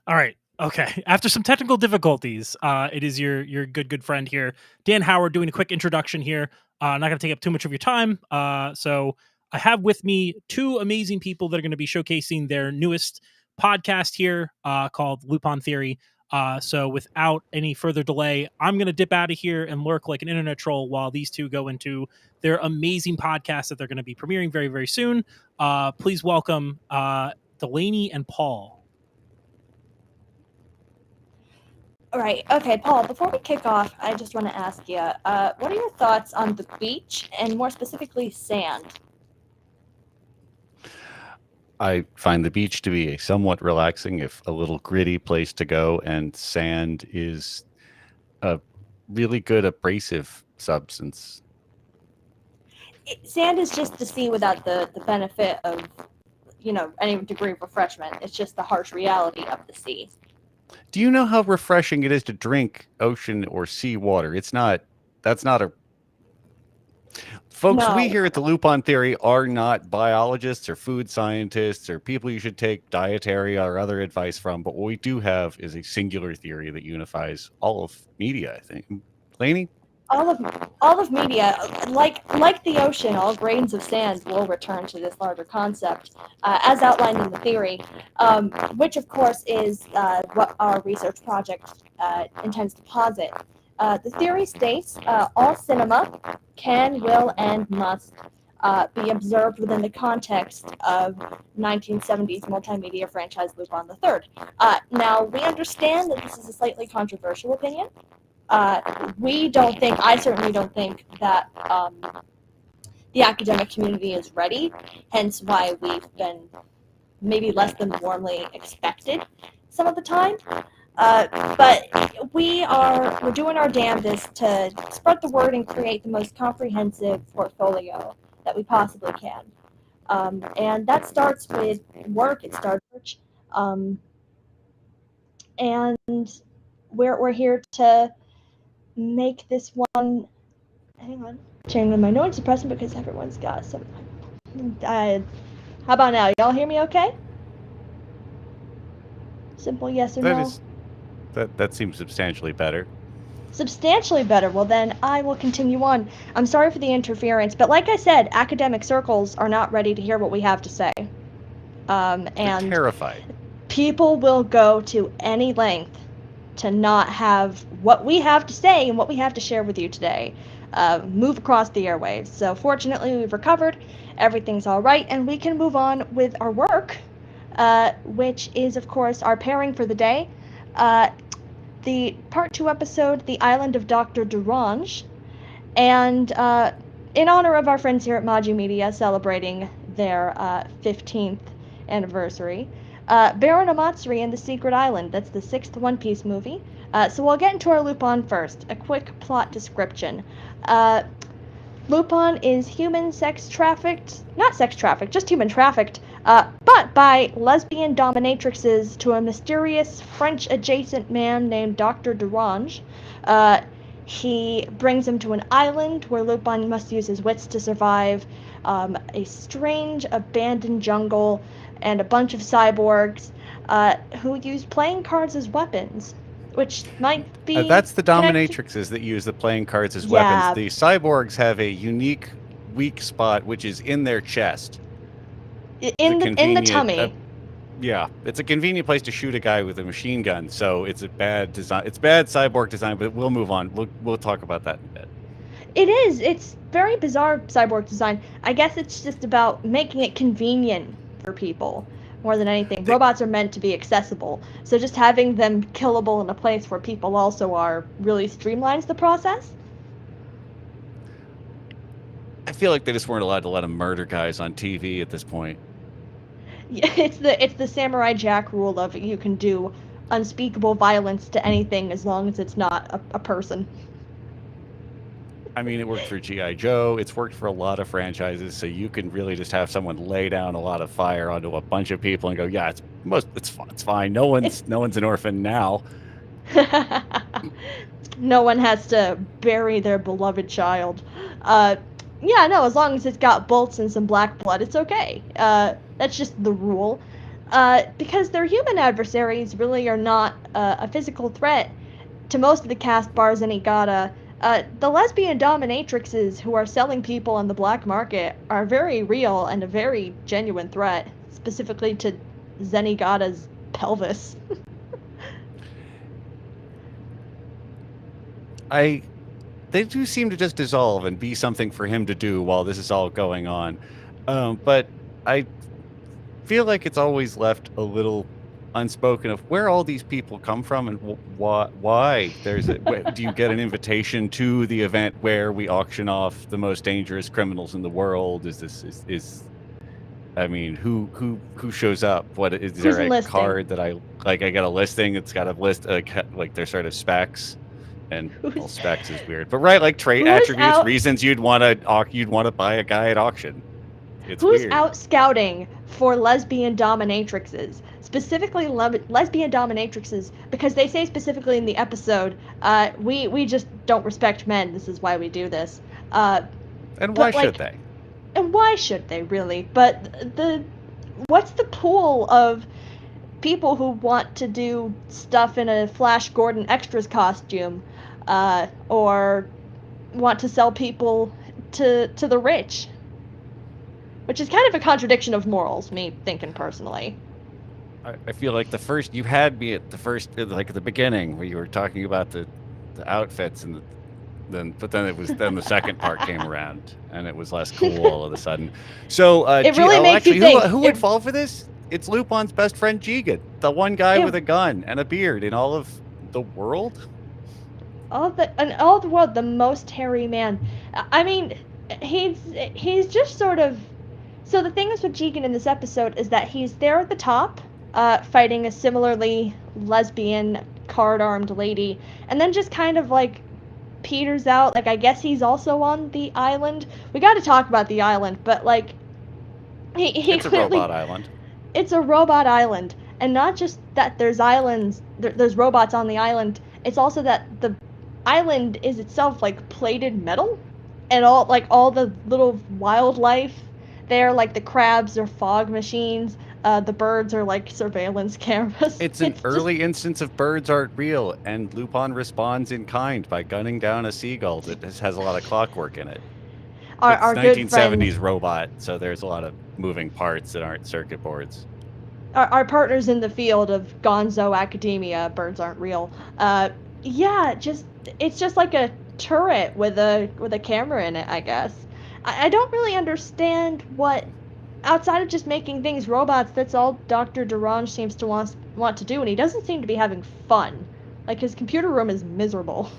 All right. Okay. After some technical difficulties, it is your good friend here, Dan Howard, doing a quick introduction here. Not going to take up too much of your time. So I have with me two amazing people that are going to be showcasing their newest podcast here, called Lupin Theory. So without any further delay, I'm going to dip out of here and lurk like an internet troll while these two go into their amazing podcast that they're going to be premiering very, very soon. Please welcome Delaney and Paul. All right. Okay, Paul, before we kick off, I just want to ask you, what are your thoughts on the beach and more specifically sand? I find the beach to be a somewhat relaxing, if a little gritty place to go, and sand is a really good abrasive substance. Sand is just the sea without the benefit of, any degree of refreshment. It's just the harsh reality of the sea. Do you know how refreshing it is to drink ocean or sea water? That's not a... Folks, No. we here at the Lupin Theory are not biologists or food scientists or people you should take dietary or other advice from, but what we do have is a singular theory that unifies all of media, I think. Laney? All of media, like the ocean, all grains of sand will return to this larger concept, as outlined in the theory, which of course is what our research project intends to posit. The theory states all cinema can, will, and must be observed within the context of 1970s multimedia franchise Lupin III. Now, we understand that this is a slightly controversial opinion. I certainly don't think that the academic community is ready, hence why we've been maybe less than warmly expected some of the time. But we're doing our damnedest to spread the word and create the most comprehensive portfolio that we possibly can. And that starts with work, it starts with and we're here to make this one. Hang on, changing my noise suppressant because everyone's got some. How about now? Y'all hear me okay? Simple yes or no. That seems substantially better. Substantially better. Well, then I will continue on. I'm sorry for the interference, but like I said, academic circles are not ready to hear what we have to say. And they're terrified. People will go to any length to not have what we have to say and what we have to share with you today move across the airwaves. So fortunately, we've recovered. Everything's all right, and we can move on with our work, which is, of course, our pairing for the day. The Part 2 episode, The Island of Dr. Durange. And in honor of our friends here at Maji Media celebrating their 15th anniversary, Baron Amatsuri and the Secret Island. That's the 6th One Piece movie. So we'll get into our Lupin first. A quick plot description. Lupin is just human trafficked, but by lesbian dominatrixes to a mysterious French-adjacent man named Dr. Durange. He brings him to an island where Lupin must use his wits to survive a strange, abandoned jungle and a bunch of cyborgs who use playing cards as weapons, which might be... that's the dominatrixes that use the playing cards as weapons. The cyborgs have a unique weak spot, which is in their chest. In the tummy. Yeah, it's a convenient place to shoot a guy with a machine gun, so it's a bad design. It's bad cyborg design, but we'll move on. We'll talk about that in a bit. It is. It's very bizarre cyborg design. I guess it's just about making it convenient for people more than anything. Robots are meant to be accessible, so just having them killable in a place where people also are really streamlines the process. I feel like they just weren't allowed to let them murder guys on TV at this point. Yeah, it's the Samurai Jack rule of you can do unspeakable violence to anything as long as it's not a person. I mean, it worked for G.I. Joe. It's worked for a lot of franchises, so you can really just have someone lay down a lot of fire onto a bunch of people and go, "Yeah, it's fine. No one's an orphan now." No one has to bury their beloved child. As long as it's got bolts and some black blood, it's okay. That's just the rule. because their human adversaries really are not a physical threat to most of the cast bar Zenigata. The lesbian dominatrixes who are selling people on the black market are very real and a very genuine threat, specifically to Zenigata's pelvis. They do seem to just dissolve and be something for him to do while this is all going on. But I feel like it's always left a little unspoken of where all these people come from and why. Do you get an invitation to the event where we auction off the most dangerous criminals in the world? I mean, who shows up? Is there a card that I get a listing? It's got a list like their sort of specs. And well, specs is weird, but right, like trait attributes, reasons you'd want to buy a guy at auction. It's who's weird. Out scouting for lesbian dominatrixes, specifically lesbian dominatrixes, because they say specifically in the episode, we just don't respect men. This is why we do this. And why should they? And why should they really? But what's the pool of people who want to do stuff in a Flash Gordon extras costume, or want to sell people to the rich, which is kind of a contradiction of morals, me thinking personally. I feel like you had me at the beginning where you were talking about the outfits and then the second part came around and it was less cool all of a sudden. So it really makes you think. Who would fall for this? It's Lupin's best friend Jigen, the one guy with a gun and a beard in all of the world. All the world, the most hairy man. I mean, he's just sort of. So the thing is with Jigen in this episode is that he's there at the top, fighting a similarly lesbian card-armed lady, and then just kind of like peters out. Like I guess he's also on the island. We got to talk about the island, but like it's a robot island. It's a robot island, and not just that there's islands, there's robots on the island, it's also that the island is itself like plated metal, and all the little wildlife there, like the crabs are fog machines, the birds are like surveillance cameras. It's an early instance of birds aren't real, and Lupin responds in kind by gunning down a seagull that has a lot of clockwork in it. Our 1970s robot, so there's a lot of moving parts that aren't circuit boards. Our partners in the field of Gonzo Academia, birds aren't real. It's just like a turret with a camera in it, I guess. I don't really understand what, outside of just making things robots, that's all Dr. Derange seems to want to do, and he doesn't seem to be having fun. Like, his computer room is miserable.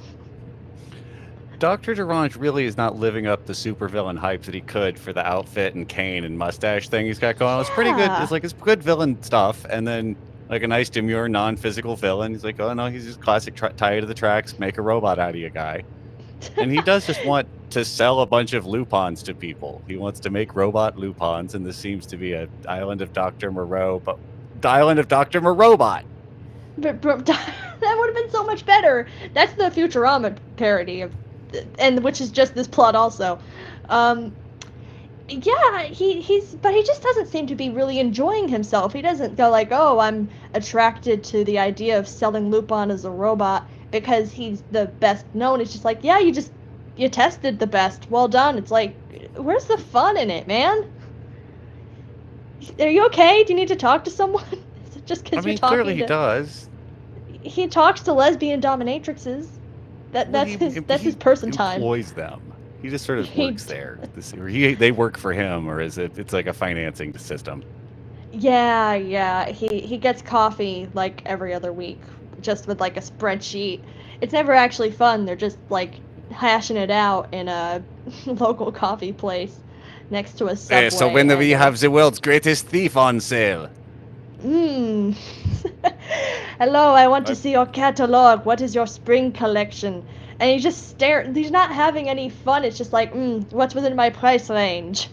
Dr. Derange really is not living up the supervillain hype that he could for the outfit and cane and mustache thing he's got going on. It's pretty good. It's good villain stuff, and then like a nice demure non-physical villain. He's like, oh no, he's just classic tie to the tracks, make a robot out of you guy. And he does just want to sell a bunch of Lupins to people. He wants to make robot Lupins, and this seems to be an island of Dr. Moreau, but the island of Dr. Morobot. But that would have been so much better. That's the Futurama parody of, and which is just this plot also. He just doesn't seem to be really enjoying himself. He doesn't go like, oh, I'm attracted to the idea of selling Lupin as a robot because he's the best known. It's just like, yeah, you tested the best. Well done. It's like, where's the fun in it, man? Are you okay? Do you need to talk to someone? Is it just because you're talking clearly he does. He talks to lesbian dominatrixes. That's his person time. He employs them. He just sort of works there. They work for him, or is it? It's like a financing system. Yeah. He gets coffee like every other week, just with like a spreadsheet. It's never actually fun. They're just like hashing it out in a local coffee place next to a Subway. So when do we have the world's greatest thief on sale? Hello, I want to see your catalog. What is your spring collection? And he just stares. He's not having any fun. It's just like, what's within my price range?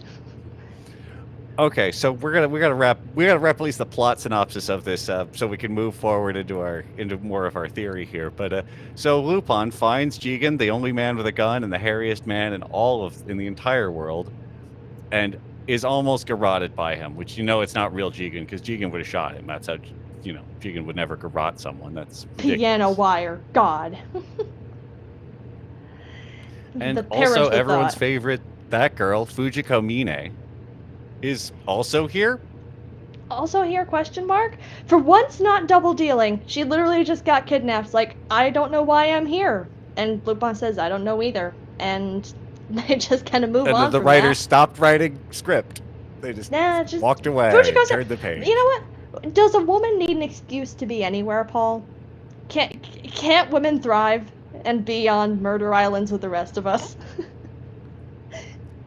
Okay, so we gotta wrap at least the plot synopsis of this, so we can move forward into more of our theory here. But so Lupin finds Jigen, the only man with a gun and the hairiest man in the entire world, and is almost garroted by him, which it's not real Jigen, because Jigen would have shot him. That's how, Jigen would never garrote someone. That's ridiculous. Piano wire, God. And also everyone's favorite, that girl, Fujiko Mine, is also here? Also here, question mark? For once not double dealing. She literally just got kidnapped. It's like, I don't know why I'm here. And Lupin says, I don't know either. And they just kind of move on And the from writers that. stopped writing script. They just walked away, turned the page. You know what? Does a woman need an excuse to be anywhere, Paul? Can't women thrive and be on murder islands with the rest of us?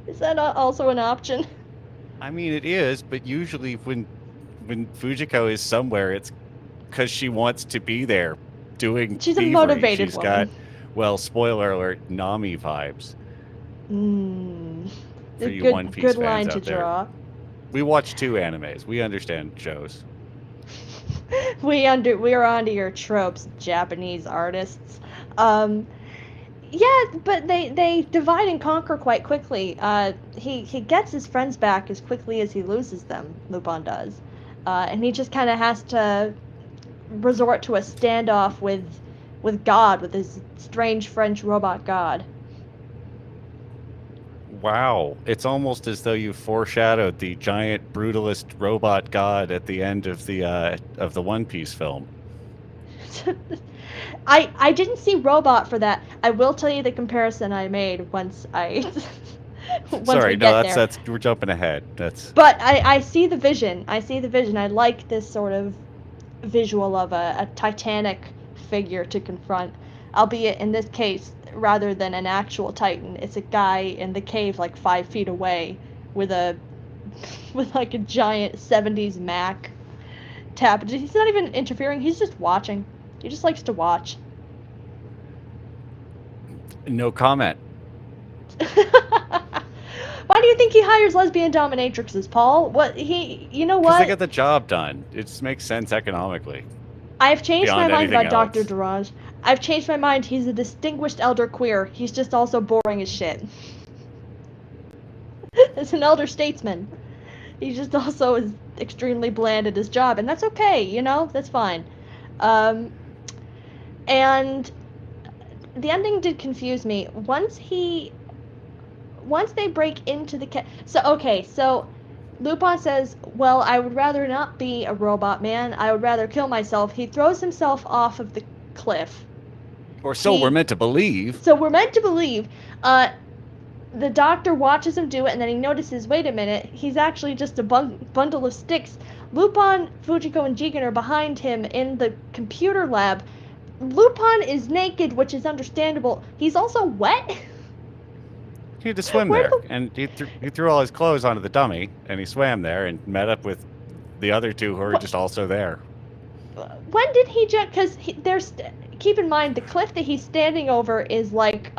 Is that also an option? I mean, it is, but usually when Fujiko is somewhere, it's because she wants to be there doing She's thievery. A motivated She's woman. got, well, spoiler alert, Nami vibes. For you One Piece good fans line out to there. draw. We watch 2 animes. We understand shows. We are onto your tropes, Japanese artists. Yeah, but they divide and conquer quite quickly. He gets his friends back as quickly as he loses them, Lupin does. And he just kind of has to resort to a standoff with God, with his strange French robot god. Wow. It's almost as though you foreshadowed the giant brutalist robot god at the end of the One Piece film. I didn't see robot for that. I will tell you the comparison I made once Sorry, no, that's we're jumping ahead. But I see the vision. I like this sort of visual of a titanic figure to confront, albeit in this case, rather than an actual titan, it's a guy in the cave like 5 feet away with like a giant 70s Mac tab. He's not even interfering, he's just watching. He just likes to watch. No comment. Why do you think he hires lesbian dominatrixes, Paul? You know what? Because they get the job done. It just makes sense economically. I've changed my mind about else. Dr. Duraj. I've changed my mind. He's a distinguished elder queer. He's just also boring as shit. As an elder statesman. He just also is extremely bland at his job, and that's okay, that's fine. And the ending did confuse me. Once they break into the so Lupin says, well, I would rather not be a robot man. I would rather kill myself. He throws himself off of the cliff. Or so we're meant to believe. So we're meant to believe. The doctor watches him do it, and then he notices, wait a minute, he's actually just a bundle of sticks. Lupin, Fujiko, and Jigen are behind him in the computer lab. Lupin is naked, which is understandable. He's also wet. He had to swim there, and he threw all his clothes onto the dummy, and he swam there and met up with the other 2 who are just also there. When did he just? Because keep in mind the cliff that he's standing over is like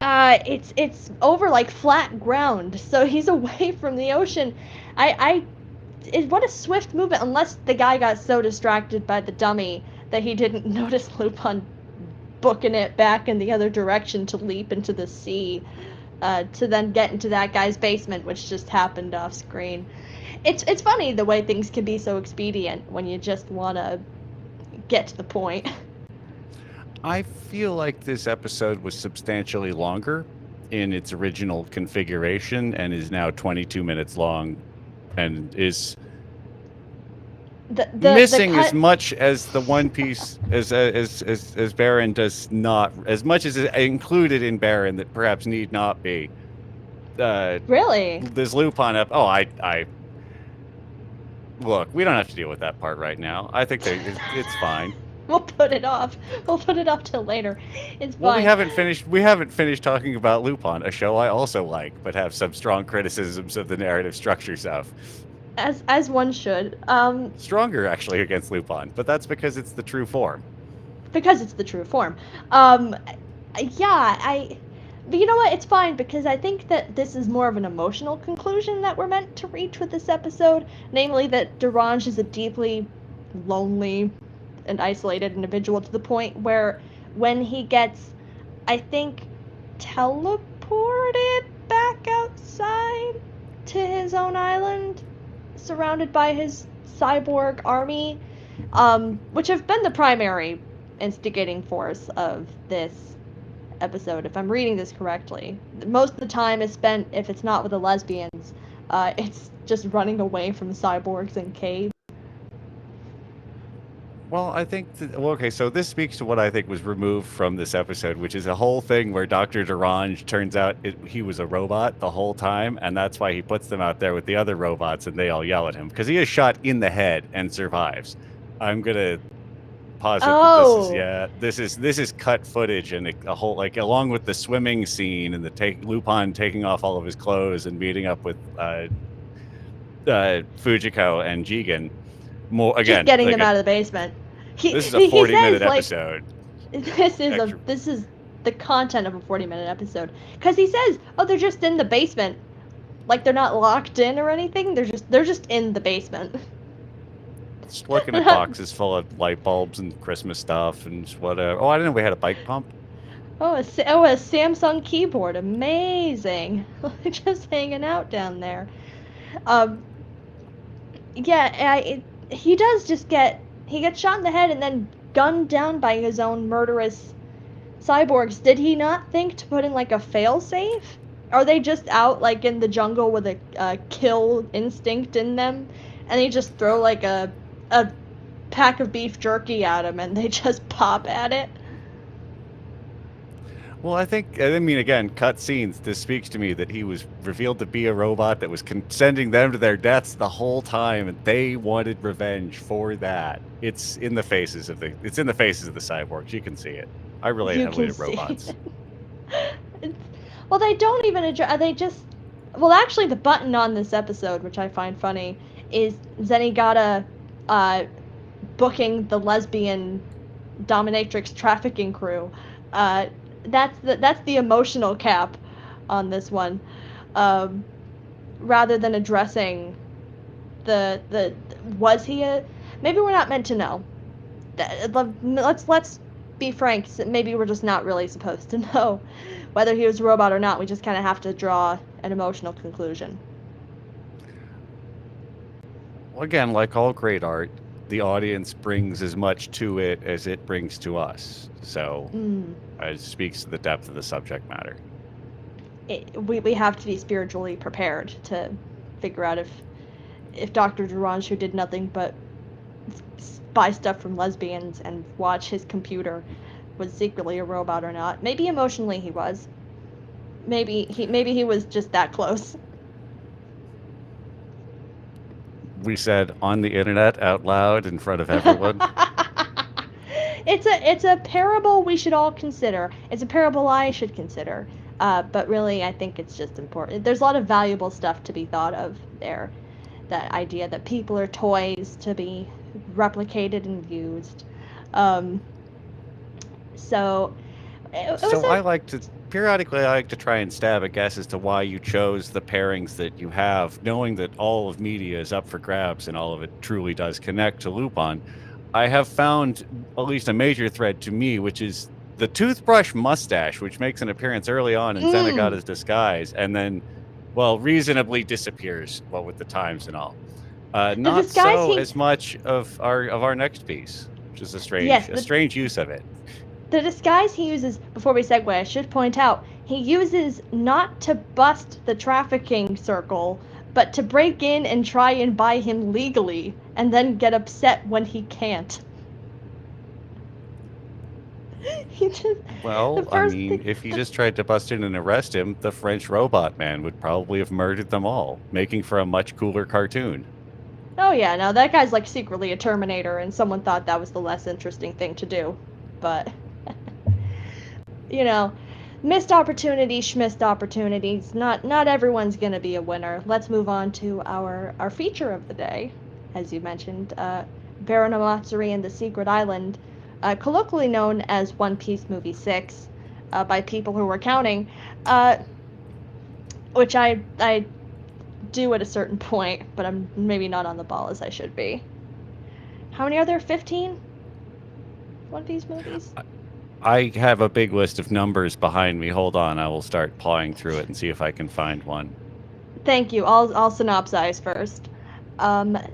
it's over like flat ground, so he's away from the ocean. What a swift movement, unless the guy got so distracted by the dummy that he didn't notice Lupin booking it back in the other direction to leap into the sea, to then get into that guy's basement, which just happened off screen. It's funny the way things can be so expedient when you just want to get to the point. I feel like this episode was substantially longer in its original configuration and is now 22 minutes long and is missing as much as the One Piece as Baron does not, as much as is included in Baron that perhaps need not be. Really? This Lupin up. Oh, I look. We don't have to deal with that part right now. I think it's fine. We'll put it off. We'll put it off till later. It's fine. Well, we haven't finished talking about Lupin, a show I also like, but have some strong criticisms of the narrative structures of. As one should. Stronger actually against Lupin, but that's because it's the true form. But you know what? It's fine, because I think that this is more of an emotional conclusion that we're meant to reach with this episode, namely that Duraj is a deeply lonely and isolated individual, to the point where when he gets, I think, teleported back outside to his own island, surrounded by his cyborg army, which have been the primary instigating force of this episode, if I'm reading this correctly. Most of the time is spent, if it's not with the lesbians, it's just running away from cyborgs in caves. Well, I think okay, so this speaks to what I think was removed from this episode, which is a whole thing where Dr. Derange turns out he was a robot the whole time, and that's why he puts them out there with the other robots and they all yell at him because he is shot in the head and survives. I'm gonna posit that this is cut footage and a whole, like, along with the swimming scene and Lupin taking off all of his clothes and meeting up with Fujiko and Jigen. More again, just getting them out of the basement. This is a 40-minute episode. This is the content of a 40-minute episode, because he says, "Oh, they're just in the basement, like they're not locked in or anything. They're just in the basement." Just looking at boxes full of light bulbs and Christmas stuff and whatever. Oh, I didn't know we had a bike pump. Oh, a Samsung keyboard, amazing! Just hanging out down there. He does just he gets shot in the head and then gunned down by his own murderous cyborgs. Did he not think to put in like a failsafe? Are they just out like in the jungle with a kill instinct in them, and they just throw like a pack of beef jerky at him and they just pop at it? Well, I mean, again, cut scenes. This speaks to me that he was revealed to be a robot that was sending them to their deaths the whole time, and they wanted revenge for that. It's in the faces of the cyborgs. You can see it. I relate heavily to robots. Well, they don't even address. They just. Well, actually, the button on this episode, which I find funny, is Zenigata booking the lesbian dominatrix trafficking crew. That's the emotional cap on this one, rather than addressing was he a, maybe we're not meant to know. Let's be frank, maybe we're just not really supposed to know whether he was a robot or not. We just kind of have to draw an emotional conclusion. Well, again, like all great art, the audience brings as much to it as it brings to us. So it speaks to the depth of the subject matter. We have to be spiritually prepared to figure out if Dr. Derange, who did nothing but buy stuff from lesbians and watch his computer, was secretly a robot or not. Maybe emotionally he was. Maybe he was just that close. We said on the internet out loud in front of everyone. It's a parable we should all consider. It's a parable I should consider. But really, I think it's just important. There's a lot of valuable stuff to be thought of there. That idea that people are toys to be replicated and used. Periodically I like to try and stab a guess as to why you chose the pairings that you have, knowing that all of media is up for grabs and all of it truly does connect to Lupin. I have found at least a major thread to me, which is the toothbrush mustache, which makes an appearance early on in Zenigata's disguise, and then, well, reasonably disappears, with the times and all. Not so as much of our next piece, which is a strange use of it. The disguise he uses, before we segue, I should point out, he uses not to bust the trafficking circle, but to break in and try and buy him legally, and then get upset when he can't. If he just tried to bust in and arrest him, the French robot man would probably have murdered them all, making for a much cooler cartoon. Oh yeah, no, that guy's like secretly a Terminator, and someone thought that was the less interesting thing to do. But, missed opportunities, schmissed opportunities. Not everyone's gonna be a winner. Let's move on to our feature of the day. As you mentioned, Baron Amatsuri and the Secret Island, colloquially known as One Piece Movie 6, by people who were counting, which I do at a certain point, but I'm maybe not on the ball as I should be. How many are there? 15 One Piece movies? I have a big list of numbers behind me. Hold on, I will start pawing through it and see if I can find one. Thank you. I'll synopsize first.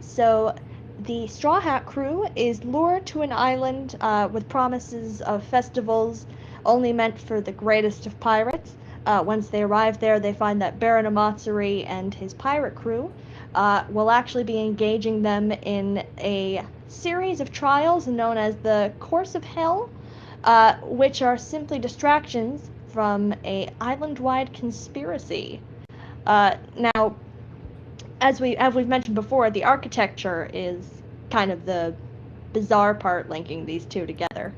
So the Straw Hat crew is lured to an island with promises of festivals only meant for the greatest of pirates. Once they arrive there, they find that Baron Amatsuri and his pirate crew will actually be engaging them in a series of trials known as the Course of Hell, which are simply distractions from a island-wide conspiracy. Now, as we've mentioned before, the architecture is kind of the bizarre part linking these two together.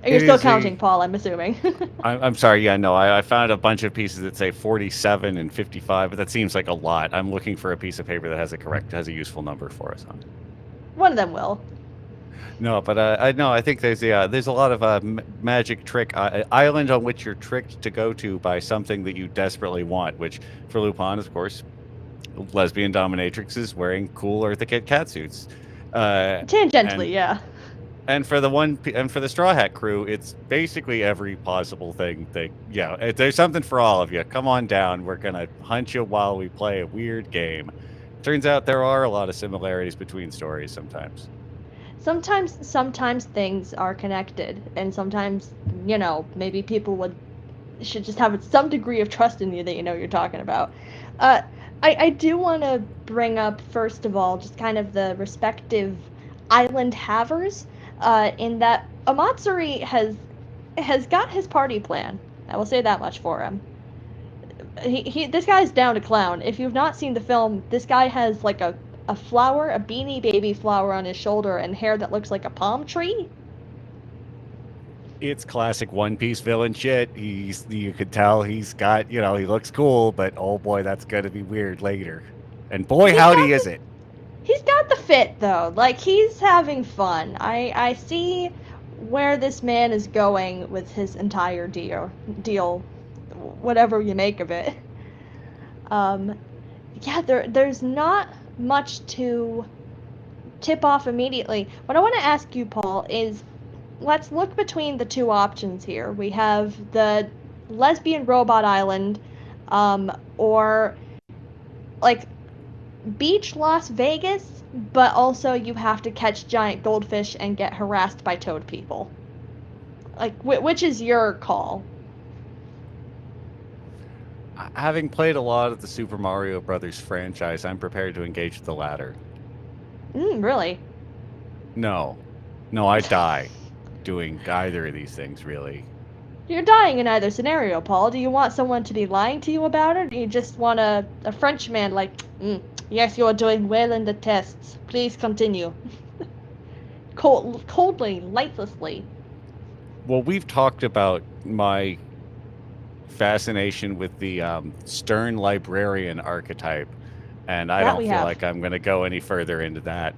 Are you still counting, Paul? I'm assuming. I'm sorry. Yeah, no, I found a bunch of pieces that say 47 and 55, but that seems like a lot. I'm looking for a piece of paper that has a useful number for us on it. One of them will. No, but I think there's a lot of magic trick island on which you're tricked to go to by something that you desperately want. Which for Lupin, of course, lesbian dominatrixes wearing cool Eartha Kitt catsuits. Tangentially, yeah. And for the Straw Hat crew, it's basically every possible thing. There's something for all of you. Come on down. We're gonna hunt you while we play a weird game. Turns out there are a lot of similarities between stories sometimes. Sometimes things are connected, and sometimes, maybe people should just have some degree of trust in you that you know you're talking about. I do want to bring up, first of all, just kind of the respective island havers, in that Amatsuri has got his party plan. I will say that much for him. This guy's down to clown. If you've not seen the film, this guy has like a flower, a beanie baby flower on his shoulder, and hair that looks like a palm tree. It's classic One Piece villain shit. You could tell he's got, he looks cool, but oh boy, that's gonna be weird later. And boy, howdy is it. He's got the fit though. Like, he's having fun. I see where this man is going with his entire deal, whatever you make of it. There's not much to tip off immediately. What I want to ask you, Paul, is let's look between the two options here. We have the lesbian robot island, or like beach Las Vegas, but also you have to catch giant goldfish and get harassed by toad people. Like, which is your call? Having played a lot of the Super Mario Brothers franchise, I'm prepared to engage the latter. Really? No, I die doing either of these things, really. You're dying in either scenario, Paul. Do you want someone to be lying to you about it, or do you just want a Frenchman like, yes, you are doing well in the tests. Please continue. Coldly, lightlessly. Well, we've talked about my fascination with the stern librarian archetype, and I don't feel like I'm going to go any further into that.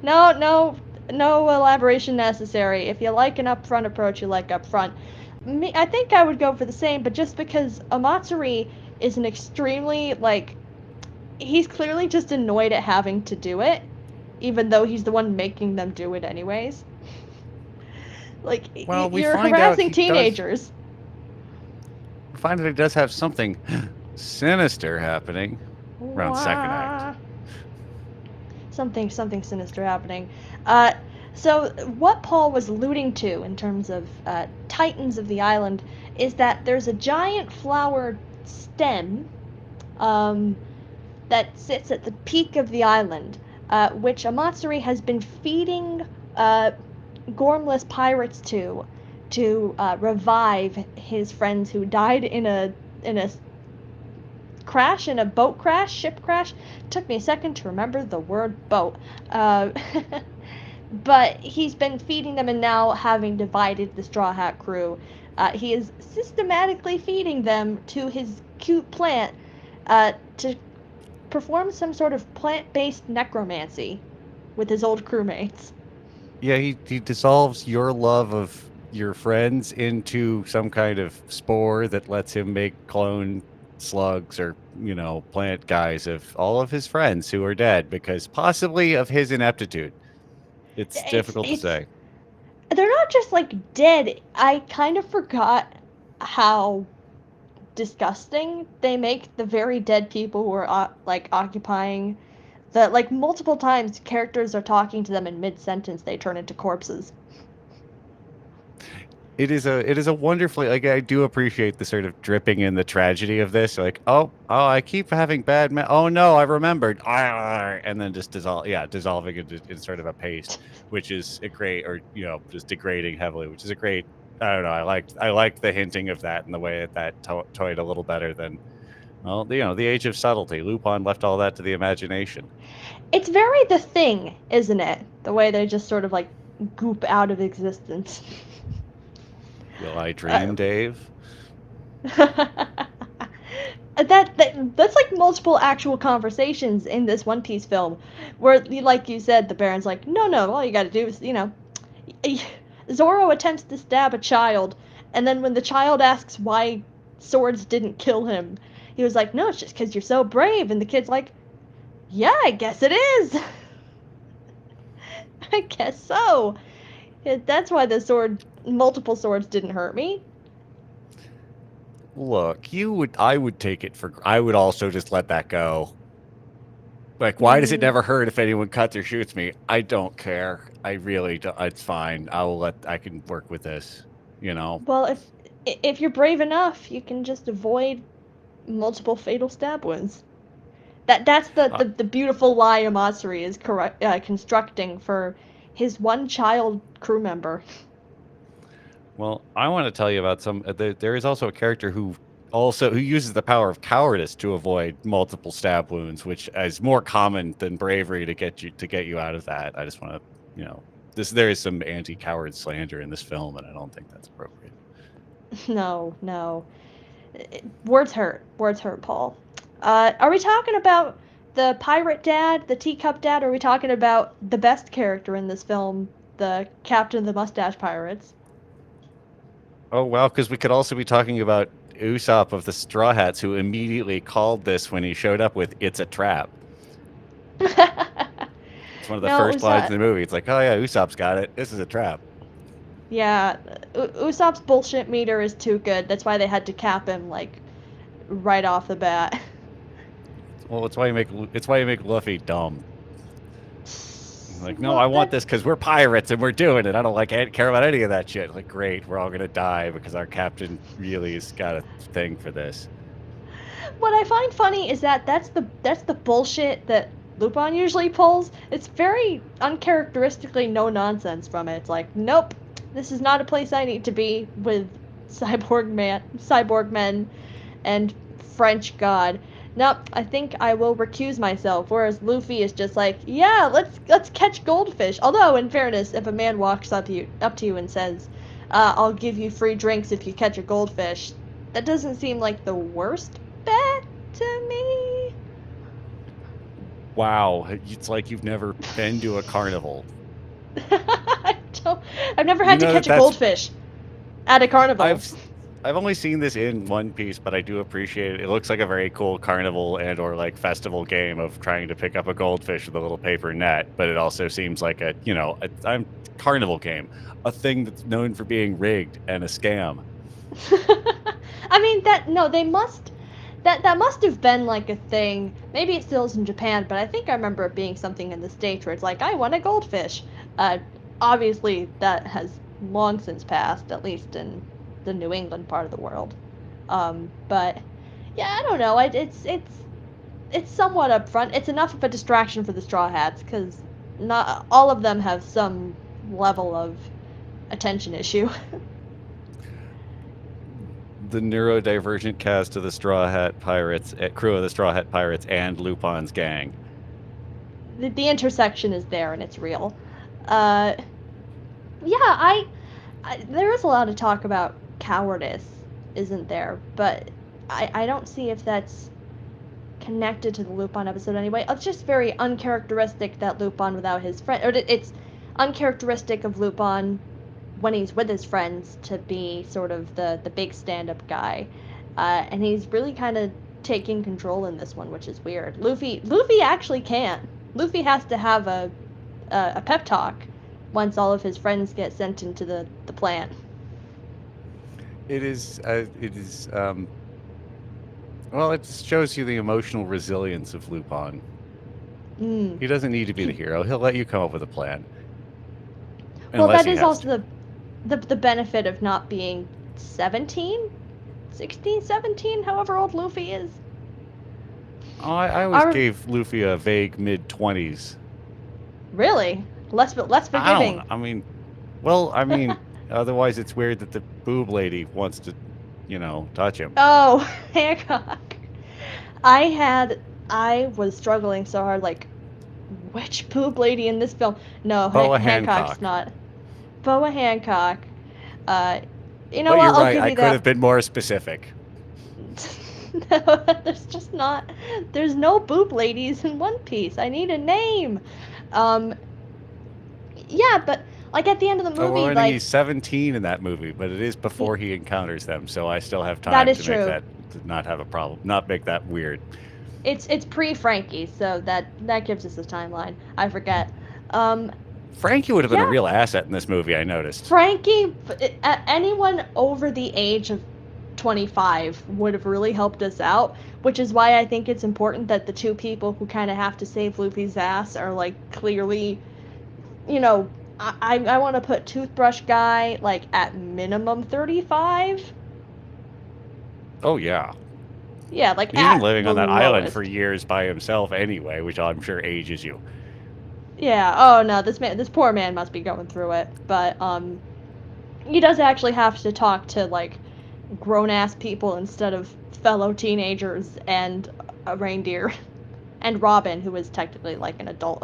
No elaboration necessary. If you like an upfront approach, you like upfront. I think I would go for the same, but just because Amatsuri is an extremely, he's clearly just annoyed at having to do it, even though he's the one making them do it anyways. You're harassing teenagers. We find that he does have something sinister happening around second act. Something sinister happening. So what Paul was alluding to in terms of titans of the island is that there's a giant flower stem that sits at the peak of the island, which Amatsuri has been feeding gormless pirates to revive his friends who died in a ship crash. Took me a second to remember the word boat. But he's been feeding them, and now, having divided the Straw Hat crew, he is systematically feeding them to his cute plant to perform some sort of plant-based necromancy with his old crewmates. Yeah, he dissolves your love of your friends into some kind of spore that lets him make clone slugs or, plant guys of all of his friends who are dead because possibly of his ineptitude. It's difficult to say. They're not just like dead. I kind of forgot how disgusting they make the very dead people who are like occupying the like multiple times characters are talking to them in mid-sentence they turn into corpses. It is a wonderfully, like, I do appreciate the sort of dripping in the tragedy of this. Like, oh, I keep having bad oh no, I remembered, and then just dissolving in sort of a paste, which is a great, or just degrading heavily, which is a great. I don't know. I liked the hinting of that and the way that toyed a little better than, well, the age of subtlety. Lupin left all that to the imagination. It's very The Thing, isn't it? The way they just sort of like goop out of existence. Will I dream, Dave? That's like multiple actual conversations in this One Piece film, where, like you said, the Baron's like, no, all you gotta do is, Zoro attempts to stab a child, and then when the child asks why swords didn't kill him, he was like, no, it's just because you're so brave, and the kid's like, yeah, I guess it is. I guess so. That's why multiple swords didn't hurt me. Look, I would also just let that go. Like, why does it never hurt if anyone cuts or shoots me? I don't care. I really don't. It's fine. I can work with this, Well, if you're brave enough, you can just avoid multiple fatal stab wounds. That's the beautiful lie Amasuri is constructing for his one child crew member. Well, I want to tell you about there is also a character who uses the power of cowardice to avoid multiple stab wounds, which is more common than bravery to get you out of that. I just want to, there is some anti-coward slander in this film, and I don't think that's appropriate. No. Words hurt, Paul. Are we talking about the pirate dad, the teacup dad, or are we talking about the best character in this film, the captain of the mustache pirates? Oh, wow, because we could also be talking about Usopp of the Straw Hats, who immediately called this when he showed up with, "It's a trap." It's one of the first lines in the movie. It's like, oh yeah, Usopp's got it. This is a trap. Yeah, Usopp's bullshit meter is too good. That's why they had to cap him, like, right off the bat. Well, it's why you make Luffy dumb. Like, no, I want this because we're pirates and we're doing it. I don't care about any of that shit. Like, great, we're all gonna die because our captain really has got a thing for this. What I find funny is that that's the bullshit that Lupin usually pulls. It's very uncharacteristically no nonsense from it. It's like, nope, this is not a place I need to be with cyborg men and French God. Nope, I think I will recuse myself. Whereas Luffy is just like, yeah, let's catch goldfish. Although, in fairness, if a man walks up to you and says, I'll give you free drinks if you catch a goldfish, that doesn't seem like the worst bet to me. Wow, it's like you've never been to a carnival. I've never had to catch a goldfish at a carnival. I've only seen this in One Piece, but I do appreciate it. It looks like a very cool carnival and or like festival game of trying to pick up a goldfish with a little paper net. But it also seems like a carnival game, a thing that's known for being rigged and a scam. I mean that must have been like a thing. Maybe it still is in Japan, but I think I remember it being something in the States where it's like, I want a goldfish. Obviously that has long since passed, at least in the New England part of the world. But yeah, I don't know. It's somewhat upfront. It's enough of a distraction for the Straw Hats because not all of them have some level of attention issue. The neurodivergent cast of the Straw Hat Pirates, crew of the Straw Hat Pirates, and Lupin's gang. The intersection is there and it's real. Yeah, there is a lot of talk about cowardice, isn't there? But I don't see if that's connected to the Lupin episode anyway. It's just very uncharacteristic that Lupin without his friend, or it's uncharacteristic of Lupin when he's with his friends to be sort of the big stand-up guy, and he's really kind of taking control in this one, which is weird. Luffy actually can't. Luffy has to have a pep talk once all of his friends get sent into the plant. It is. Well, it shows you the emotional resilience of Lupin. He doesn't need to be the hero. He'll let you come up with a plan. Well, that is also the benefit of not being 17, 16, 17, however old Luffy is. Oh, I always gave Luffy a vague mid-20s. Really? Less forgiving. I mean, otherwise it's weird that the boob lady wants to, touch him. Oh, Hancock. I was struggling so hard, like, which boob lady in this film? No, Hancock's not. Boa Hancock. You know what? I'll Right. give you I could have been more specific. No, there's no boob ladies in One Piece. I need a name. Yeah, but like at the end of the movie, he's 17 in that movie, but it is before he encounters them, so I still have time to make that to not have a problem, not make that weird. It's pre-Frankie, so that gives us a timeline. I forget. Frankie would have been a real asset in this movie, I noticed. Frankie, anyone over the age of 25 would have really helped us out, which is why I think it's important that the two people who kind of have to save Luffy's ass are like clearly, I want to put Toothbrush Guy like at minimum 35. Oh yeah. Yeah, like he's been living on that island lowest. for years by himself anyway, which I'm sure ages you. Yeah. Oh no, this poor man must be going through it, but he does actually have to talk to like grown-ass people instead of fellow teenagers and a reindeer and Robin, who is technically like an adult.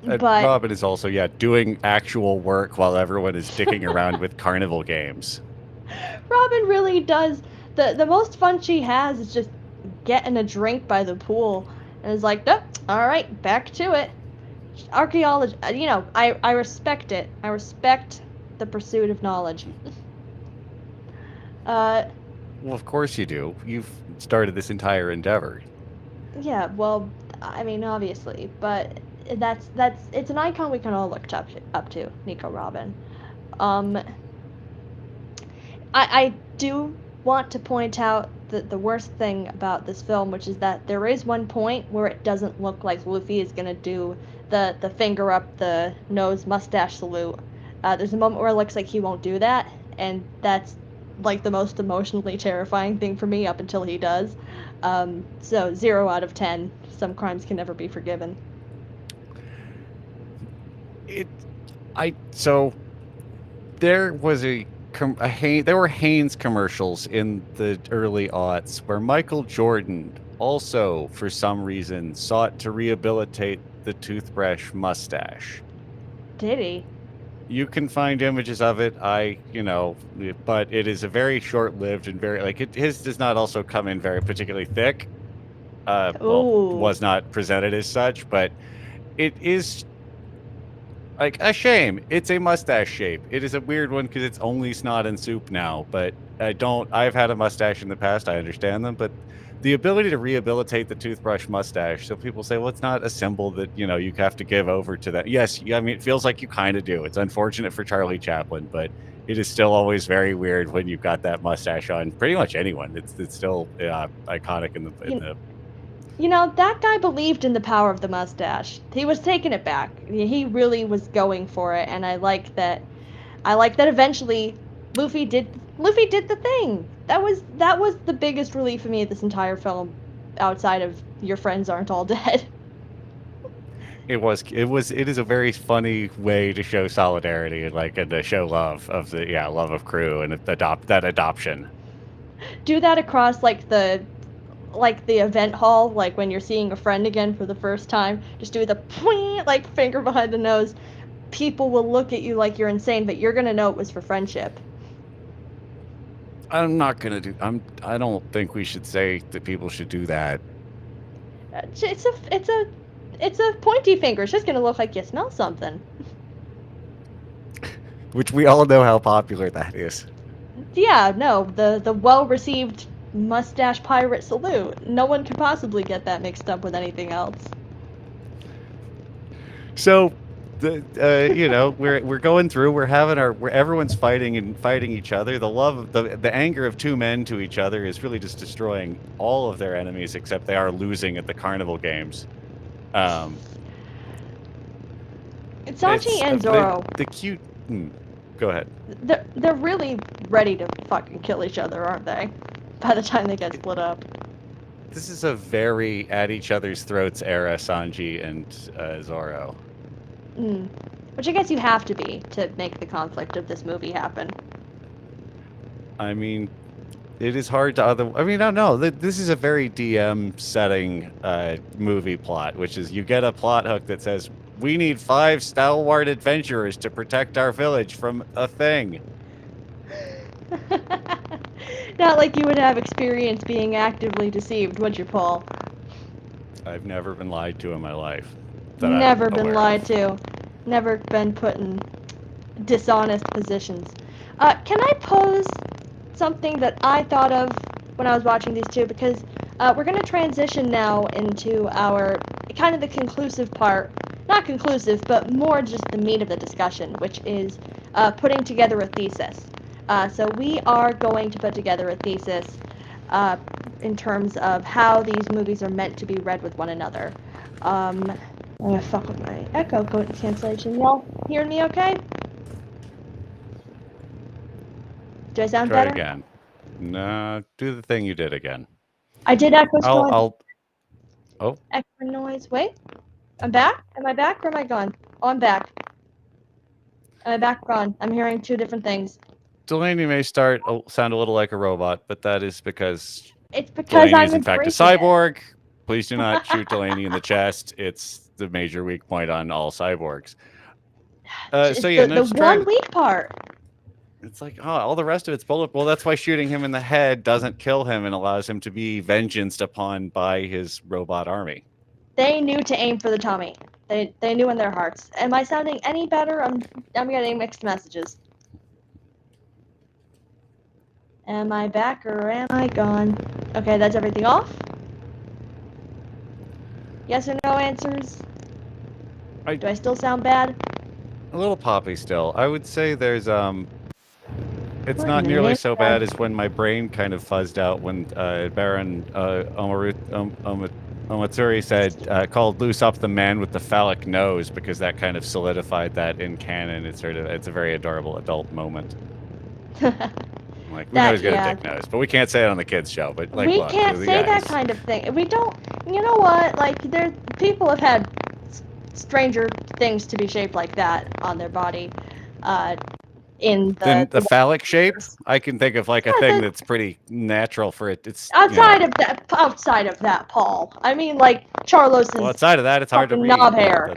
But Robin is also doing actual work while everyone is dicking around with carnival games. Robin really does the most fun she has is just getting a drink by the pool and is like, nope, all right, back to it. Archaeology, I respect it. I respect the pursuit of knowledge. Well, of course you do. You've started this entire endeavor. Yeah, well, I mean, obviously, but that's it's an icon we can all look up to, Nico Robin. I do want to point out the worst thing about this film, which is that there is one point where it doesn't look like Luffy is gonna do the finger up the nose mustache salute. There's a moment where it looks like he won't do that, and that's like the most emotionally terrifying thing for me up until he does. So 0 out of 10. Some crimes can never be forgiven. There was there were Hanes commercials in the early aughts where Michael Jordan also, for some reason, sought to rehabilitate the toothbrush mustache. Did he? You can find images of it. But it is a very short-lived and very his does not also come in very particularly thick. Was not presented as such, but it is like a shame. It's a mustache shape. It is a weird one because it's only snot and soup now. But I've had a mustache in the past. I understand them, but the ability to rehabilitate the toothbrush mustache. So people say, well, it's not a symbol that, you have to give over to that. Yes. I mean, it feels like you kind of do. It's unfortunate for Charlie Chaplin, but it is still always very weird when you've got that mustache on pretty much anyone. It's still iconic in the. That guy believed in the power of the mustache. He was taking it back. He really was going for it. And I like that eventually Luffy did the thing. That was the biggest relief for me of this entire film, outside of your friends aren't all dead. It is a very funny way to show solidarity and to show love of love of crew and that adoption. Do that across the event hall, like when you're seeing a friend again for the first time. Just do the finger behind the nose. People will look at you like you're insane, but you're gonna know it was for friendship. I'm not gonna do. I don't think we should say that people should do that. It's a pointy finger. It's just gonna look like you smell something. Which we all know how popular that is. yeah, no, the well-received mustache pirate salute. No one can possibly get that mixed up with anything else. So, we're going through. We're having where everyone's fighting each other. The love, the anger of two men to each other is really just destroying all of their enemies, except they are losing at the carnival games. Sanji and Zoro. The cute. Go ahead. They're really ready to fucking kill each other, aren't they? By the time they get split up. This is a very at each other's throats era, Sanji and Zoro. Which I guess you have to be to make the conflict of this movie happen. I mean, it is hard to I mean, I don't know. This is a very DM setting movie plot, which is you get a plot hook that says, we need 5 stalwart adventurers to protect our village from a thing. Not like you would have experience being actively deceived, would you, Paul? I've never been lied to in my life. Never been lied to. Never been put in dishonest positions. Can I pose something that I thought of when I was watching these two? Because we're going to transition now into our kind of the conclusive part. Not conclusive, but more just the meat of the discussion, which is putting together a thesis. So we are going to put together a thesis in terms of how these movies are meant to be read with one another. I'm gonna fuck with my echo cancellation. Y'all hearing me okay? Do I sound Try better? again. No, do the thing you did again. I did echo. Oh. Echo noise. Wait. I'm back? Am I back or am I gone? Oh, I'm back. Am I back or gone? I'm hearing two different things. Delaney may sound a little like a robot, but that is because Delaney is in fact a cyborg. Please do not shoot Delaney in the chest. It's the major weak point on all cyborgs. The one weak part. It's like, all the rest of it's bullet. Well, that's why shooting him in the head doesn't kill him and allows him to be vengeanced upon by his robot army. They knew to aim for the tummy. They knew in their hearts. Am I sounding any better? I'm getting mixed messages. Am I back or am I gone? Okay, that's everything off. Yes or no answers? Do I still sound bad? A little poppy still. I would say there's it's not nearly so bad as when my brain kind of fuzzed out when Baron Omatsuri said called loose up the man with the phallic nose, because that kind of solidified that in canon. It's a very adorable adult moment. Like, we know he's got a dick nose, but we can't say it on the kids show. But like, we can't say that kind of thing. We don't. You know what? Like, people have had stranger things to be shaped like that on their body. In the phallic shape, I can think of like a thing that's pretty natural for it. It's outside of that, Paul. I mean, like Charlos's. Well, outside of that, it's hard to read. Knob hair.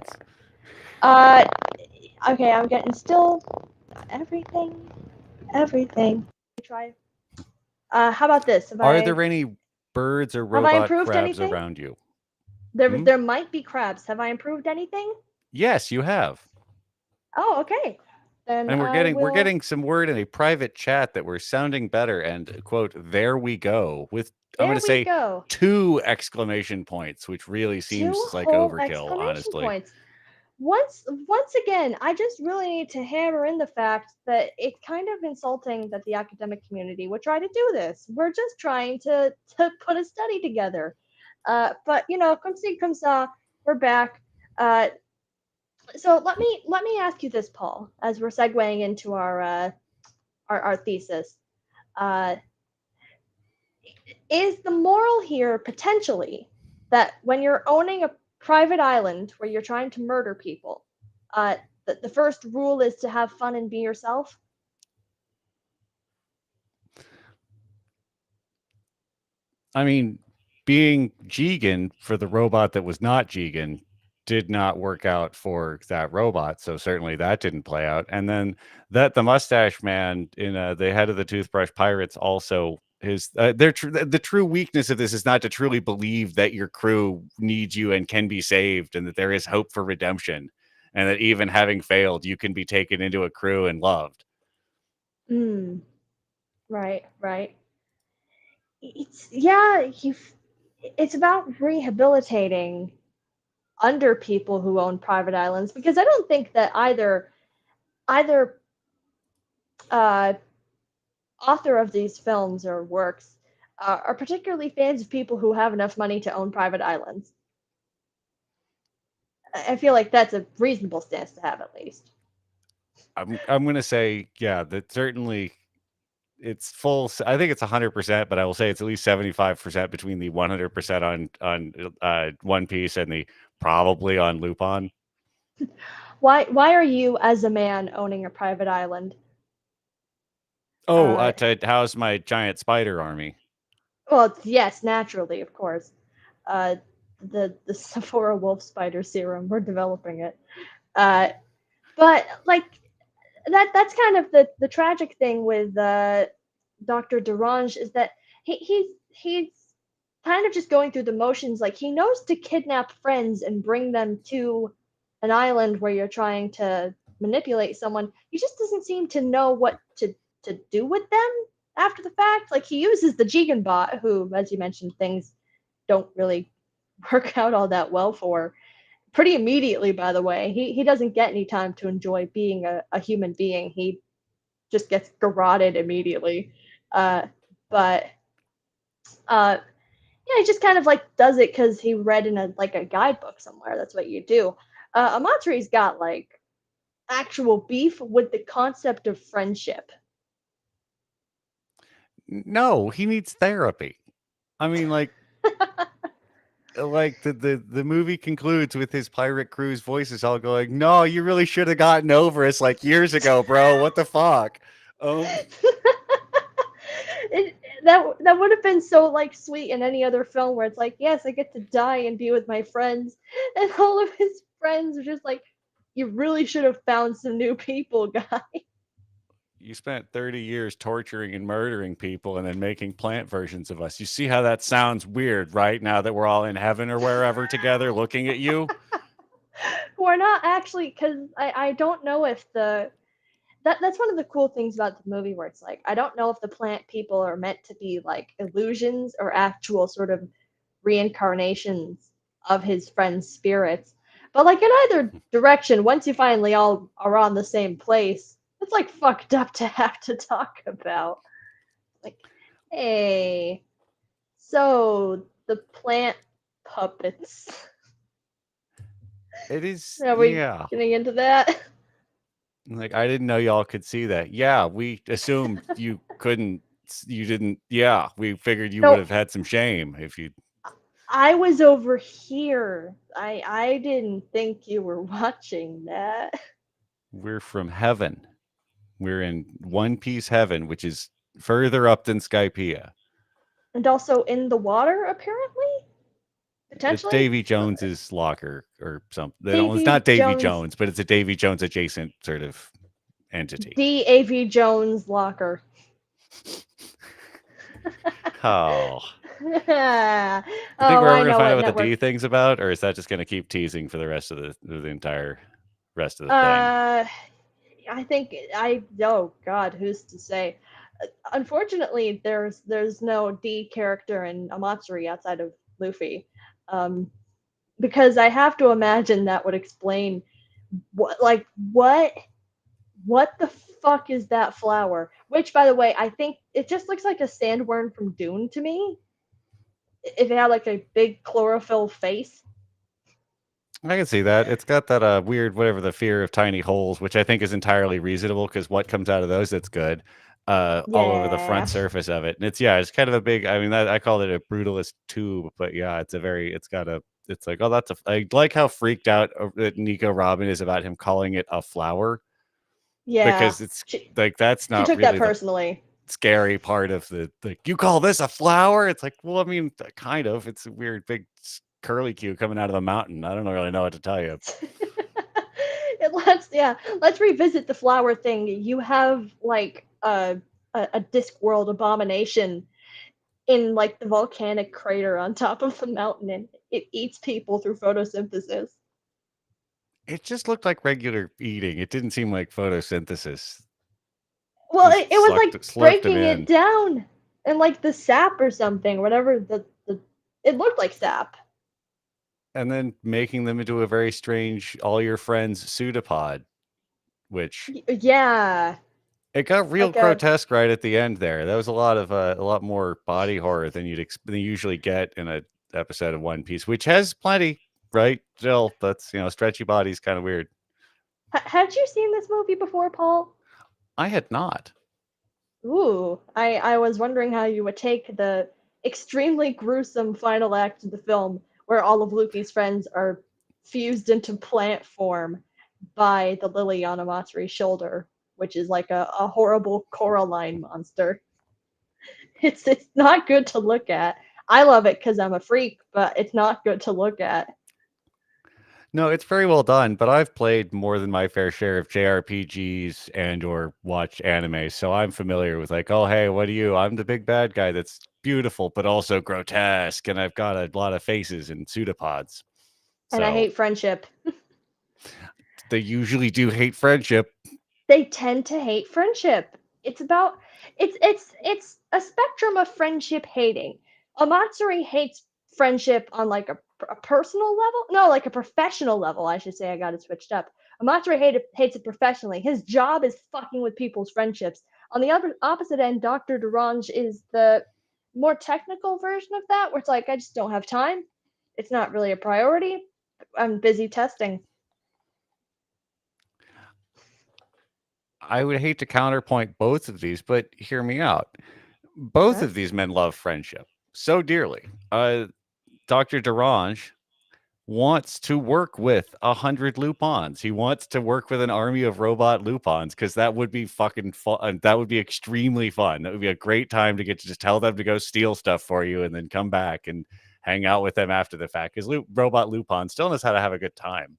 Okay, I'm getting still everything. Try. How about this? Are there any birds or robot crabs around you? There might be crabs. Have I improved anything? Yes, you have. Oh, okay. Then and we're getting some word in a private chat that we're sounding better, and quote, there we go, with I'm going to say 2 exclamation points, which really seems like overkill, honestly. Points. Once again, I just really need to hammer in the fact that it's kind of insulting that the academic community would try to do this. We're just trying to put a study together. But comme si, comme ça, we're back. So let me ask you this, Paul, as we're segueing into our thesis. Is the moral here potentially that when you're owning a private island where you're trying to murder people, the first rule is to have fun and be yourself? I mean, being Jigen for the robot that was not Jigen did not work out for that robot, so certainly that didn't play out. And then the mustache man in the head of the Toothbrush Pirates also the true weakness of this is not to truly believe that your crew needs you and can be saved, and that there is hope for redemption, and that even having failed, you can be taken into a crew and loved. Right, right. It's yeah, it's about rehabilitating under people who own private islands because I don't think that either uh, author of these films or works are particularly fans of people who have enough money to own private islands. I feel like that's a reasonable stance to have, at least. I'm gonna say, yeah, that certainly it's full. I think it's 100%, but I will say it's at least 75% between the 100% on One Piece and the probably on Lupin. Why are you, as a man, owning a private island? Oh, Uh, to house my giant spider army. well, yes, naturally, of course. Uh, the Sephora Wolf Spider Serum, we're developing it. Uh, but like that's kind of the tragic thing with Dr. Derange is that he's kind of just going through the motions. Like he knows to kidnap friends and bring them to an island where you're trying to manipulate someone. He just doesn't seem to know what to do with them after the fact. Like he uses the Jigen bot, who, as you mentioned, things don't really work out all that well for pretty immediately, by the way. He doesn't get any time to enjoy being a human being. He just gets garroted immediately. But yeah, he just kind of like does it because he read in a guidebook somewhere. That's what you do. Amateri's got like actual beef with the concept of friendship. No, he needs therapy. I mean, like the movie concludes with his pirate crew's voices all going, "No, you really should have gotten over us like years ago, bro. What the fuck?" it, that would have been so like sweet in any other film where it's like, yes, I get to die and be with my friends, and all of his friends are just like, you really should have found some new people, guy. You spent 30 years torturing and murdering people and then making plant versions of us. You see how that sounds weird, right? Now that we're all in heaven or wherever together looking at you. We're not actually, because I don't know if that's one of the cool things about the movie where it's like I don't know if the plant people are meant to be like illusions or actual sort of reincarnations of his friends' spirits. But like in either direction, once you finally all are on the same place, it's like fucked up to have to talk about. Like, hey, so the plant puppets. It is, Are we yeah. getting into that? Like, I didn't know y'all could see that. Yeah, we assumed you couldn't, you didn't. Yeah, we figured you would No, have had some shame if you. I was over here. I didn't think you were watching that. We're from heaven. We're in One Piece heaven, which is further up than Skypiea. And also in the water, apparently? It's Potentially? Davy Jones's locker or something. They don't. It's Davy not Davy Jones, Jones, but it's a Davy Jones adjacent sort of entity. D.A.V. Jones locker. Oh, Oh, you think we're ever I gonna know find out what what the D network. thing's about, or is that just gonna keep teasing for the rest of the entire rest of the thing? Uh, I think I. Oh God, who's to say? Unfortunately, there's no D character in Amatsuri outside of Luffy, um, because I have to imagine that would explain what what the fuck is that flower? Which, by the way, I think it just looks like a sandworm from Dune to me. If it had like a big chlorophyll face. I can see that. It's got that weird whatever the fear of tiny holes, which I think is entirely reasonable because what comes out of those that's good. All over the Yeah. front surface of it. And it's yeah, it's kind of a big I mean that, I call it a brutalist tube, but yeah, it's got a it's like, oh, that's a I like how freaked out that Nico Robin is about him calling it a flower Yeah. because it's She like that's she not took that really the personally. scary part of the like you call this a flower? It's like, well, I mean, kind of. It's a weird big curly Q coming out of the mountain. I don't really know what to tell you. Let's revisit the flower thing. You have like a Discworld abomination in like the volcanic crater on top of the mountain, and it eats people through photosynthesis. It just looked like regular eating. It didn't seem like photosynthesis. Well, Just it was like slurped him breaking in. it down and like the sap or something, whatever it looked like sap. And then making them into a very strange all your friends pseudopod, which Yeah. it got real Like a grotesque right at the end there. That was a lot more body horror than than you usually get in a episode of One Piece, which has plenty, right? Still, that's stretchy body's kind of weird. Had you seen this movie before, Paul? I had not. Ooh, I was wondering how you would take the extremely gruesome final act of the film where all of Luffy's friends are fused into plant form by the lily on Amatsuri's shoulder, which is like a horrible Coraline monster. It's not good to look at. I love it because I'm a freak, but it's not good to look at. No, it's very well done, but I've played more than my fair share of JRPGs and or watched anime, so I'm familiar with like, oh hey, what are you? I'm the big bad guy that's beautiful but also grotesque, and I've got a lot of faces and pseudopods. And I So hate friendship. they usually do hate friendship. They tend to hate friendship. It's a spectrum of friendship hating. Amatsuri hates friendship on like a personal level. No, like a professional level, I should say. I got it switched up. Amatsuri hates it professionally. His job is fucking with people's friendships. On the other opposite end, Dr. Derange is the more technical version of that, where it's like, I just don't have time. It's not really a priority. I'm busy testing. I would hate to counterpoint both of these, but hear me out. Both of these men love friendship so dearly. Dr. Derange wants to work with 100 Lupins. He wants to work with an army of robot Lupins because that would be fucking fun. That would be extremely fun. That would be a great time to get to just tell them to go steal stuff for you and then come back and hang out with them after the fact. Because robot Lupin still knows how to have a good time.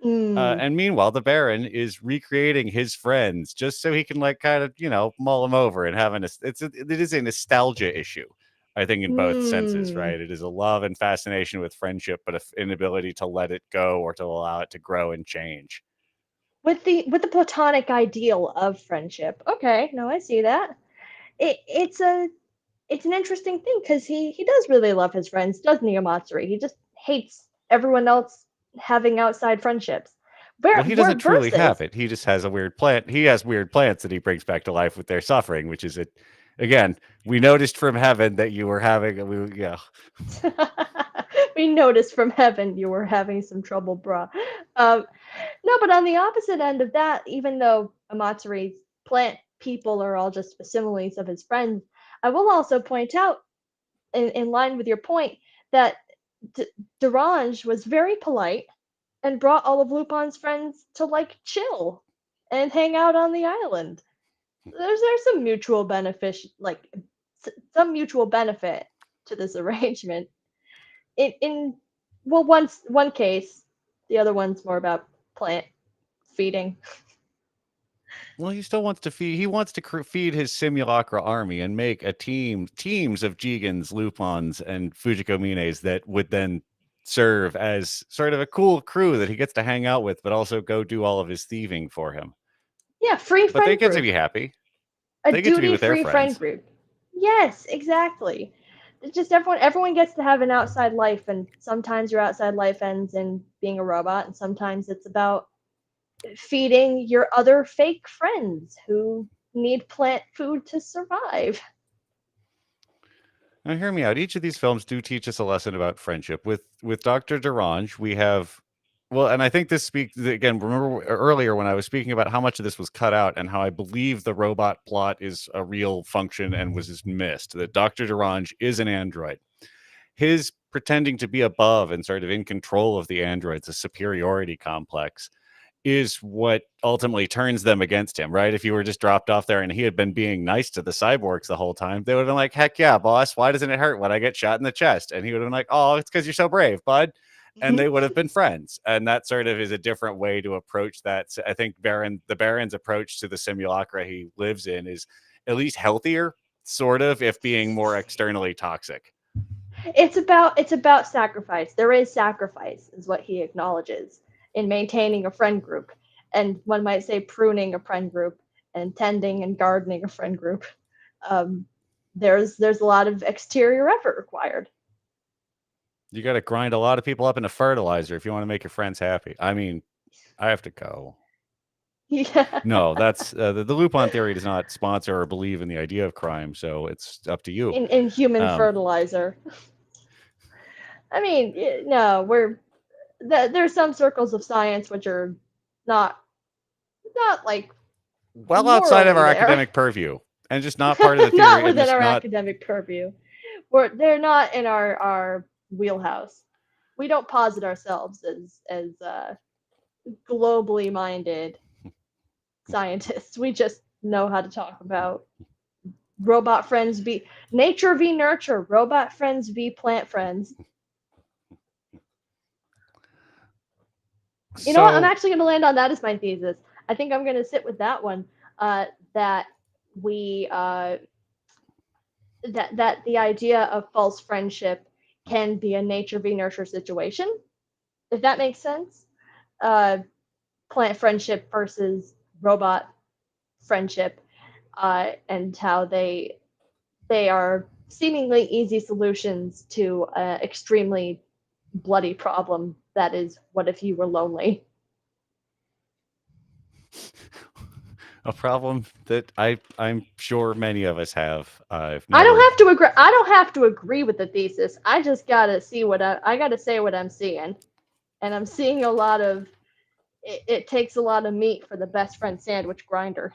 And meanwhile, the Baron is recreating his friends just so he can like kind of mull them over and have it is a nostalgia issue. I think in both senses, right? It is a love and fascination with friendship, but an inability to let it go or to allow it to grow and change. With the platonic ideal of friendship. Okay, no, I see that. It's an interesting thing because he does really love his friends, doesn't he, Amatsuri? He just hates everyone else having outside friendships. Well, he doesn't truly Versus, have it. He just has a weird plant. He has weird plants that he brings back to life with their suffering, which is it. Again, we noticed from heaven that you were having. we noticed from heaven you were having some trouble, brah. No, but on the opposite end of that, even though Amatsuri's plant people are all just facsimiles of his friends, I will also point out, in line with your point, that Derange was very polite and brought all of Lupin's friends to like chill and hang out on the island. There's some mutual benefit, like some mutual benefit to this arrangement. In well, one case, the other one's more about plant feeding. Well, he still wants to feed. He wants to feed his simulacra army and make a teams of Jigans, Lupins, and Fujikomines that would then serve as sort of a cool crew that he gets to hang out with, but also go do all of his thieving for him. Yeah, free friend But they get group. to be happy. A They get to be with their duty-free friend friends. group. Yes, exactly. It's just everyone gets to have an outside life, and sometimes your outside life ends in being a robot, and sometimes it's about feeding your other fake friends who need plant food to survive. Now, hear me out. Each of these films do teach us a lesson about friendship. With Dr. Derange, we have, well, and I think this speaks again. Remember earlier when I was speaking about how much of this was cut out and how I believe the robot plot is a real function and was just missed. That Dr. Derange is an android. His pretending to be above and sort of in control of the androids, a superiority complex, is what ultimately turns them against him, right? If you were just dropped off there and he had been being nice to the cyborgs the whole time, they would have been like, heck yeah, boss. Why doesn't it hurt when I get shot in the chest? And he would have been like, oh, it's because you're so brave, bud. And they would have been friends. And that sort of is a different way to approach that. So I think the Baron's approach to the simulacra he lives in is at least healthier, sort of, if being more externally toxic. It's about sacrifice. There is sacrifice, is what he acknowledges in maintaining a friend group, and one might say pruning a friend group. and tending and gardening a friend group. There's a lot of exterior effort required. You got to grind a lot of people up into fertilizer if you want to make your friends happy. I mean, I have to go. Yeah. No, that's the Lupin Theory does not sponsor or believe in the idea of crime, so it's up to you. In human fertilizer. I mean, no, there's some circles of science which are not like well outside of our morally there. academic purview, and just not part of the theory. Not within just our not... academic purview. They're not in our wheelhouse. We don't posit ourselves as globally minded scientists. We just know how to talk about robot friends be nature v nurture, robot friends v plant friends. You know what? I'm actually going to land on that as my thesis. I think I'm going to sit with that one. That we that the idea of false friendship can be a nature v nurture situation, if that makes sense. Plant friendship versus robot friendship, and how they are seemingly easy solutions to an extremely bloody problem that is, what if you were lonely? A problem that I'm sure many of us have. I don't have to agree. I don't have to agree with the thesis. I just gotta see what I gotta say what I'm seeing, and I'm seeing a lot of. It takes a lot of meat for the best friend sandwich grinder.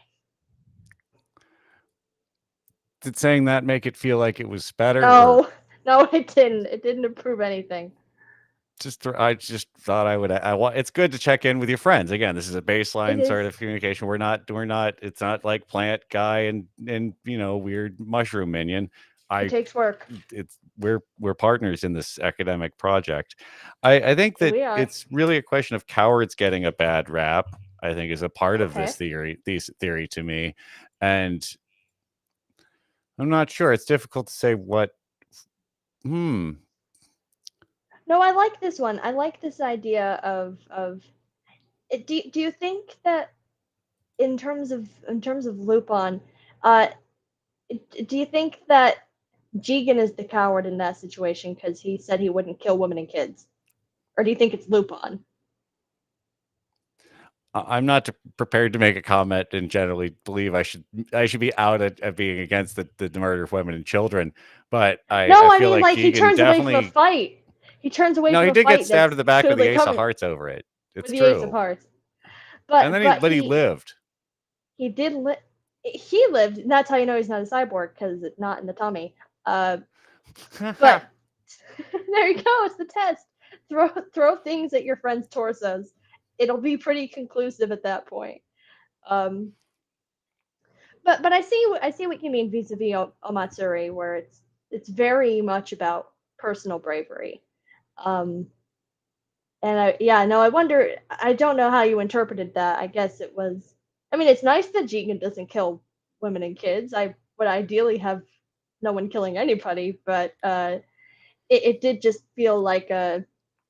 Did saying that make it feel like it was better? No, no, it didn't. It didn't improve anything. I just thought I would. It's good to check in with your friends. Again, this is a baseline sort of communication. We're not. It's not like plant guy and weird mushroom minion. It takes work. We're partners in this academic project. I think that it's really a question of cowards getting a bad rap. I think is a part of this theory to me, and I'm not sure. It's difficult to say what. No, I like this one. I like this idea of do you think that in terms of Lupin, do you think that Jigen is the coward in that situation because he said he wouldn't kill women and kids, or do you think it's Lupin? I'm not prepared to make a comment and generally believe I should be out at being against the murder of women and children, but I feel like he turns away from a fight. He turns away. No, from he a did fight get stabbed in the back with the Ace of Hearts over it. It's with true. The Ace of Hearts. But he lived. He did live. He lived. And that's how you know he's not a cyborg, because it's not in the tummy. But there you go. It's the test. Throw things at your friends' torsos. It'll be pretty conclusive at that point. But I see what you mean vis-a-vis Omatsuri, where it's very much about personal bravery. And I wonder. I don't know how you interpreted that. I guess it was. I mean, it's nice that Jigen doesn't kill women and kids. I would ideally have no one killing anybody, but it did just feel like a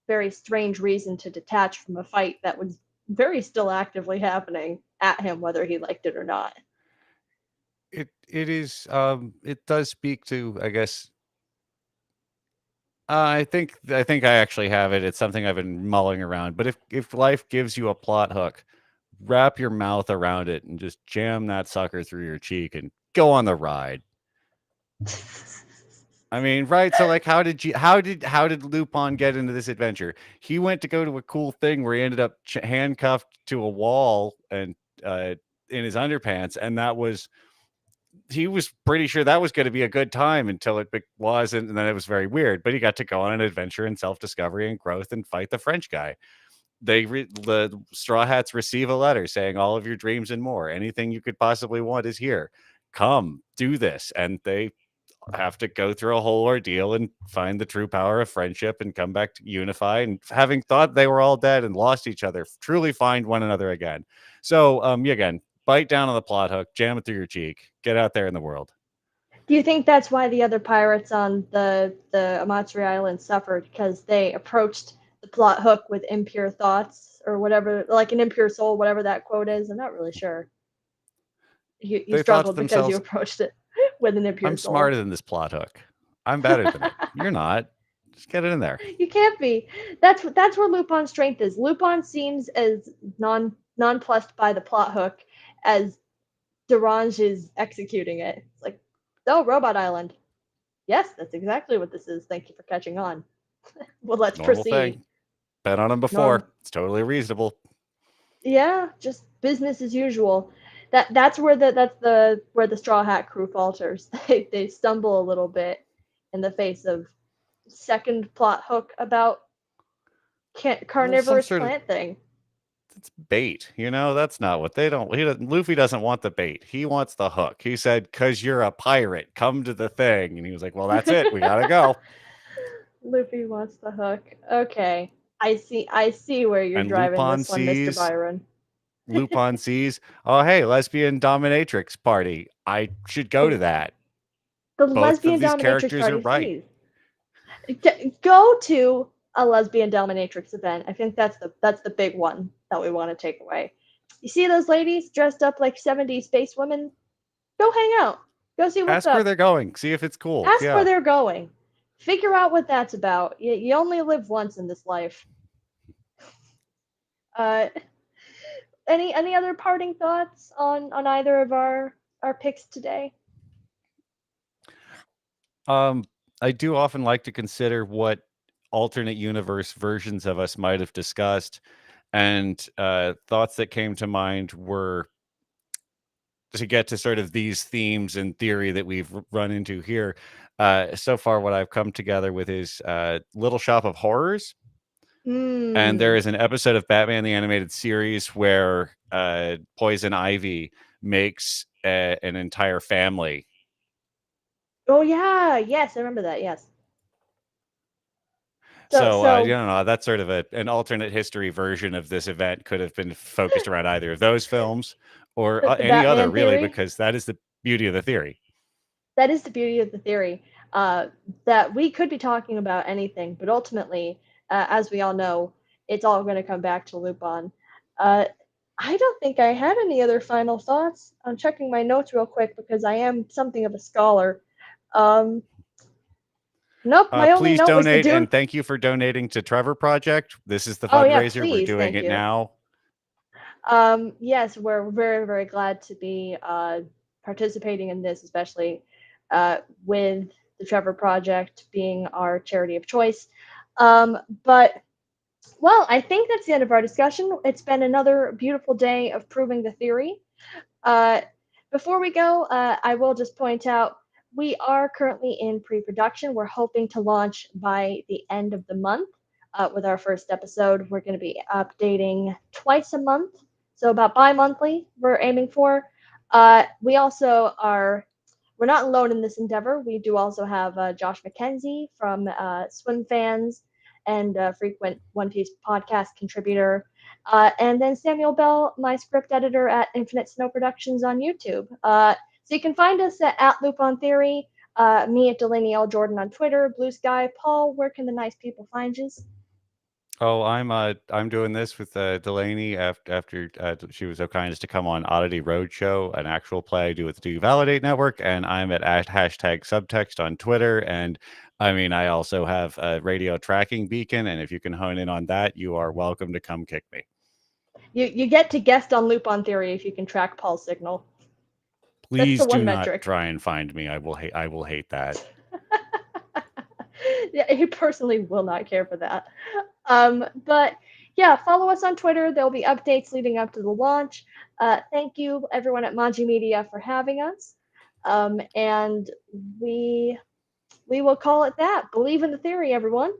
very strange reason to detach from a fight that was very still actively happening at him, whether he liked it or not. It is. It does speak to, I guess. I think I actually have it. It's something I've been mulling around. But if life gives you a plot hook, wrap your mouth around it and just jam that sucker through your cheek and go on the ride. I mean, right? So, like, how did Lupin get into this adventure? He went to go to a cool thing where he ended up handcuffed to a wall and in his underpants, and he was pretty sure that was going to be a good time until it wasn't, and then it was very weird. But he got to go on an adventure in self-discovery and growth and fight the French guy. The Straw Hats receive a letter saying all of your dreams and more, anything you could possibly want is here. Come, do this. And they have to go through a whole ordeal and find the true power of friendship and come back to unify, and having thought they were all dead and lost each other, truly find one another again. So again, bite down on the plot hook, jam it through your cheek, get out there in the world. Do you think that's why the other pirates on the Amatsuri Island suffered? Because they approached the plot hook with impure thoughts or whatever, like an impure soul, whatever that quote is? I'm not really sure. You They thought to struggled because you themselves, approached it with an impure I'm soul. smarter than this plot hook. I'm better than it. You're not. Just get it in there. You can't be. That's where Lupin's strength is. Lupin seems as nonplussed by the plot hook as Derange is executing it. It's like, oh, Robot Island. Yes, that's exactly what this is. Thank you for catching on. Well, let's Normal proceed. thing. Bet on them before. It's totally reasonable. Yeah, just business as usual. That's where the Straw Hat crew falters. They stumble a little bit in the face of second plot hook about carnivorous plant thing. It's bait, that's not what they don't. Luffy doesn't want the bait. He wants the hook. He said, "'Cause you're a pirate, come to the thing." And he was like, "Well, that's it. We gotta go." Luffy wants the hook. Okay, I see where you're driving Lupin this one, Mr. Byron. Lupin sees, oh, hey, lesbian dominatrix party. I should go to that. The Both lesbian of these dominatrix characters party. are right. Go to a lesbian dominatrix event. I think that's the big one that we want to take away. You see those ladies dressed up like 70s space women? Go hang out. Go see what's up. Ask where they're going. See if it's cool. Ask where they're going. Figure out what that's about. You only live once in this life. Any other parting thoughts on either of our picks today? I do often like to consider what alternate universe versions of us might have discussed, and thoughts that came to mind were to get to sort of these themes and theory that we've run into here. So far, what I've come together with is Little Shop of Horrors. And there is an episode of Batman the Animated Series where Poison Ivy makes an entire family. Oh yeah, yes, I remember that. Yes. So I don't know. That's sort of an alternate history version of this event. Could have been focused around either of those films or any Batman other, really, theory? because that is the beauty of the theory. That is the beauty of the theory. That we could be talking about anything, but ultimately, as we all know, it's all going to come back to Lupin. I don't think I had any other final thoughts. I'm checking my notes real quick because I am something of a scholar. Nope, my only please note donate, was and thank you for donating to Trevor Project. This is the fundraiser. Please, we're doing it now. Yes, we're very, very glad to be participating in this, especially with the Trevor Project being our charity of choice. But, well, I think that's the end of our discussion. It's been another beautiful day of proving the theory. Before we go, I will just point out we are currently in pre-production. We're hoping to launch by the end of the month with our first episode. We're going to be updating twice a month, so about bi-monthly we're aiming for. We also we're not alone in this endeavor. We do also have Josh McKenzie from Swim Fans and frequent One Piece podcast contributor. And then Samuel Bell, my script editor at Infinite Snow Productions on YouTube. So you can find us at Lupin Theory, me at Delaney Jordan on Twitter, Blue Sky. Paul, where can the nice people find you? Oh, I'm doing this with Delaney after she was so kind as to come on Oddity Roadshow, an actual play I do with the Validate Network, and I'm at hashtag Subtext on Twitter. And I mean, I also have a radio tracking beacon, and if you can hone in on that, you are welcome to come kick me. You get to guest on Lupin Theory if you can track Paul's signal. Please do not try and find me. I will hate that. Yeah, he personally will not care for that. But yeah, follow us on Twitter. There'll be updates leading up to the launch. Thank you, everyone at Maji Media, for having us. And we will call it that. Believe in the theory, everyone.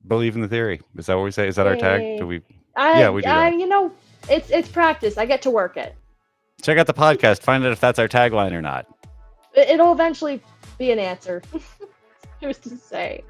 Believe in the theory. Is that what we say? Is that our tag? Do we? Yeah, we do that. It's practice. I get to work it. Check out the podcast. Find out if that's our tagline or not. It'll eventually be an answer. Who's to say?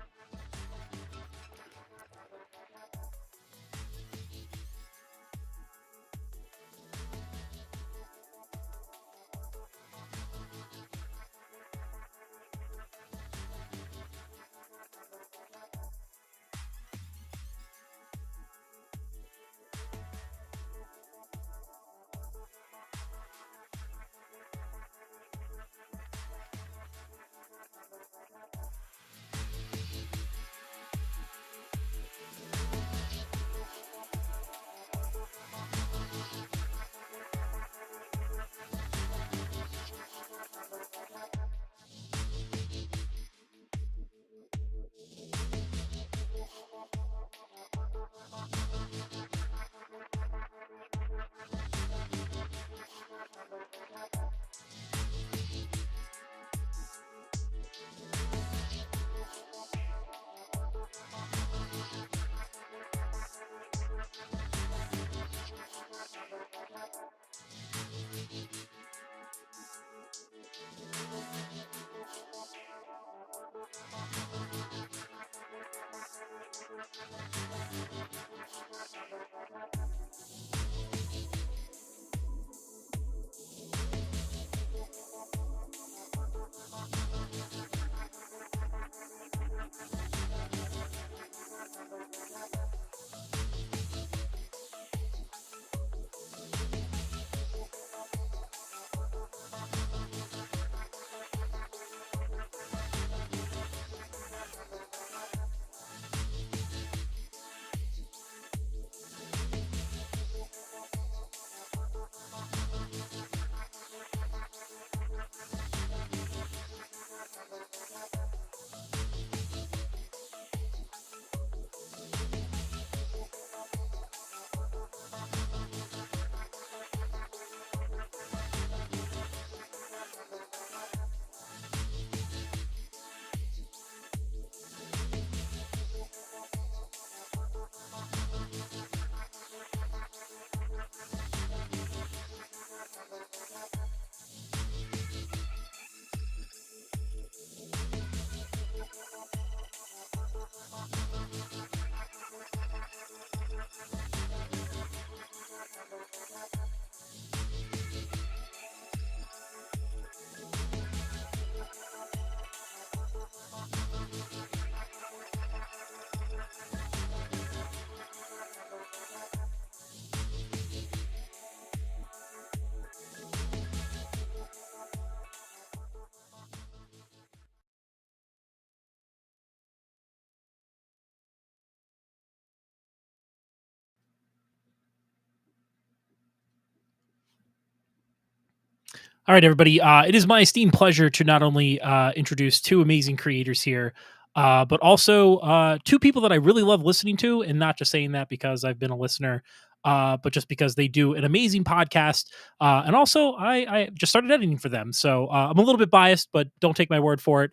All right, everybody. It is my esteemed pleasure to not only introduce two amazing creators here, but also two people that I really love listening to, and not just saying that because I've been a listener, but just because they do an amazing podcast. And also, I just started editing for them. So I'm a little bit biased, but don't take my word for it.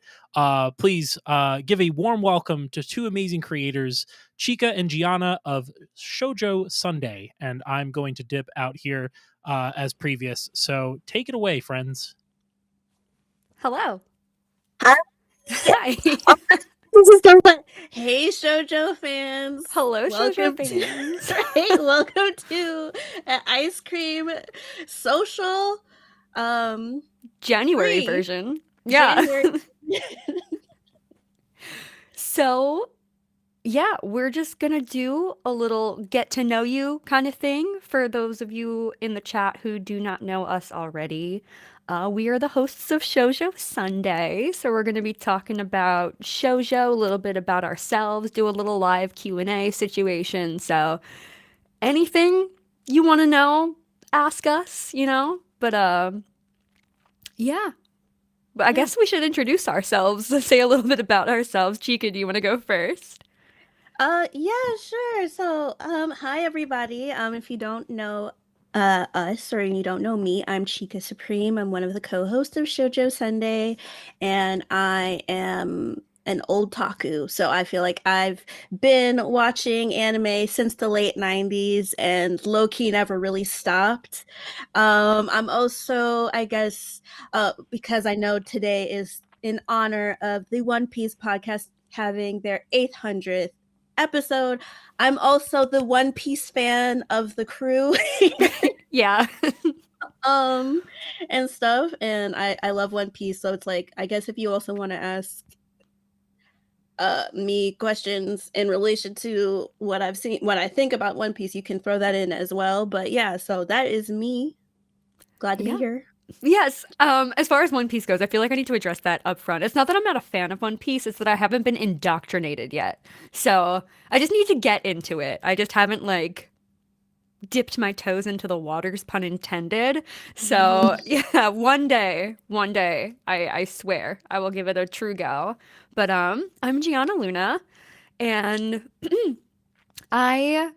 Please give a warm welcome to two amazing creators, Chika and Giana of Shoujo Sundae. And I'm going to dip out here as previous. So take it away, friends. Hello. Hi. Hi. This is so fun. Hey, Shoujo fans. Hello, Welcome Shoujo fans. welcome to an ice cream social January free. version. Yeah. January. So, yeah, we're just going to do a little get to know you kind of thing for those of you in the chat who do not know us already. We are the hosts of Shoujo Sundae, so we're going to be talking about shoujo, a little bit about ourselves, do a little live Q&A situation. So, anything you want to know, ask us, you know? But yeah. But I guess we should introduce ourselves, say a little bit about ourselves. Chika, do you want to go first? Yeah, sure. So, hi everybody. If you don't know us or you don't know me, I'm Chika Supreme. I'm one of the co-hosts of Shoujo Sundae, and I am an old taku. So I feel like I've been watching anime since the late 90s and low-key never really stopped. I'm also, I guess, because I know today is in honor of the One Piece podcast having their 800th episode, I'm also the One Piece fan of the crew. Yeah. And stuff, and I love One Piece, so it's like, I guess if you also want to ask me questions in relation to what I've seen, what I think about One Piece, you can throw that in as well. But yeah, so that is me. Glad to be here. Yes. As far as One Piece goes, I feel like I need to address that up front. It's not that I'm not a fan of One Piece, it's that I haven't been indoctrinated yet. So I just need to get into it. I just haven't like dipped my toes into the waters, pun intended. So yeah, one day, I swear I will give it a true go. But I'm Giana Luna, and I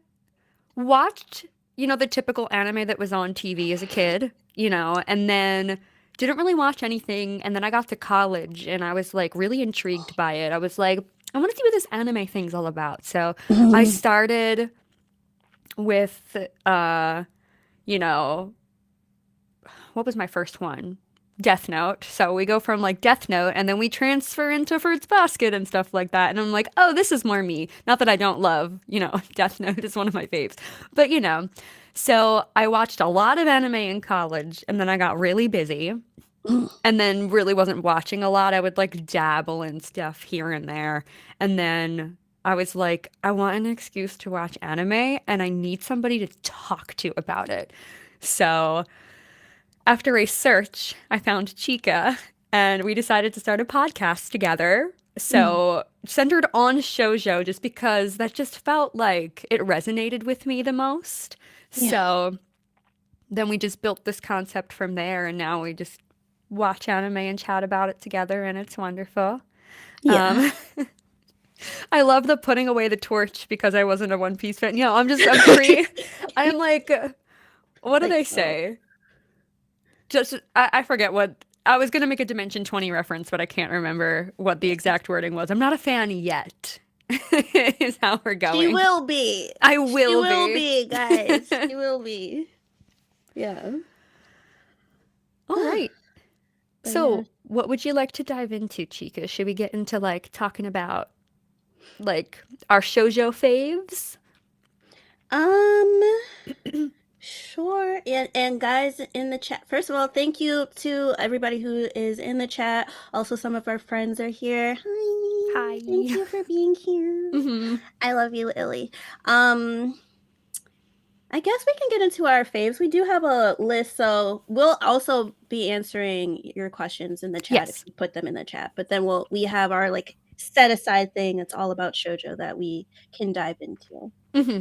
watched, you know, the typical anime that was on TV as a kid, you know, and then didn't really watch anything. And then I got to college and I was like really intrigued by it. I was like, I want to see what this anime thing's all about. So I started with, you know, what was my first one? Death Note. So we go from like Death Note and then we transfer into Fruits Basket and stuff like that. And I'm like, oh, this is more me. Not that I don't love, Death Note is one of my faves. But so I watched a lot of anime in college and then I got really busy and then really wasn't watching a lot. I would like dabble in stuff here and there. And then I was like, I want an excuse to watch anime and I need somebody to talk to about it. So after a search, I found Chika and we decided to start a podcast together. So centered on shoujo just because that just felt like it resonated with me the most. Yeah. So then we just built this concept from there and now we just watch anime and chat about it together and it's wonderful. Yeah. I love the putting away the torch because I wasn't a One Piece fan. I'm like, what do Like, they say? I forget what I was gonna make a Dimension 20 reference, but I can't remember what the exact wording was. I'm not a fan yet. Is how we're going. She will be. I will She will be, guys. She will be. Yeah. All right. But So, yeah. what would you like to dive into, Chika? Should we get into like talking about like our shoujo faves? Sure. And guys in the chat, first of all, thank you to everybody who is in the chat. Also, some of our friends are here. Hi. Hi. Thank you for being here. Mm-hmm. I love you, Illy. I guess we can get into our faves. We do have a list, so we'll also be answering your questions in the chat Yes. if you put them in the chat. But then we have our like set aside thing. It's all about shoujo that we can dive into. Mm-hmm.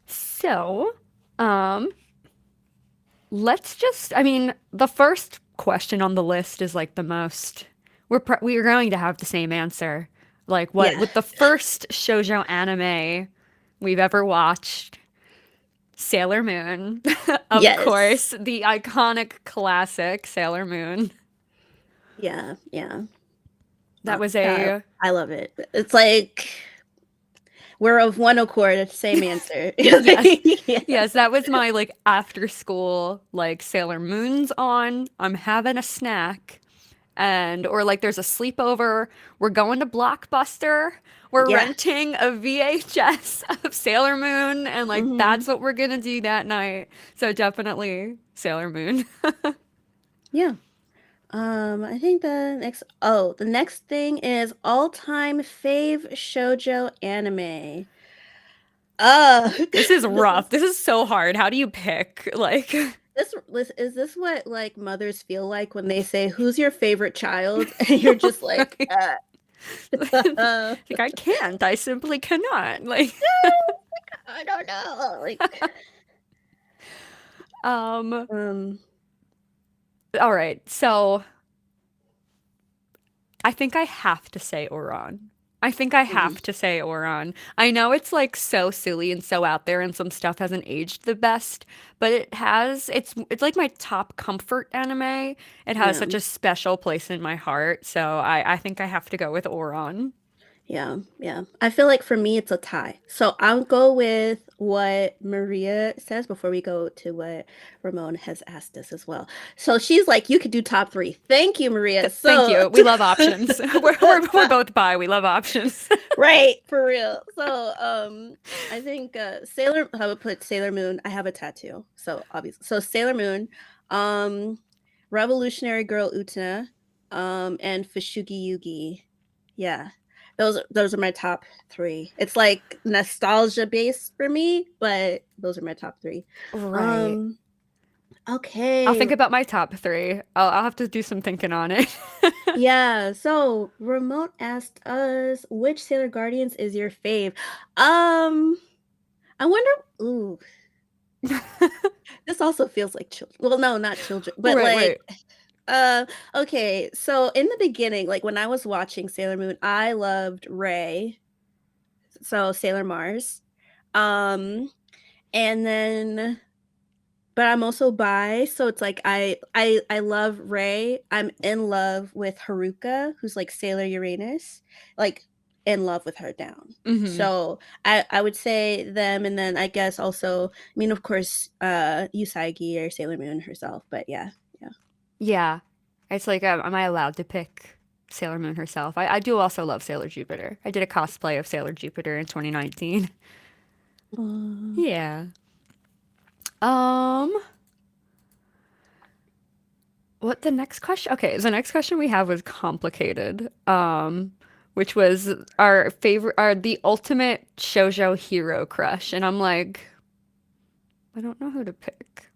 So, let's the first question on the list is like the most, we're going to have the same answer. Like Yeah. with the first shoujo anime we've ever watched, Sailor Moon. Of Yes. course, the iconic classic Sailor Moon. Yeah. That was I love it. It's like we're of one accord. It's the same answer. Yes. Yeah. Yes, that was my like after school, like Sailor Moon's on, I'm having a snack, or like there's a sleepover, we're going to Blockbuster, we're Yeah. renting a VHS of Sailor Moon, and like Mhm. that's what we're gonna do that night. So definitely Sailor Moon. Yeah. I think the next thing is all-time fave shoujo anime. This is rough. This is so hard. How do you pick? Like, Is this what like mothers feel like when they say, "Who's your favorite child?" And you're just like, like I can't. I simply cannot. Like, I don't know. Like, all right. So I think I have to say Oran. I know it's like so silly and so out there and some stuff hasn't aged the best, but it's like my top comfort anime. It has Yeah. such a special place in my heart. So I think I have to go with Oran. Yeah. I feel like for me, it's a tie. So I'll go with what Maria says before we go to what Ramon has asked us as well. So she's like, you could do top 3. Thank you, Maria. Thank you. We love options. we're both bi. We love options. Right, for real. So I think I would put Sailor Moon. I have a tattoo, so obviously. So Sailor Moon, Revolutionary Girl Utena, and Fushigi Yugi. Yeah. Those are my top 3. It's like nostalgia based for me, but those are my top 3. Right. Okay. I'll think about my top 3. I'll have to do some thinking on it. Yeah. So Remote asked us, which Sailor Guardians is your fave? I wonder. Ooh. This also feels like children. Well, no, not children, but Right. okay, so in the beginning, like when I was watching Sailor Moon, I loved Rei, so Sailor Mars. And then but I'm also bi, so it's like I love Rei. I'm in love with Haruka, who's like Sailor Uranus. Like in love with her down. Mhm. So I would say them, and then I guess also, I mean, of course, Usagi or Sailor Moon herself, but yeah. Yeah. It's like, am I allowed to pick Sailor Moon herself? I do also love Sailor Jupiter. I did a cosplay of Sailor Jupiter in 2019. Yeah. What the next question? Okay, the next question we have was complicated. Which was our favorite, the ultimate shoujo hero crush, and I'm like, I don't know who to pick.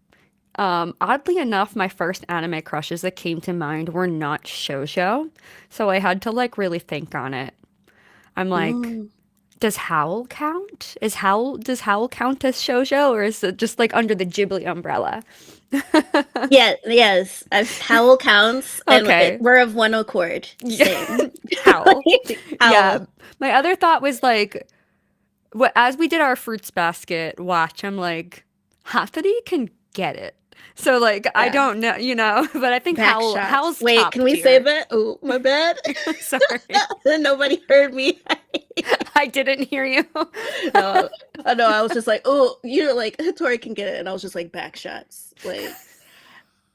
Oddly enough, my first anime crushes that came to mind were not shoujo, so I had to like really think on it. I'm like, does Howl count? Does Howl count as shoujo, or is it just like under the Ghibli umbrella? Yeah, yes, Howl counts, and Okay. we're of one accord. Yeah. Same. Howl. Howl. Yeah. My other thought was like, as we did our fruits basket watch, I'm like, Hathari can get it. So like, I Yeah. don't know, but I think Back shots. Howl's Wait, top can we tier. say that? Oh, my bad. Sorry, Nobody heard me. I didn't hear you. No, I was just like, oh, you're like, Tori can get it, and I was just like, back shots, like,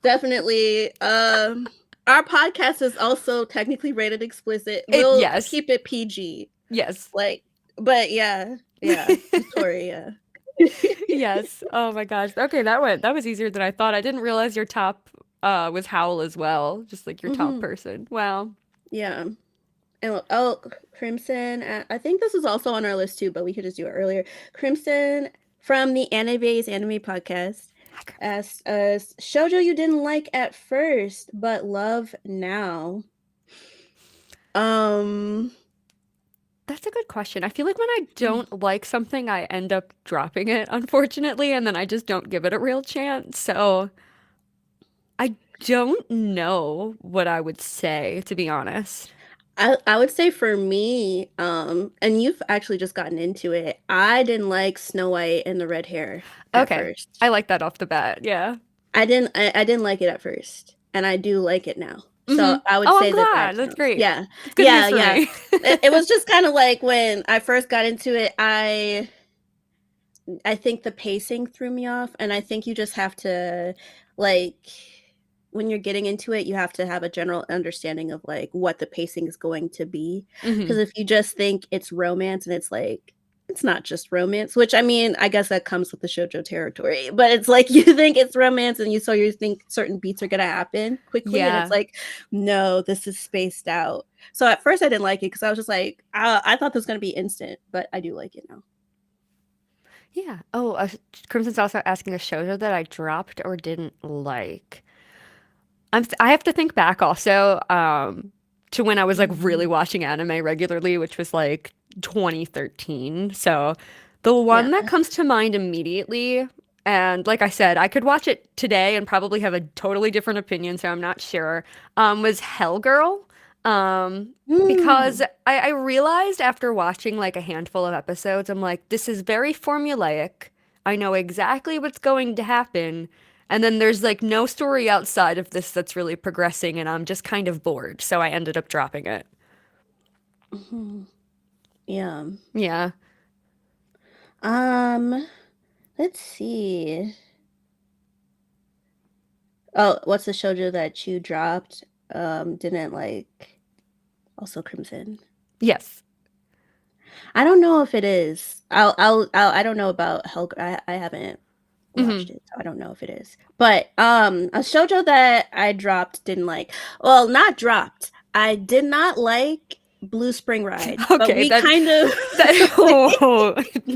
definitely. Our podcast is also technically rated explicit. We'll yes. keep it PG. Yes. Like, but yeah, Tori, yeah. Yes. Oh my gosh. Okay, that was easier than I thought. I didn't realize your top was Howl as well, just like your top person. Wow. Yeah. And Crimson, I think this was also on our list too, but we could just do it earlier. Crimson from the Anime-Based Anime Podcast asked us, shoujo you didn't like at first, but love now. That's a good question. I feel like when I don't like something, I end up dropping it, unfortunately, and then I just don't give it a real chance. So I don't know what I would say, to be honest. I would say for me, and you've actually just gotten into it, I didn't like Snow White and the red hair at first. I like that off the bat, yeah. I didn't like it at first, and I do like it now. So I would say I'm glad. That's great. Yeah. It's good news for me. It was just kind of like when I first got into it, I think the pacing threw me off, and I think you just have to, like, when you're getting into it, you have to have a general understanding of like what the pacing is going to be. Because if you just think it's romance, and it's like, it's not just romance, which I mean, I guess that comes with the shoujo territory, but it's like you think it's romance, and you think certain beats are gonna happen quickly, and it's like, no, this is spaced out. So at first I didn't like it because I was just like, I thought this was gonna be instant, but I do like it now. Yeah. Oh, Crimson's also asking a shoujo that I dropped or didn't like. I have to think back also to when I was like really watching anime regularly, which was like 2013. So the one that comes to mind immediately, and like I said, I could watch it today and probably have a totally different opinion, so I'm not sure, was Hellgirl. Because I realized after watching like a handful of episodes, I'm like, this is very formulaic. I know exactly what's going to happen. And then there's like no story outside of this that's really progressing, and I'm just kind of bored. So I ended up dropping it. Yeah. Yeah. Let's see. Oh, what's the shoujo that you dropped? Didn't like? Also Crimson. Yes. I don't know if it is. I don't know about Hellgirl. I haven't watched it, so I don't know if it is. But a shoujo that I dropped, didn't like. Well, not dropped. I did not like Blue Spring Ride. Okay, but we kind of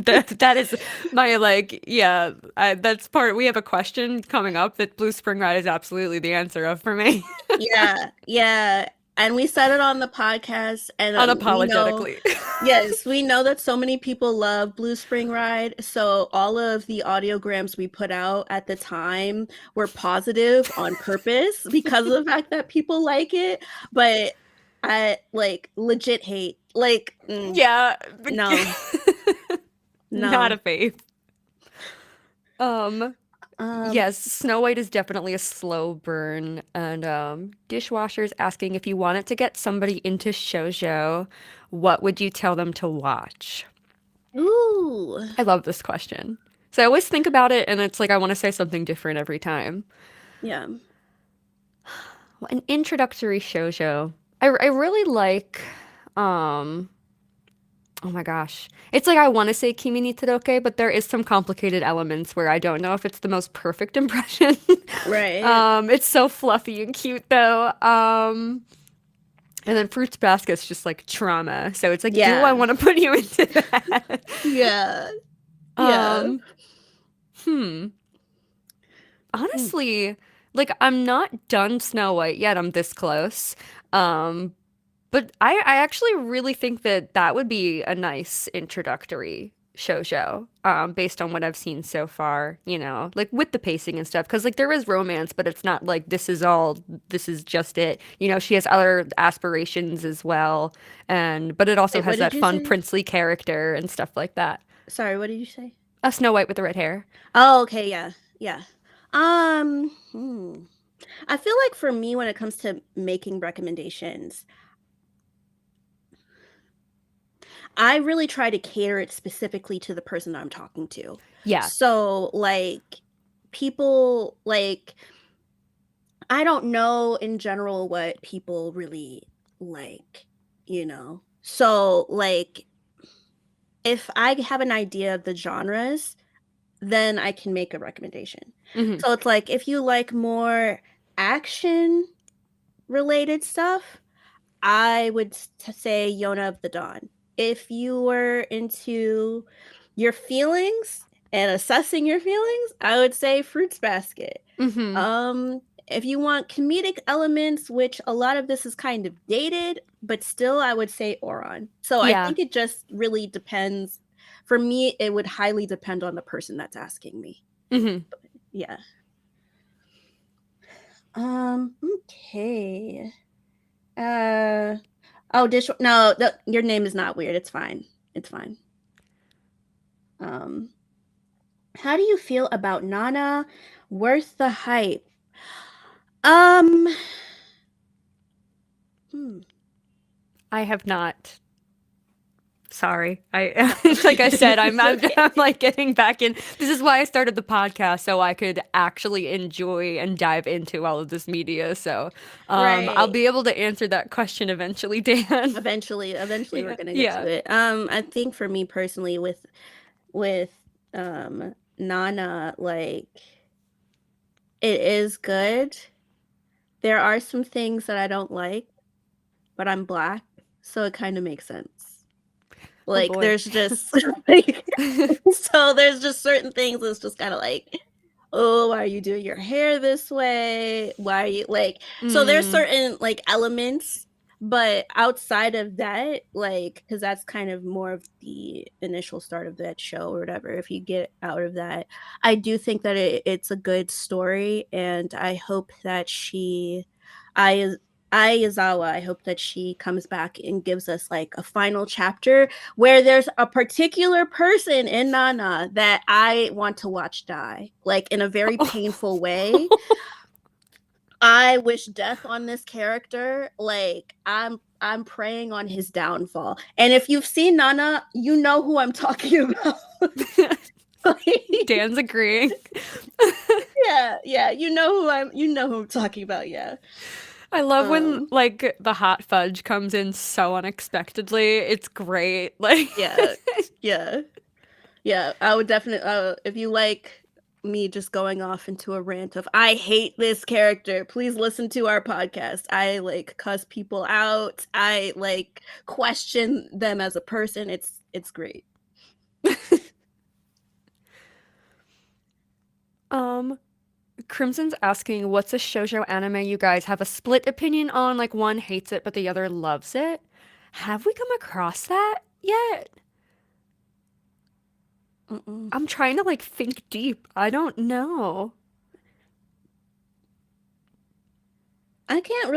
that is my like, yeah. That's part. We have a question coming up that Blue Spring Ride is absolutely the answer of for me. yeah. And we said it on the podcast, and unapologetically. Yes, we know that so many people love Blue Spring Ride. So all of the audiograms we put out at the time were positive on purpose because of the fact that people like it. But I like legit hate. Like, yeah, no, not a faith. Yes, Snow White is definitely a slow burn. And Dishwasher's asking if you wanted to get somebody into shoujo, what would you tell them to watch? Ooh. I love this question. So I always think about it, and it's like I want to say something different every time. Yeah. Well, an introductory shoujo. I really like, um, oh my gosh. It's like I want to say Kimi ni Todoke, but there is some complicated elements where I don't know if it's the most perfect impression. Right. It's so fluffy and cute though. And then Fruits Basket's just like trauma. So it's like, do Yeah. I want to put you into that? Yeah. Yeah. Honestly, like I'm not done Snow White yet. I'm this close. But I actually really think that that would be a nice introductory shoujo, based on what I've seen so far, you know, like with the pacing and stuff. Because like there is romance, but it's not like this is just it. You know, she has other aspirations as well, but it also Wait, has what did that you fun say? princely character and stuff like that. Sorry, what did you say? A Snow White with the red hair. Oh, okay, yeah. Yeah. I feel like for me, when it comes to making recommendations, I really try to cater it specifically to the person I'm talking to. Yeah. So, like, people, like, I don't know in general what people really like, you know? So, like, if I have an idea of the genres, then I can make a recommendation. Mhm. So it's like if you like more action related stuff, I would say Yona of the Dawn. If you were into your feelings and assessing your feelings, I would say Fruits Basket. If you want comedic elements, which a lot of this is kind of dated, but still I would say Oron. So I Yeah. think it just really depends. For me, it would highly depend on the person that's asking me. Yeah. Okay. No, your name is not weird. It's fine. It's fine. How do you feel about Nana? Worth the hype? I have not. Sorry. Like I said, I'm like getting back in. This is why I started the podcast, so I could actually enjoy and dive into all of this media. So, Right. I'll be able to answer that question eventually, Dan. Eventually we're gonna get Yeah. to it. I think for me personally, with Nana, like, it is good. There are some things that I don't like, but I'm Black, so it kind of makes sense. Like, boy. there's just like, so there's just certain things that's just kind of like, oh, why are you doing your hair this way? Why are you like? So there's certain like elements, but outside of that, like, because that's kind of more of the initial start of that show or whatever. If you get out of that, I do think that it's a good story, and I hope that Aizawa, I hope that she comes back and gives us like a final chapter where there's a particular person in Nana that I want to watch die, like in a very painful way. I wish death on this character. Like, I'm praying on his downfall. And if you've seen Nana, you know who I'm talking about. Dan's agreeing. Yeah, you know who I'm talking about, yeah. I love when like the hot fudge comes in so unexpectedly. It's great. Like yeah. I would definitely if you like me just going off into a rant of I hate this character, please listen to our podcast. I like cuss people out. I like question them as a person. It's great. Crimson's asking, what's a shoujo anime you guys have a split opinion on? Like one hates it, but the other loves it. Have we come across that yet? I'm trying to like think deep. I don't know. I can't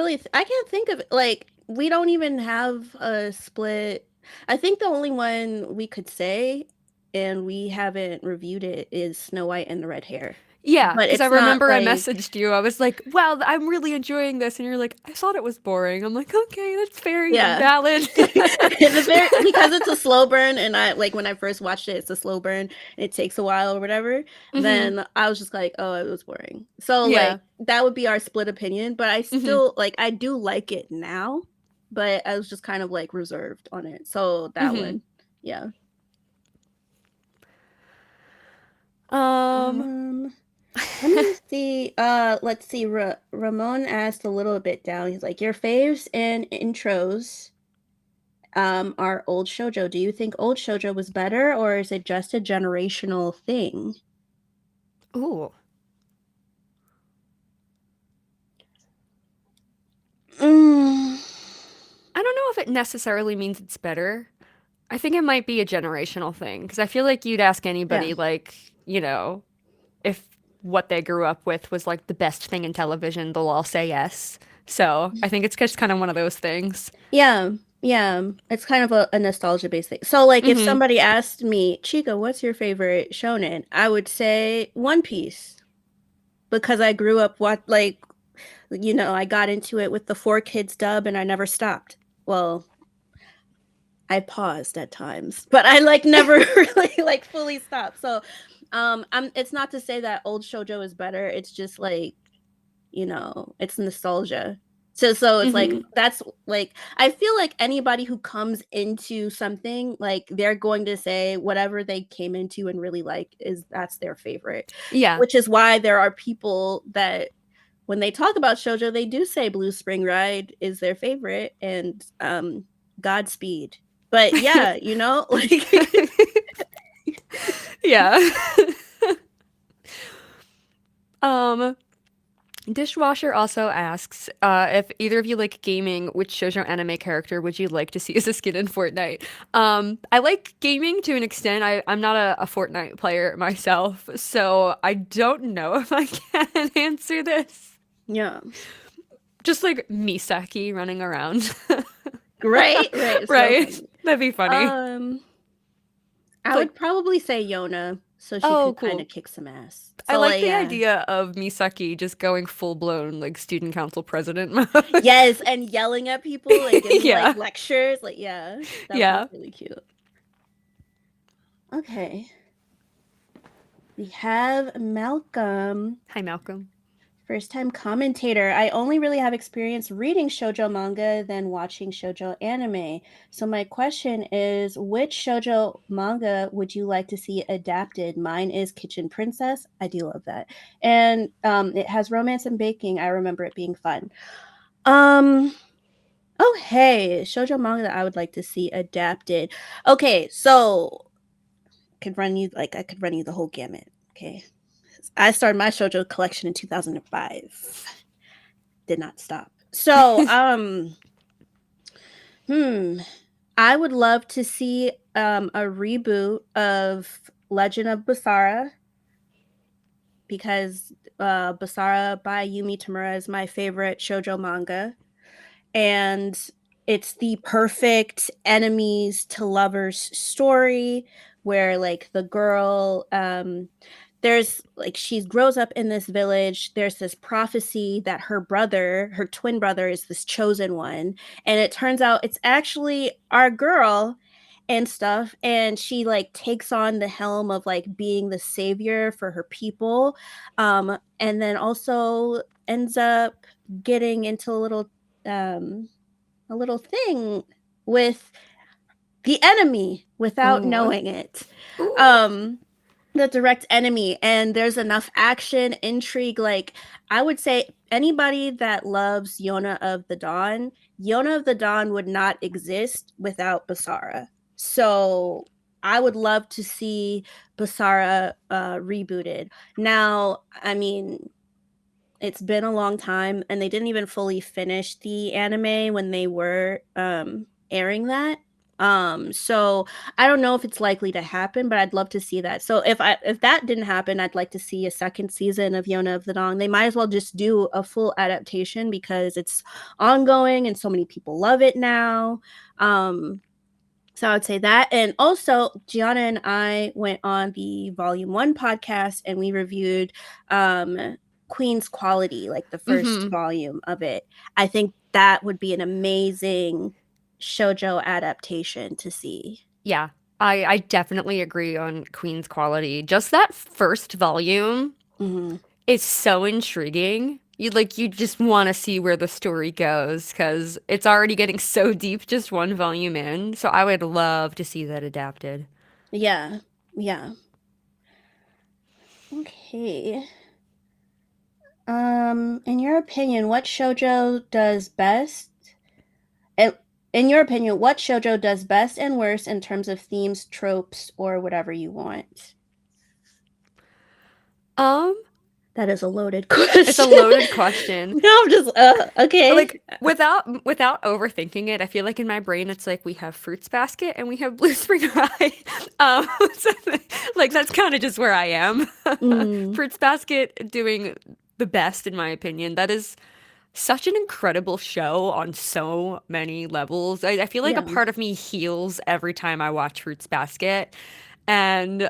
think of it. Like, we don't even have a split. I think the only one we could say, and we haven't reviewed it, is Snow White and the Red Hair. Yeah, But because I it's not remember I like messaged you. I was like, "Wow, I'm really enjoying this," and you're like, "I thought it was boring." I'm like, "Okay, that's very yeah. valid." Because it's a slow burn, and I like when I first watched it, it's a slow burn, and it takes a while or whatever. Mhm. Then I was just like, oh, it was boring. So Yeah. like that would be our split opinion. But I still like I do like it now, but I was just kind of like reserved on it. So that Mhm. one, yeah. Let me see. Let's see. Ramon asked a little bit down. He's like, your faves and intros are old shoujo. Do you think old shoujo was better, or is it just a generational thing? Ooh. I don't know if it necessarily means it's better. I think it might be a generational thing because I feel like you'd ask anybody, Yeah. like, you know, if what they grew up with was like the best thing in television, they'll all say yes. So I think it's just kind of one of those things. Yeah. Yeah. It's kind of a nostalgia based thing. So like if Mhm. somebody asked me, Chika, what's your favorite shonen? I would say One Piece. Because I grew up I got into it with the 4Kids dub and I never stopped. Well, I paused at times, but I like never really like fully stopped. So it's not to say that old shoujo is better. It's just like, it's nostalgia. So it's like Mhm. that's like I feel like anybody who comes into something, like they're going to say whatever they came into and really like that's their favorite. Yeah. Which is why there are people that when they talk about shoujo, they do say Blue Spring Ride is their favorite and Godspeed. But yeah, like Yeah. Dishwasher also asks if either of you like gaming, which shoujo anime character would you like to see as a skin in Fortnite? I like gaming to an extent. I'm not a Fortnite player myself, so I don't know if I can answer this. yeah. Just like Misaki running around. Right? Right. So Right. funny. That'd be funny. I would probably say Yona, so she Oh, could kind cool. of kick some ass. I So like like, the yeah. idea of Misaki just going full blown like student council president mode. Yes, and yelling at people and giving Yeah. like lectures. Like, yeah, that Yeah. would be really cute. Okay. We have Malcolm. Hi, Malcolm. First time commentator. I only really have experience reading shoujo manga than watching shoujo anime. So my question is, which shoujo manga would you like to see adapted? Mine is Kitchen Princess. I do love that. And it has romance and baking. I remember it being fun. Oh hey, shoujo manga that I would like to see adapted. Okay, so I could run you the whole gamut. Okay. I started my shoujo collection in 2005. Did not stop. So, I would love to see a reboot of Legend of Basara because Basara by Yumi Tamura is my favorite shoujo manga, and it's the perfect enemies to lovers story where like the girl there's like she grows up in this village. There's this prophecy that her twin brother, is this chosen one, and it turns out it's actually our girl and stuff. And she like takes on the helm of like being the savior for her people, and then also ends up getting into a little thing with the enemy without Ooh. knowing it. Ooh. The direct enemy, and there's enough action, intrigue. Like I would say anybody that loves Yona of the Dawn would not exist without Basara. So I would love to see Basara rebooted. Now, I mean, it's been a long time and they didn't even fully finish the anime when they were airing that. So I don't know if it's likely to happen, but I'd love to see that. So if that didn't happen, I'd like to see a second season of Yona of the Dawn. They might as well just do a full adaptation because it's ongoing and so many people love it now. So I would say that. And also, Giana and I went on the Volume 1 podcast and we reviewed Queen's Quality, like the first volume of it. I think that would be an amazing shoujo adaptation to see. Yeah, I definitely agree on Queen's Quality. Just that first volume is so intriguing. You just want to see where the story goes because it's already getting so deep just one volume in. So I would love to see that adapted. Yeah. Okay. In your opinion, what shoujo does best? In your opinion, what shoujo does best and worst in terms of themes, tropes, or whatever you want? That is a loaded question. It's a loaded question. No, I'm just okay. Like without overthinking it, I feel like in my brain it's like we have Fruits Basket and we have Blue Spring Ride. So, like that's kind of just where I am. Fruits Basket doing the best in my opinion. That is such an incredible show on so many levels. I feel like a part of me heals every time I watch Fruits Basket. And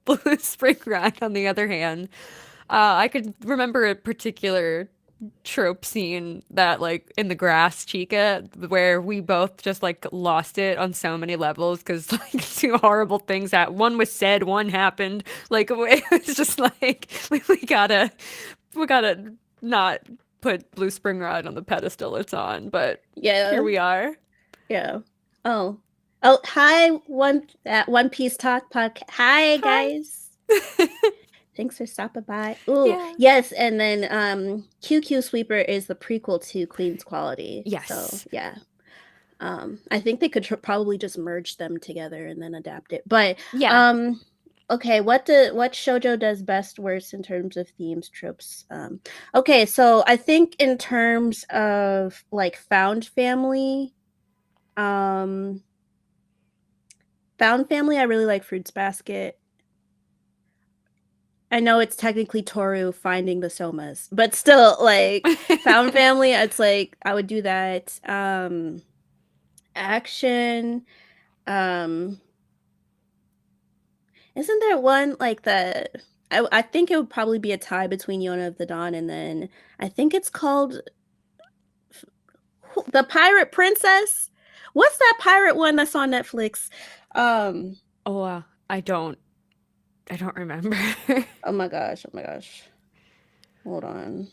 Blue Spring Ride, on the other hand, I could remember a particular trope scene that like in the grass Chika where we both just like lost it on so many levels because like two horrible things that one was said, one happened. Like it was just like we gotta not put Blue Spring Ride on the pedestal it's on, but here we are. Yeah. Oh, hi, One Piece Talk podcast. Hi, guys. Thanks for stopping by. Ooh, yes, and then QQ Sweeper is the prequel to Queen's Quality. Yes. So yeah. I think they could probably just merge them together and then adapt it. But yeah. Okay, what shoujo does best worst in terms of themes, tropes? Okay, so I think in terms of like found family, I really like Fruits Basket. I know it's technically Toru finding the somas, but still, like found family, it's like I would do that. Action, isn't there one like I think it would probably be a tie between Yona of the Dawn and then I think it's called The Pirate Princess. What's that pirate one that's on Netflix? I don't remember. Oh my gosh. Hold on.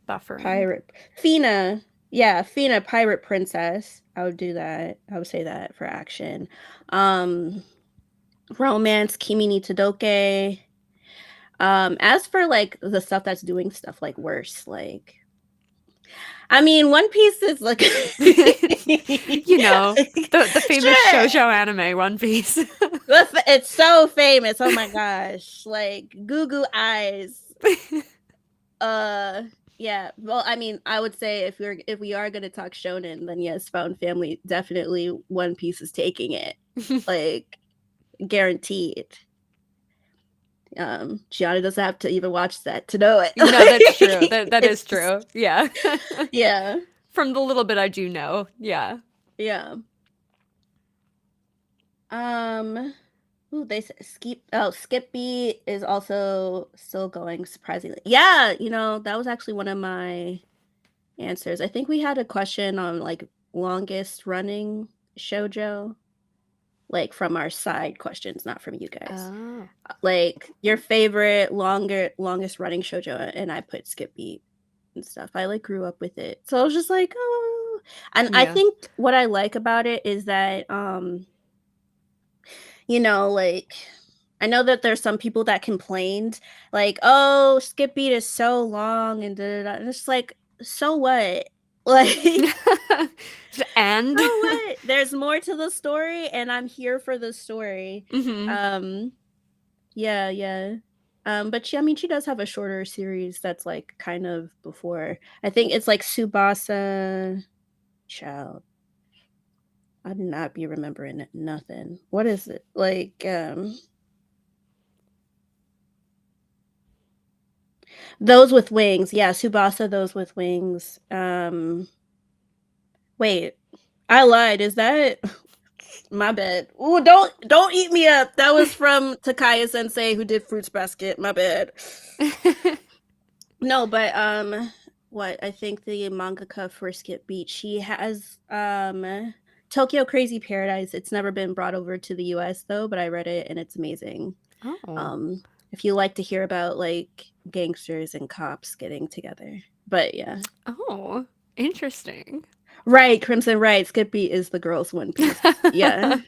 Buffering. Pirate Fina. Yeah, Fina, Pirate Princess. I would do that. I would say that for action. Romance, Kimi ni Todoke. As for like the stuff that's doing stuff like worse, like I mean, One Piece is like you know, the famous shoujo anime One Piece. It's so famous. Oh my gosh. Like goo goo eyes. Yeah. Well, I mean, I would say if we are gonna talk shonen, then yes, found family, definitely One Piece is taking it. Like guaranteed. Giana doesn't have to even watch that to know it. No, that's true. That is true. Yeah. Yeah. From the little bit I do know. Yeah. Yeah. Ooh, they said Skip Beat is also still going surprisingly. Yeah, that was actually one of my answers. I think we had a question on like longest running shoujo. Like from our side questions, not from you guys. Oh. Like your favorite longest running shoujo, and I put Skip Beat and stuff. I like grew up with it, so I was just like, oh. And yeah. I think what I like about it is that, like I know that there's some people that complained, like, oh, Skip Beat is so long and and it's like, so what? Like, and so what? There's more to the story, and I'm here for the story. Mm-hmm. Yeah. But she does have a shorter series that's like kind of before. I think it's like Tsubasa. Child, I did not be remembering it. Nothing. What is it like? Those with Wings. Yeah, Tsubasa, Those with Wings. Wait, I lied. Is that my bad? Ooh, don't eat me up. That was from Takaya Sensei who did Fruits Basket. My bad. No, but what I think the mangaka for Skip Beach, she has Tokyo Crazy Paradise. It's never been brought over to the US though, but I read it and it's amazing. Oh. If you like to hear about like gangsters and cops getting together. But yeah. Oh, interesting. Right, Crimson Right. Skip Beat is the girls' One Piece. Yeah.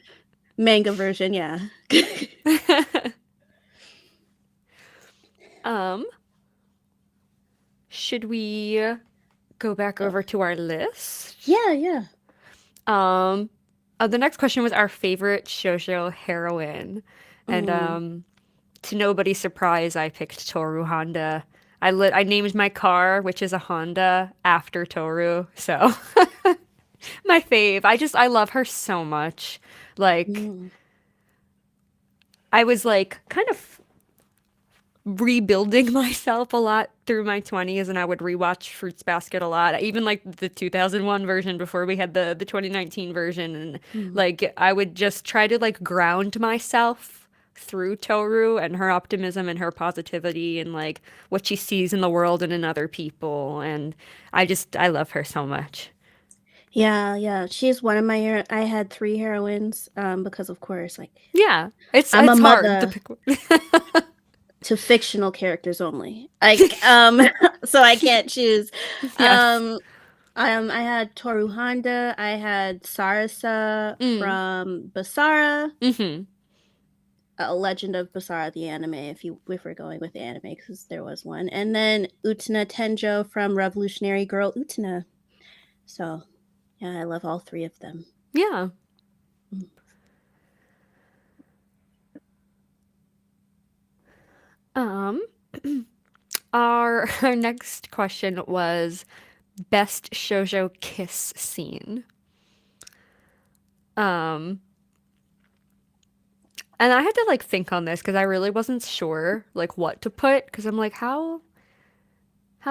Manga version, yeah. Should we go back over to our list? Yeah. The next question was our favorite shoujo heroine. And to nobody's surprise, I picked Toru Honda. I named my car, which is a Honda, after Toru. So my fave. I love her so much. Like I was like kind of rebuilding myself a lot through my 20s, and I would rewatch Fruits Basket a lot, even like the 2001 version before we had the 2019 version, and like I would just try to like ground myself through Toru and her optimism and her positivity and like what she sees in the world and in other people, and I love her so much. Yeah. She's one of my I had 3 heroines, because of course, like Yeah, it's I'm a hard to mother pick one. to fictional characters only. Like so I can't choose. Yes. I had Toru Honda, I had Sarasa from Basara. A Legend of Basara, the anime, if we're going with the anime, because there was one, and then Utena Tenjo from Revolutionary Girl Utena. So, yeah, I love all 3 of them. Yeah. Our next question was best shoujo kiss scene. And I had to like think on this because I really wasn't sure like what to put, because I'm like, how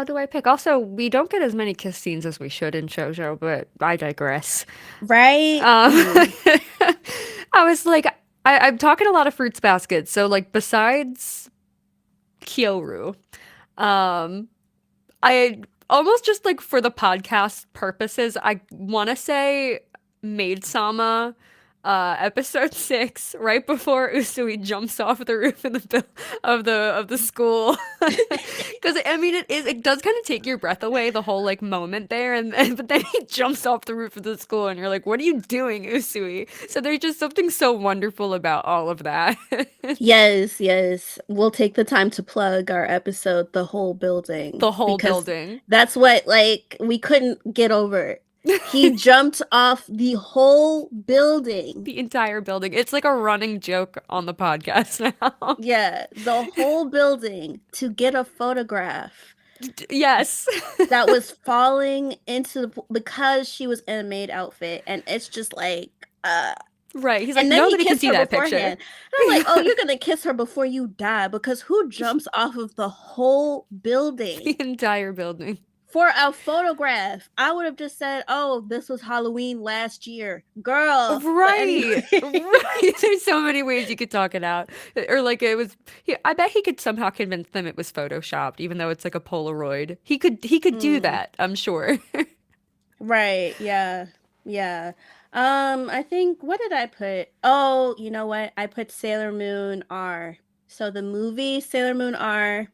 do I pick? Also, we don't get as many kiss scenes as we should in shoujo, but I digress. Right? I was like, I'm talking a lot of Fruits Basket, so like besides Kyoru, I almost just like for the podcast purposes, I want to say Maid Sama, episode 6, right before Usui jumps off the roof of the school, because I mean it does kind of take your breath away, the whole like moment there, and but then he jumps off the roof of the school and you're like, what are you doing, Usui? So there's just something so wonderful about all of that. Yes. We'll take the time to plug our episode, The Whole Building. The whole because building. That's what, like, we couldn't get over. He jumped off the whole building. The entire building. It's like a running joke on the podcast now. Yeah, the whole building to get a photograph. Yes. That was falling into because she was in a maid outfit, and it's just like right. He's like, and then nobody he can kissed see her that beforehand. picture. And I'm like, oh, you're gonna kiss her before you die, because who jumps off of the whole building The entire building. for a photograph? I would have just said, oh, this was Halloween last year, girl. Right. Right. There's so many ways you could talk it out. Or like it was, I bet he could somehow convince them it was photoshopped, even though it's like a Polaroid. He could do that, I'm sure. Right. Yeah. I think, what did I put? Oh, you know what? I put Sailor Moon R. So the movie Sailor Moon R,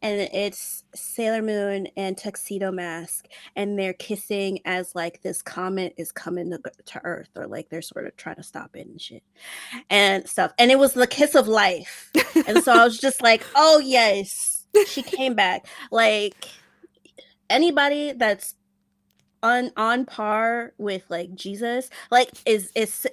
and it's Sailor Moon and Tuxedo Mask, and they're kissing as like this comet is coming to Earth, or like they're sort of trying to stop it and shit and stuff. And it was the kiss of life. And so I was just like, oh yes, she came back. Like anybody that's on par with like Jesus, like it's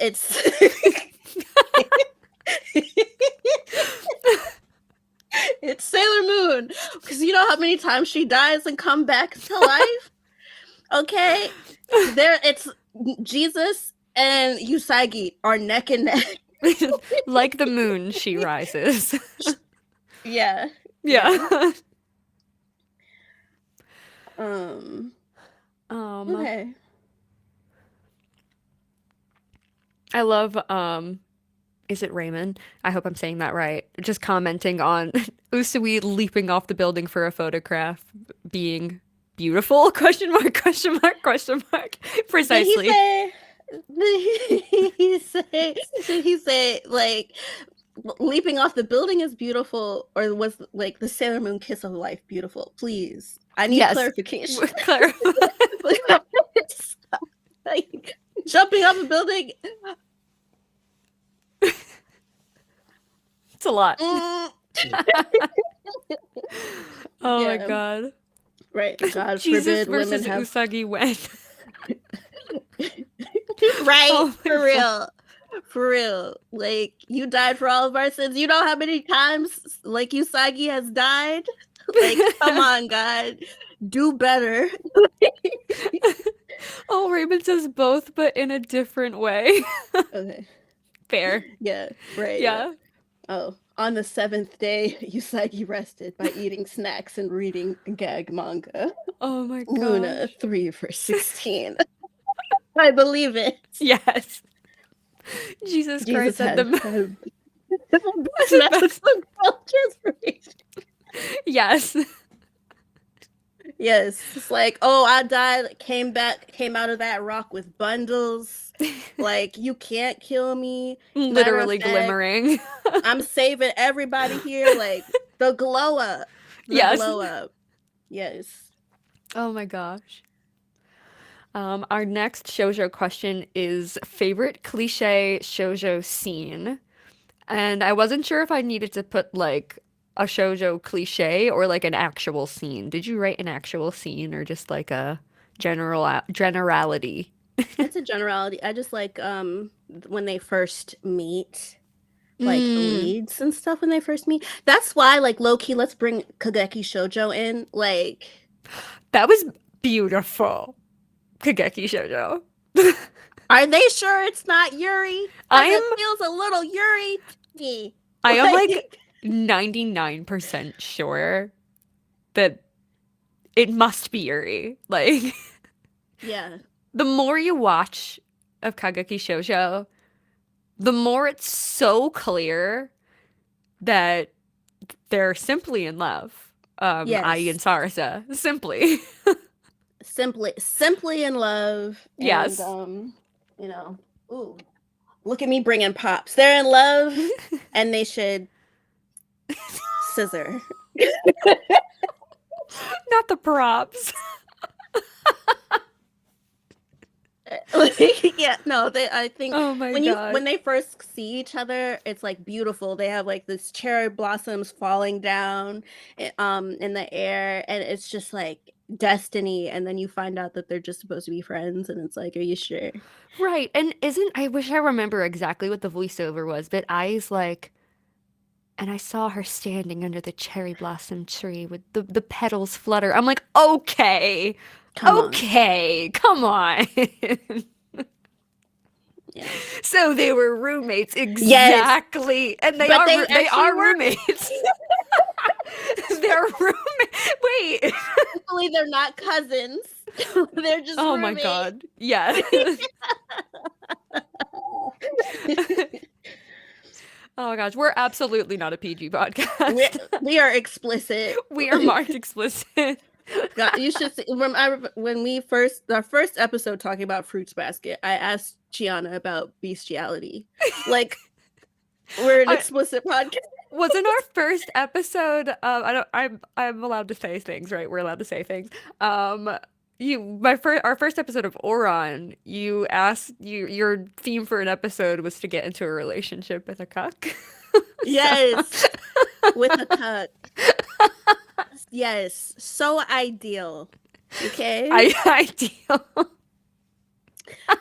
it's Sailor Moon, because you know how many times she dies and come back to life. Okay, there it's Jesus and Usagi are neck and neck. Like the moon, she rises. Yeah. Okay. I love is it Raymond? I hope I'm saying that right. Just commenting on Usui leaping off the building for a photograph being beautiful? Question mark, question mark, question mark. Precisely. Did he say like leaping off the building is beautiful, or was like the Sailor Moon kiss of life beautiful? Please. I need clarification. Like, jumping off a building. It's a lot. Oh my god. Right. God Jesus forbid versus women have Usagi when. Right. Oh my For real. For real. Like, you died for all of our sins. You know how many times like Usagi has died? Like, come on, God. Do better. Oh, Raymond says both, but in a different way. Okay. Fair. Yeah. Right. Yeah. Oh, on the 7th day, Usagi rested by eating snacks and reading gag manga. Oh my god. Luna 3 for 16. I believe it. Yes. Jesus Christ had said the best transformation. Yes. Yes, it's like, oh, I died, came out of that rock with bundles. Like, you can't kill me. Literally Matter of fact, glimmering. I'm saving everybody here. Like, the glow up. Yes. Glow up. Yes. Oh my gosh. Our next shoujo question is favorite cliche shoujo scene. And I wasn't sure if I needed to put like a shoujo cliche or like an actual scene. Did you write an actual scene or just like a generality? It's a generality. I just like when they first meet, like the leads and stuff when they first meet. That's why, like, low key, let's bring Kageki Shoujo in. Like, that was beautiful. Kageki Shoujo. Are they sure it's not Yuri? It feels a little Yuri. I am like 99% sure that it must be Yuri. Like, yeah. The more you watch of Kageki Shoujo, the more it's so clear that they're simply in love. Yes. Ai and Sarasa. Simply. Simply in love. Yes. And, you know, ooh, look at me bringing pops. They're in love, and they should scissor. Not the props. Yeah, no, I think oh my God. when they first see each other, it's like beautiful. They have like this cherry blossoms falling down in the air, and it's just like destiny. And then you find out that they're just supposed to be friends, and it's like, are you sure? Right. And I wish I remember exactly what the voiceover was, but Ai's like, and I saw her standing under the cherry blossom tree with the petals flutter. I'm like, okay. Come on. Yeah. So they were roommates, exactly, yes. And they are roommates. They're roommates. Wait, hopefully they're not cousins. They're just oh roommates. My God, yeah. Oh my gosh, we're absolutely not a PG podcast. We are explicit. We are marked explicit. God, you should see, when our first episode talking about Fruits Basket, I asked Giana about bestiality. Like, we're an explicit podcast. Wasn't our first episode? I'm allowed to say things, right? We're allowed to say things. Our first episode of Oron, you asked your theme for an episode was to get into a relationship with a cuck. Yes, with a cuck. Yes, so ideal. Okay, ideal.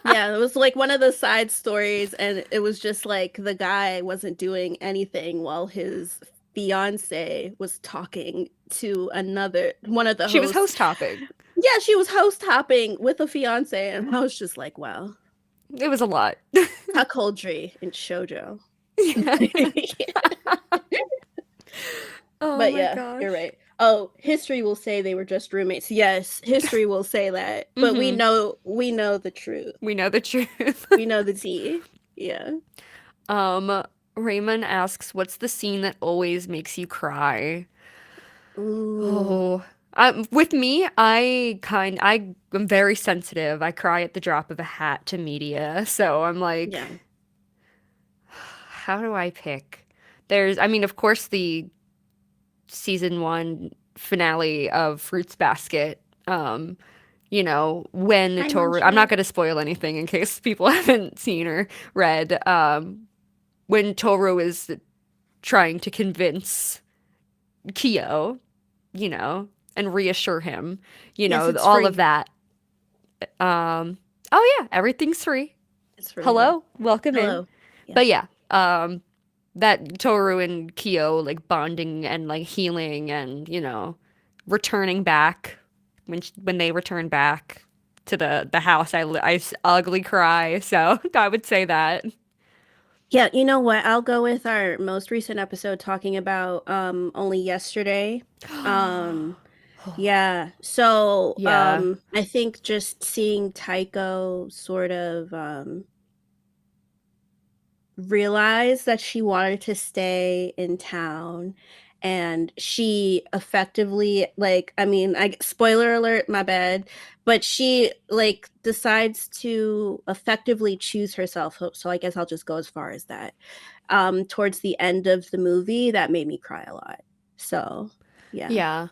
Yeah, it was like one of the side stories, and it was just like the guy wasn't doing anything while his fiance was talking to one of the hosts. She was host hopping. Yeah, she was host hopping with a fiance, and I was just like, wow. It was a lot. Cuckoldry in shoujo. Oh, but my yeah, gosh. You're right. Oh, history will say they were just roommates. Yes, history will say that, but we know the truth. We know the truth. We know the tea. Yeah. Raymond asks, "What's the scene that always makes you cry?" Ooh. With me, I'm very sensitive. I cry at the drop of a hat to media. So I'm like, Yeah. how do I pick? I mean, of course, the season 1 finale of Fruits Basket. When Hi, Toru, I'm not Munchie. going to spoil anything in case people haven't seen or read. When Toru is trying to convince Kyo, and reassure him, Yes, it's all free. of that. Oh yeah, everything's free. It's free. Hello, welcome in. Hello. But yeah, that Toru and Kyo like bonding and like healing and returning back when they return back to the house, I ugly cry. So I would say that. Yeah, you know what? I'll go with our most recent episode talking about only yesterday. Yeah. So Yeah. I think just seeing Taiko sort of realize that she wanted to stay in town, and she effectively, like, I mean, spoiler alert, my bad, but she like decides to effectively choose herself. So I guess I'll just go as far as that. Towards the end of the movie, that made me cry a lot. So yeah. Yeah.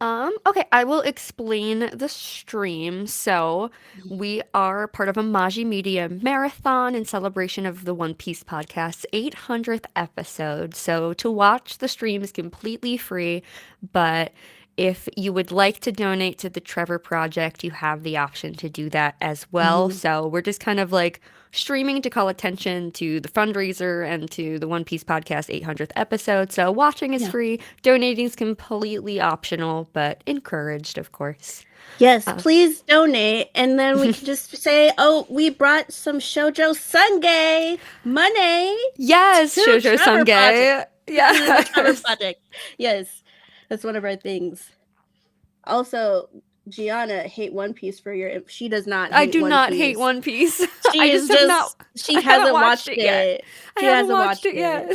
Okay, I will explain the stream. So, we are part of a Maji Media marathon in celebration of the One Piece podcast's 800th episode. So, to watch the stream is completely free, but if you would like to donate to the Trevor Project, you have the option to do that as well. So, we're just kind of like streaming to call attention to the fundraiser and to the One Piece podcast 800th episode. So watching is Yeah. free, donating is completely optional, but encouraged, of course. Yes, please donate, and then we can just say, "Oh, we brought some Shoujo Sundae money." Yes, to Shoujo Trevor Sundae. Project. Yeah, To the Trevor Project. Yes, that's one of our things. Also, Giana hate One Piece for your. She does not. I Hate do One not Piece. hate One Piece. She I is just have not. She I hasn't haven't watched it yet. She I haven't hasn't watched it yet.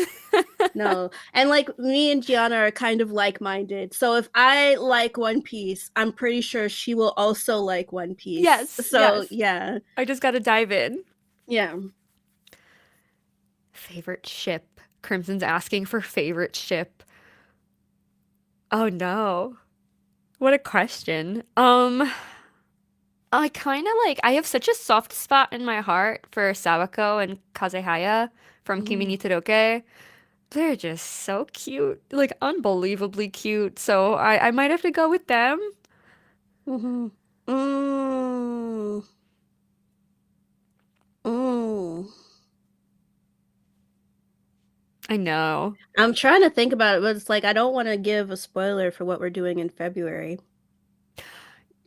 No. And like me and Giana are kind of like-minded. So if I like One Piece, I'm pretty sure she will also like One Piece. Yes. So yes. yeah. I just got to dive in. Yeah. Favorite ship. Crimson's asking for favorite ship. Oh no. What a question. I kind of I have such a soft spot in my heart for Sawako and Kazehaya from Kimi ni Toroke. They're just so cute, like unbelievably cute. So I might have to go with them. Mm-hmm. Mm. Mm. I know. I'm trying to think about it, but it's like I don't want to give a spoiler for what we're doing in February.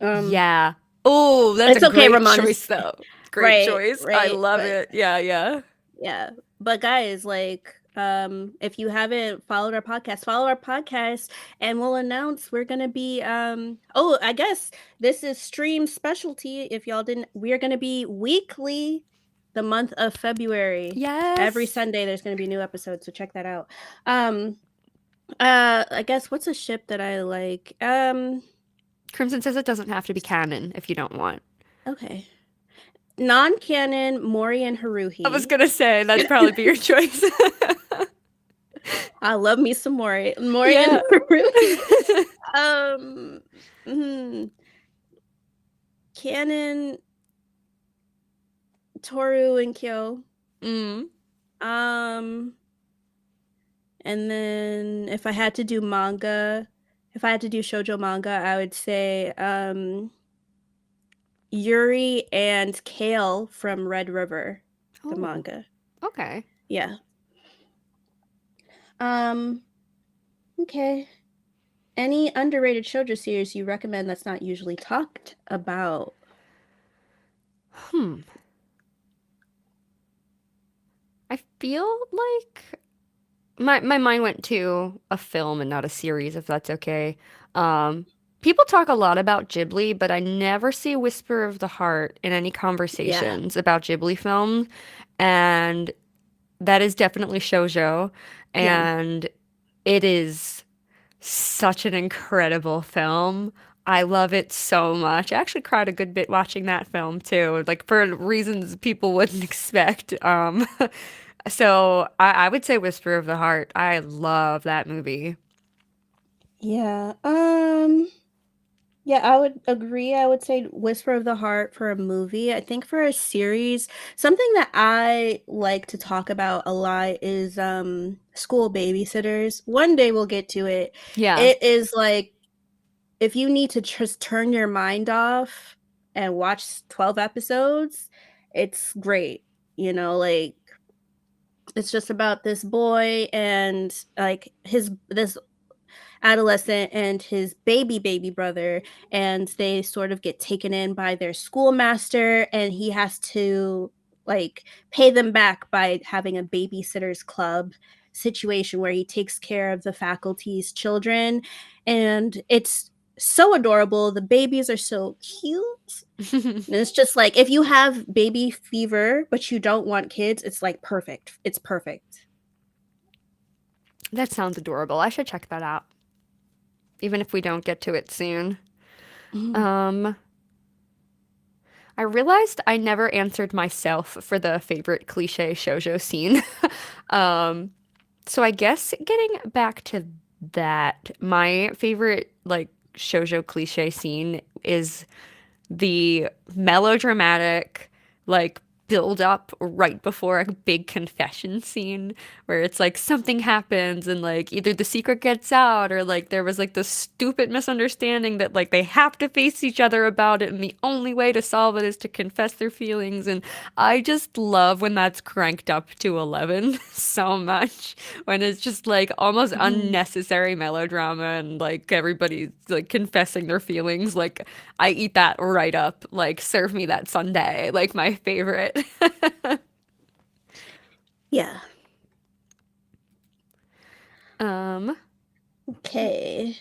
Yeah. Oh, that's it's a okay, great Ramona. choice, though. Great choice. I Right, love but- it. Yeah. Yeah. But guys, like, if you haven't followed our podcast, follow our podcast, and we'll announce we're gonna be I guess this is stream specialty. If y'all didn't, we're gonna be weekly the month of February. Yes. Every Sunday there's gonna be a new episode, so check that out. I guess what's a ship that I like? Crimson says it doesn't have to be canon if you don't want. Okay. Non-canon, Mori and Haruhi. I was gonna say that'd probably be your choice. I love me some Mori. And Yeah. Haruhi. Canon, Toru and Kyo. Mm. And then if I had to do manga, if I had to do shoujo manga, I would say Yuri and Kale from Red River, the Oh, manga. Okay. Yeah. Okay. Any underrated shoujo series you recommend that's not usually talked about? I feel like my mind went to a film and not a series, if that's okay. People talk a lot about Ghibli, but I never see a whisper of the heart in any conversations about Ghibli films. And that is definitely shoujo. Yeah. And it is such an incredible film. I love it so much. I actually cried a good bit watching that film too, like for reasons people wouldn't expect. So I would say Whisper of the Heart. I love that movie. Yeah. Yeah, I would agree. I would say Whisper of the Heart for a movie. I think for a series, something that I like to talk about a lot is School Babysitters. One day we'll get to it. Yeah. It is like if you need to just turn your mind off and watch 12 episodes, it's great. You know, like it's just about this boy and like this adolescent and his baby brother, and they sort of get taken in by their schoolmaster, and he has to like pay them back by having a babysitters club situation where he takes care of the faculty's children, and it's so adorable. The babies are so cute. And it's just like if you have baby fever but you don't want kids, it's like perfect. It's perfect. That sounds adorable. I should check that out, even if we don't get to it soon. I realized I never answered myself for the favorite cliche shoujo scene. So I guess getting back to that, my favorite like shoujo cliche scene is the melodramatic like build up right before a big confession scene where it's like something happens and like either the secret gets out or like there was like this stupid misunderstanding that like they have to face each other about it and the only way to solve it is to confess their feelings. And I just love when that's cranked up to 11 so much, when it's just like almost unnecessary melodrama and like everybody's like confessing their feelings. Like I eat that right up. Like serve me that sundae, like my favorite. Yeah. Okay.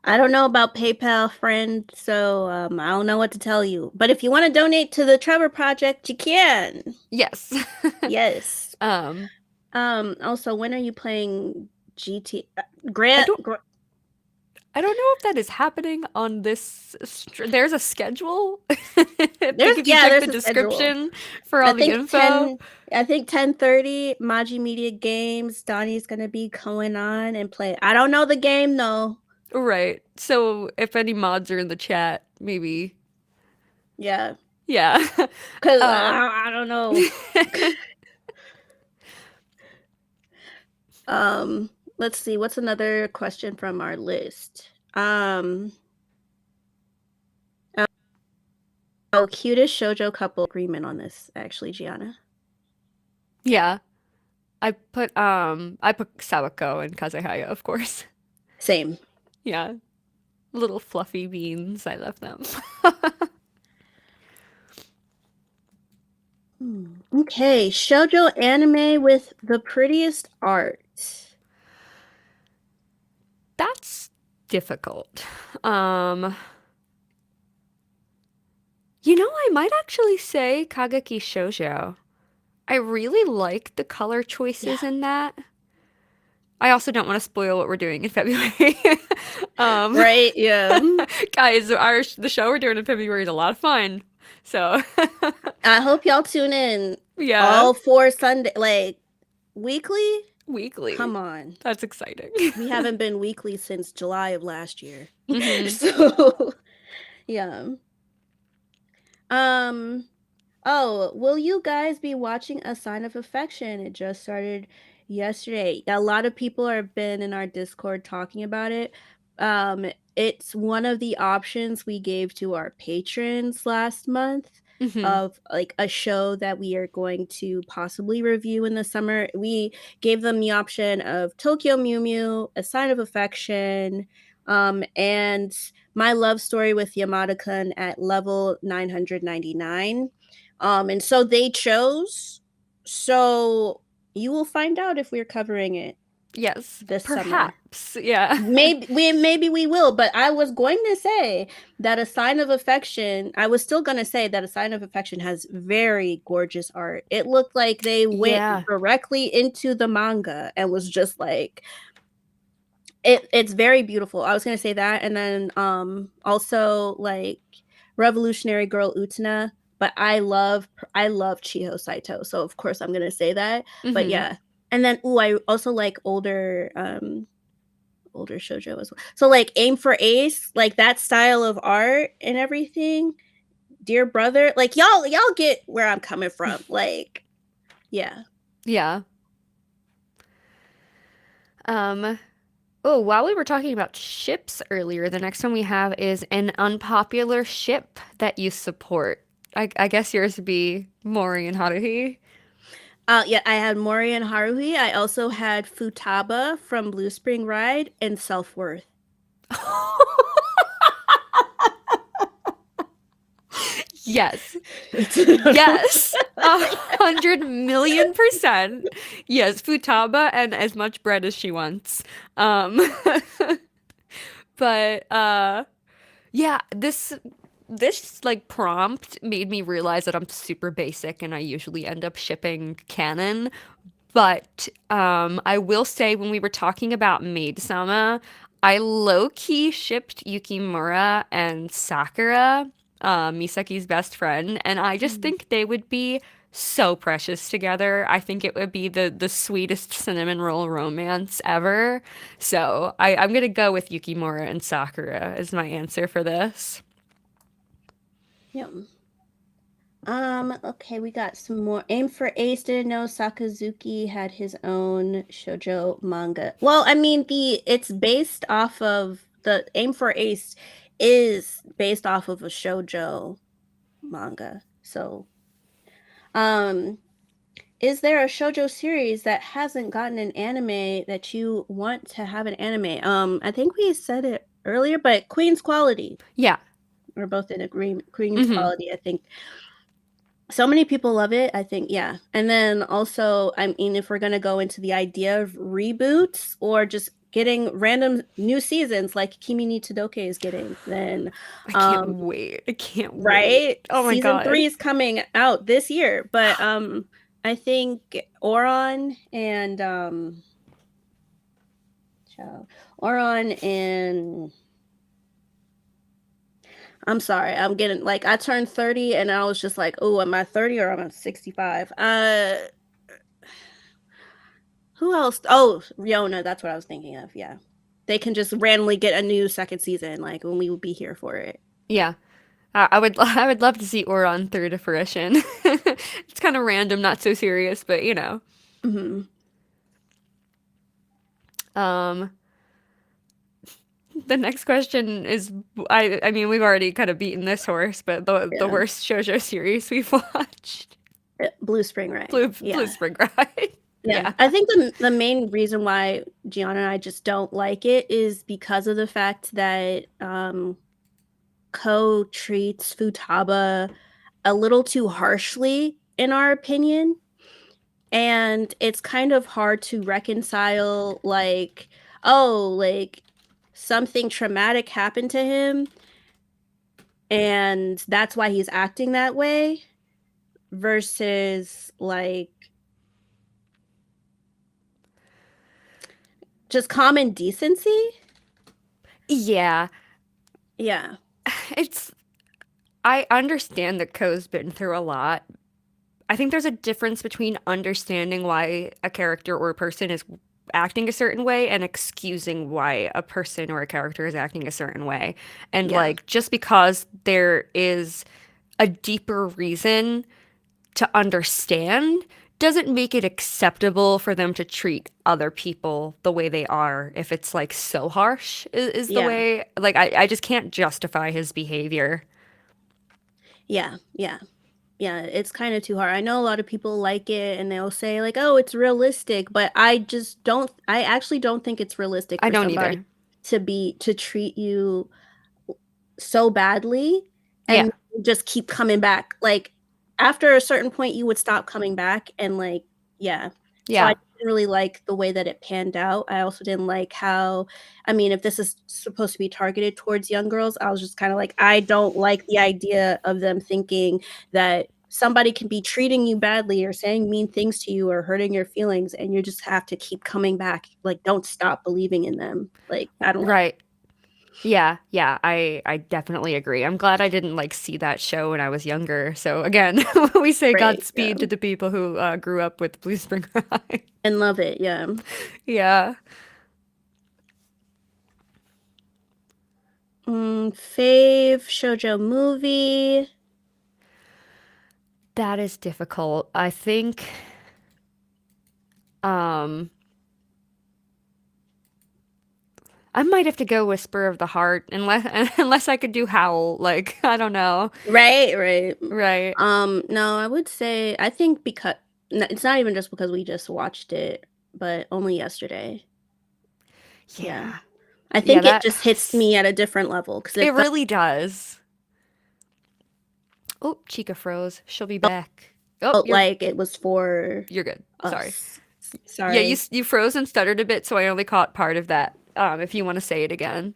I don't know about PayPal, friend, so I don't know what to tell you. But if you want to donate to the Trevor Project, you can. Yes. Yes. Also, when are you playing GT? Grant? I don't know if that is happening on this. There's a schedule. There's if you check there's the a description for all the info. I think 10:30. Maji Media Games. Donnie's gonna be going on and play. I don't know the game though. Right. So if any mods are in the chat, maybe. Yeah. Yeah. Because I don't know. Let's see. What's another question from our list? Cutest shoujo couple agreement on this, actually, Giana. Yeah. I put Sawako and Kazehaya, of course. Same. Yeah. Little fluffy beans. I love them. Okay, shoujo anime with the prettiest art. That's difficult. You know, I might actually say Kageki Shoujo. I really like the color choices in that. I also don't want to spoil what we're doing in February. Right, yeah. Guys, the show we're doing in February is a lot of fun. So I hope y'all tune in. Yeah. All 4 Sunday, like weekly? Weekly. Come on. That's exciting. We haven't been weekly since July of last year. So yeah. Oh, will you guys be watching A Sign of Affection? It just started yesterday. A lot of people have been in our Discord talking about it. It's one of the options we gave to our patrons last month of like a show that we are going to possibly review in the summer. We gave them the option of Tokyo Mew Mew, A Sign of Affection, and My Love Story with Yamada-kun at level 999. And so they chose. So you will find out if we're covering it. Yes, this summer. perhaps. Yeah. Maybe we will, but I was going to say that A Sign of Affection, I was still going to say that A Sign of Affection has very gorgeous art. It looked like they went directly into the manga and was just like, it's very beautiful. I was going to say that. And then also like Revolutionary Girl Utena, but I love Chiho Saito, so of course I'm going to say that. But yeah. And then I also like older shoujo as well. So like Aim for Ace, like that style of art and everything. Dear Brother, like y'all get where I'm coming from. Like, yeah. Yeah. Oh, while we were talking about ships earlier, the next one we have is an unpopular ship that you support. I guess yours would be Mori and Haruhi. Yeah, I had Mori and Haruhi. I also had Futaba from Blue Spring Ride and Self-Worth. Yes. Yes. 100,000,000%. Yes, Futaba and as much bread as she wants. But yeah, this like prompt made me realize that I'm super basic and I usually end up shipping canon. But I will say when we were talking about Maid-sama, I low-key shipped Yukimura and Sakura, Misaki's best friend, and I just think they would be so precious together. I think it would be the sweetest cinnamon roll romance ever. So I'm gonna go with Yukimura and Sakura as my answer for this. Yeah. Okay, we got some more. Aim for Ace, didn't know Sakazuki had his own shoujo manga. Well, I mean, it's based off of the Aim for Ace is based off of a shoujo manga. So, is there a shoujo series that hasn't gotten an anime that you want to have an anime? I think we said it earlier, but Queen's Quality. Yeah. We're both in agreement. Queen's Quality, I think. So many people love it, I think, yeah. And then also, I mean, if we're going to go into the idea of reboots or just getting random new seasons like Kimi ni Todoke is getting, then I can't wait. I can't wait. Right? Oh my God. Season 3 is coming out this year, but I think Oron and I'm sorry, I'm getting like I turned 30 and I was just like, oh, am I 30 or am I 65? Who else? Oh, Riona, that's what I was thinking of. Yeah. They can just randomly get a new second season, like when we would be here for it. Yeah. I would love to see Oron through to fruition. It's kind of random, not so serious, but you know. The next question is, I mean, we've already kind of beaten this horse, but the worst shoujo series we've watched. Blue Spring Ride. Blue Spring Ride. Yeah. I think the main reason why Giana and I just don't like it is because of the fact that Ko treats Futaba a little too harshly, in our opinion. And it's kind of hard to reconcile, like, oh, like, something traumatic happened to him, and that's why he's acting that way, versus, like, just common decency. Yeah. Yeah. I understand that Ko's been through a lot. I think there's a difference between understanding why a character or a person is acting a certain way and excusing why a person or a character is acting a certain way. And like, just because there is a deeper reason to understand doesn't make it acceptable for them to treat other people the way they are if it's like so harsh is the way, like, I just can't justify his behavior. Yeah, it's kind of too hard. I know a lot of people like it and they'll say like, oh, it's realistic, but I actually don't think it's realistic for somebody to treat you so badly and just keep coming back. Like, after a certain point you would stop coming back, and like, Yeah. I didn't really like the way that it panned out. I also didn't like how, I mean, if this is supposed to be targeted towards young girls, I was just kind of like, I don't like the idea of them thinking that somebody can be treating you badly or saying mean things to you or hurting your feelings, and you just have to keep coming back. Like, don't stop believing in them. Like, I don't like Right. Yeah, I definitely agree. I'm glad I didn't like see that show when I was younger. So again, we say Right, Godspeed yeah. to the people who grew up with Blue Springer High. And love it, yeah. Yeah. Fave shoujo movie. That is difficult. I think I might have to go Whisper of the Heart unless I could do Howl. Like, I don't know. Right. Right. No, I would say I think because it's not even just because we just watched it, but only yesterday. Yeah. I think Yeah, it just hits me at a different level because It really does. Oh, Chika froze. She'll be back. Oh, felt like it was for you're good. Sorry. us. Sorry. Yeah, you froze and stuttered a bit, so I only caught part of that. If you want to say it again.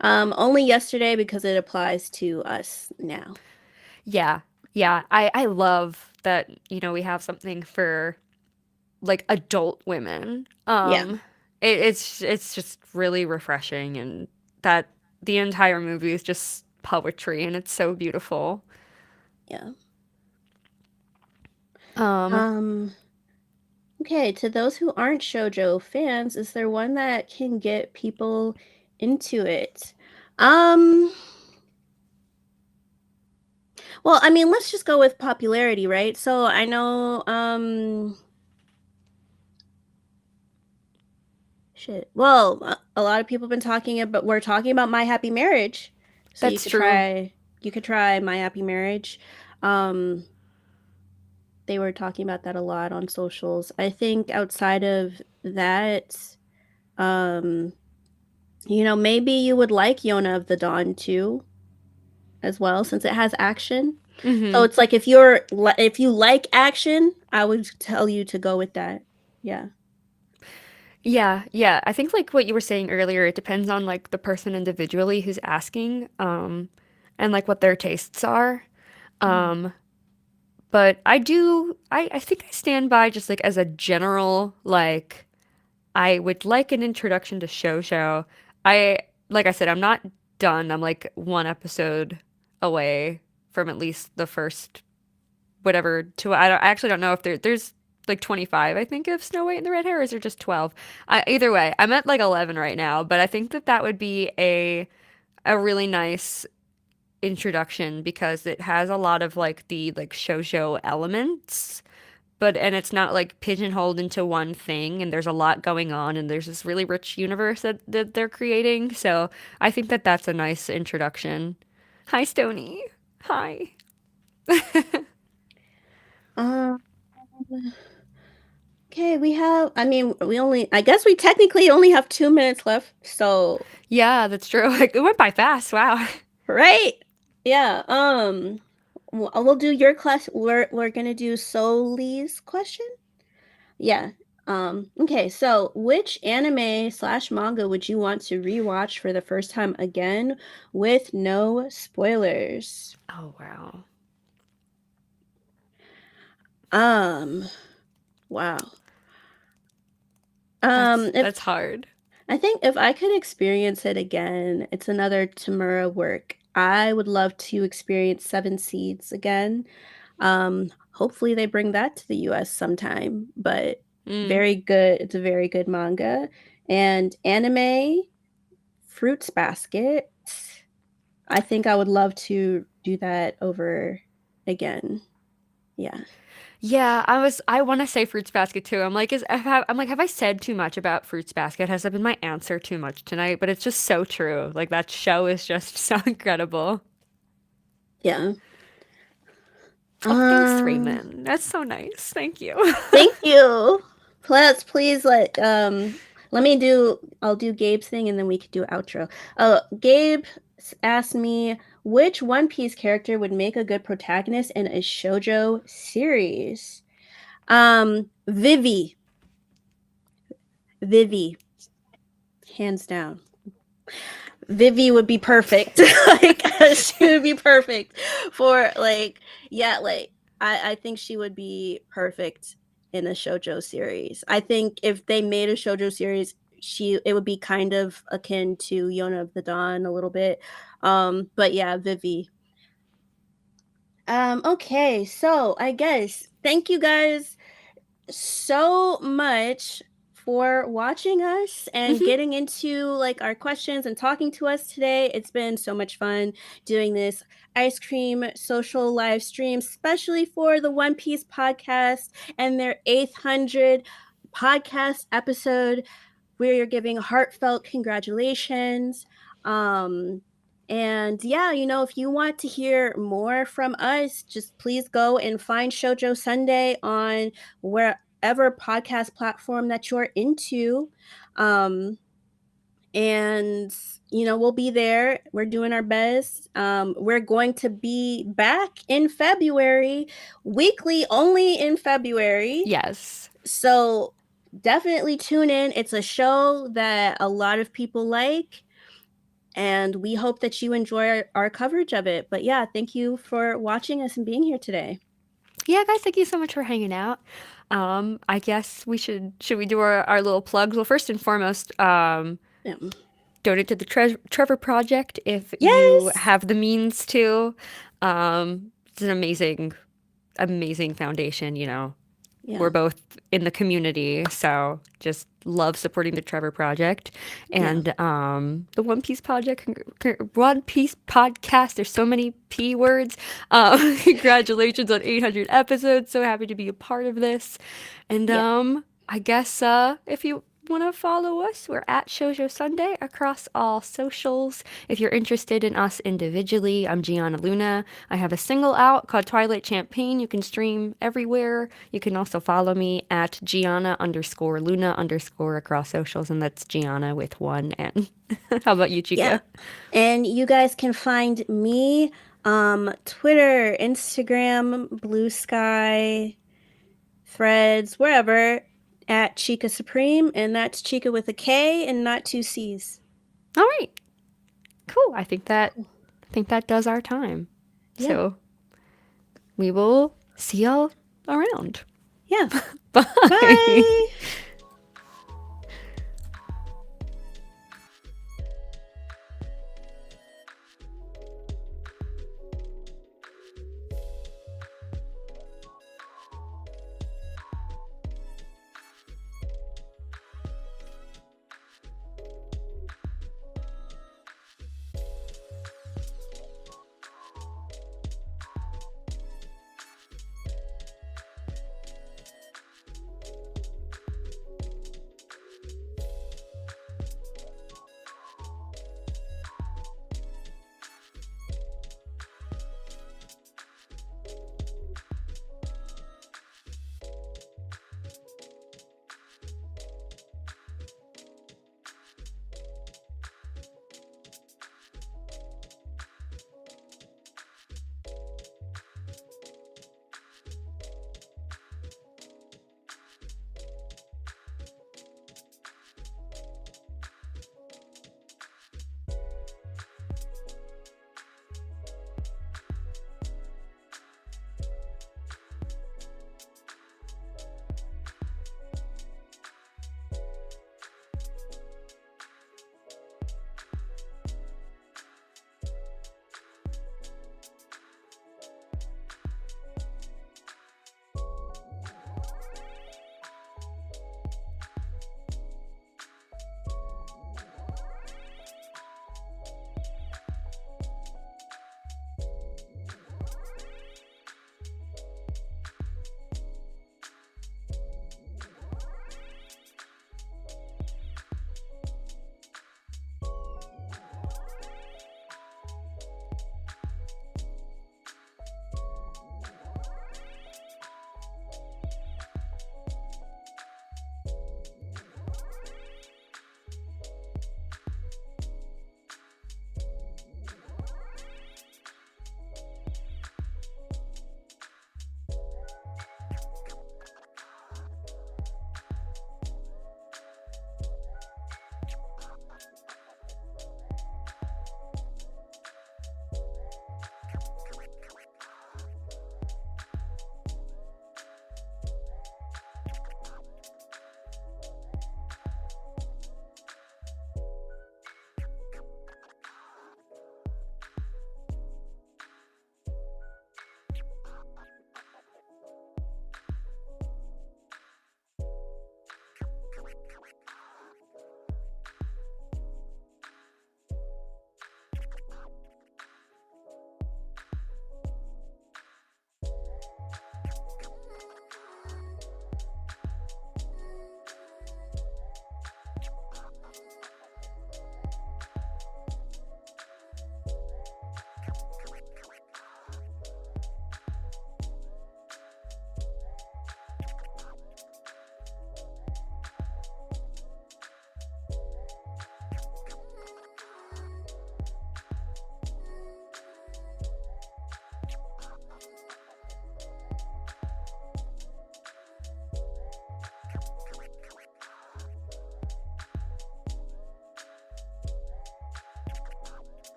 Only yesterday because it applies to us now. Yeah. I love that, we have something for like adult women. Yeah. It's just really refreshing, and that the entire movie is just poetry and it's so beautiful. Yeah. Um Okay, to those who aren't shoujo fans, is there one that can get people into it? Well, I mean, let's just go with popularity, right? So I know, shit. Well, a lot of people have been talking about, we're talking about My Happy Marriage. So That's true. You could try My Happy Marriage. They were talking about that a lot on socials. I think outside of that, maybe you would like Yona of the Dawn too, as well, since it has action. So it's like if you like action, I would tell you to go with that. Yeah. Yeah. I think like what you were saying earlier, it depends on like the person individually who's asking, and like what their tastes are. But I think I stand by just like as a general, like, I would like an introduction to shoujo. Like I said, I'm not done. I'm like one episode away from at least the first whatever two. I actually don't know if there's like 25, I think, of Snow White and the Red Hair, or is there just 12? Either way, I'm at like 11 right now, but I think that would be a really nice introduction because it has a lot of like the like shoujo elements, and it's not like pigeonholed into one thing, and there's a lot going on, and there's this really rich universe that they're creating. So I think that that's a nice introduction. Hi, Stony. Hi. Okay, I guess we technically only have 2 minutes left, so. Yeah, that's true. Like, it went by fast. Wow. Right. Yeah. We'll do your class. We're gonna do Soli's question. Yeah. Okay, so which anime / manga would you want to rewatch for the first time again with no spoilers? Oh, wow. Wow. That's hard. I think if I could experience it again, it's another Tamura work. I would love to experience Seven Seeds again. Hopefully they bring that to the US sometime, but very good. It's a very good manga. And anime, Fruits Basket. I think I would love to do that over again. Yeah. Yeah, I want to say Fruits Basket too. I'm like, have I said too much about Fruits Basket? Has that been my answer too much tonight? But it's just so true. Like, that show is just so incredible. Yeah. Oh, thanks, Raymond. That's so nice. Thank you. Thank you. Please I'll do Gabe's thing and then we could do outro. Gabe asked me which One Piece character would make a good protagonist in a shoujo series. Vivi. Vivi, hands down. Vivi would be perfect. Like, she would be perfect for, like, yeah, like, I think she would be perfect in a shoujo series. I think if they made a shoujo series, it would be kind of akin to Yona of the Dawn a little bit. But yeah, Vivi. Okay, so I guess thank you guys so much for watching us and getting into like our questions and talking to us today. It's been so much fun doing this ice cream social live stream, especially for the One Piece podcast and their 800 podcast episode, where you're giving heartfelt congratulations. And yeah, you know, if you want to hear more from us, just please go and find Shoujo Sundae on wherever podcast platform that you're into. And you know, we'll be there. We're doing our best. We're going to be back in February, weekly only in February. Yes. So definitely tune in. It's a show that a lot of people like, and we hope that you enjoy our coverage of it. But yeah, thank you for watching us and being here today. Yeah, guys, thank you so much for hanging out. I guess we should we do our little plugs? Well, first and foremost, Yeah. donate to the Trevor Project if you Yes! have the means to. It's an amazing foundation, you know. Yeah. We're both in the community, so just love supporting the Trevor Project and the One Piece Project, One Piece Podcast. There's so many P words. Congratulations on 800 episodes. So happy to be a part of this. And I guess if you want to follow us, we're at Shoujo Sundae across all socials. If you're interested in us individually, I'm Giana Luna. I have a single out called Twilight Champagne. You can stream everywhere. You can also follow me at Giana_Luna_ across socials, and that's Giana with one N. How about you, Chika? Yeah. And you guys can find me Twitter, Instagram, Blue Sky, Threads, wherever, at Chika Supreme, and that's Chika with a K and not two C's. All right. Cool. I think that does our time. Yeah. So we will see y'all around. Yeah. Bye. Bye.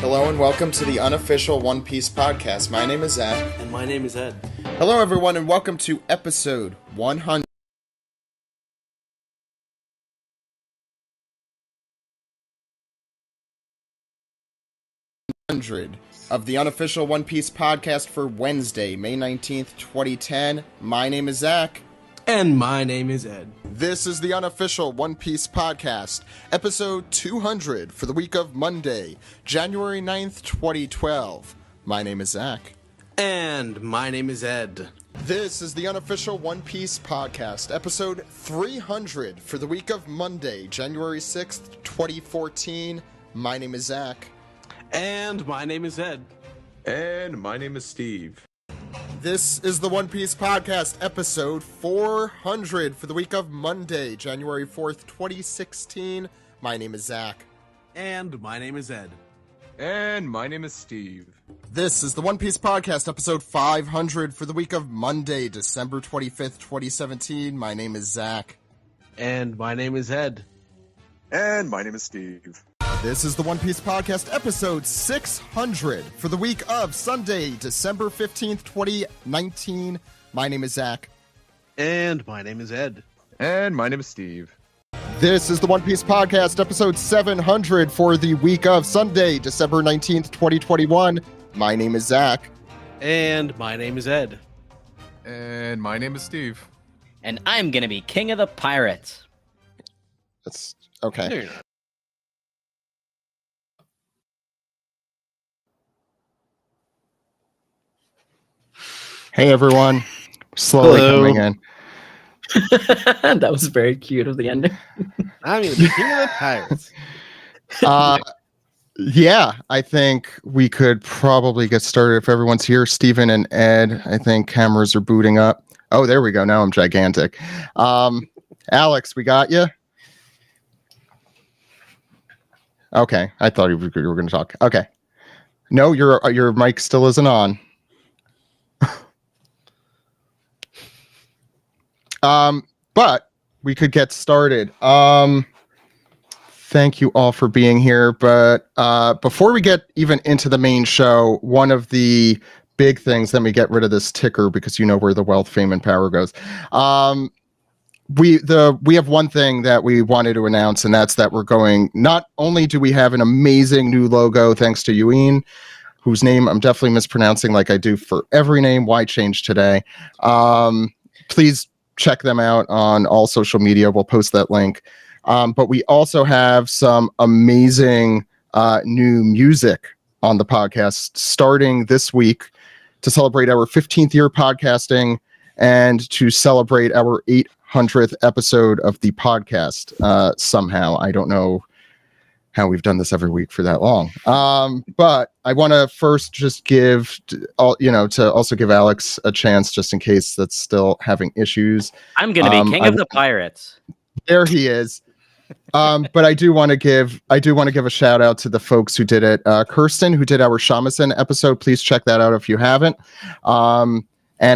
Hello and welcome to the unofficial One Piece podcast. My name is Zach. And my name is Ed. Hello everyone and welcome to episode 100 of the unofficial One Piece podcast for Wednesday, May 19th, 2010. My name is Zach. And my name is Ed. This is the unofficial One Piece podcast, episode 200 for the week of Monday, January 9th, 2012. My name is Zach. And my name is Ed. This is the unofficial One Piece podcast, episode 300 for the week of Monday, January 6th, 2014. My name is Zach. And my name is Ed. And my name is Steve. This is the One Piece podcast, episode 400 for the week of Monday, January 4th, 2016. My name is Zach. And my name is Ed. And my name is Steve. This is the One Piece podcast, episode 500 for the week of Monday, December 25th, 2017. My name is Zach. And my name is Ed. And my name is Steve. This is the One Piece podcast, episode 600 for the week of Sunday, December 15th, 2019. My name is Zach. And my name is Ed. And my name is Steve. This is the One Piece podcast, episode 700 for the week of Sunday, December 19th, 2021. My name is Zach. And my name is Ed. And my name is Steve. And I'm going to be king of the pirates. That's okay. No, you're not. Hey, everyone. Slowly Hello. coming in. That was very cute of the ending. I'm going to be king of the pirates. Yeah, I think we could probably get started if everyone's here. Steven and Ed, I think cameras are booting up. Oh, there we go. Now I'm gigantic. Alex, we got you? Okay, I thought you were going to talk. Okay. No, your mic still isn't on. But we could get started. Thank you all for being here. But before we get even into the main show, one of the big things, let me get rid of this ticker because you know where the wealth, fame, and power goes. We have one thing that we wanted to announce, and that's that we're going, not only do we have an amazing new logo thanks to Yuin, whose name I'm definitely mispronouncing like I do for every name. Why change today? Please check them out on all social media. We'll post that link. But we also have some amazing new music on the podcast starting this week to celebrate our 15th year podcasting and to celebrate our 800th episode of the podcast somehow. I don't know how we've done this every week for that long. But I want to first just to also give Alex a chance just in case that's still having issues. I'm going to be king of the pirates. There he is. But I do want to give a shout out to the folks who did it. Kirsten, who did our Shamisen episode. Please check that out if you haven't. And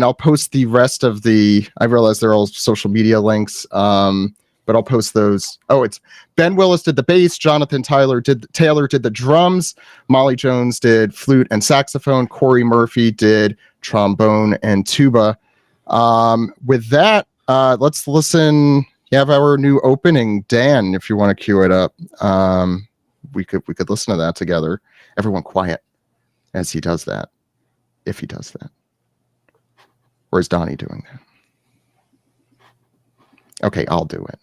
I'll post the rest of I realize they're all social media links. But I'll post those. Oh, it's Ben Willis did the bass. Jonathan Taylor did the drums. Molly Jones did flute and saxophone. Corey Murphy did trombone and tuba. With that, let's listen. You have our new opening, Dan, if you want to cue it up. We could listen to that together. Everyone quiet as he does that. If he does that. Or is Donnie doing that? Okay, I'll do it.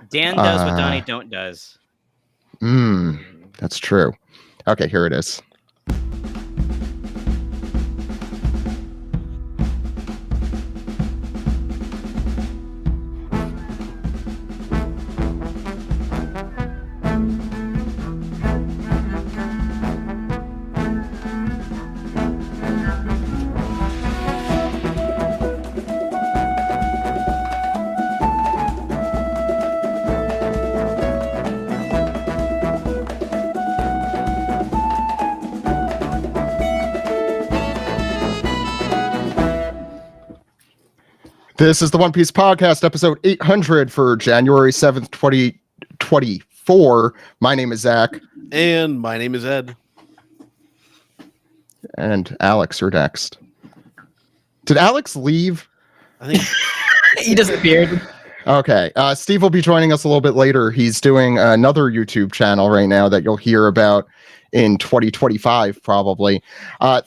Dan does what Donnie don't does. That's true. Okay, here it is. This is the One Piece podcast, episode 800 for January 7th, 2020. 2024. My name is Zach. And my name is Ed. And Alex, you're next. Did Alex leave? I think He disappeared. Okay. Steve will be joining us a little bit later. He's doing another YouTube channel right now that you'll hear about in 2025, probably.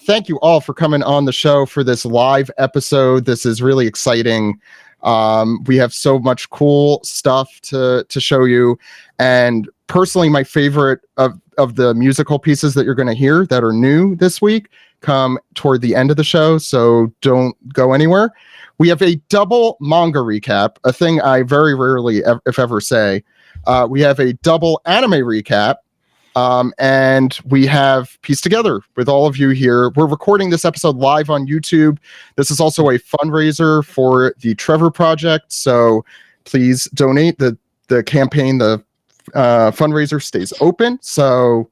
Thank you all for coming on the show for this live episode. This is really exciting. We have so much cool stuff to show you. And personally, my favorite of the musical pieces that you're going to hear that are new this week come toward the end of the show. So don't go anywhere. We have a double manga recap, a thing I very rarely, if ever, say. We have a double anime recap, and we have pieced together with all of you here. We're recording this episode live on YouTube. This is also a fundraiser for the Trevor Project, so please donate. The campaign, the fundraiser stays open, so,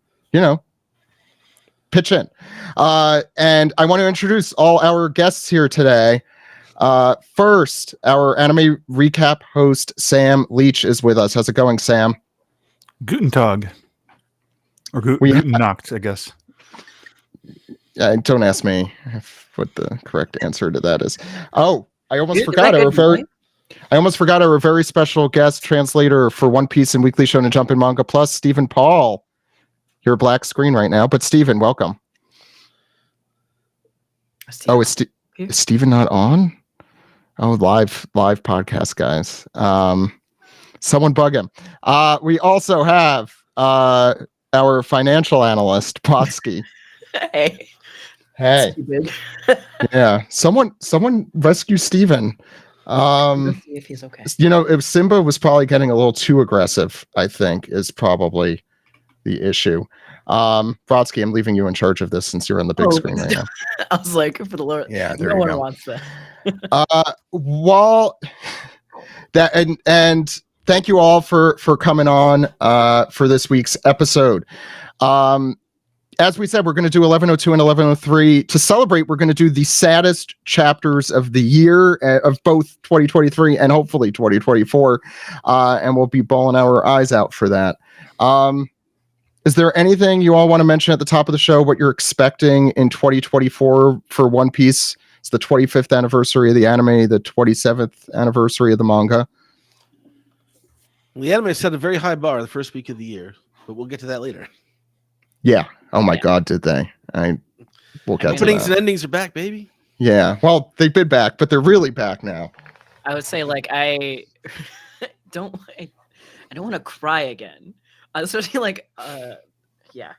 pitch in. And I want to introduce all our guests here today. First, our anime recap host, Sam Leach, is with us. How's it going, Sam? Guten Tag. Or Guten Nacht, I guess. Don't ask me what the correct answer to that is. Oh, I almost Is forgot our very special guest translator for One Piece and Weekly Shonen Jump and Manga Plus, Stephen Paul. Your black screen right now, but Stephen, welcome. Oh, is Stephen not on? Oh, live podcast, guys. Someone bug him. We also have our financial analyst, Potsky. Hey. Yeah. Someone rescue Stephen. Let's see if he's okay. If Simba was probably getting a little too aggressive, I think, is probably the issue. Brodsky, I'm leaving you in charge of this since you're on the big screen right now. I was like, for the Lord, yeah, there no you one go. wants that. While that and thank you all for coming on for this week's episode. As we said, we're going to do 1102 and 1103 to celebrate. We're going to do the saddest chapters of the year of both 2023 and hopefully 2024, and we'll be bawling our eyes out for that. Is there anything you all want to mention at the top of the show? What you're expecting in 2024 for One Piece? It's the 25th anniversary of the anime, the 27th anniversary of the manga. the anime set a very high bar the first week of the year, but we'll get to that later. Yeah. Oh my God, did they? We'll get to Openings that. and endings are back, baby. Yeah. Well, they've been back, but they're really back now. I would say, like, I don't want to cry again. Especially, like, yeah,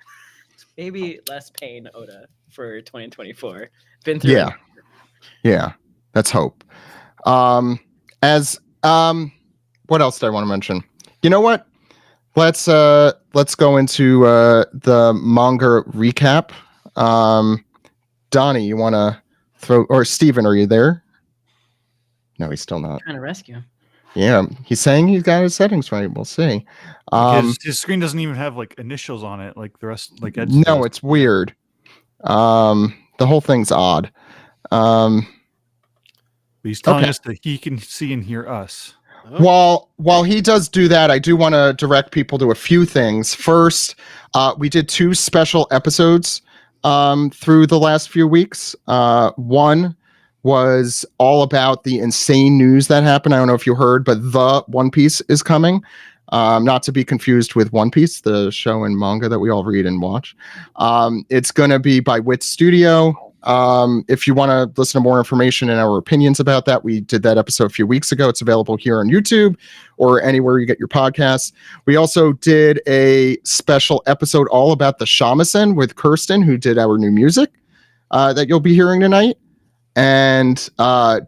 maybe less pain, Oda, for 2024. Been through. Yeah. Let's hope. What else did I want to mention? You know what? Let's go into the manga recap. Donnie, you want to or Steven, are you there? No, he's still not. Trying to rescue. Yeah, he's saying he's got his settings right. We'll see. His screen doesn't even have like initials on it, like the rest, like Ed's no, does. it's weird. The whole thing's odd. But he's telling us that he can see and hear us. While he does do that, I do want to direct people to a few things. First, we did 2 special episodes through the last few weeks. One was all about the insane news that happened. I don't know if you heard, but the One Piece is coming. Not to be confused with One Piece, the show and manga that we all read and watch. It's going to be by Wit Studio. If you want to listen to more information and our opinions about that, we did that episode a few weeks ago. It's available here on YouTube or anywhere you get your podcasts. We also did a special episode all about the shamisen with Kirsten, who did our new music that you'll be hearing tonight. And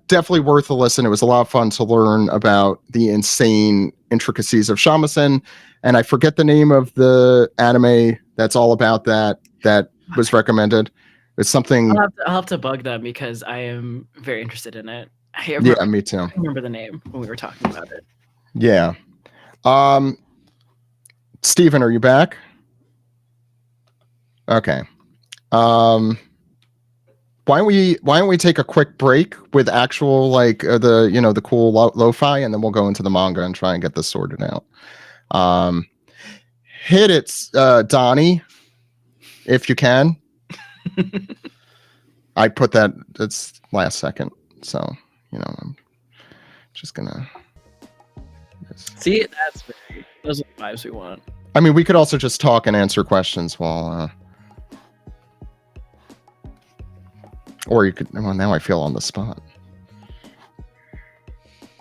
definitely worth a listen. It was a lot of fun to learn about the insane intricacies of shamisen. And I forget the name of the anime that's all about that was recommended. It's something. I'll have to bug them because I am very interested in it. Yeah, me too. I remember the name when we were talking about it. Yeah. Steven, are you back? Okay. Why don't we take a quick break with actual the cool lo-fi, and then we'll go into the manga and try and get this sorted out. Hit it, Donnie, if you can. I put that. It's last second, so I'm just gonna. See, those are the vibes we want. I mean, we could also just talk and answer questions while. Or you could. Well, now I feel on the spot.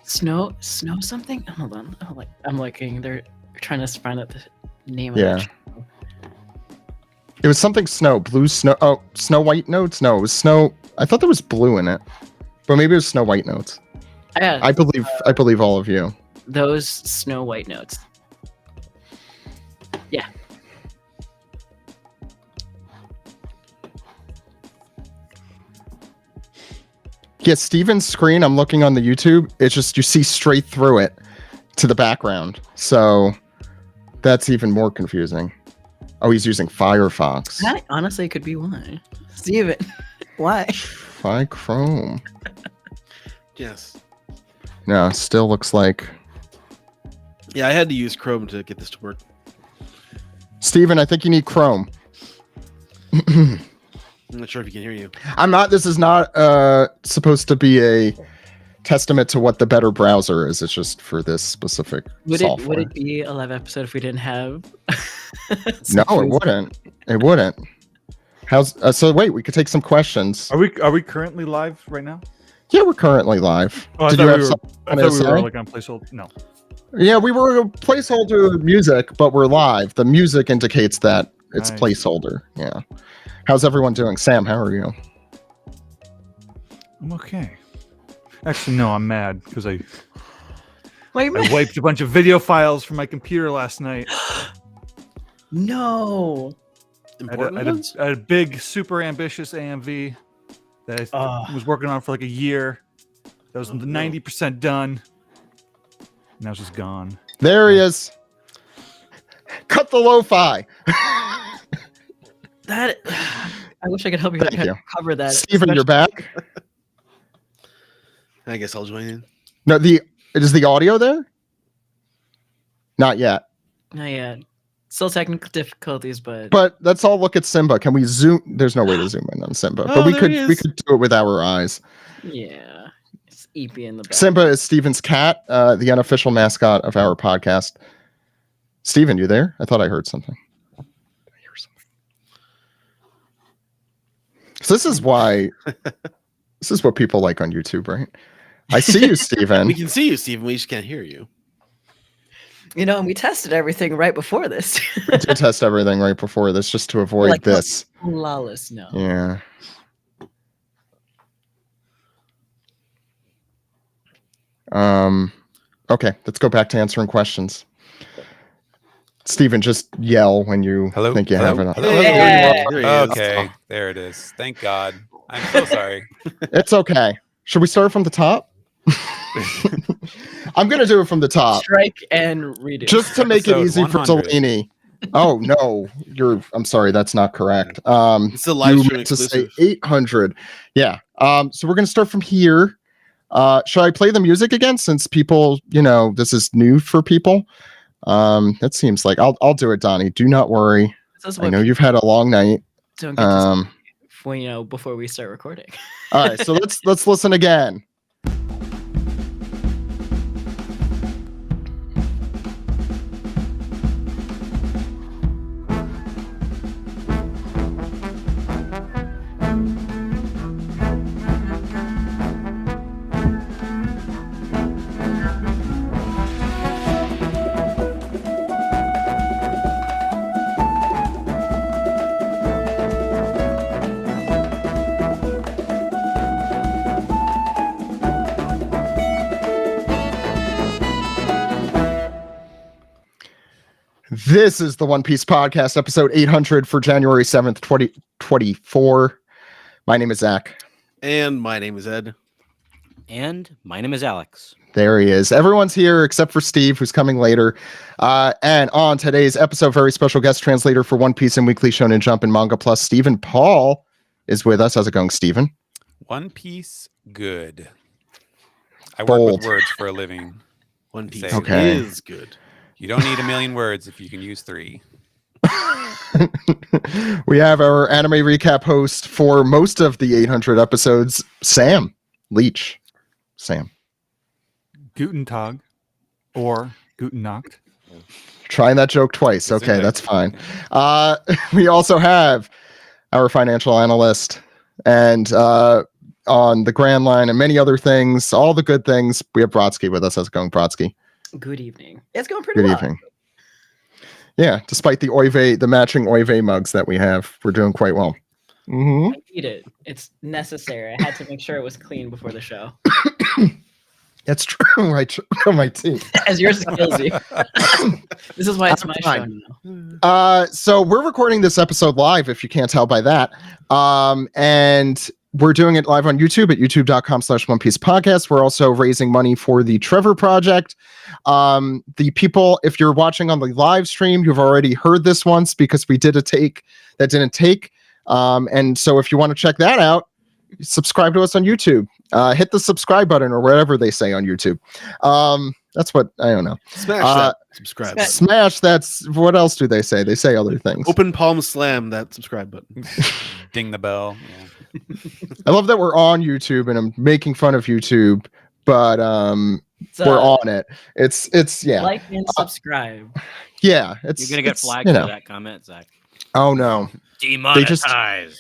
Snow something? Hold on. I'm looking. They're trying to find out the name of Yeah. it. It was something snow, blue snow. Oh, Snow White notes? No, it was snow. I thought there was blue in it, but maybe it was Snow White notes. Yeah, I believe all of you. those Snow White notes. Yeah. Yeah, Steven's screen, I'm looking on the YouTube. It's just you see straight through it to the background. So that's even more confusing. Oh, he's using Firefox. That honestly could be why. Steven, why? Try Chrome. Yes. No, still looks like. Yeah, I had to use Chrome to get this to work. Steven, I think you need Chrome. I'm not sure if he can hear you. I'm not. This is not supposed to be a testament to what the better browser is. It's just for this specific software. Would it be a live episode if we didn't have? No, it wouldn't. It wouldn't. How's so? Wait, we could take some questions. Are we currently live right now? Yeah, we're currently live. Oh, Did you have something I to thought we were say? like on placeholder. No. Yeah, we were a placeholder music, but we're live. The music indicates that it's Nice. placeholder. Yeah. How's everyone doing? Sam, how are you? I'm okay. Actually, no, I'm mad because I Wait, wiped a bunch of video files from my computer last night. no. I had a big, super ambitious AMV that I was working on for like a year. That was 90% done. Now it's just gone. There he is. Cut the lo-fi. That I wish I could help you, Thank you. cover that. Steven, you're back. I guess I'll join in. No, is the audio there? Not yet. Not yet. Still technical difficulties, but But let's all look at Simba. Can we zoom? There's no way to zoom in on Simba, but Oh, we there could he we is. could do it with our eyes. yeah, it's EP in the back. Simba is Steven's cat, the unofficial mascot of our podcast. Steven, you there? I thought I heard something. Did I hear something? So this is why. This is what people like on YouTube, right? I see you, Steven. We can see you, Steven. We just can't hear you. You know, and we tested everything right before this. We did test everything right before this just to avoid Like, this. Flawless, no. Yeah. Okay, let's go back to answering questions. Steven, just yell when you Hello? think you have it. Hello? Yeah. There he is. Okay, there it is. Thank God. I'm so sorry. It's okay. Should we start from the top? I'm gonna do it from the top, Strike and redo. just to make it Episode easy for 100. Delaney. Oh no, I'm sorry, that's not correct. It's a live You stream meant to say exclusive. 800. Yeah. So we're gonna start from here. Should I play the music again since people, this is new for people? That seems like I'll do it, Donnie. Do not worry. I know you've had a long night. Don't get to when, before we start recording. All right, so let's listen again. This is the One Piece Podcast, episode 800 for January 7th, 2024. My name is Zach. And my name is Ed. And my name is Alex. There he is. Everyone's here except for Steve, who's coming later. And on today's episode, very special guest translator for One Piece and Weekly Shonen Jump and Manga Plus, Stephen Paul, is with us. How's it going, Stephen? One Piece, good. I Bold. work with words for a living. One Piece Say Okay. is good. You don't need a million words if you can use 3. We have our anime recap host for most of the 800 episodes, Sam Leach. Sam. Guten Tag or Guten Nacht. Trying that joke twice. It's in Okay, there. that's fine. We also have our financial analyst and on the Grand Line and many other things, all the good things. We have Brodsky with us. How's it going, Brodsky? Good evening. It's going pretty Good well. evening. Yeah, despite the the matching Oive mugs that we have, we're doing quite well. Mm-hmm. I need it. It's necessary. I had to make sure it was clean before the show. That's true. Right. My teeth. As yours kills you. This is why it's my show now. So we're recording this episode live, if you can't tell by that. And we're doing it live on YouTube at youtube.com/One Piece Podcast. We're also raising money for the Trevor Project. The people, if you're watching on the live stream, you've already heard this once because we did a take that didn't take. And so if you want to check that out, subscribe to us on YouTube. Hit the subscribe button or whatever they say on YouTube. That's what I don't know. Smash that subscribe. Smash. That's what else do they say? They say other things. Open palm slam that subscribe button. Ding the bell. Yeah. I love that we're on YouTube and I'm making fun of YouTube, but we're on it. It's yeah. Like and subscribe. Yeah, it's You're gonna get it's, flagged you for know. that comment, Zach. Oh no. Demonetized.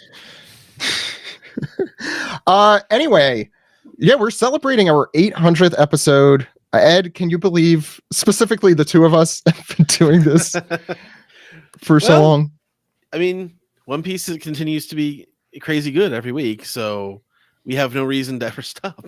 Anyway, yeah, we're celebrating our 800th episode. Ed, can you believe specifically the two of us have been doing this for so long? I mean, One Piece continues to be crazy good every week, so we have no reason to ever stop.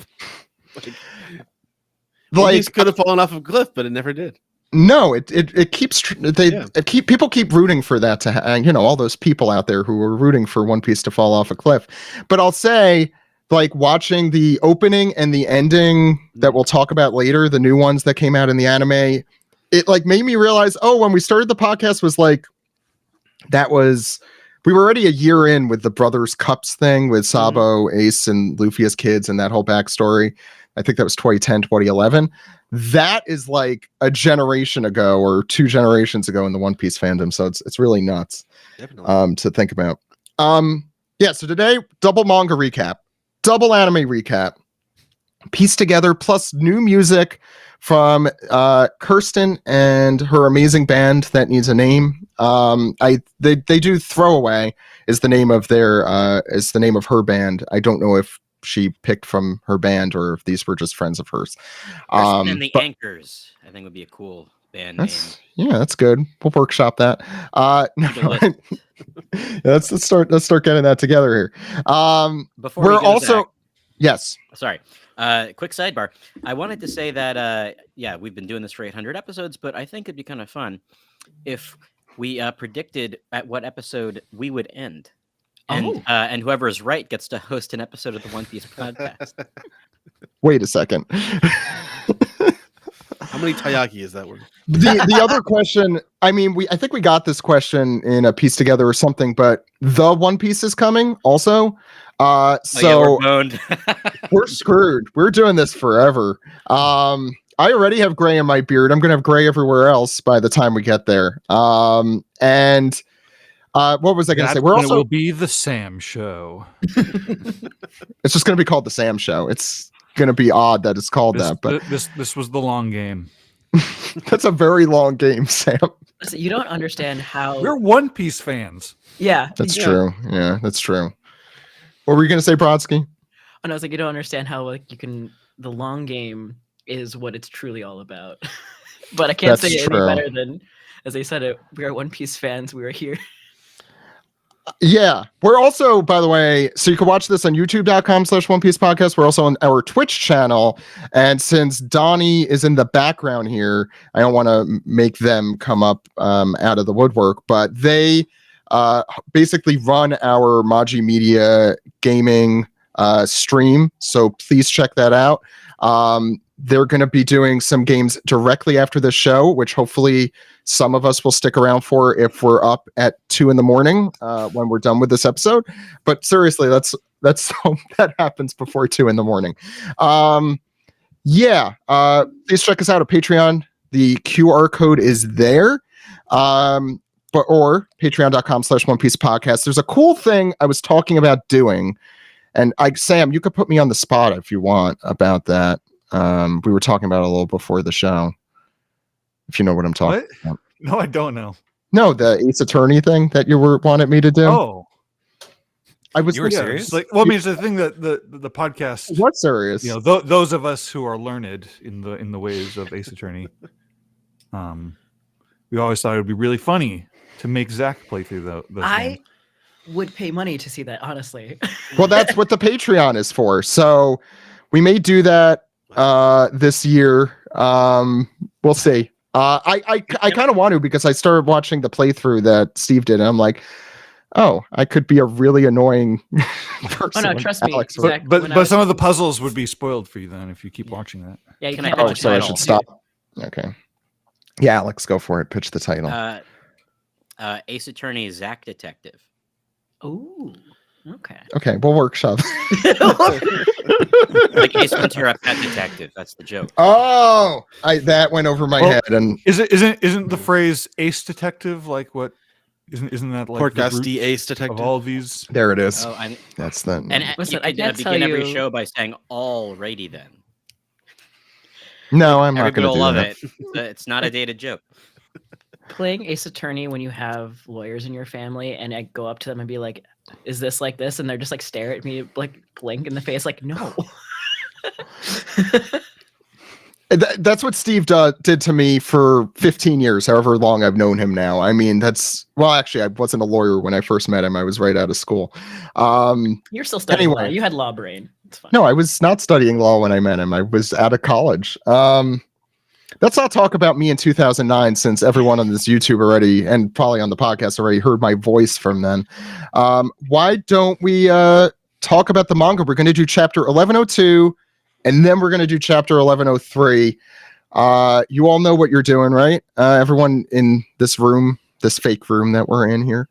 One Piece could have fallen off a cliff, but it never did. No, it keeps people keep rooting for that to all those people out there who are rooting for One Piece to fall off a cliff. But I'll say, like, watching the opening and the ending that we'll talk about later, the new ones that came out in the anime, it like made me realize, when we started the podcast was like, we were already a year in with the Brothers Cups thing with Sabo, Ace, and Luffy as kids and that whole backstory. I think that was 2010, 2011. That is like a generation ago or 2 generations ago in the One Piece fandom. So it's really nuts to think about. Yeah, so today, double manga recap, double anime recap, pieced together, plus new music from Kirsten and her amazing band that needs a name. They do Throwaway is the name of her band. I don't know if she picked from her band or if these were just friends of hers. And the Anchors, I think, would be a cool band name. Yeah, that's good. We'll workshop that. Let's start getting that together here. Before we're also Zach, yes. Sorry. Quick sidebar. I wanted to say that we've been doing this for 800 episodes, but I think it'd be kind of fun if we predicted at what episode we would end. And whoever is right gets to host an episode of the One Piece podcast. Wait a second. How many taiyaki is that word? The other question, I mean, I think we got this question in a piece together or something, but the One Piece is coming also. So we're screwed. We're doing this forever. I already have gray in my beard. I'm gonna have gray everywhere else by the time we get there. What was I going to say? It will be the Sam Show. It's just going to be called the Sam Show. It's going to be odd that it's called that. But this was the long game. That's a very long game, Sam. Listen, you don't understand how we're One Piece fans. Yeah, that's true. Yeah, that's true. What were you going to say, Brodsky? Oh, no, it's like you don't understand how the long game is what it's truly all about. But I can't say it any better than, as I said it, we are One Piece fans. We are here. Yeah, we're also, by the way, so you can watch this on youtube.com/One Piece Podcast. We're also on our Twitch channel. And since Donnie is in the background here, I don't want to make them come up out of the woodwork, but they basically run our Maji Media gaming stream. So please check that out. They're going to be doing some games directly after the show, which hopefully some of us will stick around for if we're up at 2 a.m. When we're done with this episode. But seriously, let's hope that happens before 2 a.m. Please check us out at The QR code is there. Or patreon.com/One Piece Podcast. There's a cool thing I was talking about doing. And Sam, you could put me on the spot if you want about that. We were talking about it a little before the show. If you know what I'm talking about. No, I don't know. No, the Ace Attorney thing that you wanted me to do. Oh, You were serious? Like, well, I mean, it's the thing that the podcast. What's serious? You know, those of us who are learned in the ways of Ace Attorney, we always thought it would be really funny to make Zach play through those games. Would pay money to see that, honestly. Well, that's what the Patreon is for. So we may do that this year. We'll see. I kind of want to, because I started watching the playthrough that Steve did, and I'm like, oh, I could be a really annoying person. Oh no, trust me. Alex Zach, But some of the puzzles would be spoiled for you then if you keep watching that. Yeah, you Can I can't pitch watch a so I title? should stop. Okay. Yeah, Alex, go for it. Pitch the title. Ace Attorney, Zach Detective. Oh, okay. Okay, we'll workshop. Like Ace Ventura, Pet Detective. That's the joke. Oh, that went over my head. And Isn't the phrase Ace Detective like what? Isn't that like the Podcast root Ace Detective of all these? there it is. Oh, That's the. and Listen, you I could can't tell begin every you- show by saying "alrighty then." No, I'm not Everybody going will to do love that. it. It's not a dated joke. Playing Ace Attorney when you have lawyers in your family, and I go up to them and be like, "Is this like this?" And they're just like stare at me, like blink in the face, like, "No." That's what Steve did to me for 15 years, however long I've known him now. I mean, actually, I wasn't a lawyer when I first met him. I was right out of school. You're still studying law. Anyway. You had law brain. It's fine. No, I was not studying law when I met him. I was out of college. Let's not talk about me in 2009, since everyone on this YouTube already, and probably on the podcast already, heard my voice from then. Why don't we talk about the manga? We're going to do chapter 1102, and then we're going to do chapter 1103. You all know what you're doing, right? Everyone in this room, this fake room that we're in here.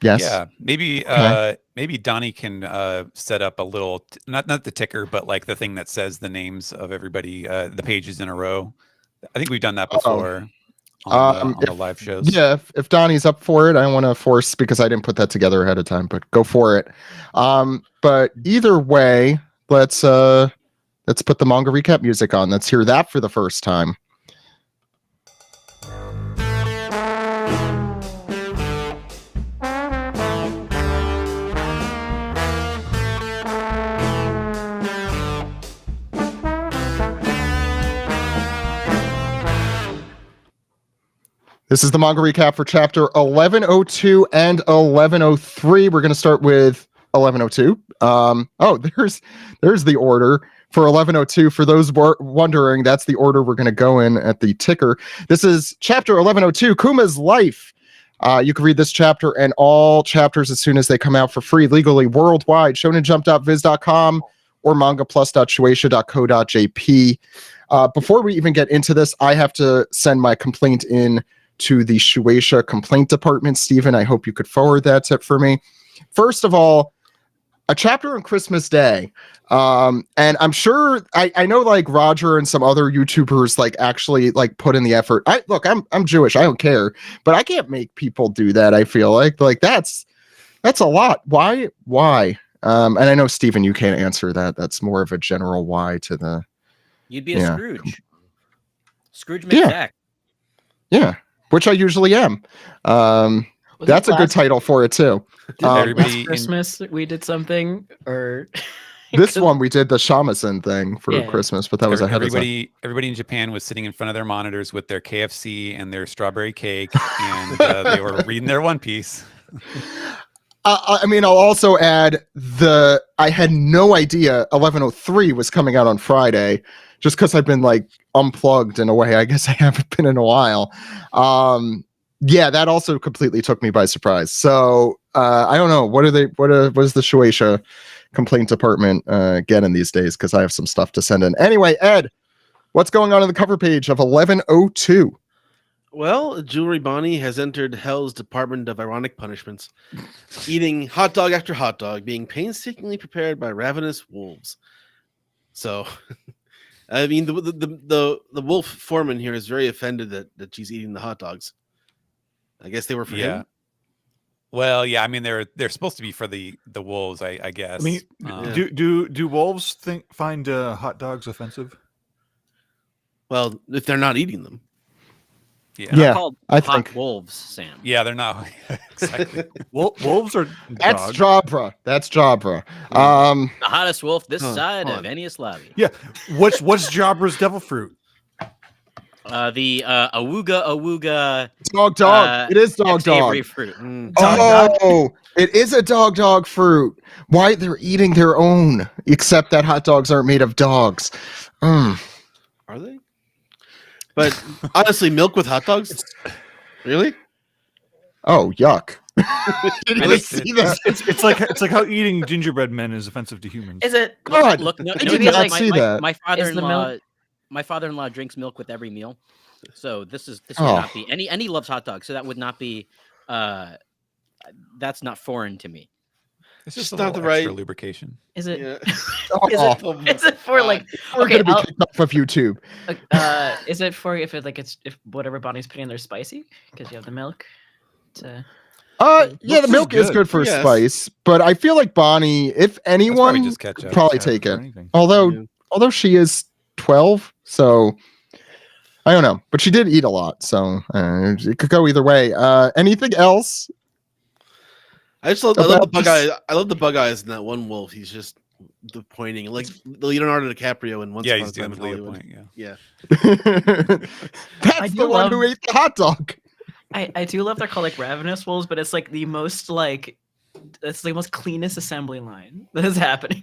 Yes. Yeah, maybe Okay. maybe Donnie can set up a little not the ticker, but like the thing that says the names of everybody, the pages in a row. I think we've done that before on the live shows. Yeah, if Donnie's up for it, I don't want to force, because I didn't put that together ahead of time, but go for it. But either way, let's put the manga recap music on. Let's hear that for the first time. This is the manga recap for chapter 1102 and 1103. We're going to start with 1102. There's the order for 1102. For those wondering, that's the order we're going to go in at the ticker. This is chapter 1102, Kuma's Life. You can read this chapter and all chapters as soon as they come out for free, legally, worldwide, shonenjump.viz.com or mangaplus.shueisha.co.jp. Before we even get into this, I have to send my complaint in to the Shueisha complaint department. Stephen, I hope you could forward that for me. First of all, a chapter on Christmas Day. And I'm sure I know like Roger and some other YouTubers like actually like put in the effort. I'm Jewish. I don't care, but I can't make people do that. I feel like that's a lot. Why? And I know Stephen, you can't answer that. That's more of a general why to the. You'd be a Scrooge. Scrooge McDuck. Yeah, which I usually am. That's a good title for it too. Last Christmas we did something, or this one we did the shamisen thing for Christmas, but that was ahead of time. Everybody in Japan was sitting in front of their monitors with their KFC and their strawberry cake, and they were reading their One Piece. I mean, I'll also add I had no idea 1103 was coming out on Friday, just because I've been like unplugged in a way I guess I haven't been in a while. Yeah, that also completely took me by surprise. So I don't know. What is the Shueisha complaint department getting these days? Because I have some stuff to send in. Anyway, Ed, what's going on the cover page of 1102? Well, Jewelry Bonnie has entered Hell's Department of Ironic Punishments, eating hot dog after hot dog, being painstakingly prepared by ravenous wolves. So, I mean, the wolf foreman here is very offended that she's eating the hot dogs. I guess they were for him. Well, yeah. I mean, they're supposed to be for the wolves, I guess. I mean, do wolves find hot dogs offensive? Well, if they're not eating them. They're called hot wolves, Sam. Yeah, they're not exactly. Wolves are That's Jabra. That's Jabra. The hottest wolf this side of Enius Lobby. Yeah. What's Jabra's devil fruit? The awooga. Dog. It is dog. Fruit. Oh, it is a dog fruit. Why they're eating their own? Except that hot dogs aren't made of dogs. Are they? But honestly, milk with hot dogs? Really? Oh, yuck! It's like how eating gingerbread men is offensive to humans. Is it? God, look, no, I did not see that. My father-in-law drinks milk with every meal, so this would not be any. And he loves hot dogs, so that would not be. That's not foreign to me. It's just not the right lubrication. Is it? Yeah. Is it for like? We're gonna be kicked off of YouTube. Is it for if whatever Bonnie's putting in there spicy because you have the milk? Yeah, the milk is good for spice, but I feel like Bonnie, if anyone, just would probably take it. Although she is 12, so I don't know, but she did eat a lot, so it could go either way. Anything else? I love the bug eyes. I love the bug eyes in that one wolf. He's just pointing like Leonardo DiCaprio in Once Upon a Time in Hollywood. Yeah. That's the one who ate the hot dog. I do love they're called like ravenous wolves, but it's like the most it's the most cleanest assembly line that is happening.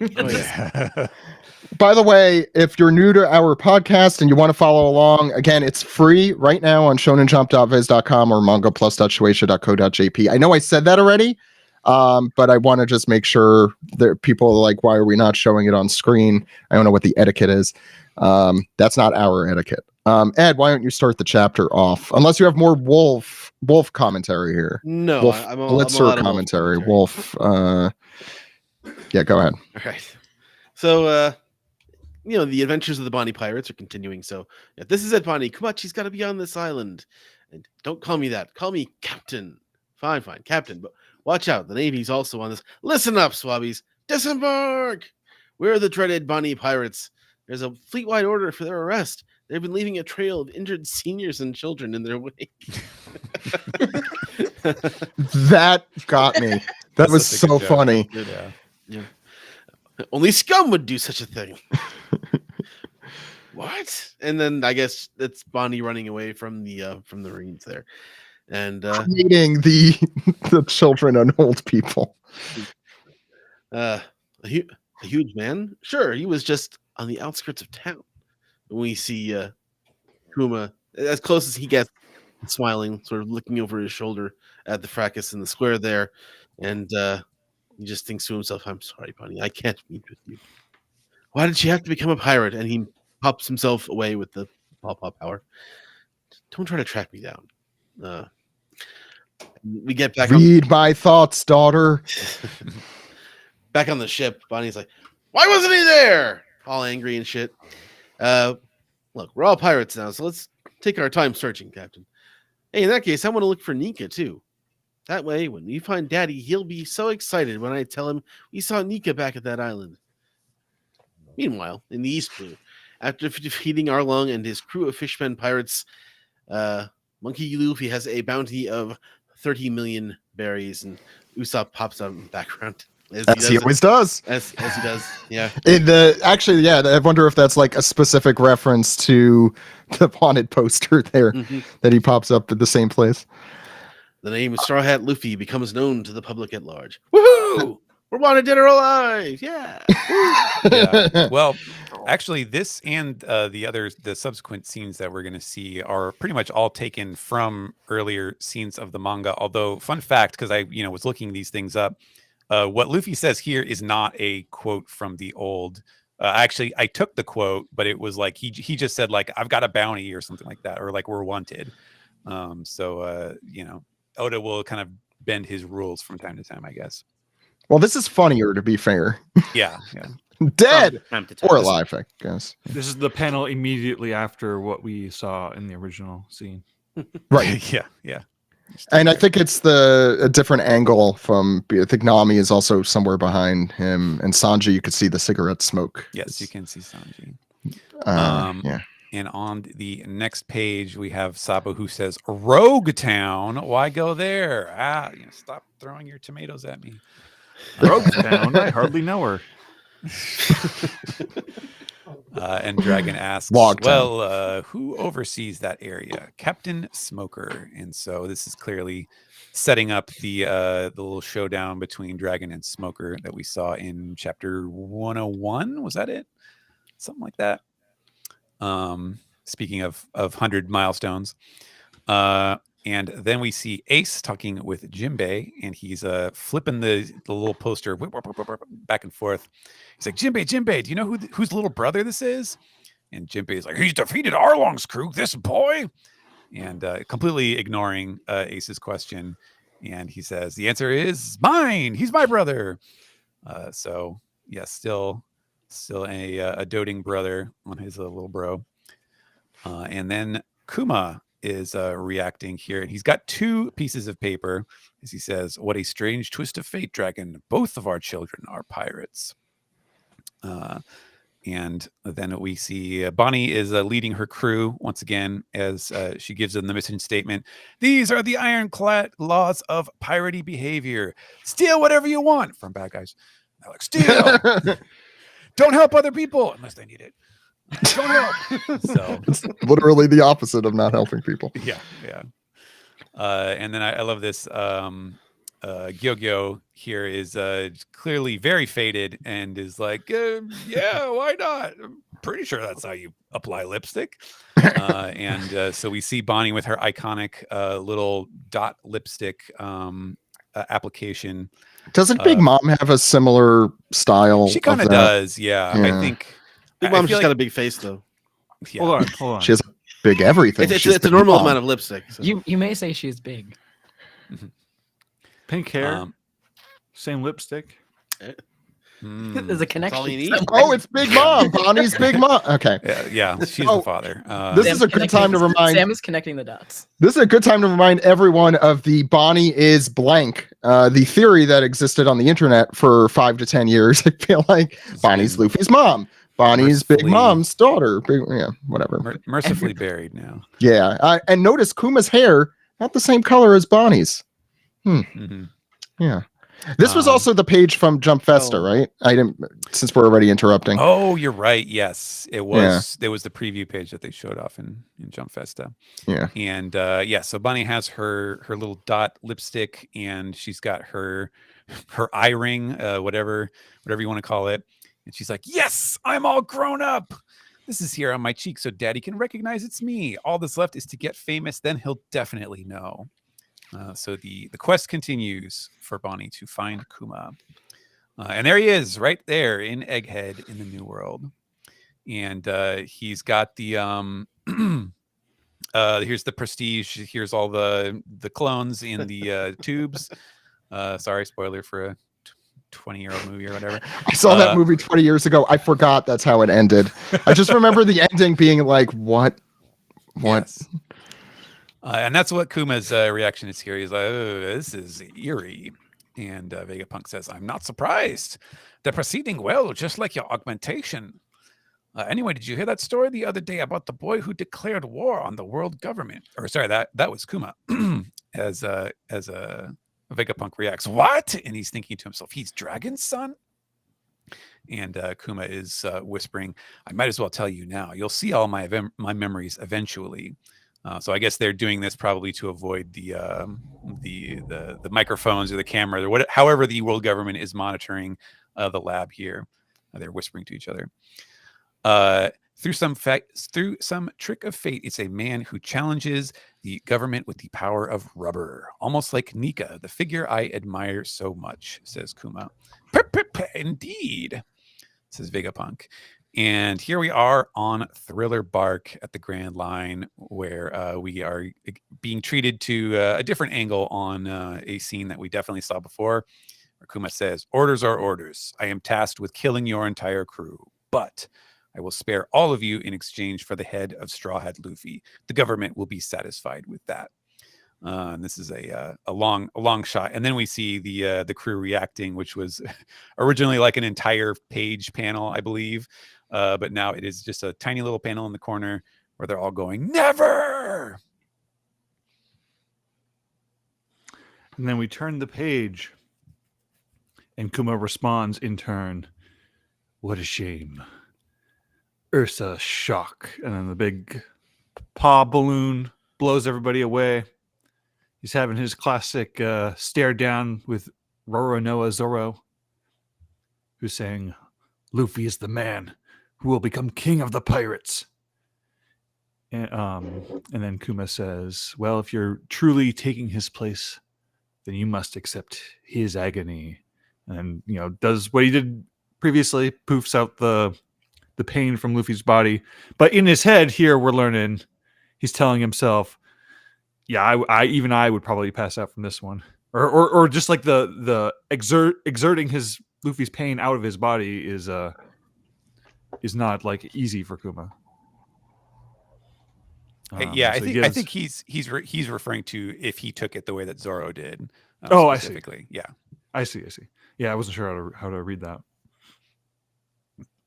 By the way, if you're new to our podcast and you want to follow along, again, it's free right now on shonenjump.viz.com or mangaplus.shueisha.co.jp. I know I said that already, but I want to just make sure that people are like, why are we not showing it on screen? I don't know what the etiquette is. That's not our etiquette. Ed, why don't you start the chapter off? Unless you have more wolf commentary here. No, I'm Blitzer commentary. Wolf. Yeah, go ahead. All right. So, the adventures of the Bonnie pirates are continuing. So, if this is it, Bonnie. Kumachi's got to be on this island. And don't call me that. Call me Captain. Fine, Captain. But watch out. The Navy's also on this. Listen up, Swabbies. Disembark. We're the dreaded Bonnie pirates. There's a fleet-wide order for their arrest. They've been leaving a trail of injured seniors and children in their wake. That got me. That was so funny. Yeah. Only scum would do such a thing. What? And then I guess it's Bonnie running away from the Marines there, and meeting the children and old people. A huge man. Sure, he was just on the outskirts of town. When we see Kuma as close as he gets, smiling, sort of looking over his shoulder at the fracas in the square there, and he just thinks to himself, "I'm sorry, Bonnie, I can't meet with you. Why did she have to become a pirate?" And he pops himself away with the pop power. Don't try to track me down. We get back. Read my thoughts, daughter. Back on the ship, Bonnie's like, "Why wasn't he there?" All angry and shit. Look, we're all pirates now, so let's take our time searching, Captain. Hey, in that case, I want to look for Nika too. That way, when we find Daddy, he'll be so excited when I tell him we saw Nika back at that island. Meanwhile, in the East Blue, after defeating Arlong and his crew of fishmen pirates, Monkey Luffy has a bounty of 30 million berries, and Usopp pops out in the background. As he always does. As he does, yeah. I wonder if that's like a specific reference to the wanted poster there that he pops up at the same place. The name Straw Hat Luffy becomes known to the public at large. Woohoo! We're wanted dead or alive! Yeah. Yeah. Well, actually, this and the subsequent scenes that we're going to see are pretty much all taken from earlier scenes of the manga. Although, fun fact, because I was looking these things up. What Luffy says here is not a quote from the old. Actually, I took the quote, but it was like he just said like I've got a bounty or something like that, or like we're wanted. So Oda will kind of bend his rules from time to time, I guess. Well, this is funnier, to be fair. Yeah, yeah. Dead Time to time. or alive, I guess. This is the panel immediately after what we saw in the original scene. Right. Yeah, yeah. And I think it's a different angle from. I think Nami is also somewhere behind him, and Sanji. You could see the cigarette smoke. Yes, you can see Sanji. Yeah. And on the next page, we have Sabo who says, "Rogue Town. Why go there? Stop throwing your tomatoes at me." Rogue Town. I hardly know her. And Dragon asks, Logtown. well, who oversees that area? Captain Smoker. And so this is clearly setting up the little showdown between Dragon and Smoker that we saw in chapter 101. Was that it? Something like that. Speaking of 100 milestones. And then we see Ace talking with Jinbei, and he's flipping the little poster back and forth. He's like, Jinbei, do you know whose little brother this is? And Jinbei's like, he's defeated Arlong's crew, this boy. And completely ignoring Ace's question. And he says, the answer is mine. He's my brother. So, yeah, still a doting brother on his little bro. And then Kuma is reacting here, and he's got two pieces of paper as he says, what a strange twist of fate, Dragon. Both of our children are pirates. And then we see Bonnie is leading her crew once again as she gives them the mission statement. These are the ironclad laws of piratey behavior. Steal whatever you want from bad guys. They're like, steal. Don't help other people unless they need it. Don't help. So it's literally the opposite of not helping people. Yeah. And then I love this. Gyogyo here is clearly very faded and is like, yeah, why not? I'm pretty sure that's how you apply lipstick. And so we see Bonnie with her iconic little dot lipstick application. Doesn't Big Mom have a similar style? She kind of does, yeah. I think Big Mom's just got a big face, though. Yeah. Hold on. She has a big everything. It's a normal amount of lipstick. So. You may say she's big. Mm-hmm. Pink hair, same lipstick. There's a connection. All you need. Oh, it's Big Mom. Bonnie's Big Mom. Okay. Yeah, she's the father. This is a good time to remind. Sam is connecting the dots. This is a good time to remind everyone of the Bonnie is blank, the theory that existed on the internet for 5 to 10 years. I feel like Bonnie's Luffy's mom. Bonnie's Big Mom's daughter. Whatever. Mercifully buried now. Yeah. And notice Kuma's hair, not the same color as Bonnie's. Mm-hmm. Yeah. This was also the page from Jump Festa, right? I didn't, since we're already interrupting. Oh, you're right. Yes, it was. There was the preview page that they showed off in Jump Festa. Yeah. And so Bonnie has her little dot lipstick, and she's got her eye ring, whatever you want to call it. And she's like, "Yes, I'm all grown up. This is here on my cheek, so Daddy can recognize it's me. All that's left is to get famous. Then he'll definitely know." So the quest continues for Bonnie to find Kuma. And there he is, right there in Egghead in the New World. And he's got the here's the prestige. Here's all the clones in the tubes. Sorry, spoiler for a 20-year-old movie or whatever. I saw that movie 20 years ago. I forgot that's how it ended. I just remember the ending being like, what? Yes. And that's what Kuma's reaction is here. He's like, oh, this is eerie. And Vegapunk says, I'm not surprised. They're proceeding well, just like your augmentation. Anyway, did you hear that story the other day about the boy who declared war on the world government? Or sorry, that was Kuma. as Vegapunk reacts, what? And he's thinking to himself, he's Dragon's son? And Kuma is whispering, I might as well tell you now. You'll see all my memories eventually. So I guess they're doing this probably to avoid the microphones or the camera or however the world government is monitoring the lab here. They're whispering to each other. Through some trick of fate, it's a man who challenges the government with the power of rubber, almost like Nika, the figure I admire so much, says Kuma. Indeed, says Vegapunk. And here we are on Thriller Bark at the Grand Line, where we are being treated to a different angle on a scene that we definitely saw before, Kuma says, orders are orders. I am tasked with killing your entire crew, but I will spare all of you in exchange for the head of Straw Hat Luffy. The government will be satisfied with that. And this is a long shot, and then we see the crew reacting, which was originally like an entire page panel, I believe, but now it is just a tiny little panel in the corner where they're all going never. And then we turn the page, and Kuma responds in turn, "What a shame." Ursa shock, and then the big paw balloon blows everybody away. He's having his classic stare down with Roronoa Zoro, who's saying, "Luffy is the man who will become king of the pirates." And then Kuma says, "Well, if you're truly taking his place, then you must accept his agony." And, does what he did previously, poofs out the pain from Luffy's body. But in his head here, we're learning, he's telling himself, yeah, I would probably pass out from this one. Or just like the exerting his Luffy's pain out of his body is not like easy for Kuma. I think he's referring to if he took it the way that Zoro did. Specifically. I see. I see. Yeah, I wasn't sure how to read that.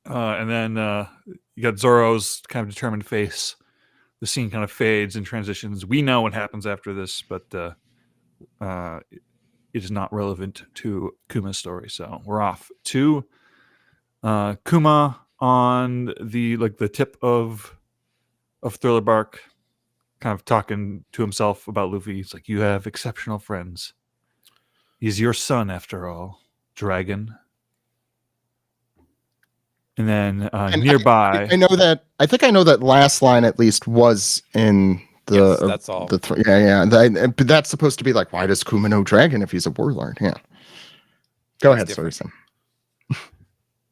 And then you got Zoro's kind of determined face. The scene kind of fades and transitions. We know what happens after this, but it is not relevant to Kuma's story. So we're off to Kuma on the tip of Thriller Bark, kind of talking to himself about Luffy. He's like, "You have exceptional friends. He's your son, after all, Dragon." And then nearby, I think I know that last line at least was in the. Yes, that's all. But that's supposed to be like, why does Kuma know Dragon if he's a warlord? Yeah. Go ahead, sorry, Sam.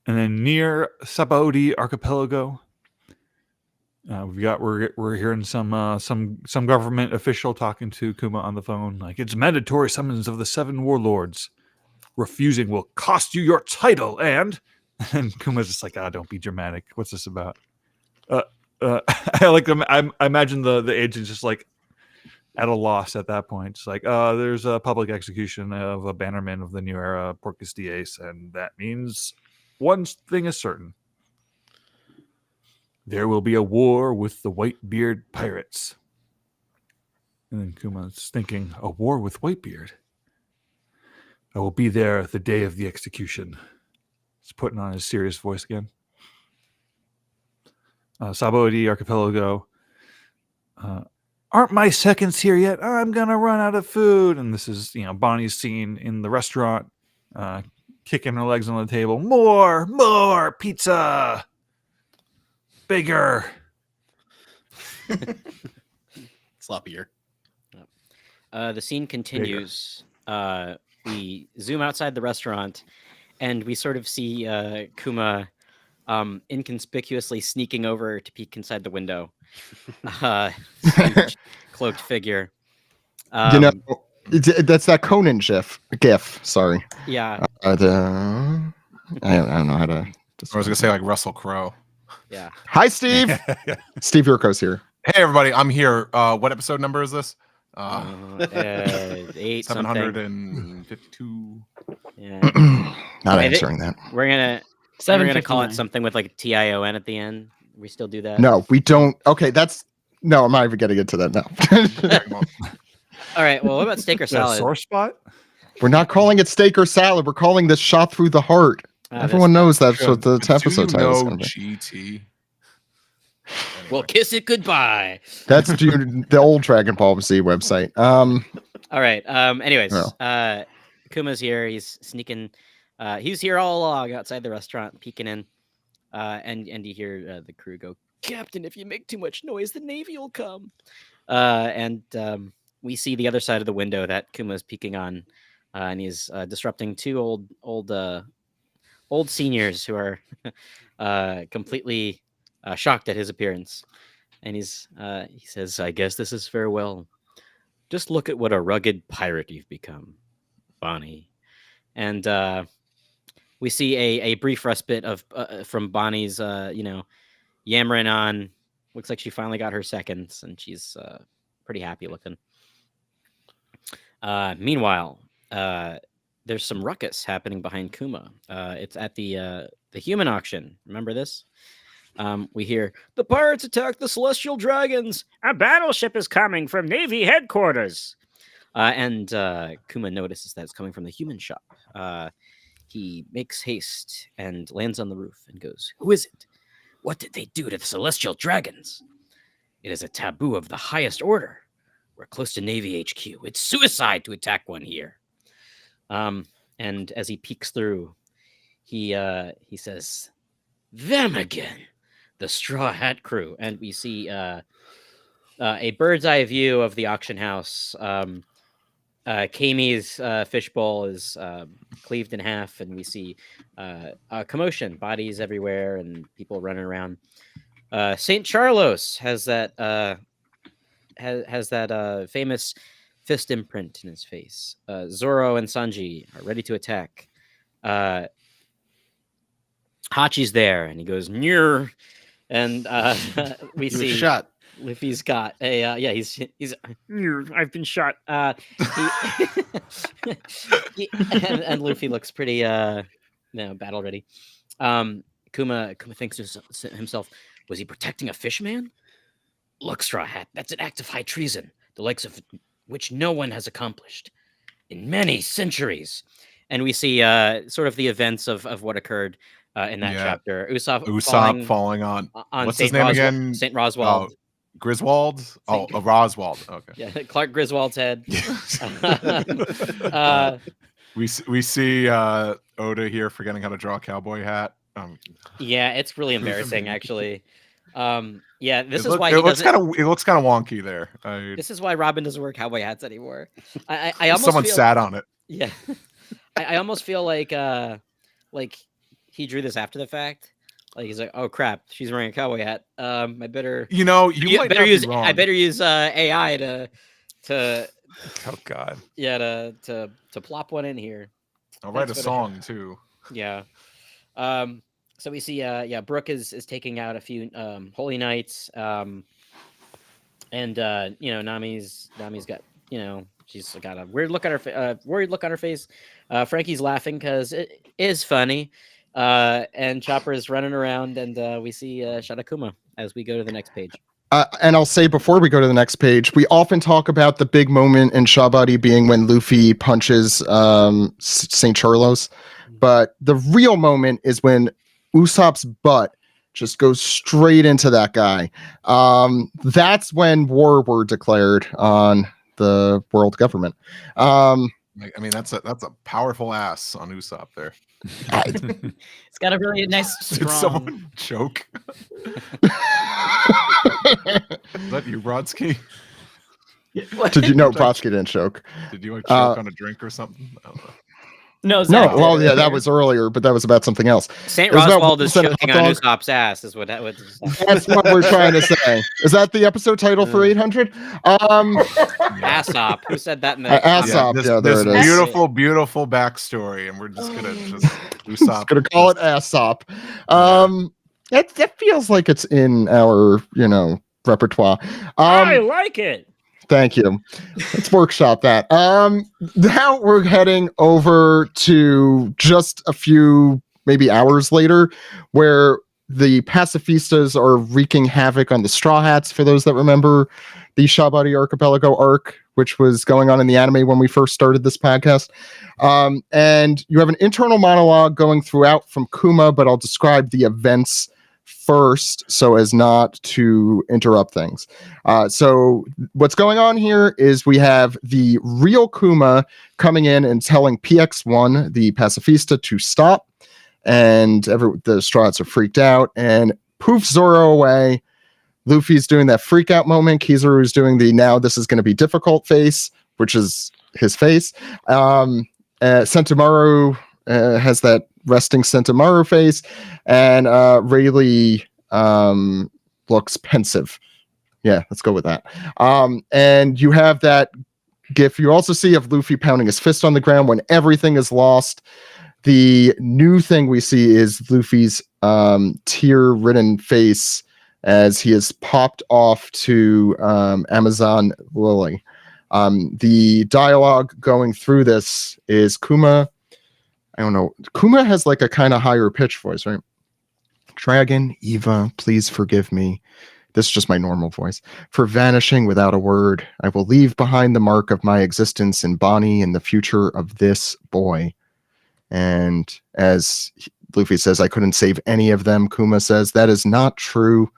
And then near Sabaody Archipelago, we're hearing some government official talking to Kuma on the phone, like, "It's mandatory summons of the 7 warlords. Refusing will cost you your title." And Kuma's just like, "Don't be dramatic. What's this about?" I imagine the agent's just like at a loss at that point. It's like, there's a public execution of a bannerman of the new era, Porcus Dies, and that means one thing is certain. There will be a war with the Whitebeard pirates. And then Kuma's thinking, a war with Whitebeard? I will be there the day of the execution. He's putting on his serious voice again. Sabaody Archipelago. Aren't my seconds here yet? I'm going to run out of food. And this is, Bonnie's scene in the restaurant, kicking her legs on the table. More pizza. Bigger. Sloppier. The scene continues. We zoom outside the restaurant, and we sort of see Kuma inconspicuously sneaking over to peek inside the window. Huge cloaked figure. That's that Conan gif. Sorry. Yeah. I don't know how to. I was gonna say like Russell Crowe. Yeah. Hi, Steve. Steve Yurko's here. Hey, everybody. I'm here. What episode number is this? 8 752. Yeah. Not answering that. We're gonna call it something with like TION at the end. We still do that? No, we don't. Okay, I'm not even getting into that now. All right. Well, what about steak or salad? Sore spot? We're not calling it steak or salad. We're calling this shot through the heart. Everyone knows that's what the episode title is going to be. GT. Well, kiss it goodbye. That's the old Dragon Ball Z website. All right. Anyways, Kuma's here. He's sneaking. He was here all along outside the restaurant, peeking in. And you hear the crew go, "Captain, if you make too much noise, the Navy will come." And we see the other side of the window that Kuma's peeking on, and he's disrupting 2 old seniors who are completely shocked at his appearance. And he says, "I guess this is farewell. Just look at what a rugged pirate you've become, Bonnie. and we see a brief respite of from Bonnie's, yammering on. Looks like she finally got her seconds, and she's pretty happy looking. Meanwhile, there's some ruckus happening behind Kuma. It's at the human auction. Remember this? We hear, "The pirates attacked the celestial dragons. A battleship is coming from Navy headquarters." And Kuma notices that it's coming from the human shop. He makes haste and lands on the roof and goes, "Who is it? What did they do to the celestial dragons? It is a taboo of the highest order. We're close to Navy HQ. It's suicide to attack one here." And as he peeks through, he says, "Them again, the Straw Hat Crew." And we see a bird's eye view of the auction house. Kamei's fishbowl is cleaved in half, and we see a commotion, bodies everywhere, and people running around. Saint Charlos has that famous fist imprint in his face. Zoro and Sanji are ready to attack. Hachi's there, and he goes, "Nyur," and we see shot. Luffy's got a he's "I've been shot." And Luffy looks pretty battle ready. Kuma thinks to himself, was he protecting a fishman? Look, Straw Hat, that's an act of high treason, the likes of which no one has accomplished in many centuries. And we see sort of the events of what occurred in that chapter. Usopp falling on what's Saint his name again? Saint Roswald. Griswold? Roswald. Okay. Yeah, Clark Griswold's head. We see Oda here forgetting how to draw a cowboy hat. Yeah, it's really embarrassing, actually. This is why it looks kind of wonky there. This is why Robin doesn't wear cowboy hats anymore. I almost someone sat on it. Yeah, I almost feel like he drew this after the fact. Like he's like, "Oh crap, she's wearing a cowboy hat. I better." You might better use. be wrong. I better use AI to. Oh God. Yeah, to plop one in here. I'll write a song too. Yeah. So we see, Brooke is taking out a few holy knights, and Nami's got, she's got a weird look on her face. Frankie's laughing because it is funny, and Chopper is running around, and we see Shadakuma as we go to the next page. And I'll say before we go to the next page, we often talk about the big moment in Shabadi being when Luffy punches St. Charlos, but the real moment is when Usopp's butt just goes straight into that guy. That's when war were declared on the world government. That's a powerful ass on Usopp there. It's got a really nice strong... Did someone choke? Is that you, Brodsky? Did you know Brodsky didn't choke? Did you choke on a drink or something? I don't know. No, well, yeah, that was earlier, but that was about something else. Saint Roswald is choking on Usopp's ass, is what that was. That's what we're trying to say. Is that the episode title for 800? Assop. Who said that in the Assop? Yeah, there it is. Beautiful backstory, and we're just gonna Usopp. Gonna call it Assop. That feels like it's in our repertoire. I like it. Thank you. Let's workshop that. Now we're heading over to just a few, maybe hours later, where the pacifistas are wreaking havoc on the Straw Hats, for those that remember the Shabadi Archipelago arc, which was going on in the anime when we first started this podcast. And you have an internal monologue going throughout from Kuma, but I'll describe the events first so as not to interrupt things. So what's going on here is we have the real Kuma coming in and telling PX1, the pacifista, to stop, and the Straw Hats are freaked out and poof Zoro away. Luffy's doing that freak out moment. Kizaru's doing the now this is going to be difficult face, which is his face. Sentomaru has that resting Sentomaru face, and Rayleigh looks pensive. Yeah, let's go with that. And you have that gif you also see of Luffy pounding his fist on the ground when everything is lost. The new thing we see is Luffy's tear-ridden face as he is popped off to Amazon Lily. The dialogue going through this is Kuma. I don't know. Kuma has like a kind of higher pitch voice, right? Dragon, Eva, please forgive me. This is just my normal voice. For vanishing without a word, I will leave behind the mark of my existence in Bonnie and the future of this boy. And as Luffy says, I couldn't save any of them. Kuma says, that is not true.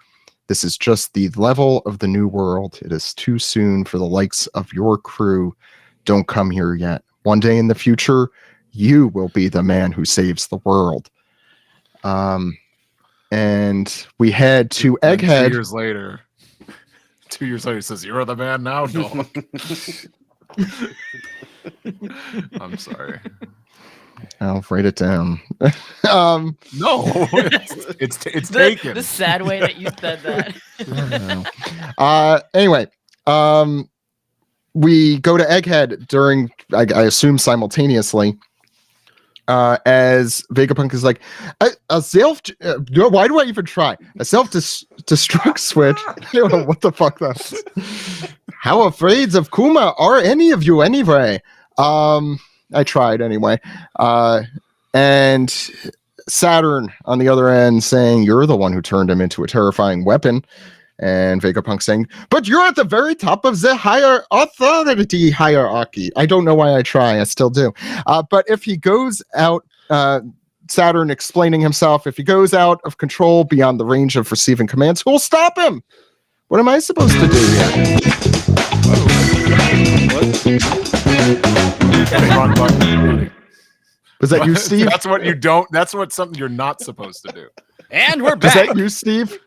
This is just the level of the new world. It is too soon for the likes of your crew. Don't come here yet. One day in the future, you will be the man who saves the world. And we head to Egghead. 2 years later. 2 years later, he says, "You're the man now, dog." I'm sorry. I'll write it down. No, it's taken. The sad way that you said that. Anyway, we go to Egghead during, I assume simultaneously, as Vegapunk is like, a self. No, why do I even try? A self-destruct switch. I don't know what the fuck that's. How afraid of Kuma are any of you anyway? I tried anyway. And Saturn on the other end saying, you're the one who turned him into a terrifying weapon. And Vegapunk saying, but you're at the very top of the higher authority hierarchy. I don't know why I try. I still do. But if he goes out, Saturn explaining himself, if he goes out of control beyond the range of receiving commands, who'll stop him? What am I supposed to do here? Wrong button. Was that you, Steve? That's what you don't. That's what something you're not supposed to do. And we're Was back. that you, Steve?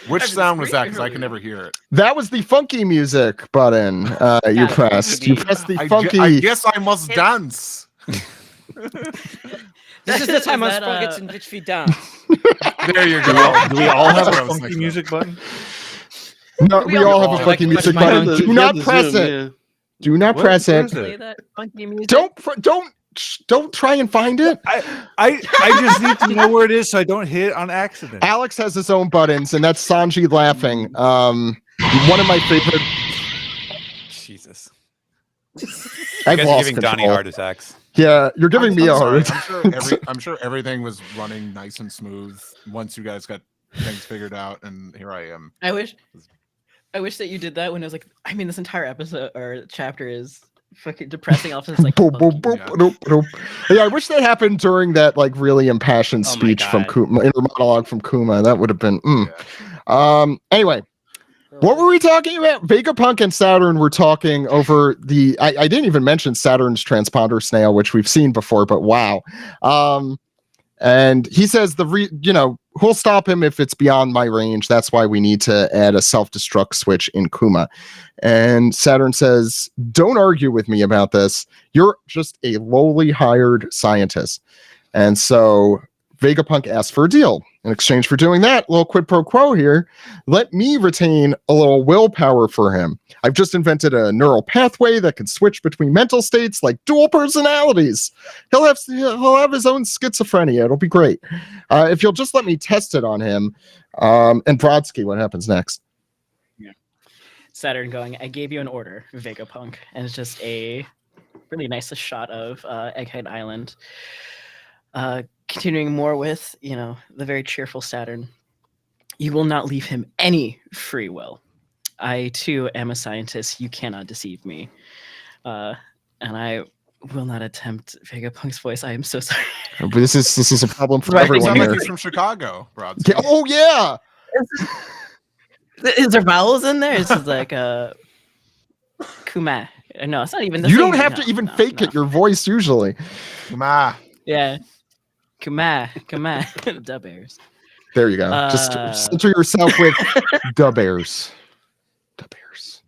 Which sound was that? Because I can never hear it. That was the funky music button you pressed. You pressed the funky. I guess I must dance. This is the time on that, Sprockets in which we dance. There you go. Do we all have That's what I a was funky thinking. music button? No, we all have a funky Like music my button. own- Do not press it. Do not press it. Play that funky music. Don't try and find it. I just need to know where it is so I don't hit it on accident. Alex has his own buttons, and that's Sanji laughing. One of my favorite. Jesus. I've You guys are lost giving Donnie control. heart attacks. Yeah, you're giving me a sorry. heart. I'm sure everything was running nice and smooth once you guys got things figured out, and here I am. I wish that you did that when it was like, I mean, this entire episode or chapter is fucking depressing. All of a sudden, it's like, Boop, boop, funky. boop, boop, boop. Yeah, I wish that happened during that like really impassioned Oh my speech from God. Kuma, inner monologue from Kuma. That would have been. Yeah. Anyway, what were we talking about? Vegapunk and Saturn were talking over the. I didn't even mention Saturn's transponder snail, which we've seen before, but wow. And he says who'll stop him if it's beyond my range. That's why we need to add a self-destruct switch in Kuma. And Saturn says, don't argue with me about this. You're just a lowly hired scientist. And so Vegapunk asks for a deal. In exchange for doing that, little quid pro quo here, let me retain a little willpower for him. I've just invented a neural pathway that can switch between mental states like dual personalities. He'll have his own schizophrenia. It'll be great. If you'll just let me test it on him. And Brodsky, what happens next? Saturn going, I gave you an order, Vegapunk. And it's just a really nice shot of Egghead Island. Continuing more with, the very cheerful Saturn. You will not leave him any free will. I, too, am a scientist. You cannot deceive me. And I will not attempt Vegapunk's voice. I am so sorry. But this is a problem for Right. everyone Sound like here. he's from Chicago, Rod. Yeah, oh, yeah. Is there vowels in there? It's just like Kuma. No, it's not even the You same. don't have to even fake it. Your voice usually. Ma. Yeah. Kuma. Da Bears. There you go. Just center yourself with the Bears. The Bears.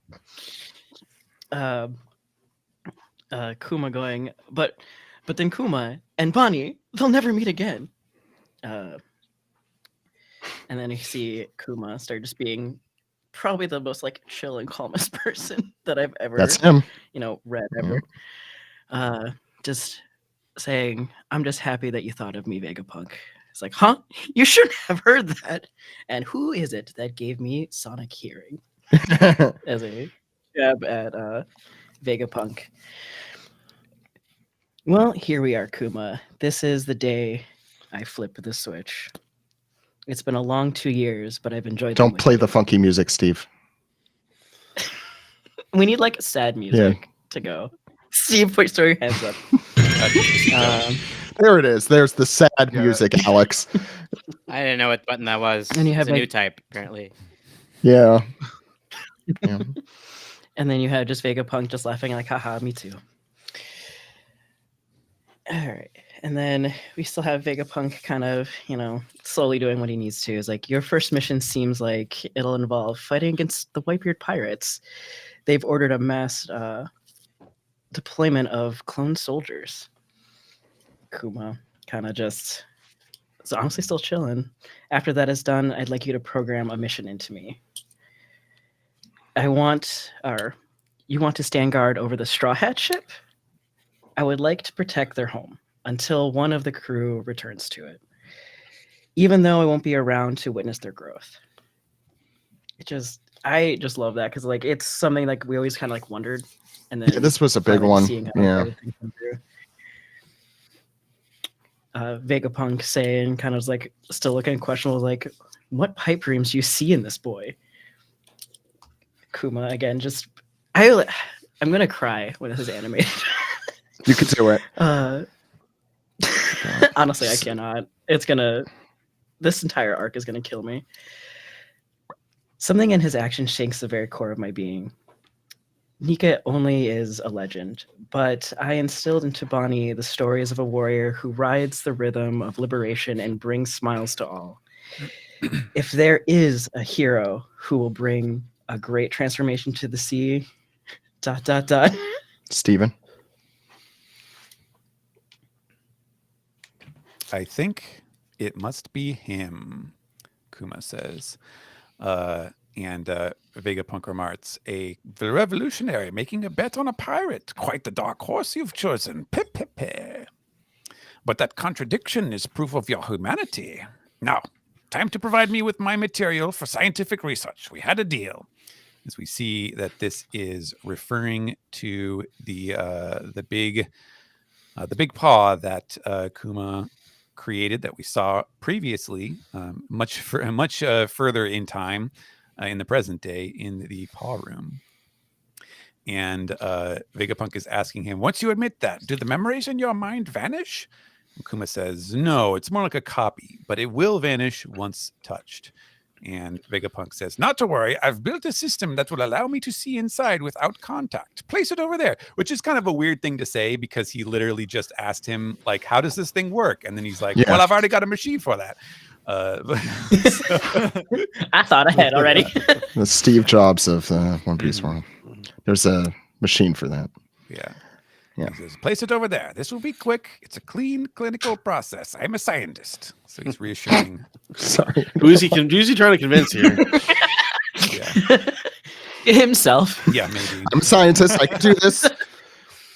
Kuma going, but then Kuma and Bonnie, they'll never meet again. And then you see Kuma start just being probably the most like chill and calmest person that I've ever That's him. read ever. Just saying, I'm just happy that you thought of me, Vegapunk. It's like, huh? You shouldn't have heard that. And who is it that gave me sonic hearing? As a jab at Vegapunk. Well, here we are, Kuma. This is the day I flip the switch. It's been a long 2 years, but I've enjoyed. Don't play the funky music, Steve. We need like sad music to go. Steve, put your hands up. There it is. There's the sad music, Alex. I didn't know what button that was. And you have it's a new type, apparently. Yeah. And then you have just Vegapunk just laughing like, haha, me too. All right. And then we still have Vegapunk kind of, slowly doing what he needs to. Is like, your first mission seems like it'll involve fighting against the Whitebeard pirates. They've ordered a mass deployment of clone soldiers. Kuma kind of just is honestly still chilling. After that is done, I'd like you to program a mission into me. You want to stand guard over the Straw Hat ship? I would like to protect their home until one of the crew returns to it, even though I won't be around to witness their growth. I just love that because like it's something like we always kind of like wondered, and then this was a big one. Yeah. Vegapunk saying, kind of like still looking questionable, like, what pipe dreams do you see in this boy? Kuma again, I'm gonna cry when this is animated. You could do it. Honestly, I cannot. This entire arc is gonna kill me. Something in his action shakes the very core of my being. Nika only is a legend, but I instilled into Bonnie the stories of a warrior who rides the rhythm of liberation and brings smiles to all. If there is a hero who will bring a great transformation to the sea, ... Steven? I think it must be him, Kuma says. And Vegapunk remarks, the revolutionary making a bet on a pirate. Quite the dark horse you've chosen. Pip, pip, pip. But that contradiction is proof of your humanity. Now, time to provide me with my material for scientific research. We had a deal. As we see that this is referring to the big paw that Kuma created that we saw previously, much further in time, in the present day, in the paw room. And Vegapunk is asking him, once you admit that, do the memories in your mind vanish? And Kuma says, no, it's more like a copy, but it will vanish once touched. And Vegapunk says, not to worry, I've built a system that will allow me to see inside without contact. Place it over there, which is kind of a weird thing to say because he literally just asked him, like, how does this thing work? And then he's like, well, I've already got a machine for that. I thought I had already. The Steve Jobs of One Piece world. There's a machine for that. Yeah. Yeah. He says, place it over there. This will be quick. It's a clean clinical process. I'm a scientist. So he's reassuring. Sorry. Who's he trying to convince here? Yeah. Himself. Yeah, maybe. I'm a scientist. I can do this.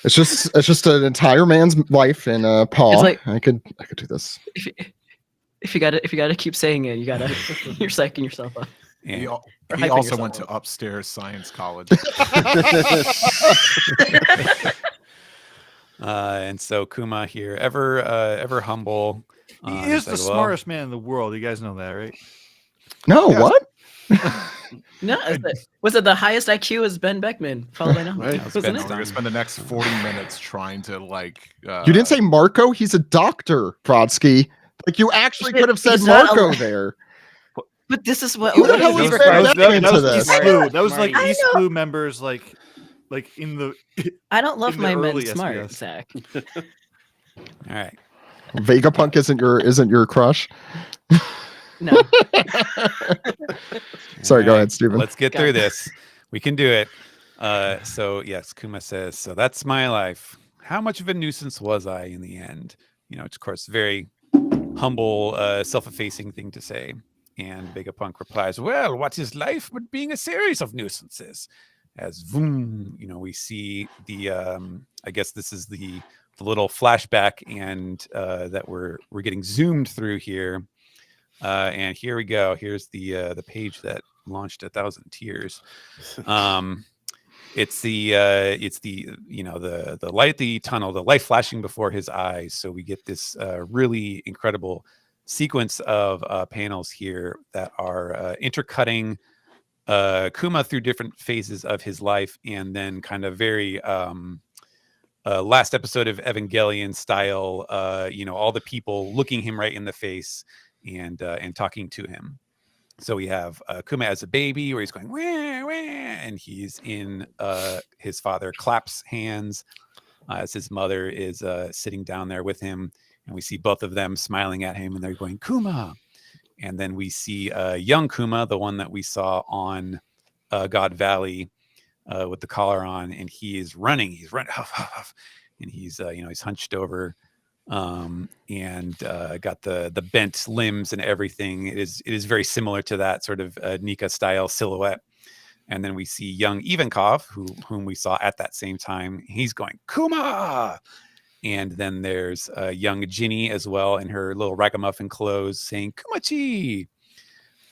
It's just an entire man's life in a paw. It's like, I could do this. If you gotta keep saying it, you're psyching yourself up. He hyping also yourself went to up. upstairs science college. And so Kuma here, ever humble. He is the smartest man in the world. You guys know that, right? No, what? No, was it the highest IQ is Ben Beckman, followed by no? Right? Wasn't We're it? gonna spend the next 40 minutes trying to You didn't say Marco? He's a doctor, Brodsky. Like you actually could have said Marco there. But this is what Who the hell is That was like I East know. Blue members, like in the. I don't love in the my men early smart, SBS. Zach. All right. Vegapunk isn't your crush. No. Sorry, go ahead, Steven. Let's get through this. We can do it. So yes, Kuma says, so that's my life. How much of a nuisance was I in the end? It's of course very humble, self-effacing thing to say. And Vegapunk replies, "Well, what is life but being a series of nuisances?" As boom, we see the I guess this is the little flashback, and that we're getting zoomed through here. And here we go. Here's the page that launched 1,000 Tears. It's the the light at the tunnel, the light flashing before his eyes. So we get this really incredible sequence of panels here that are intercutting Kuma through different phases of his life, and then kind of very last episode of Evangelion style, all the people looking him right in the face and talking to him. So we have Kuma as a baby, where he's going wah, wah, and he's in his father Clap's hands as his mother is sitting down there with him, and we see both of them smiling at him, and they're going Kuma. And then we see young Kuma, the one that we saw on God Valley with the collar on, and he is running. He's running, huff, huff, huff, and he's he's hunched over. And got the bent limbs and everything. It is very similar to that sort of Nika style silhouette. And then we see young Ivankov, whom we saw at that same time. He's going Kuma. And then there's young Ginny as well in her little ragamuffin clothes saying Kumachi.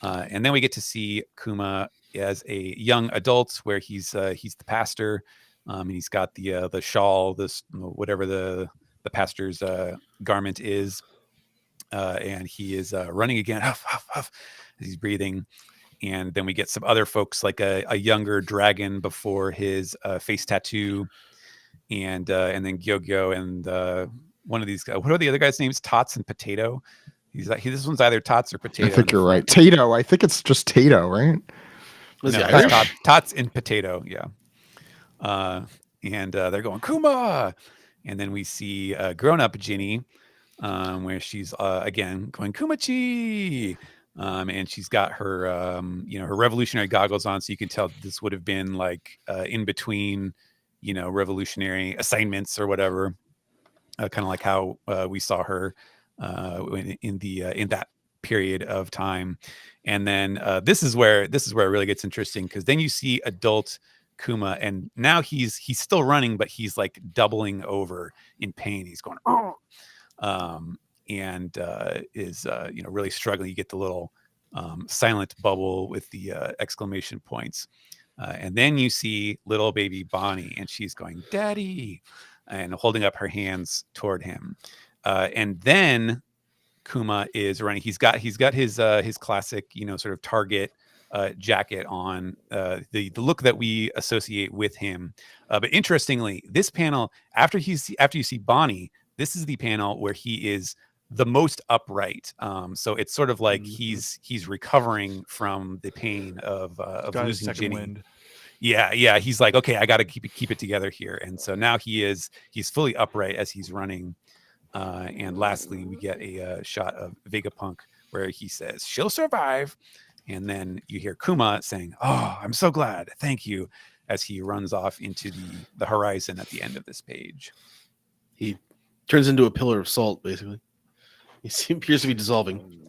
And then we get to see Kuma as a young adult, where he's the pastor, and he's got the shawl, this whatever the pastor's garment is, and he is running again, huff, huff, huff, as he's breathing. And then we get some other folks, like a younger dragon before his face tattoo, and then Gyogyo and one of these. What are the other guys' names? Tots and Potato. He's like, this one's either Tots or Potato. I think you're right. Tato. I think it's just Tato, right? Tots and Potato. Yeah. And they're going Kuma. And then we see grown-up Ginny, where she's again going Kumachi, and she's got her her revolutionary goggles on, so you can tell this would have been like in between revolutionary assignments or whatever, kind of like how we saw her in that period of time. And then this is where it really gets interesting, because then you see adult Kuma, and now he's still running, but he's like doubling over in pain. He's going and is really struggling. You get the little silent bubble with the exclamation points, and then you see little baby Bonnie, and she's going Daddy, and holding up her hands toward him, and then Kuma is running. He's got his classic sort of Target jacket on, the look that we associate with him. But interestingly, this panel, after you see Bonnie, this is the panel where he is the most upright. So it's sort of like he's recovering from the pain of losing Ginny. Wind. Yeah. He's like, okay, I got to keep it together here. And so now he's fully upright as he's running. And lastly, we get a shot of Vegapunk where he says, "She'll survive." And then you hear Kuma saying, "Oh, I'm so glad. Thank you," as he runs off into the horizon at the end of this page. He turns into a pillar of salt, basically. He appears to be dissolving.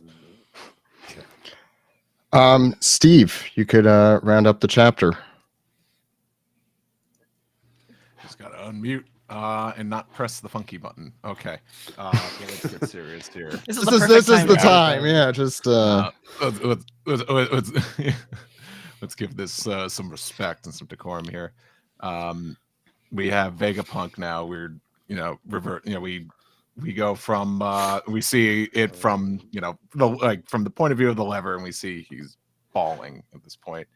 Steve, you could round up the chapter. Just got to unmute and not press the funky button. Okay. Let's get serious here. This is the time. Yeah, just let's give this some respect and some decorum here. We have Vegapunk now. We're we go from we see it from from the point of view of the lever, and we see he's bawling at this point.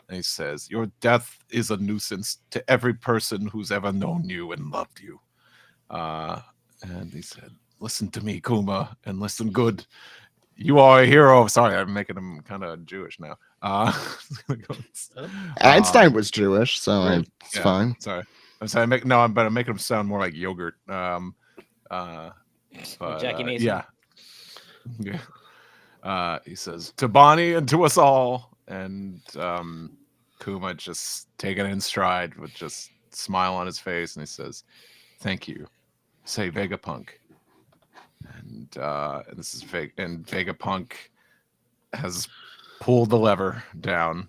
And he says, "Your death is a nuisance to every person who's ever known you and loved you." And he said, "Listen to me, Kuma, and listen good. You are a hero." Sorry, I'm making him kind of Jewish now. Einstein was Jewish, so it's fine. Sorry. I'm making him sound more like yogurt. Jackie Mason. He says, "To Bonnie and to us all." And Kuma just taking it in stride with just smile on his face, and he says, "Thank you. Say Vegapunk." And this is Vegapunk has pulled the lever down.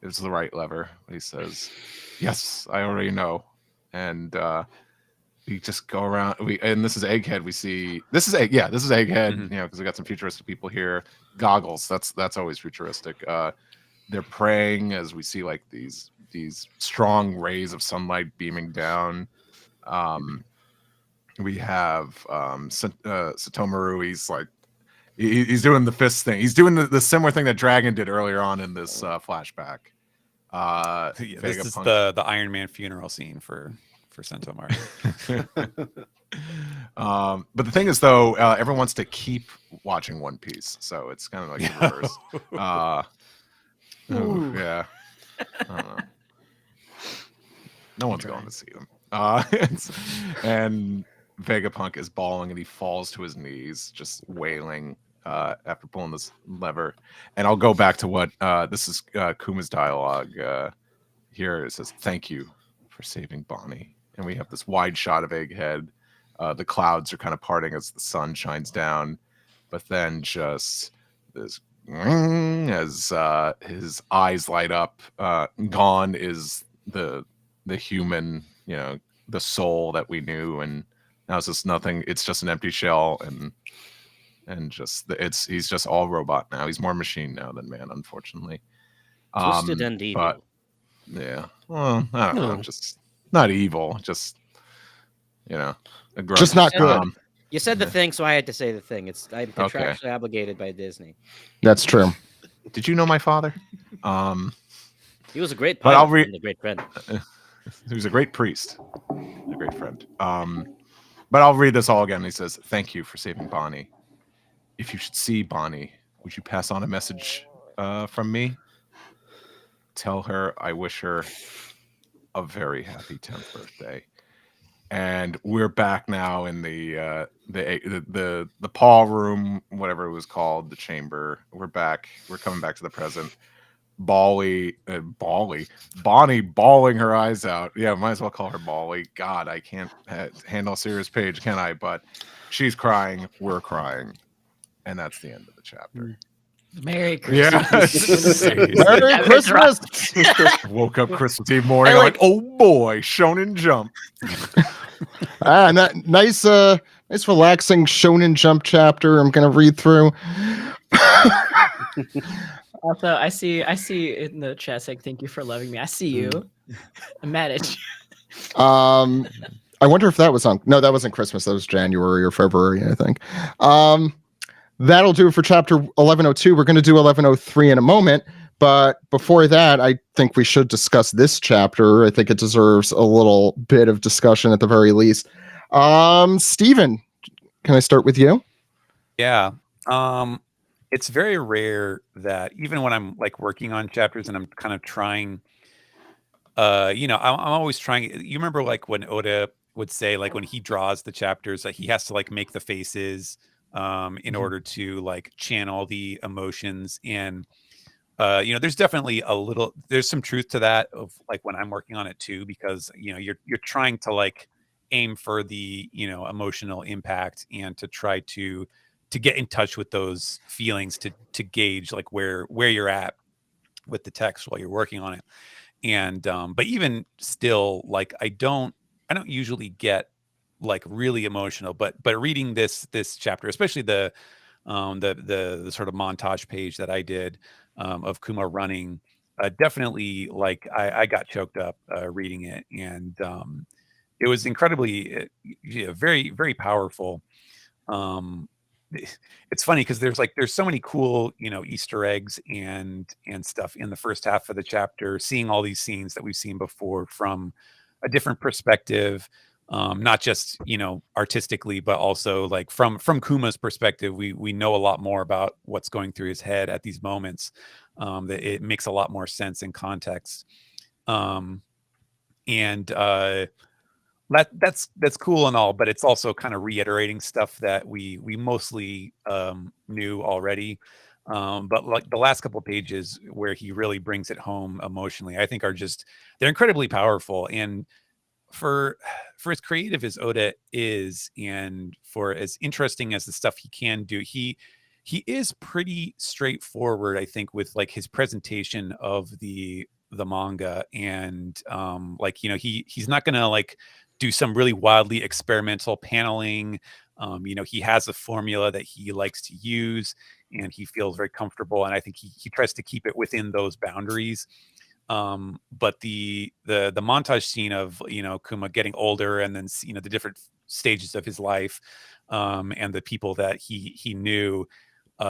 It's the right lever. He says, "Yes, I already know." And we just go around. And this is Egghead. We see this is Egghead. Mhm. You know, because we got some futuristic people here. Goggles. That's always futuristic. They're praying as we see like these strong rays of sunlight beaming down. We have Satomaru. He's like he's doing the fist thing. He's doing the similar thing that Dragon did earlier on in this flashback. Yeah, this is the Iron Man funeral scene for Sentomaru. But the thing is, though, everyone wants to keep watching One Piece, so it's kind of like the reverse. Yeah, I don't know. No one's going to see them. And Vegapunk is bawling, and he falls to his knees, just wailing after pulling this lever. And I'll go back to what this is Kuma's dialogue. Here it says, "Thank you for saving Bonnie." And we have this wide shot of Egghead. The clouds are kind of parting as the sun shines down, but then just this as his eyes light up. Gone is the human, you know, the soul that we knew, and now it's just nothing. It's just an empty shell, and just he's just all robot now. He's more machine now than man, unfortunately. Twisted and evil. But yeah, well, I don't know, just not evil, just, you know, Just not good. You said the thing, so I had to say the thing. I'm contractually obligated by Disney. That's true. Did you know my father? He was a great But pilot I'll and a great friend. He was a great priest, a great friend. But I'll read this all again. He says, "Thank you for saving Bonnie. If you should see Bonnie, would you pass on a message from me? Tell her I wish her a very happy 10th birthday." And we're back now in the Paul room, whatever it was called, the chamber. We're back. We're coming back to the present. Bonnie bawling her eyes out. Yeah, might as well call her Bally. God, I can't handle a serious page, can I? But she's crying. We're crying. And that's the end of the chapter. Merry Christmas. Yeah. Merry Christmas. Woke up Christmas Eve morning, like, oh boy, Shonen Jump. And that nice relaxing Shonen Jump chapter I'm gonna read through. Also, I see in the chat saying thank you for loving me. I see you. I'm mad at you. I wonder if that was on. No, that wasn't Christmas. That was January or February, I think. That'll do it for chapter 1102. We're going to do 1103 in a moment. But before that, I think we should discuss this chapter. I think it deserves a little bit of discussion at the very least. Steven, can I start with you? Yeah. It's very rare that even when I'm like working on chapters and I'm kind of trying, I'm always trying. You remember like when Oda would say, like when he draws the chapters, that he has to like make the faces in order to like channel the emotions. And there's definitely there's some truth to that of like when I'm working on it too, because you're trying to like aim for the emotional impact and to try to get in touch with those feelings to gauge like where you're at with the text while you're working on it. And but even still, like I don't usually get like really emotional, but reading this chapter, especially the sort of montage page that I did of Kuma running, definitely like I got choked up reading it, and it was incredibly very, very powerful. It's funny because there's so many cool Easter eggs and stuff in the first half of the chapter, seeing all these scenes that we've seen before from a different perspective, not just artistically, but also like from Kuma's perspective. We know a lot more about what's going through his head at these moments, that it makes a lot more sense in context, that's cool and all, but it's also kind of reiterating stuff that we mostly knew already. But like the last couple of pages where he really brings it home emotionally, I think they're incredibly powerful. And for as creative as Oda is, and for as interesting as the stuff he can do, he he is pretty straightforward, I think, with like his presentation of the manga, and like, you know, he's not gonna like do some really wildly experimental paneling. You know, he has a formula that he likes to use, and he feels very comfortable, and I think he tries to keep it within those boundaries. But the montage scene of, you know, Kuma getting older, and then, you know, the different stages of his life, and the people that he knew,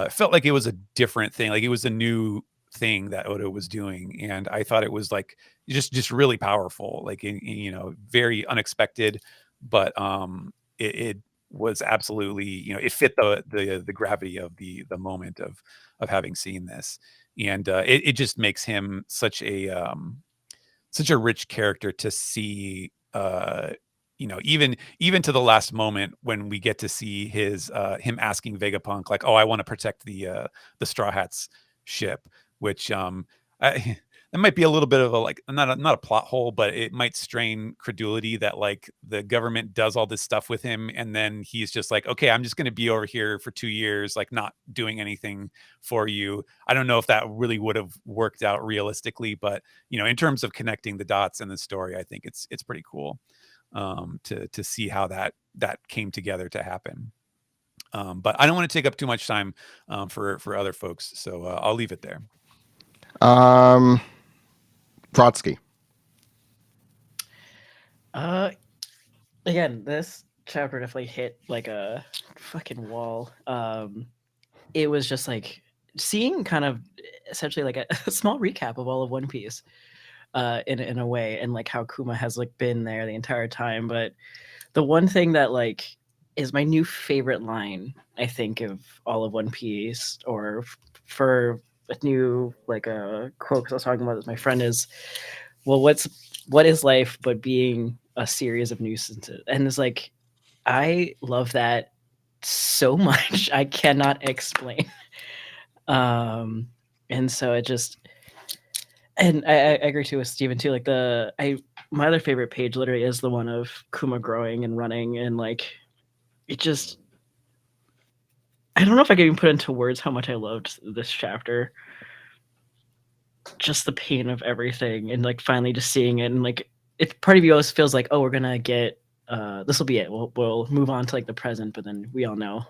felt like it was a different thing. Like, it was a new thing that Oda was doing, and I thought it was like just really powerful, like, you know, very unexpected, but it was absolutely, you know, it fit the gravity of the moment of having seen this. And it just makes him such a rich character to see. You know, even to the last moment when we get to see his him asking Vegapunk, like, oh, I want to protect the Straw Hats ship, which that might be a little bit of a, like, not a plot hole, but it might strain credulity that like the government does all this stuff with him, and then he's just like, okay, I'm just going to be over here for 2 years, like, not doing anything for you. I don't know if that really would have worked out realistically, but, you know, in terms of connecting the dots in the story, I think it's pretty cool to see how that came together to happen. But I don't want to take up too much time for other folks, so I'll leave it there. Brodsky. Again, this chapter definitely hit like a fucking wall. It was just like seeing kind of essentially like a small recap of all of One Piece, in a way, and like how Kuma has like been there the entire time. But the one thing that like is my new favorite line, I think, of all of One Piece, or for a new like a quote, because I was talking about this, my friend, is, well, what is life but being a series of nuisances? And it's like, I love that so much. I cannot explain. And so it just, and I agree too with Steven too. Like my other favorite page literally is the one of Kuma growing and running, and like, it just, I don't know if I can even put into words how much I loved this chapter. Just the pain of everything, and like finally just seeing it, and like, it's part of you always feels like, oh, we're gonna get this will be it. We'll move on to like the present, but then we all know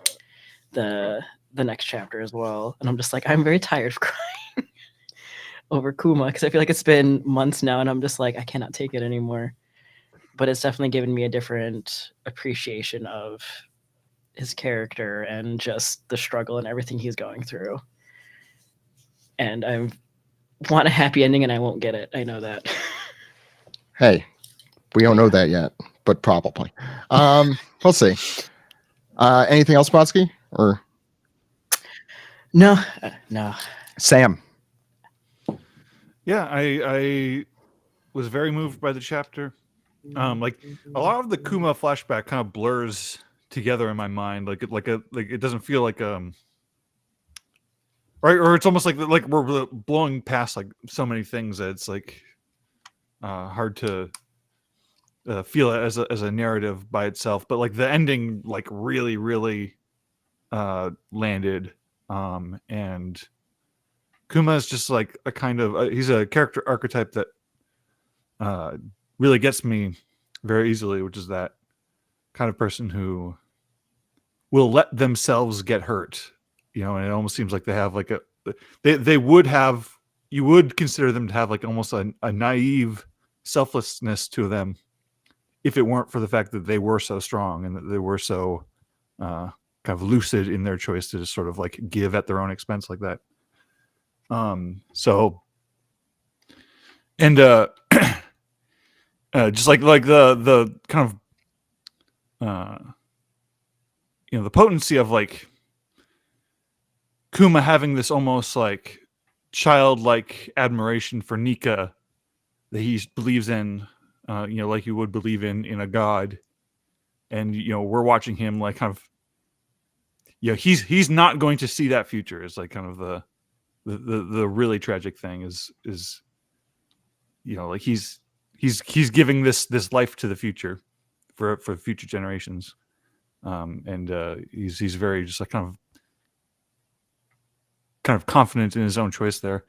the next chapter as well. And I'm just like, I'm very tired of crying over Kuma, because I feel like it's been months now, and I'm just like, I cannot take it anymore. But it's definitely given me a different appreciation of his character and just the struggle and everything he's going through. And I want a happy ending, and I won't get it. I know that. Hey, we don't know that yet, but probably. We'll see. Anything else, Brodsky? Or no. Sam. Yeah, I was very moved by the chapter. Like, a lot of the Kuma flashback kind of blurs together in my mind. Like it doesn't feel like right, or it's almost like we're blowing past like so many things that it's like hard to feel it as a narrative by itself. But like the ending, like really landed, and Kuma is just like a kind of he's a character archetype that really gets me very easily, which is that kind of person who will let themselves get hurt, you know. And it almost seems like they have like they would have, you would consider them to have like almost a naive selflessness to them if it weren't for the fact that they were so strong and that they were so kind of lucid in their choice to just sort of like give at their own expense like that. So, and just like the kind of you know, the potency of like Kuma having this almost like childlike admiration for Nika that he believes in, you know, like you would believe in a god. And, you know, we're watching him like kind of, you know, he's not going to see that future. Is like kind of the really tragic thing is, you know, like he's giving this life to the future for future generations. And he's very just like kind of kind of confident in his own choice there.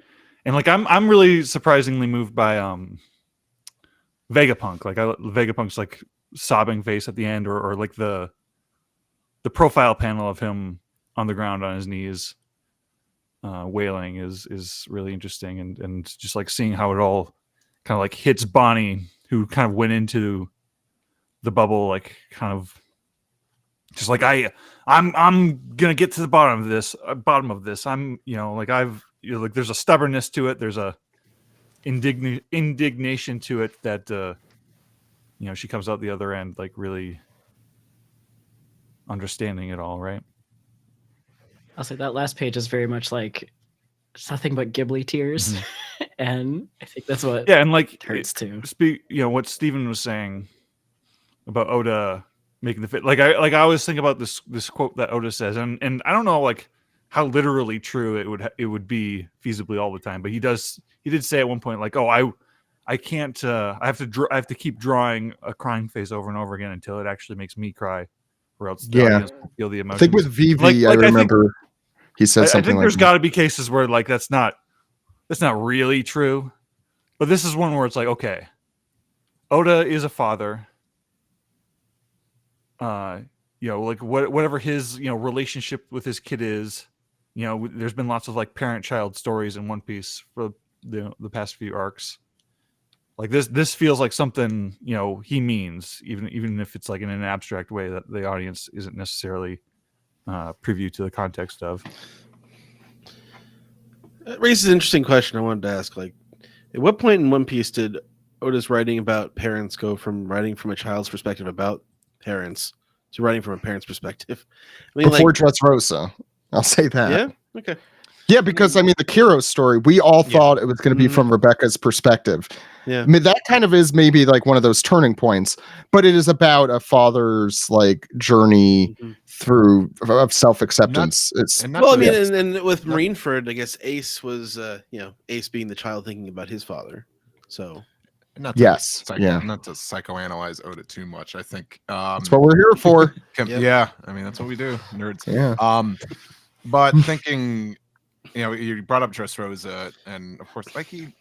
And like I'm really surprisingly moved by Vegapunk. Like Vegapunk's like sobbing face at the end, or like the profile panel of him on the ground on his knees wailing is really interesting, and just like seeing how it all kind of like hits Bonnie, who kind of went into the bubble, like kind of just like I'm gonna get to the bottom of this. I'm like like there's a stubbornness to it. There's a indignation to it that she comes out the other end like really understanding it all, right? I'll say that last page is very much like it's nothing but Ghibli tears, and I think that's what and like hurts too. What Steven was saying about Oda making the fit. Like I always think about this quote that Oda says, and I don't know like how literally true it would be feasibly all the time, but he did say at one point like, oh, I can't I have to keep drawing a crying face over and over again until it actually makes me cry, or else the audience will feel the emotions. I think with VV, I remember he said something. I think like there's got to be cases where like that's not really true, but this is one where it's like, okay, Oda is a father. Like whatever his relationship with his kid is, there's been lots of like parent-child stories in One Piece for the past few arcs. Like this feels like something he means, even if it's like in an abstract way that the audience isn't necessarily privy to the context of. It raises an interesting question I wanted to ask. Like, at what point in One Piece did Oda's writing about parents go from writing from a child's perspective about parents to writing from a parent's perspective? I mean, before Dressrosa, I'll say that. Yeah. Okay. Yeah, because I mean, the Kiro story, we all thought it was going to be from Rebecca's perspective. Yeah. I mean, that kind of is maybe like one of those turning points, but it is about a father's like journey through of self-acceptance. Well, I mean, and with Marineford, I guess Ace was, Ace being the child thinking about his father. So, not to psychoanalyze Oda too much. I think that's what we're here for. Yeah, I mean that's what we do, nerds. Yeah. But thinking, you brought up Dressrosa, and of course, like he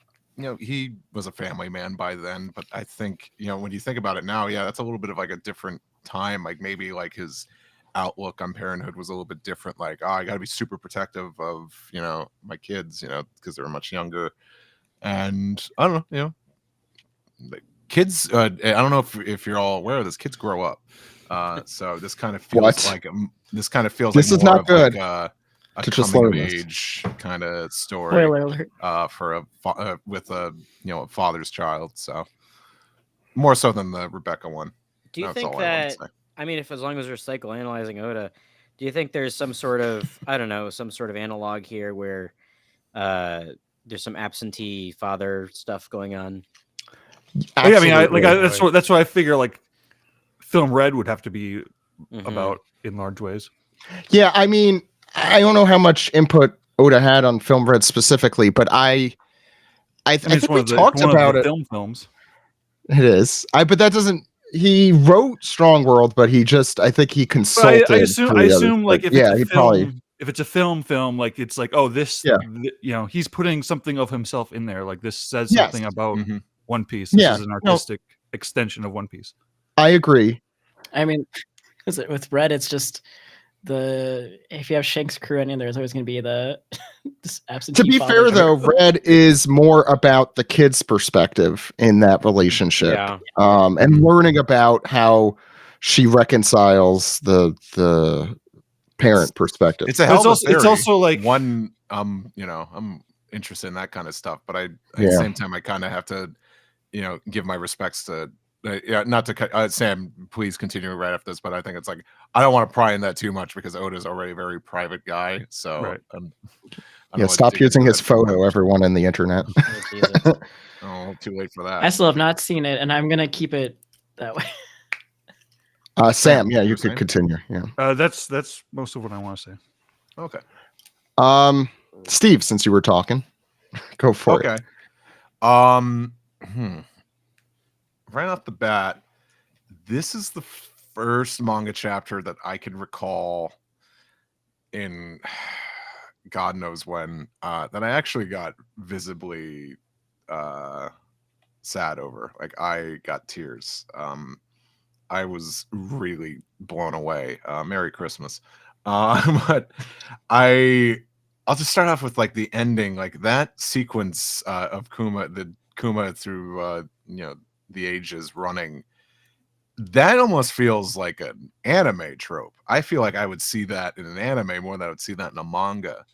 was a family man by then. But I think when you think about it now, that's a little bit of like a different time. Like maybe like his outlook on parenthood was a little bit different. Like, I got to be super protective of my kids, because they're much younger, and I don't know, kids. I don't know if you're all aware of this. Kids grow up. So this kind of feels like this is not good. Like a to just coming of learn age kind of story. Spoiler alert. For with a father's child. So more so than the Rebecca one. Do you think that? I mean, if as long as we're psychoanalyzing Oda, do you think there's some sort of analog here where there's some absentee father stuff going on? Absolutely. Yeah, I mean, that's what I figure. Like, Film Red would have to be about in large ways. Yeah, I mean, I don't know how much input Oda had on Film Red specifically, but I think we talked about it. Films. It is. But that doesn't. He wrote Strong World, but I think he consulted. I assume like if it's a film, like it's like, oh, this, he's putting something of himself in there. Like this says something about One Piece. This is an artistic extension of One Piece. I agree. I mean, with Red, it's just if you have Shank's crew in, there's always going to be this absentee. To be fair, though, Red is more about the kid's perspective in that relationship, and learning about how she reconciles the parent perspective. It's also like one. I'm interested in that kind of stuff, but at the same time, I kind of have to, give my respects to. Not to cut Sam, please continue right after this, but I think it's like I don't want to pry in that too much because Oda's already a very private guy. So stop using his photo, everyone in the internet. Oh, too late for that. I still have not seen it, and I'm gonna keep it that way. Sam, you could continue. Yeah, that's most of what I want to say. Okay. Steve, since you were talking, go for it. Okay. Right off the bat, this is the first manga chapter that I can recall in God knows when, that I actually got visibly sad over. Like I got tears. I was really blown away. Merry Christmas. But I'll just start off with like the ending, like that sequence of Kuma through the ages running. That almost feels like an anime trope. I feel like I would see that in an anime more than I would see that in a manga.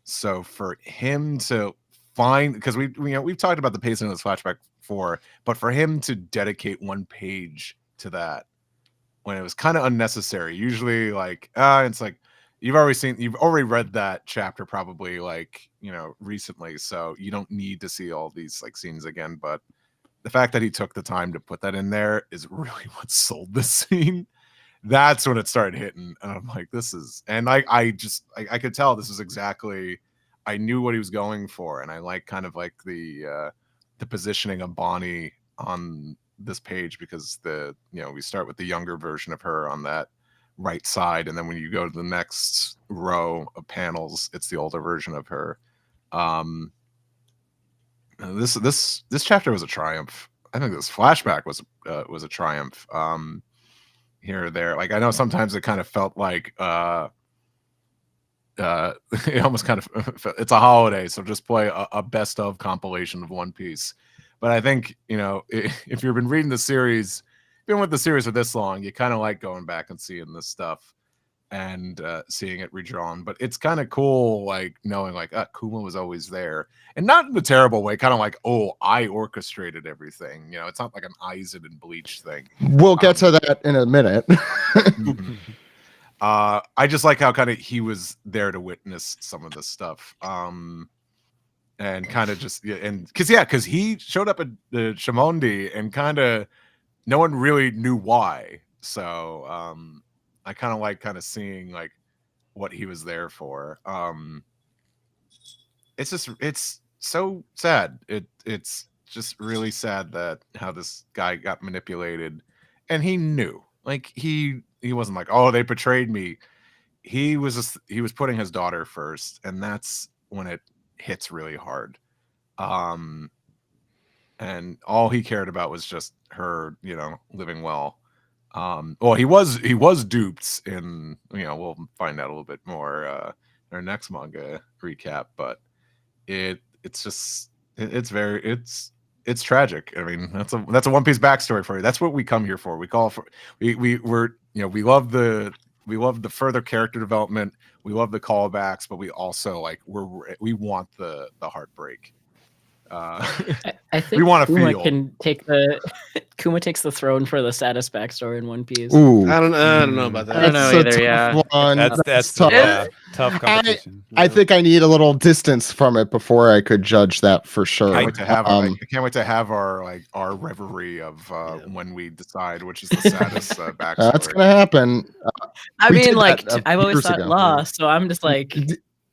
So for him to find, because we've talked about the pacing of this flashback before, but for him to dedicate one page to that when it was kind of unnecessary. Usually, like it's like you've already read that chapter probably like recently, so you don't need to see all these like scenes again. But the fact that he took the time to put that in there is really what sold this scene. That's when it started hitting, and I'm like, this is, and I could tell this is exactly, I knew what he was going for, and I like kind of like the positioning of Bonnie on this page, because we start with the younger version of her on that right side, and then when you go to the next row of panels, it's the older version of her. This chapter was a triumph. I think this flashback was a triumph. Here or there, like I know sometimes it kind of felt like it almost kind of it's a holiday, so just play a best of compilation of One Piece. But I think if you've been reading the series, been with the series for this long, you kind of like going back and seeing this stuff and seeing it redrawn. But it's kind of cool, like knowing like Kuma was always there, and not in a terrible way. Kind of like, oh, I orchestrated everything. It's not like an Aizen and Bleach thing. We'll get to that in a minute. I just like how kind of he was there to witness some of this stuff. And kind of just because he showed up at the Shimondi and kind of no one really knew why. So I kind of like seeing like what he was there for. It's so sad. It's just really sad that how this guy got manipulated, and he knew, like he wasn't like, oh, they betrayed me. He was putting his daughter first, and that's when it hits really hard. And all he cared about was just her, living well. Well, he was duped in, we'll find out a little bit more in our next manga recap, but it's tragic. I mean, that's a One Piece backstory for you. That's what we come here for. We love the further character development. We love the callbacks, but we also we want the heartbreak. I think we want to Kuma feel. can take Kuma takes the throne for the saddest backstory in One Piece. Ooh. I don't know about that. I don't know either. Yeah, that's tough. Tough competition. I think I need a little distance from it before I could judge that for sure. I can't wait to have our reverie of when we decide which is the saddest backstory. That's gonna happen. I we mean, did like that, I've always years thought ago. Lost, so I'm just like,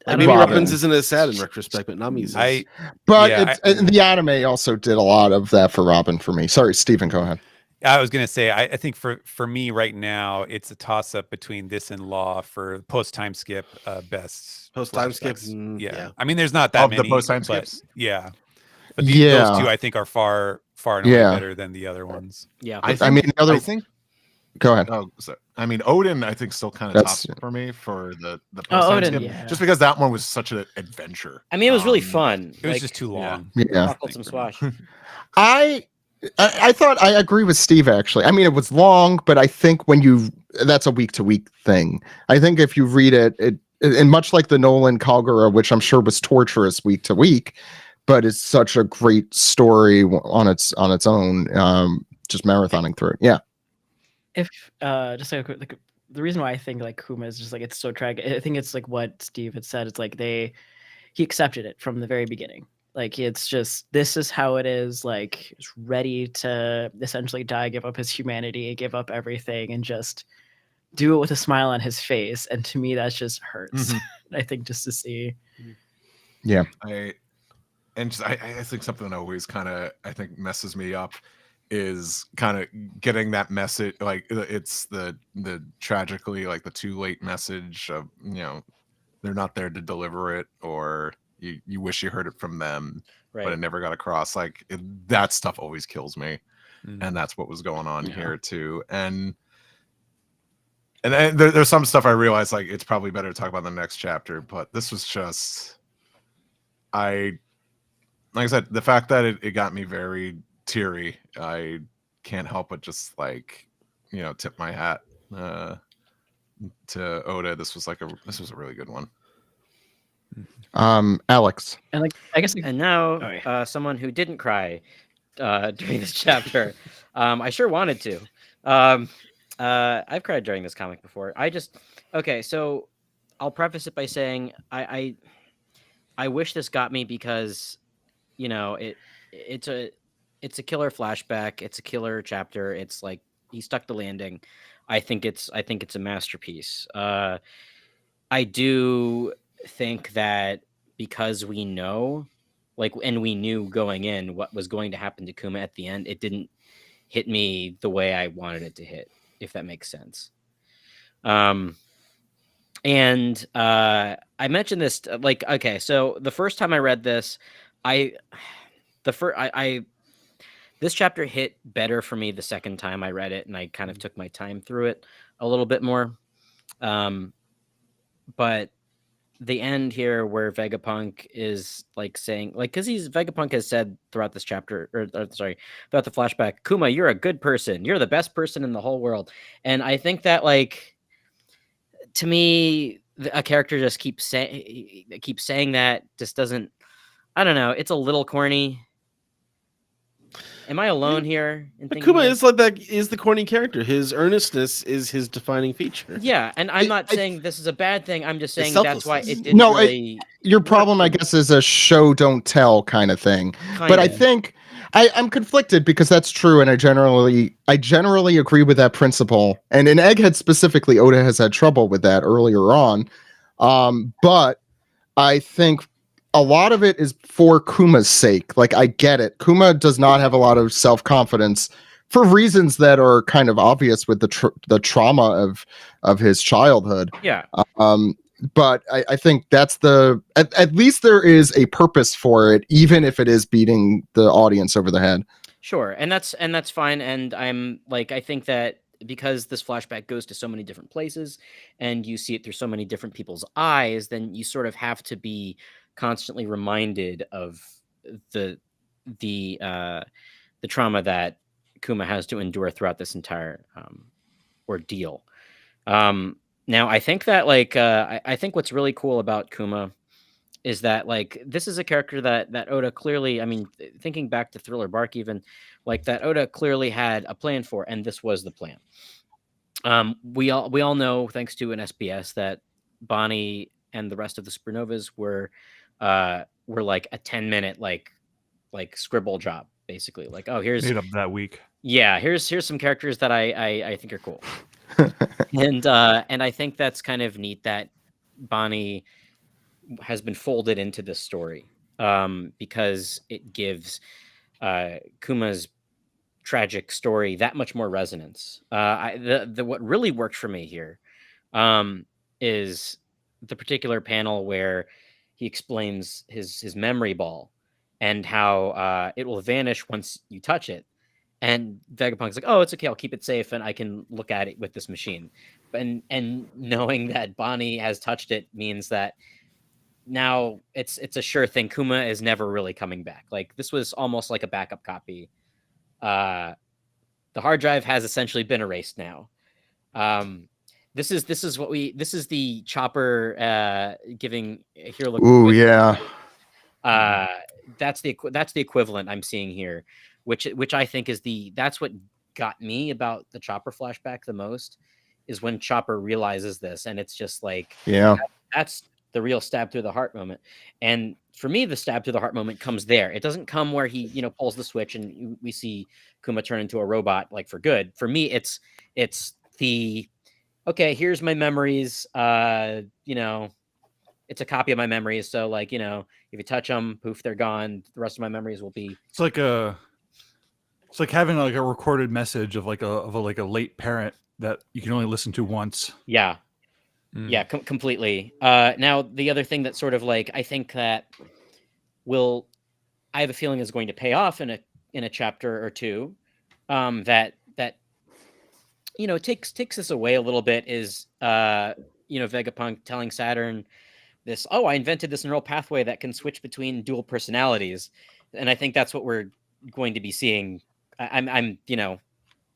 Maybe Robin's isn't as sad in retrospect, but Nami's is. The anime also did a lot of that for Robin for me. Sorry, Stephen, go ahead. I was gonna say, I think for me right now, it's a toss up between this and Law for post time skip best. Post time skip, yeah. I mean, there's not that many the post time skips. Yeah, but those two I think are far and away better than the other ones. Yeah, I think. Go ahead. Oh, sorry. I mean, Odin, I think still kind of tops for me for the post time Odin, skip, yeah. just because that one was such an adventure. I mean, it was really fun. It was just too long. Yeah. Buckled some swash. I thought I agree with Steve, actually. I mean, it was long, but I think that's a week-to-week thing. I think if you read it, and much like the Nolan Kagura, which I'm sure was torturous week to week, but it's such a great story on its own, just marathoning through it. Yeah. If just like the reason why I think like Kuma is just like it's so tragic. I think it's like what Steve had said. It's like he accepted it from the very beginning. Like it's just this is how it is. Like he's ready to essentially die, give up his humanity, give up everything, and just do it with a smile on his face. And to me, that just hurts. I think just to see. Yeah. I think something that always kind of messes me up is kind of getting that message, like it's the tragically like the too late message of they're not there to deliver it, or you wish you heard it from them, Right. but it never got across. Like that stuff always kills me, Mm. and that's what was going on here too. And then there's some stuff I realized like it's probably better to talk about in the next chapter, but this was just like I said, the fact that it got me very teary, I can't help but just like, tip my hat to Oda. This was a really good one. Alex. And like, I guess, And now, someone who didn't cry during this chapter. I sure wanted to. I've cried during this comic before. Okay, so I'll preface it by saying I wish this got me because, it's a killer flashback. It's a killer chapter. It's like he stuck the landing. I think it's a masterpiece. I do think that because we know, and we knew going in what was going to happen to Kuma at the end, it didn't hit me the way I wanted it to hit, if that makes sense. And I mentioned this, okay, so the first time I read this, this chapter hit better for me the second time I read it, and I kind of took my time through it a little bit more. But the end here where Vegapunk is saying, because Vegapunk has said throughout this chapter, throughout the flashback, Kuma, you're a good person. You're the best person in the whole world. And I think that, to me, a character just keeps saying that, just doesn't, I don't know. It's a little corny. Am I alone here? Kuma is the corny character. His earnestness is his defining feature. Yeah, and I'm not saying this is a bad thing. I'm just saying that's why it didn't No, really. Your problem, I guess, is a show don't tell kind of thing. But I think I'm conflicted because that's true, and I generally agree with that principle. And in Egghead specifically, Oda has had trouble with that earlier on. But I think a lot of it is for Kuma's sake. Like, I get it. Kuma does not have a lot of self-confidence for reasons that are kind of obvious with the trauma of his childhood. Yeah. But I think that's at least there is a purpose for it, even if it is beating the audience over the head. Sure, and that's fine. And I'm I think that because this flashback goes to so many different places, and you see it through so many different people's eyes, then you sort of have to be constantly reminded of the trauma that Kuma has to endure throughout this entire ordeal. Now, I think that I think what's really cool about Kuma is that this is a character that Oda clearly, I mean, thinking back to Thriller Bark even, that Oda clearly had a plan for, and this was the plan. We all know, thanks to an SBS, that Bonnie and the rest of the Supernovas were like a 10-minute scribble job, basically. Oh, here's made up that week. Yeah, here's some characters that I think are cool. and I think that's kind of neat that Bonnie has been folded into this story, because it gives Kuma's tragic story that much more resonance. What really worked for me here is the particular panel where he explains his memory ball and how it will vanish once you touch it. And Vegapunk's like, oh, it's okay, I'll keep it safe and I can look at it with this machine. And knowing that Bonnie has touched it means that now it's a sure thing. Kuma is never really coming back. This was almost like a backup copy. The hard drive has essentially been erased now. This is the Chopper giving here. Look. Ooh, yeah. That's the equivalent I'm seeing here, which I think is that's what got me about the Chopper flashback the most, is when Chopper realizes this, and it's just that's the real stab through the heart moment. And for me, the stab through the heart moment comes there. It doesn't come where he pulls the switch and we see Kuma turn into a robot for good. For me, it's the okay, here's my memories. It's a copy of my memories. So if you touch them, poof, they're gone. The rest of my memories will be. It's like having a recorded message of a late parent that you can only listen to once. Yeah. Yeah, completely. Now the other thing that sort of like I think that I have a feeling is going to pay off in a chapter or two, that takes us away a little bit is Vegapunk telling Saturn this, oh, I invented this neural pathway that can switch between dual personalities, and I think that's what we're going to be seeing. I'm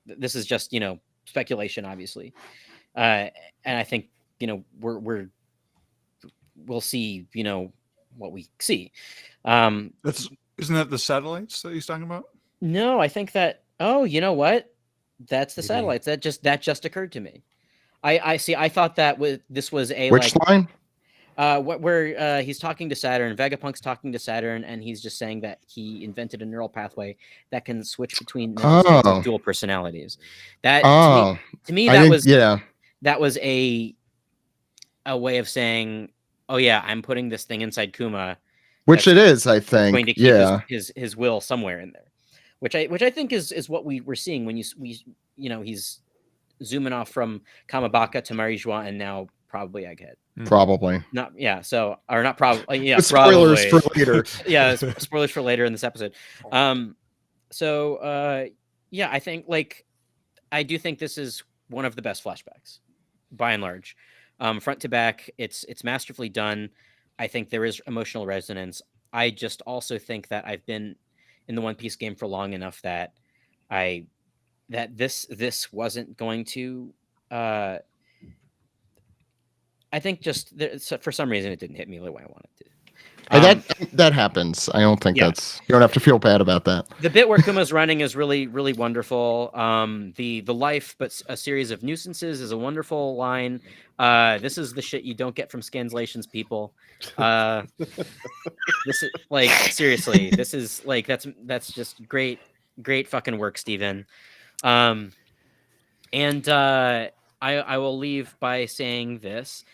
this is just speculation, obviously, and I think we'll see what we see. Isn't that the satellites that he's talking about? No, I think that. Oh, you know what? That's the satellites. That just occurred to me. I see. I thought that this was a Which line? Where he's talking to Saturn, Vegapunk's talking to Saturn, and he's just saying that he invented a neural pathway that can switch between dual personalities. That to me that was a way of saying, oh yeah, I'm putting this thing inside Kuma, which it is, I think. Going to keep his will somewhere in there, which I think is what we're seeing when he's zooming off from Kamabaka to Marijois and now probably Egghead. Probably. Not probably. Yeah, spoilers for later. Yeah, spoilers for later in this episode. Yeah, I think I do think this is one of the best flashbacks, by and large. Front to back, it's masterfully done. I think there is emotional resonance. I just also think that I've been in the One Piece game for long enough that this wasn't going to. I think just for some reason it didn't hit me the way I wanted to. That happens. I don't think you don't have to feel bad about that. The bit where Kuma's running is really, really wonderful. The life, but a series of nuisances is a wonderful line. This is the shit you don't get from Scanslations, people. This is seriously, this is that's just great fucking work, Steven. I will leave by saying this.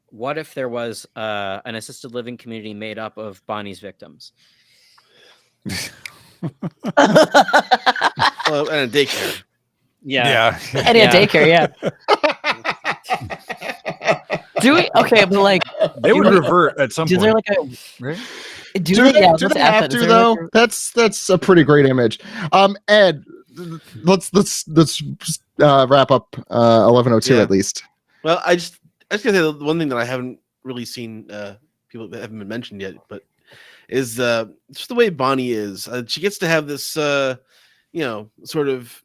What if there was an assisted living community made up of Bonnie's victims? And a daycare. Yeah. And a daycare, yeah. Do we? Okay, but they would revert at some point. Is there right? Do they have to though? That's a pretty great image. Ed, let's wrap up 1102 at least. Well, I just gotta say the one thing that I haven't really seen people that haven't been mentioned yet, but is just the way Bonnie is. She gets to have this sort of,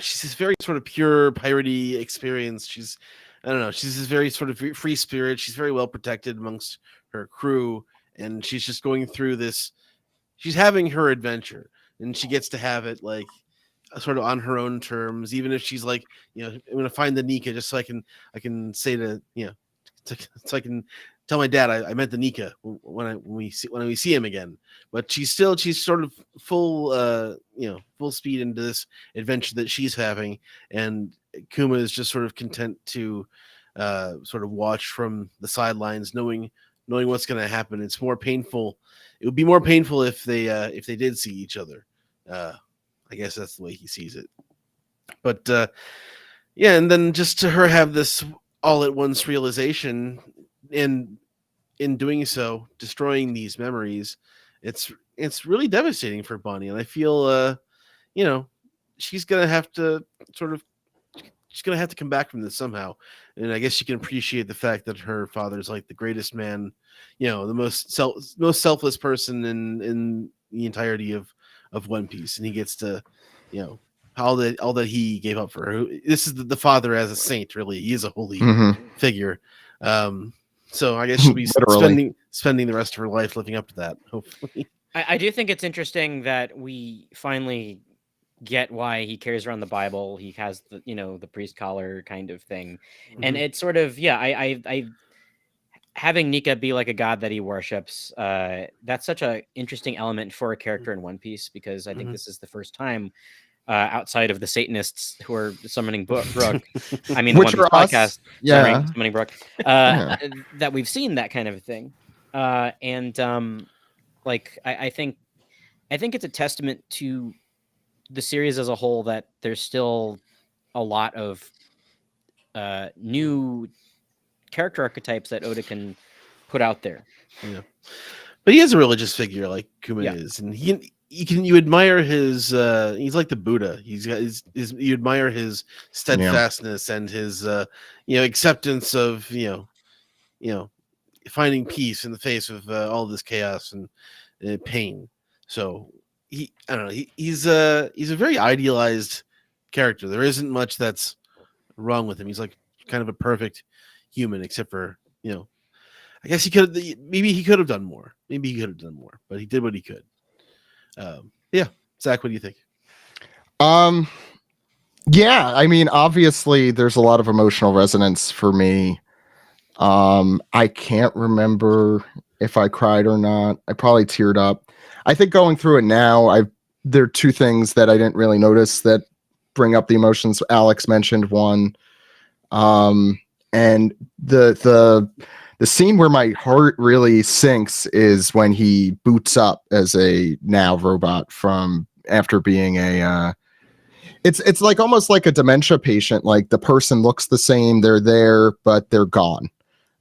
she's this very sort of pure piratey experience. She's this very sort of free spirit. She's very well protected amongst her crew, and she's just going through this. She's having her adventure, and she gets to have it sort of on her own terms, even if she's I'm gonna find the Nika just so I can say to so I can tell my dad I met the Nika when we see him again. But she's sort of full speed into this adventure that she's having, and Kuma is just sort of content to sort of watch from the sidelines, knowing what's going to happen. It's more painful. It would be more painful if they did see each other. I guess that's the way he sees it. But and then just to her have this all at once realization, and in doing so, destroying these memories, it's really devastating for Bonnie. And I feel she's gonna have to come back from this somehow. And I guess she can appreciate the fact that her father's the greatest man, the most selfless person in the entirety of One Piece, and he gets to, all that he gave up for her. This is the father as a saint, really. He is a holy figure. So I guess she'll be spending the rest of her life living up to that, hopefully. I do think it's interesting that we finally get why he carries around the Bible. He has the priest collar kind of thing. And it's sort of, I having Nika be like a god that he worships, that's such an interesting element for a character in One Piece, because I think this is the first time outside of the Satanists who are summoning Brook, I mean, the One Piece podcast, summoning Brook, that we've seen that kind of thing. I think it's a testament to the series as a whole that there's still a lot of new character archetypes that Oda can put out there. Yeah, but he is a religious figure like Kuma Yeah. is, and you admire his. He's like the Buddha. He's got you admire his steadfastness and his acceptance of finding peace in the face of all this chaos and pain. So I don't know. He's a very idealized character. There isn't much that's wrong with him. He's like kind of a perfect human, except for I guess he could have done more. Maybe he could have done more, but he did what he could. Yeah, Zach, what do you think? Yeah, I mean, obviously, there's a lot of emotional resonance for me. I can't remember if I cried or not. I probably teared up. I think going through it now, there are two things that I didn't really notice that bring up the emotions. Alex mentioned one, and the scene where my heart really sinks is when he boots up as a now robot from after being a. It's like almost like a dementia patient. Like the person looks the same, they're there, but they're gone.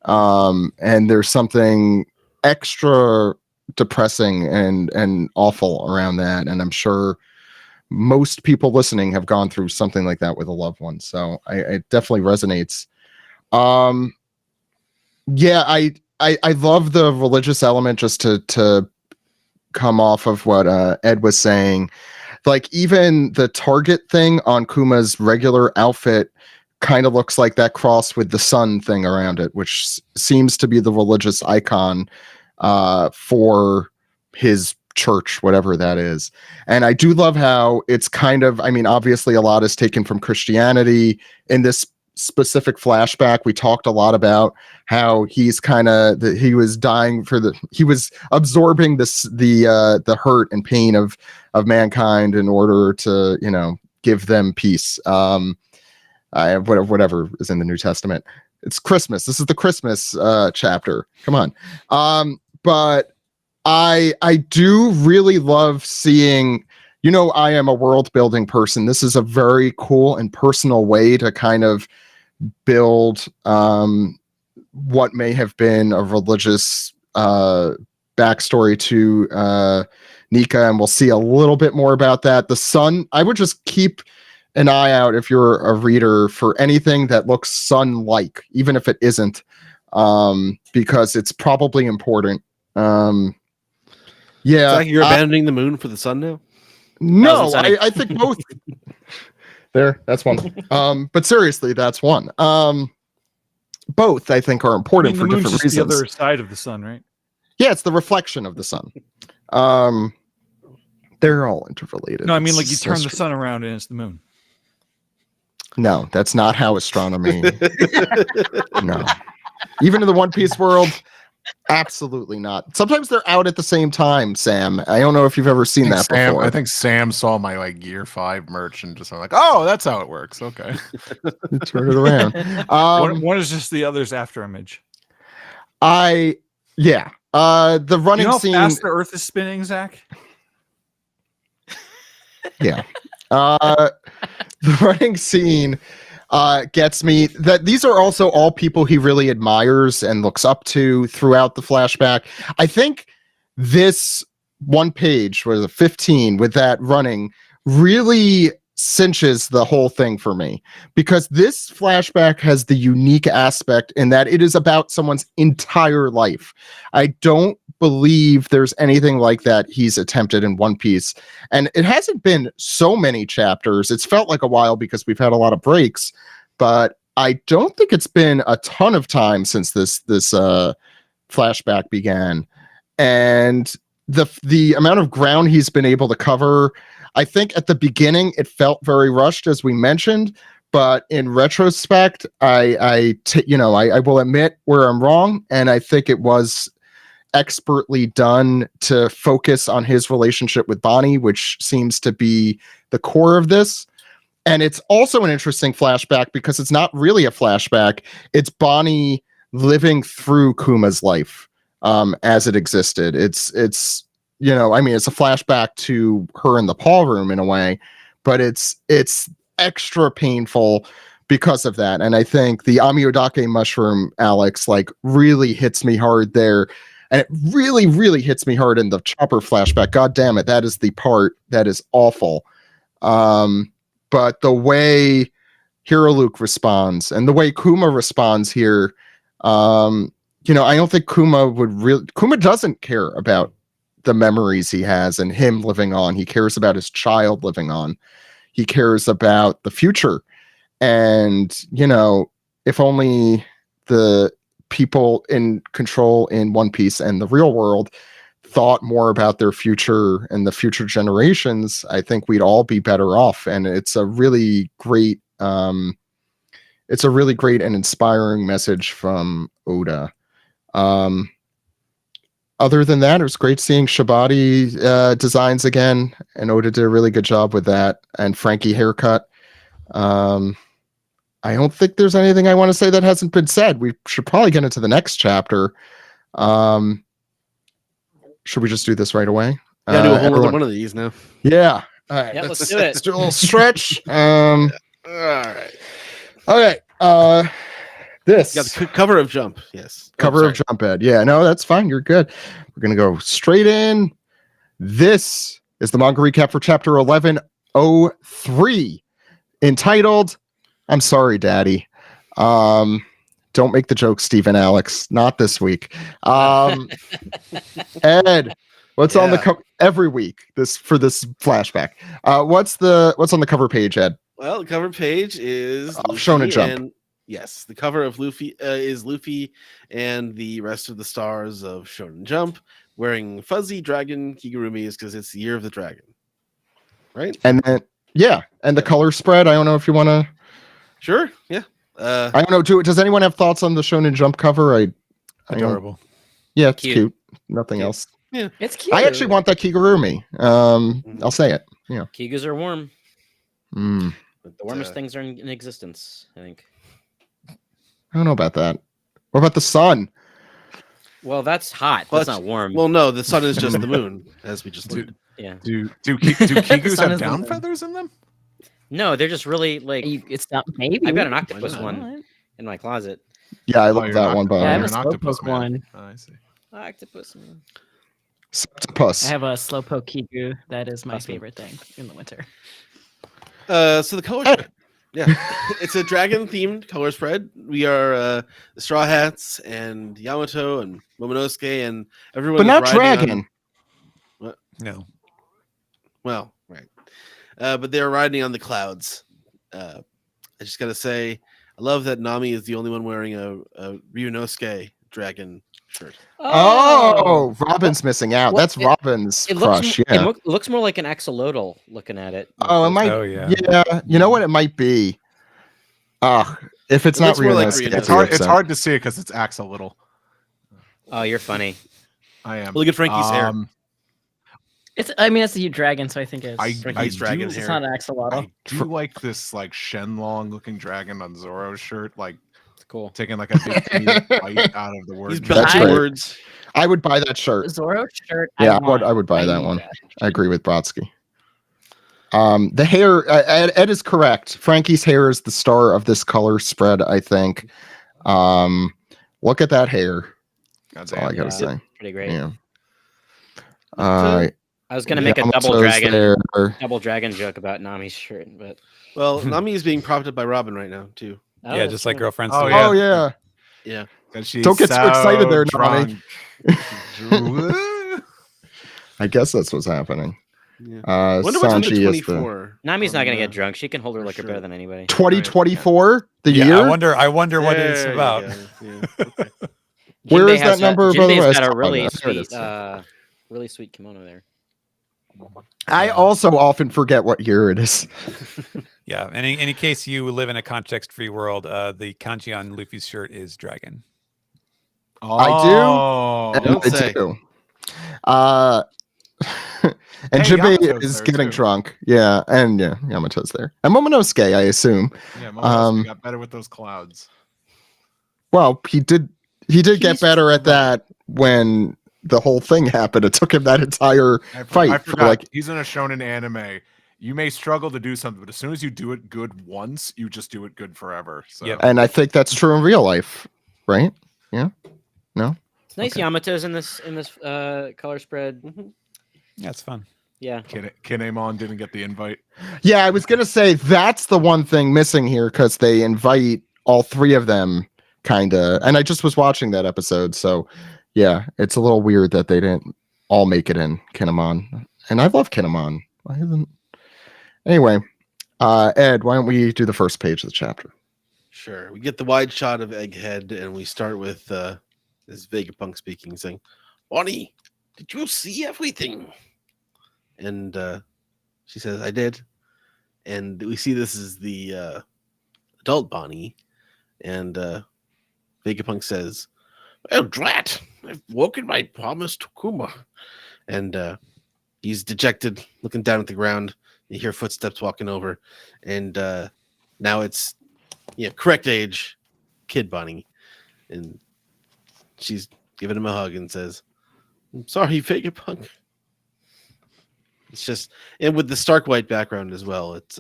And there's something extra depressing and awful around that. And I'm sure most people listening have gone through something like that with a loved one. So it definitely resonates. Yeah, I love the religious element, just to come off of what Ed was saying. Like even the target thing on Kuma's regular outfit kind of looks like that cross with the sun thing around it, which seems to be the religious icon for his church, whatever that is. And I do love how it's kind of, I mean, obviously a lot is taken from Christianity. In this specific flashback, we talked a lot about how he's kind of he was dying he was absorbing the hurt and pain of mankind in order to give them peace. Whatever is in the New Testament. It's Christmas. This is the Christmas chapter. Come on. But I do really love seeing, I am a world building person. This is a very cool and personal way to kind of build what may have been a religious backstory to Nika, and we'll see a little bit more about that. The sun, I would just keep an eye out if you're a reader for anything that looks sun-like, even if it isn't, because it's probably important. Yeah, Zach, you're abandoning the moon for the sun now? No, I think both. There, that's one. But seriously, that's one. Both, I think, are important for different reasons. The other side of the sun, right? Yeah, it's the reflection of the sun. They're all interrelated. No, I mean, like you turn the sun around and it's the moon. No, that's not how astronomy. No, even in the One Piece world, absolutely not. Sometimes they're out at the same time. Sam, I don't know if you've ever seen that before. I think Sam saw my Year 5 merch and just like, oh, that's how it works. Okay, turn it around. One is just the other's after image. The running scene. How fast the Earth is spinning, Zach? Yeah. The running scene gets me. That these are also all people he really admires and looks up to throughout the flashback. I think this one page, was 15, with that running, really cinches the whole thing for me, because this flashback has the unique aspect in that it is about someone's entire life. I don't believe there's anything like that he's attempted in One Piece, and it hasn't been so many chapters. It's felt like a while because we've had a lot of breaks, but I don't think it's been a ton of time since this flashback began. And the amount of ground he's been able to cover, I think at the beginning it felt very rushed, as we mentioned, but in retrospect, I will admit where I'm wrong, and I think it was expertly done to focus on his relationship with Bonnie, which seems to be the core of this. And it's also an interesting flashback because it's not really a flashback. It's Bonnie living through Kuma's life as it existed. It's it's a flashback to her in the Paul room in a way, but it's extra painful because of that. And I think the Amiodake mushroom, Alex, like really hits me hard there. And it really, really hits me hard in the Chopper flashback. God damn it. That is the part that is awful. But the way Hiroluke responds and the way Kuma responds here, you know, I don't think Kuma doesn't care about the memories he has and him living on. He cares about his child living on. He cares about the future. And, you know, if only the people in control in One Piece and the real world thought more about their future and the future generations, I think we'd all be better off. And it's a really great, and inspiring message from Oda. Other than that, it was great seeing Shabati designs again, and Oda did a really good job with that. And Frankie haircut. I don't think there's anything I want to say that hasn't been said. We should probably get into the next chapter. Should we just do this right away? Yeah, do a whole other one of these now. Yeah. All right. Yeah, let's do it. Let's do a little stretch. All right. Okay. This. You got the cover of Jump. Yes. Cover of Jump Ed. Yeah, no, that's fine. You're good. We're going to go straight in. This is the manga recap for chapter 1103, entitled I'm Sorry, Daddy. Don't make the joke, Stephen Alex. Not this week. Ed, what's on the cover every week for this flashback? What's on the cover page, Ed? Well, the cover page is Shonen Jump. Yes, the cover of Luffy is Luffy and the rest of the stars of Shonen Jump wearing fuzzy dragon kigurumis because it's the year of the dragon, right? And then and the color spread. I don't know if you want to. Sure. Yeah. I don't know. Does anyone have thoughts on the Shonen Jump cover? Adorable. Yeah, it's cute. Nothing else. Yeah, it's cute. I actually want that kigurumi. I'll say it. Yeah. Kigus are warm. Mm. The warmest things are in existence, I think. I don't know about that. What about the sun? Well, that's hot. That's not warm. Well, no, the sun is just the moon, as we just learned. Yeah. Do Kigus have down feathers in them? No, they're just really like. It's not maybe. I've got an octopus one in my closet. Yeah, I love that one. By I have a an octopus slowpoke one. Oh, I see. Octopus man. Septopus. I have a slowpoke kigu. That is my favorite thing in the winter. So the color spread. Yeah, it's a dragon-themed color spread. We are the Straw Hats and Yamato and Momonosuke and everyone. But not dragon. What? No. Well, right. But they're riding on the clouds. I just gotta say, I love that Nami is the only one wearing a Ryunosuke dragon shirt. Oh, Robin's missing out. That's Robin's crush. It looks more like an axolotl looking at it. Oh, it might. Oh, yeah. Yeah, you know what it might be. If it's not Ryunosuke, it's hard to see it because it's axolotl. Oh, you're funny. I am. Look at Frankie's hair. It's a huge dragon, so I think it's Frankie's dragon it's hair. not an axolotl. I do like this like Shenlong looking dragon on Zoro's shirt, like it's cool. Taking like a big bite out of the word. That's great. I would buy that shirt. Zoro shirt. Yeah, I would buy that one. I agree with Brodsky. The hair, Ed is correct. Frankie's hair is the star of this color spread, I think. Look at that hair. That's all I gotta say. Pretty great. Yeah. I was gonna make a double dragon joke about Nami's shirt, but Nami is being propped up by Robin right now too. Oh, Yeah, just like girlfriends. Oh, do. yeah. Yeah. Don't get so excited there, Nami. I guess that's what's happening. Yeah. Wonder what's on the Sanji is 24. Nami's not gonna get drunk. She can hold her liquor better than anybody. 2024, the year. I wonder what it's about. Yeah. Okay. Where is that number? By the way, Jinbei's got a Oh, really there it is. sweet, really sweet kimono there. I also often forget what year it is. Yeah, and in case you live in a context-free world, the kanji on Luffy's shirt is dragon. I do. Don't say. I do. And Jinbei Yamato's is there, getting too. drunk. Yeah, and Yamato's there. And Momonosuke, I assume. Yeah, Momonosuke got better with those clouds. Well, he did get better at that when the whole thing happened. It took him that entire fight. I for forgot. like He's in a shonen anime. you may struggle to do something, but as soon as you do it good once, you just do it good forever. So Yep. And I think that's true in real life, right? Yeah. No. It's nice Okay. Yamato's in this color spread. Yeah, it's fun. Yeah. Kinemon didn't get the invite. Yeah, I was gonna say that's the one thing missing here because they invite all three of them, kind of. And I just was watching that episode, so yeah, it's a little weird that they didn't all make it in Kinemon. And I love Kinemon. Why isn't? Anyway, Ed, why don't we do the first page of the chapter? Sure. We get the wide shot of Egghead, and we start with this Vegapunk speaking, saying, "Bonnie, did you see everything?" And she says, "I did." And we see this is the adult Bonnie, and Vegapunk says, "Well, drat, I've broken my promise to Kuma." And he's dejected, looking down at the ground. You hear footsteps walking over, and now it's correct age Kid Bonnie, and she's giving him a hug and says, "I'm sorry, Vegapunk." It's just, and with the stark white background as well, it's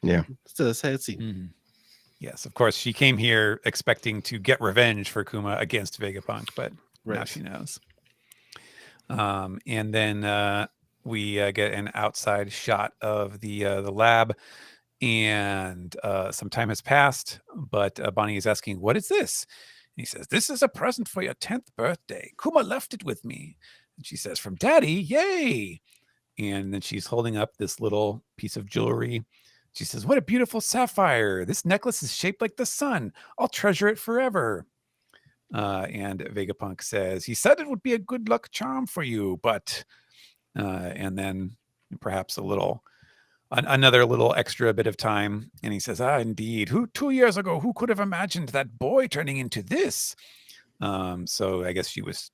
it's a sad scene. Mhm. Yes, of course. She came here expecting to get revenge for Kuma against Vegapunk, but now Right. she knows. And then we get an outside shot of the lab, and some time has passed. But Bonnie is asking, "What is this?" And he says, "This is a present for your 10th birthday. Kuma left it with me." And she says, "From Daddy, yay!" And then she's holding up this little piece of jewelry. She says, "What a beautiful sapphire. This necklace is shaped like the sun. I'll treasure it forever." And Vegapunk says, "He said it would be a good luck charm for you, but..." And then perhaps another little extra bit of time. And he says, "Ah, indeed. 2 years ago, who could have imagined that boy turning into this?" So I guess she was,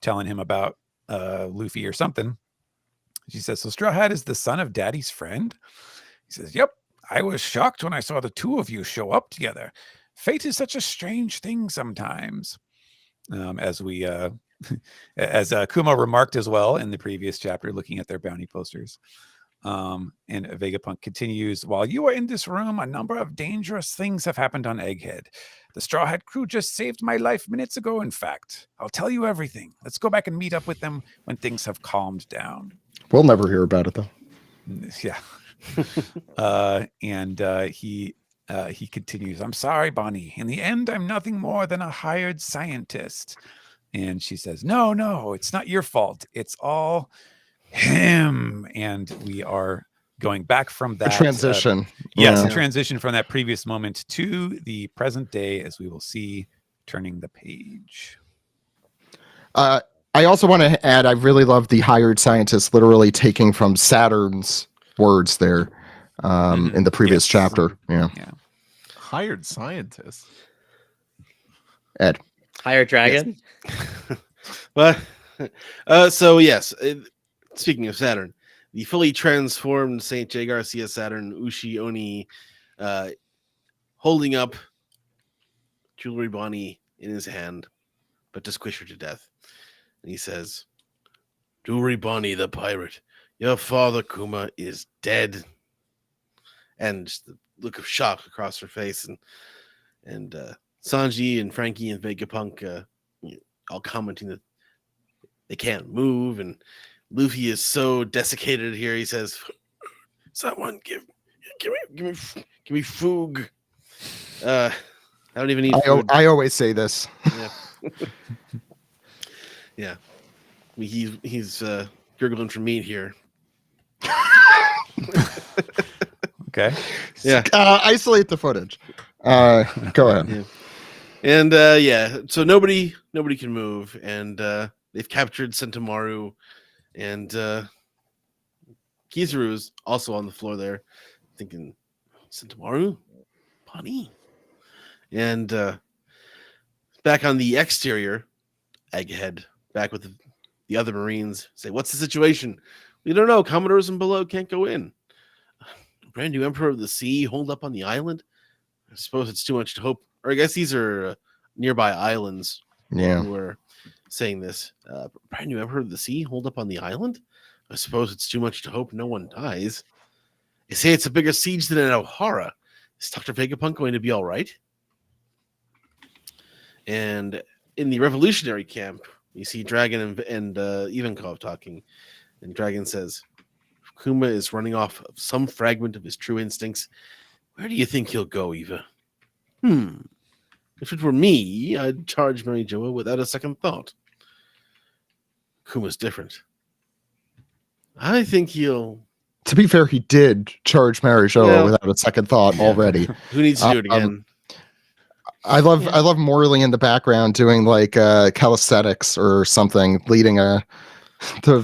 telling him about Luffy or something. She says, "So Straw Hat is the son of Daddy's friend?" He says, "Yep. I was shocked when I saw the two of you show up together. Fate is such a strange thing sometimes." As Kuma remarked as well in the previous chapter, looking at their bounty posters. And Vegapunk continues, "While you are in this room, a number of dangerous things have happened on Egghead. The Straw Hat crew just saved my life minutes ago, in fact. I'll tell you everything. Let's go back and meet up with them when things have calmed down." We'll never hear about it though. Yeah. And he continues, "I'm sorry, Bonnie. In the end, I'm nothing more than a hired scientist." And she says, No, it's not your fault. It's all him." And we are going back from that transition. Yes, Yeah. a transition from that previous moment to the present day, as we will see turning the page. I also want to add, I really love the hired scientist literally taking from Saturn's words there in the previous chapter. Yeah. Hired scientist. Ed. Hired dragon. But so yes, speaking of Saturn, the fully transformed Saint J. Garcia Saturn Ushi Oni holding up Jewelry Bonnie in his hand, but to squish her to death. And he says, "Jewelry Bonnie the pirate, your father Kuma is dead." And just the look of shock across her face, and Sanji and Frankie and Vegapunk all commenting that they can't move, and Luffy is so desiccated here. He says, "Someone give me food." I don't even need food. I always say this. Yeah. Yeah. He's gurgling for meat here. Okay. Yeah. Isolate the footage. Go ahead. Yeah. And so nobody can move, and they've captured Sentomaru, and Kizaru's also on the floor there, thinking, "Sentomaru, Bonnie." And back on the exterior, Egghead, back with the other Marines, say, "What's the situation?" "We don't know. Commodores and below can't go in." "Brand new Emperor of the Sea holed up on the island?" "I suppose it's too much to hope." Or I guess these are nearby islands. Yeah. Who are saying this. "Brand new Emperor of the Sea holed up on the island? I suppose it's too much to hope no one dies." They say it's a bigger siege than in O'Hara. Is Dr. Vegapunk going to be all right? And in the revolutionary camp, you see Dragon and Ivankov talking. And Dragon says, Kuma is running off of some fragment of his true instincts. Where do you think he'll go, Eva? If it were me, I'd charge Mary Joa without a second thought. Kuma's different. I think he'll... To be fair, he did charge Mary Jo without a second thought already. Who needs to do it again? I love Morley in the background doing like calisthenics or something, leading I'm thinking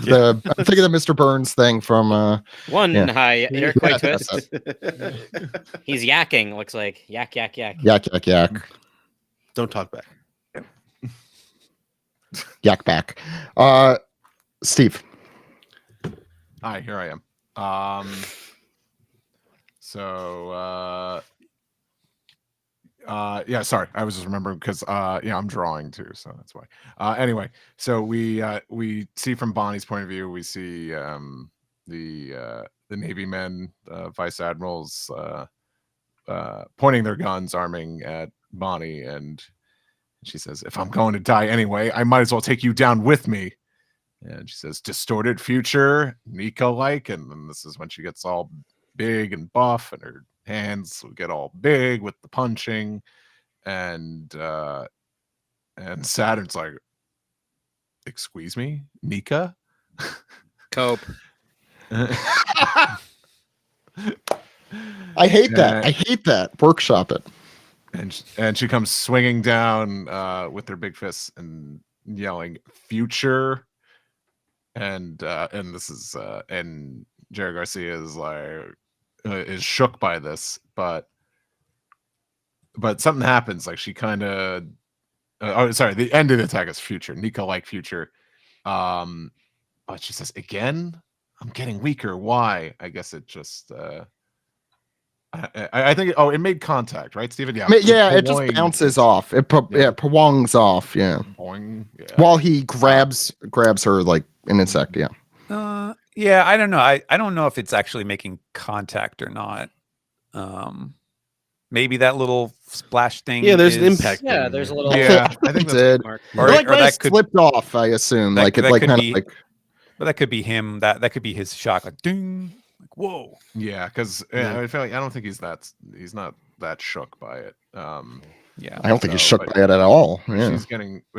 of Mr. Burns thing from high air Yeah, twist. He's yakking, looks like. Yak. yak. Don't talk back. Yak back. Steve. Hi, here I am. Yeah, sorry. I was just remembering because I'm drawing too, so that's why. Anyway, so we see from Bonnie's point of view, we see the Navy men, vice admirals, pointing their guns, arming at Bonnie, and she says, "If I'm going to die anyway, I might as well take you down with me." And she says, "Distorted future, Nika-like," and then this is when she gets all big and buff, and her hands will get all big with the punching, and Saturn's like, "Excuse me, Nika?" Cope. I hate that. I hate that. Workshop it. And she comes swinging down with her big fists and yelling, "Future!" And this is and Jerry Garcia is like is shook by this, but something happens. Like she kind of the end of the attack is future, Nika like future, but she says, "Again, I'm getting weaker. Why?" I guess it just I think it made contact, right, Steven? Yeah, it just bounces off. It pawongs off. Yeah. Boing, While he grabs her like an insect. Yeah. Yeah, I don't know. I don't know if it's actually making contact or not. Maybe that little splash thing. Yeah, there's an impact. Yeah, there's a little. I think it did. Or that slipped off. I assume. That But that could be him. That could be his shock. Like ding. Like whoa. Yeah, because I feel like I don't think he's not that shook by it. Yeah, I don't think he's shook by it at all. Yeah.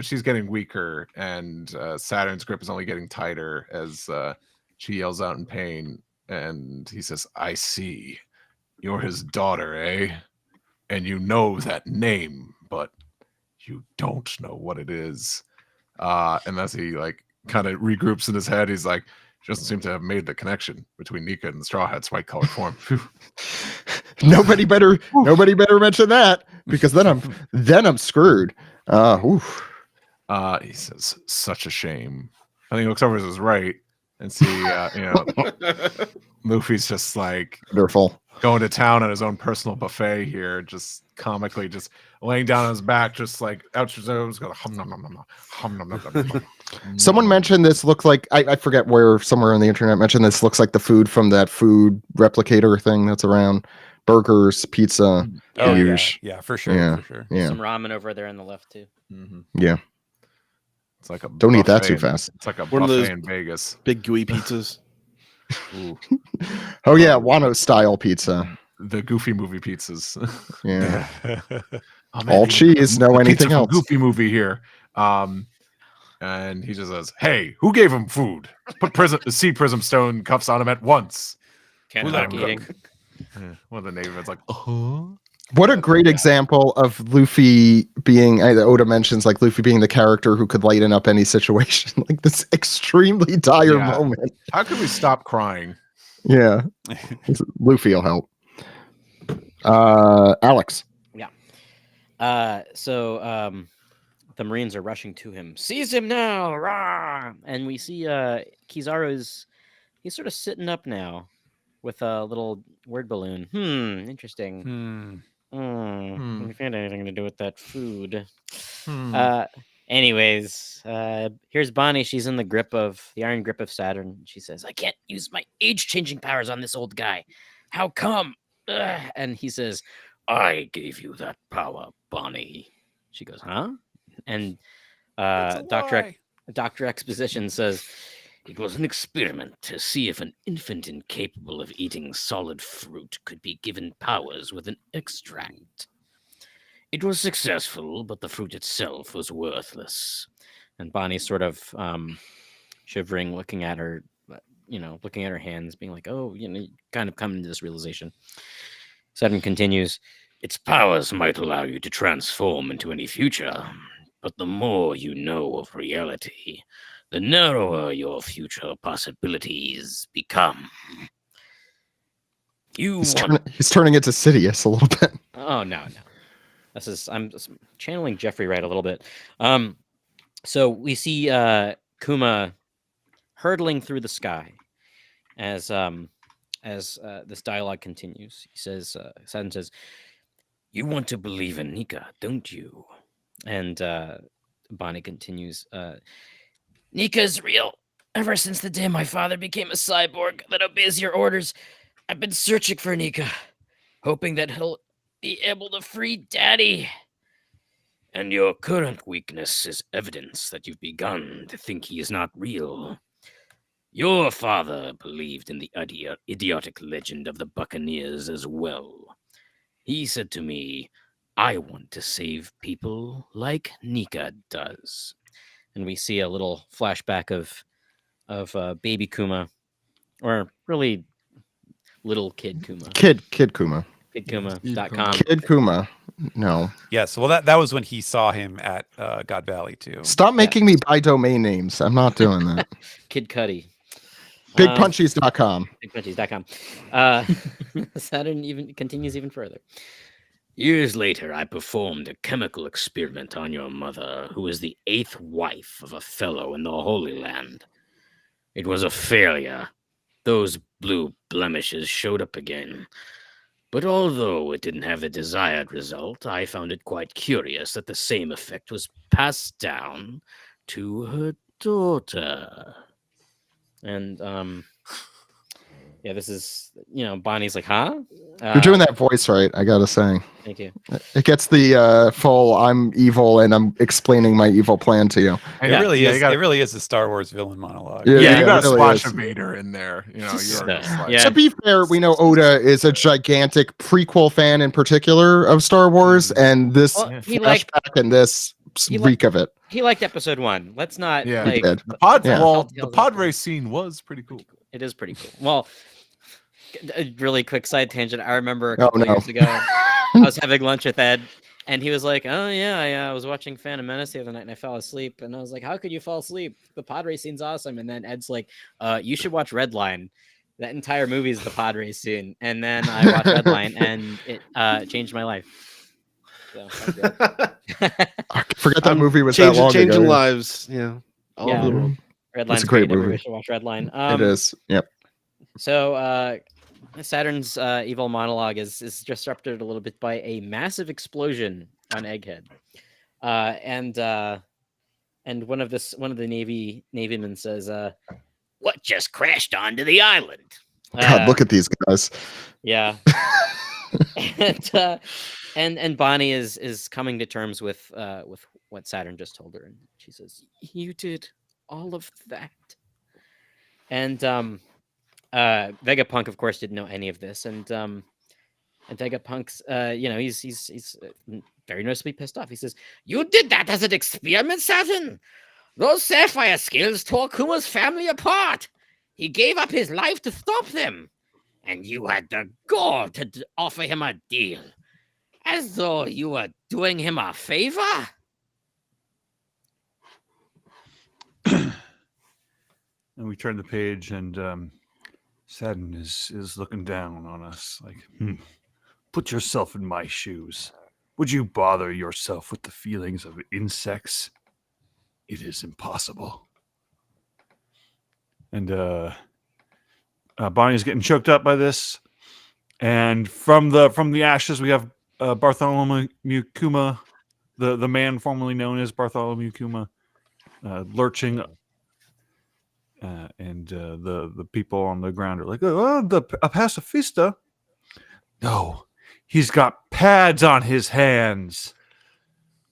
She's getting weaker, and Saturn's grip is only getting tighter as she yells out in pain, and he says, "I see. You're his daughter, eh? And you know that name, but you don't know what it is." And as he like kind of regroups in his head, he's like, doesn't seem to have made the connection between Nika and the Straw Hat's white colored form. Nobody better mention that, because then I'm screwed. He says, "Such a shame." I think he looks over to his right and see Luffy's just like wonderful, going to town on his own personal buffet here, just comically just laying down on his back, just like out his nose, going hum nom nom nom hum nom nom nom. Someone mentioned this looks like I forget where, somewhere on the internet mentioned this looks like the food from that food replicator thing that's around. Burgers, pizza. Yeah, for sure. Yeah, for sure. Yeah. Some ramen over there on the left too. Yeah. It's like a don't eat that buffet too fast. It's like a One of buffet those in Vegas. Big gooey pizzas. Oh yeah, Wano style pizza. The Goofy movie pizzas. Yeah. Oh, man, all cheese, no pizza anything from else. Goofy movie here. And he just says, "Hey, who gave him food? Put sea prism stone cuffs on him at once." Can't stop eating. One of the natives like, What a great example of Luffy being, Oda mentions like Luffy being the character who could lighten up any situation, like this extremely dire moment. How can we stop crying? Yeah. Luffy will help. Alex. Yeah. So the Marines are rushing to him. "Seize him now!" Rah! And we see Kizaru's, he's sort of sitting up now with a little word balloon. Interesting. If you had anything to do with that food. Anyways, here's Bonnie. She's in the iron grip of Saturn. She says, "I can't use my age-changing powers on this old guy. How come? Ugh. And he says, I gave you that power, Bonnie. She goes, huh? And Dr. Exposition says, it was an experiment to see if an infant incapable of eating solid fruit could be given powers with an extract. It was successful, but the fruit itself was worthless. And Bonnie's sort of shivering, looking at her hands, being like, oh, kind of coming to this realization. Saturn continues, its powers might allow you to transform into any future, but the more you know of reality, the narrower your future possibilities become. He's turning into Sidious a little bit. Oh, no. I'm just channeling Jeffrey Wright a little bit. So we see Kuma hurtling through the sky as this dialogue continues. He says, Saturn says, you want to believe in Nika, don't you? And Bonnie continues, Nika is real. Ever since the day my father became a cyborg that obeys your orders, I've been searching for Nika, hoping that he'll be able to free Daddy. And your current weakness is evidence that you've begun to think he is not real. Your father believed in the idiotic legend of the Buccaneers as well. He said to me, I want to save people like Nika does. And we see a little flashback of baby Kuma, or really little kid Kuma. Kid Kuma. KidKuma.com. Kid Kuma. No. Yes. Well, that was when he saw him at God Valley too. Stop making me buy domain names. I'm not doing that. Kid Cudi. Bigpunchies.com. Bigpunchies.com. Saturn even continues even further. Years later, I performed a chemical experiment on your mother, who is the 8th wife of a fellow in the Holy Land. It was a failure. Those blue blemishes showed up again. But although it didn't have the desired result, I found it quite curious that the same effect was passed down to her daughter. And, this is, Bonnie's like, huh? You're doing that voice right, I gotta say. Thank you. It gets the full I'm evil and I'm explaining my evil plan to you. And it really is. It really is a Star Wars villain monologue. You got to really splash is. a Vader in there. To be fair, we know Oda is a gigantic prequel fan in particular of Star Wars, and this flashback and this reek of it. He liked episode 1. Let's not like the pod race scene was pretty cool. It is pretty cool. Well, a really quick side tangent. I remember a couple years ago, I was having lunch with Ed, and he was like, "Oh yeah, I was watching Phantom Menace the other night, and I fell asleep." And I was like, "How could you fall asleep? The pod race scene's awesome." And then Ed's like, "You should watch Redline. That entire movie is the pod race scene." And then I watched Redline, and it changed my life. So, I forget that movie was that long changing ago. lives. Yeah. All over the world. Redline's a great movie. Everybody should watch Redline. It is. Yep. So Saturn's evil monologue is disrupted a little bit by a massive explosion on Egghead, and one of the Navymen says, "What just crashed onto the island?" God, look at these guys. Yeah. and Bonnie is coming to terms with what Saturn just told her, and she says, "You did all of that." And Vegapunk, of course, didn't know any of this, and Vegapunk's, he's very noticeably pissed off. He says, "You did that as an experiment, Saturn. Those sapphire skills tore Kuma's family apart. He gave up his life to stop them, and you had the gall to offer him a deal, as though you were doing him a favor." And we turn the page, and Saturn is looking down on us like, put yourself in my shoes. Would you bother yourself with the feelings of insects? It is impossible. And Bonnie's getting choked up by this. And from the ashes, we have Bartholomew Kuma, the man formerly known as Bartholomew Kuma, lurching. And the people on the ground are like, "Oh, a pacifista? No, he's got pads on his hands,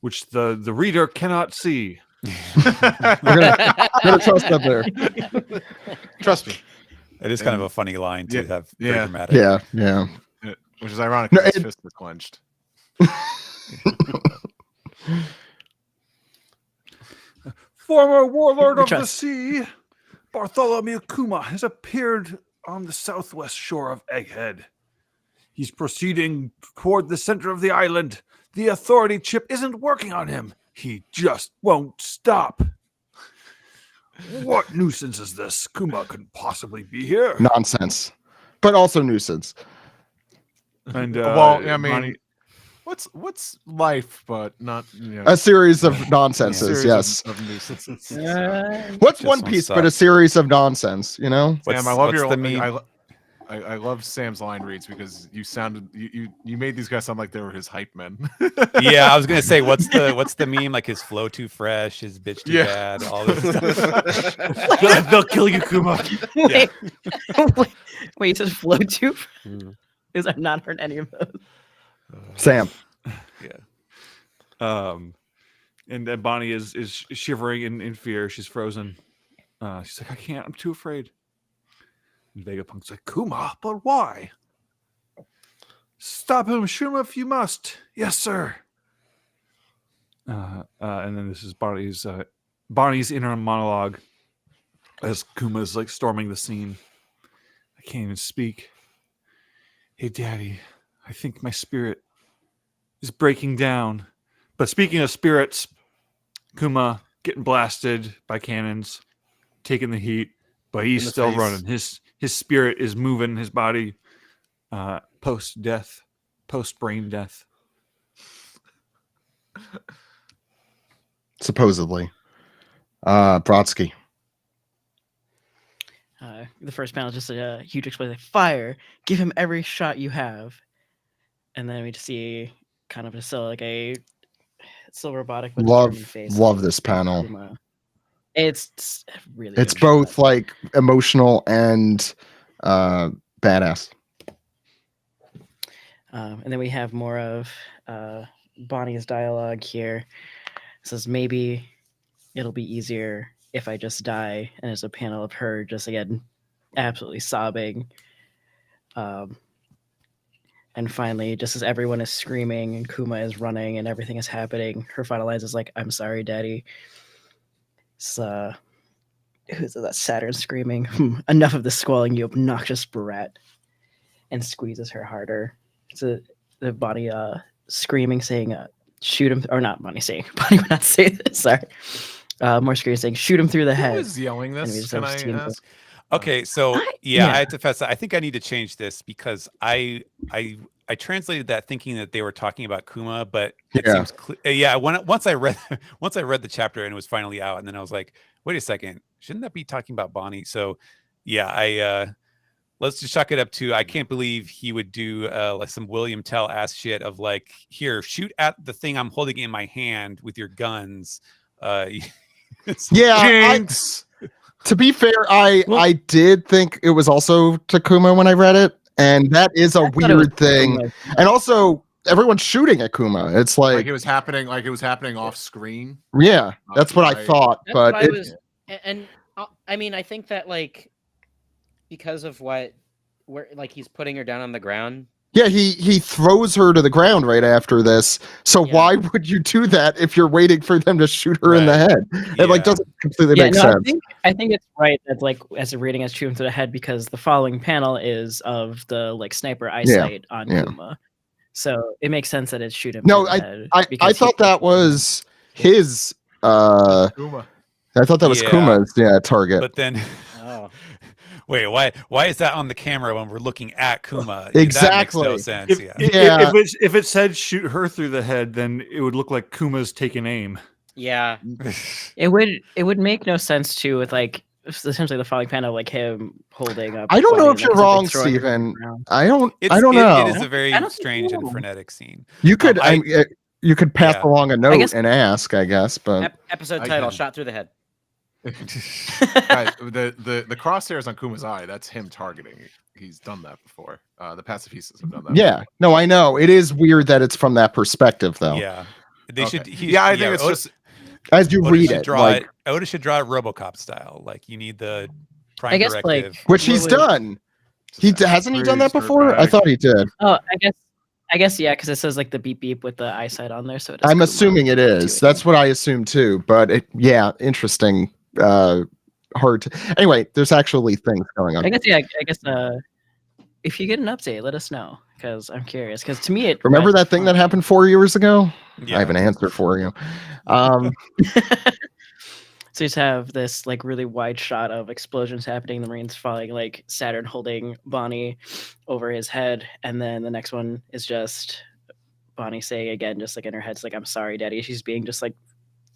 which the reader cannot see. We're gonna trust up there. Trust me. It is kind of a funny line to have. Very yeah. dramatic. Yeah. Which is ironic No, because his it- fists are clenched. Former warlord of the Trust. sea, Bartholomew Kuma has appeared on the southwest shore of Egghead. He's proceeding toward the center of the island. The authority chip isn't working on him. He just won't stop. What nuisance is this? Kuma couldn't possibly be here. Nonsense, but also nuisance. And Well, I mean, Bonnie- what's life but not A series of a nonsenses. series yes. of nuisances. What's Just One one Piece suck. but a series of nonsense? You know. What's- Sam, I love what's your the meme? I love Sam's line reads because you made these guys sound like they were his hype men. Yeah, I was gonna say, what's the meme? Like his flow too fresh, his bitch too Yeah. bad, all this stuff. They'll kill you, Kuma. Wait, wait, you said flow too? Because I've not heard any of those. Sam. And then Bonnie is shivering in fear. She's frozen. She's like, I can't. I'm too afraid. And Vegapunk's like, Kuma, but why? Stop him, shoot him if you must. Yes, sir. And then this is Bonnie's inner monologue as Kuma's like storming the scene. I can't even speak. Hey, Daddy, I think my spirit is breaking down. But speaking of spirits, Kuma getting blasted by cannons, taking the heat, but he's In the still face. running. His spirit is moving his body post-death, post-brain death. Supposedly. Brodsky. The first panel is just a huge explosion. Like, fire! Give him every shot you have. And then we just see kind of just like a still robotic but determined face. Love this panel. Kuma. It's really. It's good shot. both like emotional and badass. And then we have more of Bonnie's dialogue here. It says maybe it'll be easier if I just die, and there's a panel of her just again absolutely sobbing. And finally, just as everyone is screaming and Kuma is running and everything is happening, her final lines is like, "I'm sorry, Daddy." It's who's that Saturn screaming? Enough of the squalling, you obnoxious brat! And squeezes her harder. It's the Bonnie screaming, saying, "Shoot him!" Or not Bonnie saying. Bonnie would not say this. Sorry. More screaming, saying, "Shoot him through the Who head." is yelling And we this? just Can have I seen the- ask? Okay, so I yeah. had to fess. I think I need to change this because I translated that thinking that they were talking about Kuma, but it Yeah. seems once I read the chapter and it was finally out, and then I was like, wait a second, shouldn't that be talking about Bonnie? So yeah, let's just chuck it up to I can't believe he would do like some William Tell ass shit of like, here, shoot at the thing I'm holding in my hand with your guns. Yeah. To be fair, I did think it was also Takuma when I read it, and that is a I thought it was weird thing. Kuma. And also, everyone's shooting at Kuma. It's Like like, it was happening off screen. yeah, that's what I Right. thought. That's But what I it, was, and I mean, I think that like because of where like he's putting her down on the ground. yeah, he throws her to the ground right after this. So Yeah. why would you do that if you're waiting for them to shoot her in the Right. head? It like Yeah. doesn't completely Yeah, make no, sense. I think it's right that like as a reading as shoot him to the head because the following panel is of the like sniper eyesight on yeah. Kuma. So it makes sense that it's shoot him No, to the head. I because he- thought that was his. Kuma. I thought that was Yeah. Kuma's target. But then, Oh, wait, why is that on the camera when we're looking at Kuma? Exactly. That makes no sense. If, Yeah. if it said shoot her through the head, then it would look like Kuma's taking aim. yeah. it would make no sense too with like essentially the following panel like him holding up. I don't know Bunny if you're and, like, wrong, throwing her Stephen. around. I don't It know. is a very I don't think strange and so. frenetic scene. You could I- you could pass yeah. along a note guess- and ask, I guess, but Episode I title: can- Shot through the head. Guys, the crosshairs on Kuma's eye, that's him targeting he's done that before. The pacifistas have done that. Yeah, no, I know. It is weird that it's from that perspective, though. Yeah, they Okay. should. Yeah, I think it's Oda, just as you Oda read should it, draw like, it. Oda should draw it RoboCop style. Like you need the prime I guess, directive, like, which he's what would- done. Hasn't he done that Freeze, before? I dirtbag. thought he did. Oh, I guess yeah, because it says like the beep beep with the eyesight on there. So it is I'm Kuma assuming it is. too. That's what I assume too. But interesting. Hard to. Anyway, there's actually things going on. I guess yeah. I guess if you get an update, let us know because I'm curious. Because to me, it Remember that thing that happened 4 years ago? Yeah. I have an answer for you. So you just have this like really wide shot of explosions happening, the Marines falling, like Saturn holding Bonnie over his head, and then the next one is just Bonnie saying again, just like in her head, it's like, "I'm sorry, Daddy." She's being just like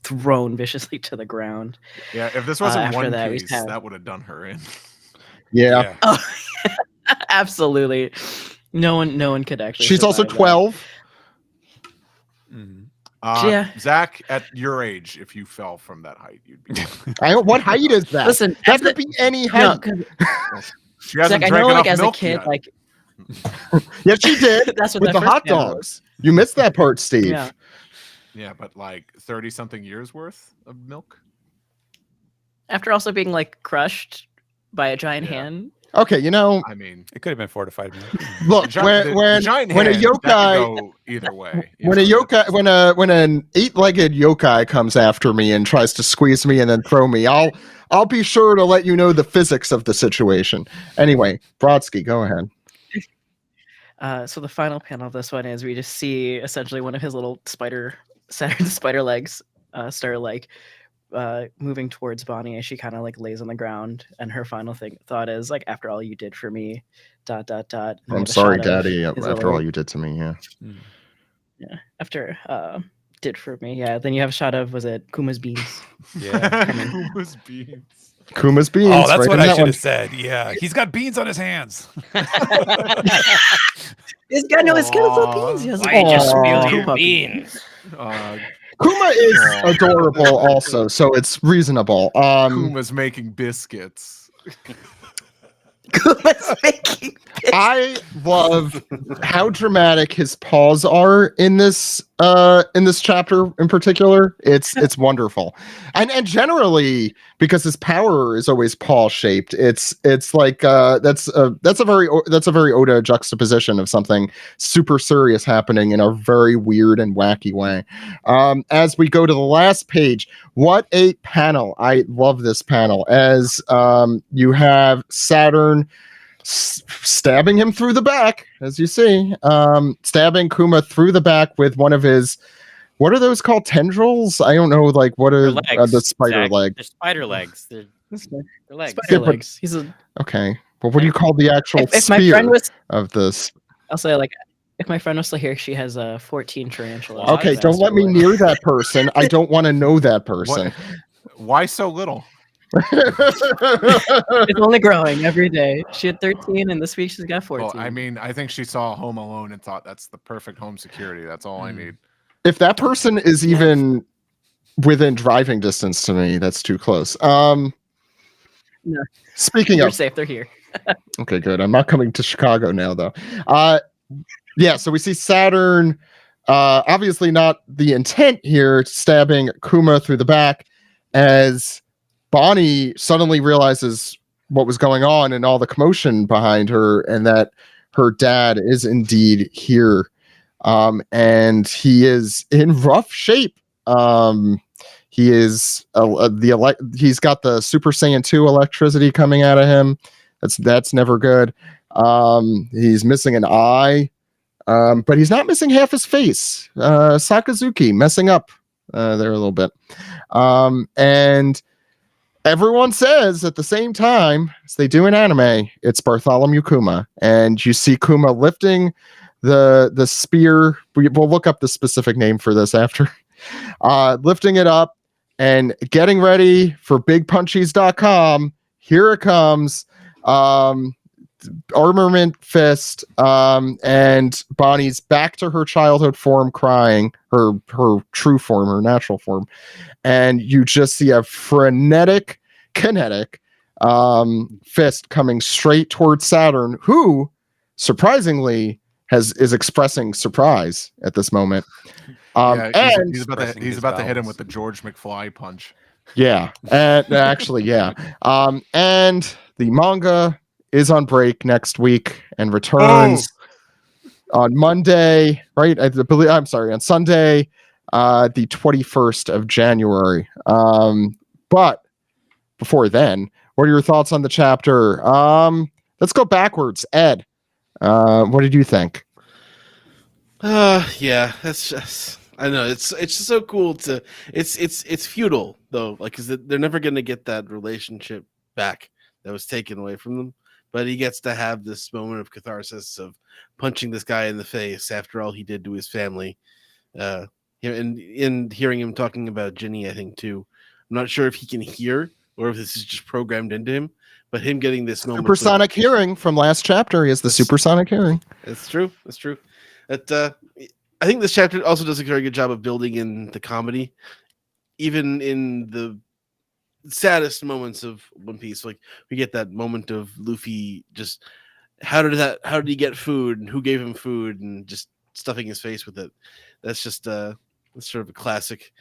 thrown viciously to the ground. Yeah, if this wasn't after One that, we Piece, have- that would have done her in. Yeah. Oh, absolutely. No one could actually. She's also survive that. 12. Mhm. Yeah. Zach, at your age, if you fell from that height, you'd be. What height is that? Listen, that as could a- be any No, height. 'cause- She hasn't Zach, I drank know, like enough as a milk kid, yet. like Yes, she did. That's what with that the first hot panel dogs. You missed that part, Steve. yeah. Yeah, but like 30-something years worth of milk. After also being like crushed by a giant Yeah. hand. Okay, you know, I mean, It could have been 4 to 5 minutes. look, the when giant when a hand, that could yokai go either way. when a yokai when an 8-legged yokai comes after me and tries to squeeze me and then throw me, I'll be sure to let you know the physics of the situation. Anyway, Brodsky, go ahead. So the final panel of this one is we just see essentially one of his little Saturn spider legs start like moving towards Bonnie as she kind of like lays on the ground, and her final thought is like, "After all you did for me, ... And we I'm have a sorry, shot of Daddy, his after little- all you did to me. Yeah. Yeah, after did for me. Yeah, then you have a shot of, was it Kuma's beans? Yeah. Who was beans? Kuma's beans. Oh, that's right what in I that should one. have said. Yeah, he's got beans on his hands. This guy knows skeletal Aw. beans. He has Why just spill Kuma your beans? Kuma is adorable also, so it's reasonable. Kuma's making biscuits. Kuma's making I love how dramatic his paws are in this chapter in particular. It's wonderful. And generally, because his power is always paw shaped, it's like that's a very Oda juxtaposition of something super serious happening in a very weird and wacky way. As we go to the last page, what a panel. I love this panel as you have Saturn stabbing him through the back, as you see, stabbing Kuma through the back with one of his, what are those called, tendrils? I don't know, like what are the spider Zach. leg? They're spider legs. They're legs. spider Yeah, but- legs. He's a. Okay, but what do you call the actual If my spear friend was, of this? I'll say like, if my friend was still here, she has 14 tarantulas. Okay, don't let me near that person. I don't want to know that person. Why so little? It's only growing every day. She had 13, and this week she's got 14. Well, I mean, I think she saw Home Alone and thought that's the perfect home security. That's all I need. If that person is even within driving distance to me, that's too close. No. Speaking You're of, safe. They're here. okay, good. I'm not coming to Chicago now, though. Yeah, so we see Saturn, obviously not the intent here, stabbing Kuma through the back as Bonnie suddenly realizes what was going on and all the commotion behind her, and that her dad is indeed here. And he is in rough shape. He is he's got the Super Saiyan 2 electricity coming out of him. That's never good. He's missing an eye, but he's not missing half his face. Sakazuki messing up there a little bit. And everyone says at the same time, as they do in anime, it's Bartholomew Kuma. And you see Kuma lifting the spear. We'll look up the specific name for this after. Lifting it up and getting ready for bigpunchies.com. Here it comes. Armament fist, and Bonnie's back to her childhood form, crying, her true form, her natural form, and you just see a frenetic, kinetic fist coming straight towards Saturn, who surprisingly is expressing surprise at this moment. Yeah, And he's about to hit him with the George McFly punch. yeah, and actually, yeah. And the manga is on break next week and returns on Monday, right? I'm sorry, on Sunday, the 21st of January. But before then, what are your thoughts on the chapter? Let's go backwards. Ed, what did you think? Yeah, that's just, I know it's just so cool to it's futile though, like, because they're never going to get that relationship back that was taken away from them. But he gets to have this moment of catharsis of punching this guy in the face after all he did to his family. And hearing him talking about Ginny, I think too. I'm not sure if he can hear or if this is just programmed into him, but him getting this moment. Supersonic hearing from last chapter. He has the supersonic hearing. It's true. It's true. I think this chapter also does a very good job of building in the comedy, even in the saddest moments of One Piece. Like, we get that moment of Luffy just how did he get food and who gave him food and just stuffing his face with it. That's just that's sort of a classic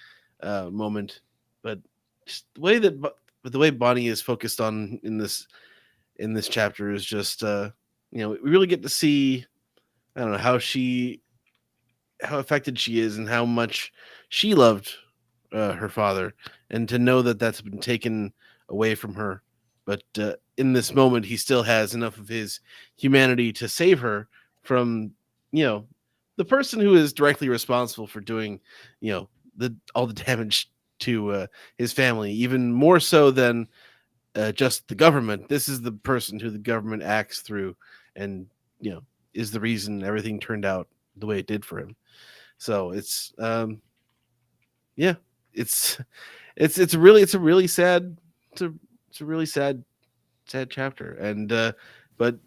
moment. But just the way Bonnie is focused on in this chapter is just we really get to see, I don't know, how affected she is and how much she loved her father, and to know that that's been taken away from her. But in this moment, he still has enough of his humanity to save her from, the person who is directly responsible for doing, all the damage to his family, even more so than just the government. This is the person who the government acts through, and is the reason everything turned out the way it did for him. So it's it's a really sad chapter, and but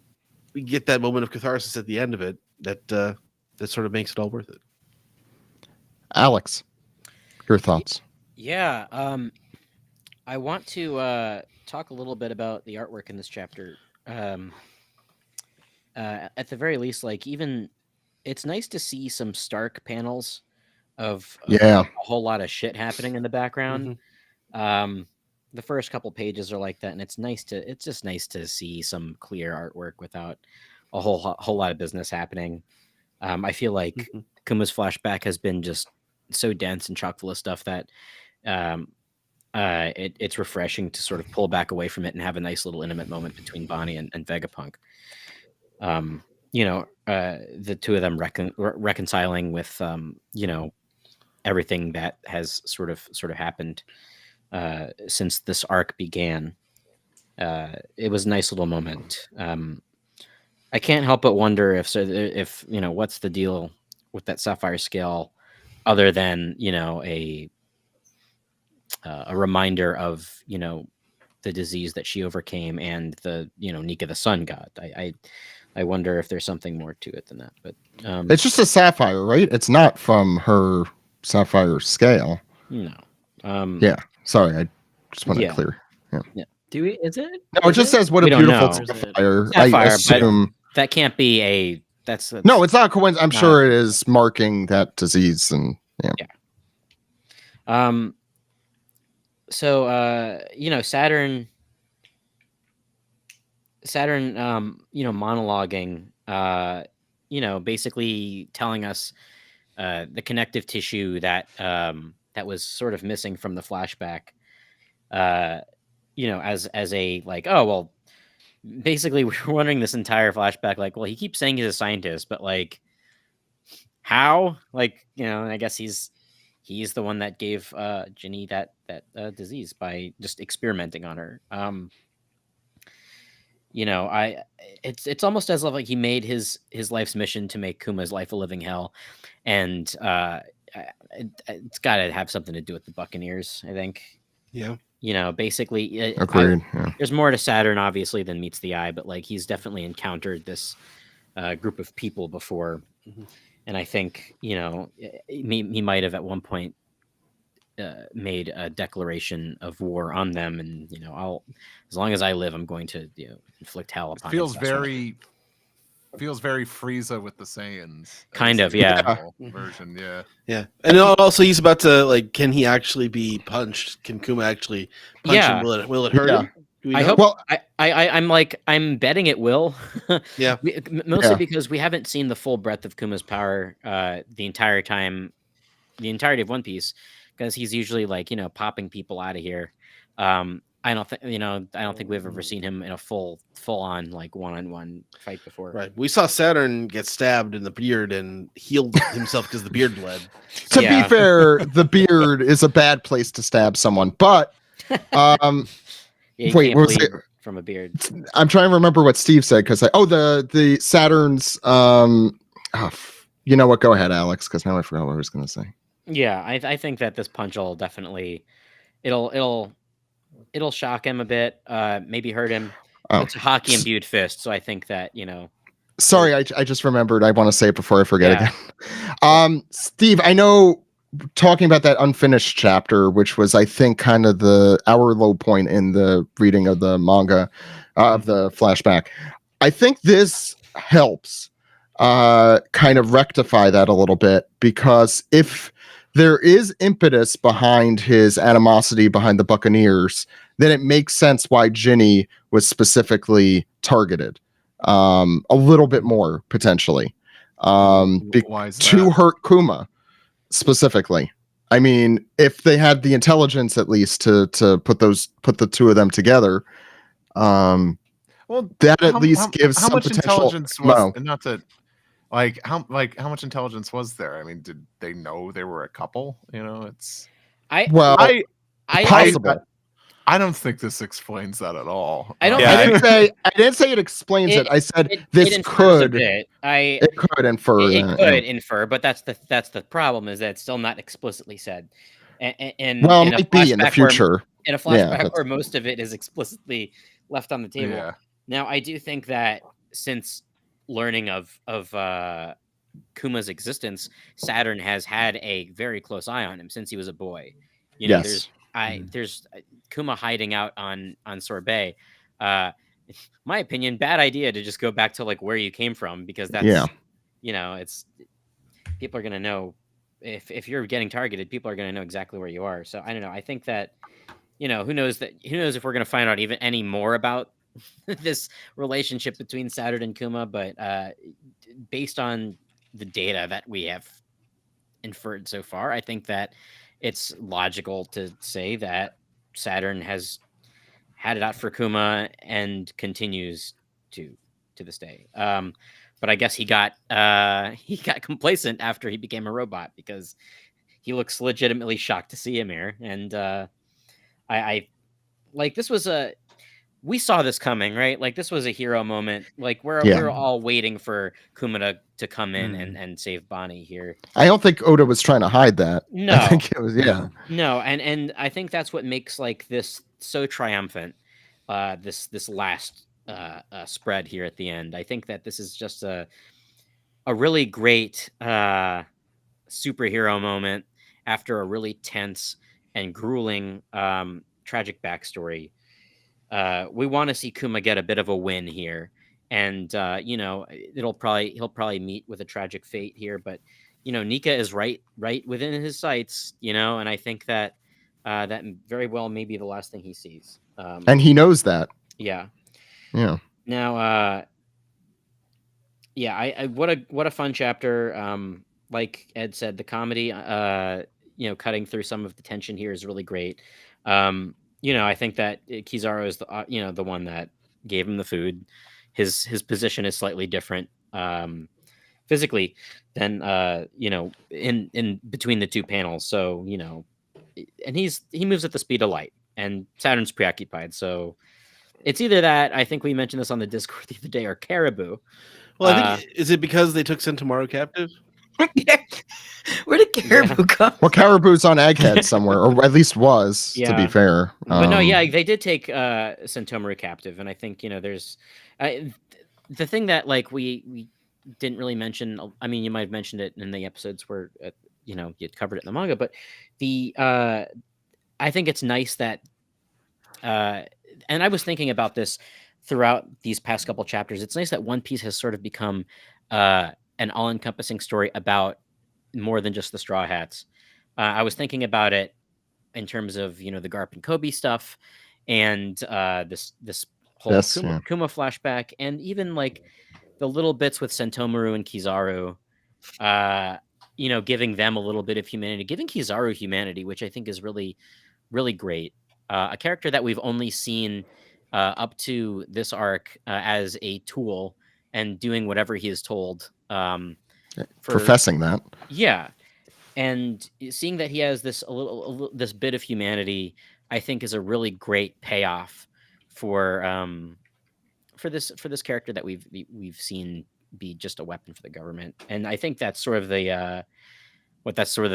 we get that moment of catharsis at the end of it that sort of makes it all worth it. Alex, your thoughts? Yeah, I want to talk a little bit about the artwork in this chapter. At the very least, like, even it's nice to see some stark panels of a whole lot of shit happening in the background. Mm-hmm. The first couple pages are like that, and it's just nice to see some clear artwork without a whole lot of business happening. I feel like Kuma's flashback has been just so dense and chock full of stuff that it's refreshing to sort of pull back away from it and have a nice little intimate moment between Bonnie and Vegapunk. The two of them reconciling with everything that has sort of happened since this arc began. It was a nice little moment. I can't help but wonder if what's the deal with that sapphire scale, other than a reminder of the disease that she overcame and the Nika the sun god. I wonder if there's something more to it than that. But it's just a sapphire, right? It's not from her sapphire scale. No. Yeah. Sorry, I just want to clear. Yeah. Is it? No, it just says what a beautiful sapphire. I assume that can't be that's no, it's not a coincidence. I'm sure it is marking that disease, and yeah. So Saturn monologuing, basically telling us the connective tissue that was sort of missing from the flashback, as a, like, oh, well, basically we're wondering this entire flashback, like, well, he keeps saying he's a scientist, but, like, how? Like, I guess he's the one that gave Ginny that disease by just experimenting on her. It's almost as if, like, he made his life's mission to make Kuma's life a living hell, and it's got to have something to do with the Buccaneers, I think. Yeah. Basically, agreed. There's more to Saturn, obviously, than meets the eye, but, like, he's definitely encountered this group of people before, and I think he might have at one point made a declaration of war on them, and as long as I live, I'm going to inflict hell upon Feels it. That's what feels very Frieza with the Saiyans. Kind as of, the yeah. original version, yeah. Yeah, and also he's about to can he actually be punched? Can Kuma actually punch him? Will it hurt him? Do we I know? hope. Well, I'm betting it will. Yeah. Mostly because we haven't seen the full breadth of Kuma's power the entirety of One Piece, because he's usually popping people out of here. I don't think we've ever seen him in a full on one-on-one fight before. Right. We saw Saturn get stabbed in the beard and healed himself because the beard bled. To be fair, the beard is a bad place to stab someone, but you wait, can't what was bleed it? from a beard. I'm trying to remember what Steve said because the Saturn's you know what? Go ahead, Alex, because now I forgot what I was going to say. Yeah, I think that this punch will definitely it'll shock him a bit, maybe hurt him. It's a hockey imbued fist, so I think that Sorry, I just remembered. I want to say it before I forget again. Steve, I know talking about that unfinished chapter, which was I think kind of our low point in the reading of the manga of the flashback. I think this helps kind of rectify that a little bit, because if there is impetus behind his animosity behind the Buccaneers, then it makes sense why Ginny was specifically targeted a little bit more potentially to hurt Kuma specifically. I mean, if they had the intelligence at least to put the two of them together, well, that at least gives how some much potential. intelligence was not to how much intelligence was there? I mean, did they know they were a couple? It's possible. I don't think this explains that at all. I don't. I didn't say it explains it. I said this could. It could infer. It could infer, but that's the problem, is that it's still not explicitly said. And it might be in the future. In a flashback where most of it is explicitly left on the table. Yeah. Now, I do think that since learning of Kuma's existence, Saturn has had a very close eye on him since he was a boy. There's Kuma hiding out on Sorbet. My opinion, bad idea to just go back to where you came from, because that's it's people are gonna know if you're getting targeted, people are gonna know exactly where you are. So I don't know. I think that who knows if we're gonna find out even any more about this relationship between Saturn and Kuma, but based on the data that we have inferred so far, I think that it's logical to say that Saturn has had it out for Kuma and continues to this day. But I guess he got complacent after he became a robot, because he looks legitimately shocked to see him here. And I this was we saw this coming, right? This was a hero moment. We're all waiting for Kuma to come in and save Bonnie here. I don't think Oda was trying to hide that. No, I think it was No, and I think that's what makes this so triumphant. This last spread here at the end. I think that this is just a really great superhero moment after a really tense and grueling tragic backstory. We want to see Kuma get a bit of a win here, and he'll probably meet with a tragic fate here, but Nika is right within his sights, and I think that that very well may be the last thing he sees. And he knows that. Yeah. Yeah. Now, what a fun chapter. Like Ed said, the comedy, cutting through some of the tension here is really great. I think that Kizaru is the one that gave him the food. His position is slightly different physically than in between the two panels. So and he moves at the speed of light, and Saturn's preoccupied. So it's either that, I think we mentioned this on the Discord the other day, or Caribou. Well, I think is it because they took Centauro captive? Where did Caribou come? Well, Caribou's on Egghead somewhere, or at least was, to be fair. But no, they did take Centauro captive, and I think there's the thing that we didn't really mention. I mean, you might have mentioned it in the episodes where you covered it in the manga, but the I think it's nice that and I was thinking about this throughout these past couple chapters. It's nice that One Piece has sort of become an all-encompassing story about more than just the Straw Hats. I was thinking about it in terms of the Garp and Kobe stuff, and this whole Kuma flashback, and even like the little bits with Sentomaru and Kizaru, giving them a little bit of humanity, giving Kizaru humanity, which I think is really, really great. A character that we've only seen up to this arc as a tool and doing whatever he is told. Professing that. Yeah. And seeing that he has this this bit of humanity, I think, is a really great payoff for this character that we've seen be just a weapon for the government. And I think that's sort of the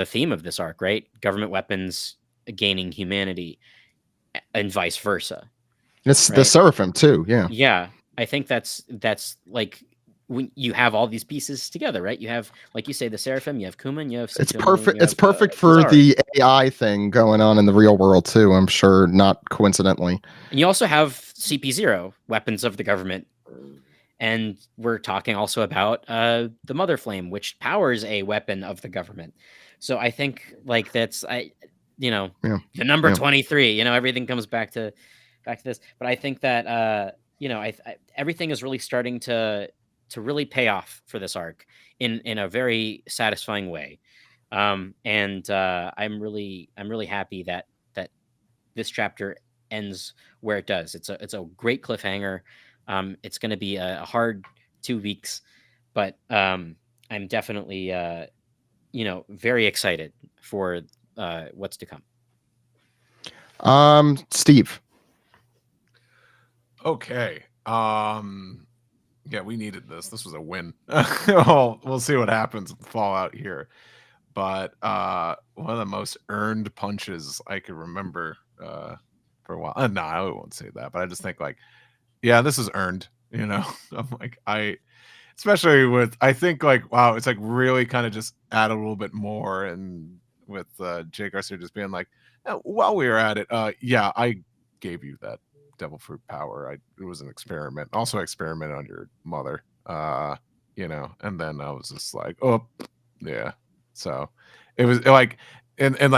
theme of this arc, right? Government weapons gaining humanity, and vice versa. It's right? The Seraphim too, yeah. Yeah, I think that's like when you have all these pieces together, right? You have, like you say, the Seraphim, you have Kuman, you have Sentomaru, it's perfect. It's have, perfect for Kizaru. The AI thing going on in the real world too. I'm sure, not coincidentally. And you also have CP0, weapons of the government, and we're talking also about the Mother Flame, which powers a weapon of the government. So I think like that's the number 23. Everything comes back to this. But I think that everything is really starting to really pay off for this arc in a very satisfying way. And I'm really happy that this chapter ends where it does. It's a great cliffhanger. It's going to be a hard 2 weeks, but I'm definitely very excited for what's to come. Steve. Okay. Yeah, we needed this. This was a win. We'll see what happens with Fallout here. But one of the most earned punches I could remember for a while. No, I won't say that, but I just think like, yeah, this is earned. I'm like, especially with, I think like, wow, it's like really kind of just add a little bit more, and with Jay Garcia just being like, while we were at it, yeah, I gave you that devil fruit power. It was an experiment, also experiment on your mother, and then I was just like, oh yeah. So it was like, and and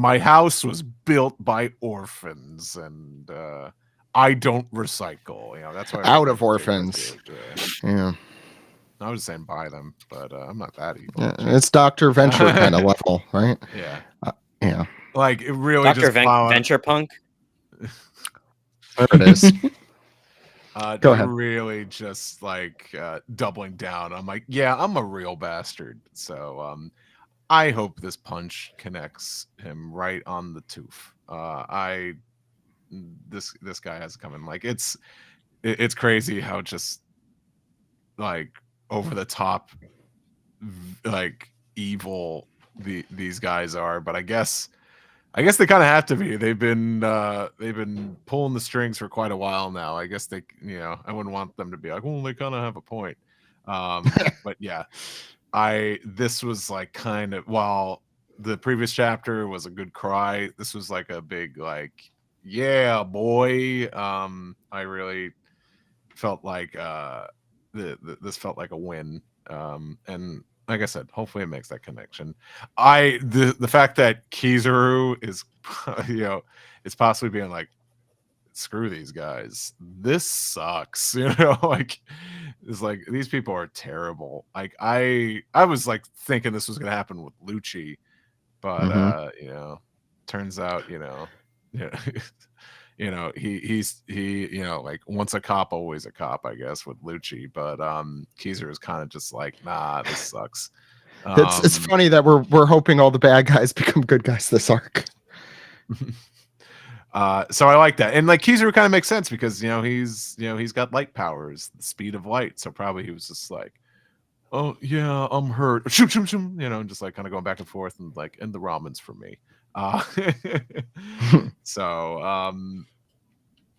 my house was built by orphans, and I don't recycle. That's why out of orphans. Yeah. I was saying buy them, but I'm not that evil. Yeah, it's Dr. Venture kind of level, right? Yeah. Yeah. Like it really Dr. just Venture Punk. There it is. Go ahead. Really just like doubling down. I'm like, yeah, I'm a real bastard. So I hope this punch connects him right on the tooth. This guy has coming. Like it's crazy how just like over the top like evil these guys are, but I guess they kind of have to be. They've been pulling the strings for quite a while now. I guess they, I wouldn't want them to be like, well, they kind of have a point. But yeah, this was like kind of, while the previous chapter was a good cry, this was like a big like, yeah, boy. I really felt like this felt like a win. And like I said, hopefully it makes that connection. The fact that Kizaru is, is possibly being like, screw these guys. This sucks. Like it's like these people are terrible. Like I was like thinking this was gonna happen with Lucci, but turns out, he's like once a cop, always a cop, I guess, with Lucci. But Kizaru is kind of just like, nah, this sucks. It's funny that we're hoping all the bad guys become good guys this arc. So I like that, and like Kizaru kind of makes sense because he's got light powers, the speed of light. So probably he was just like, oh yeah, I'm hurt, shoot, just like kind of going back and forth, and like, and the ramen's for me. So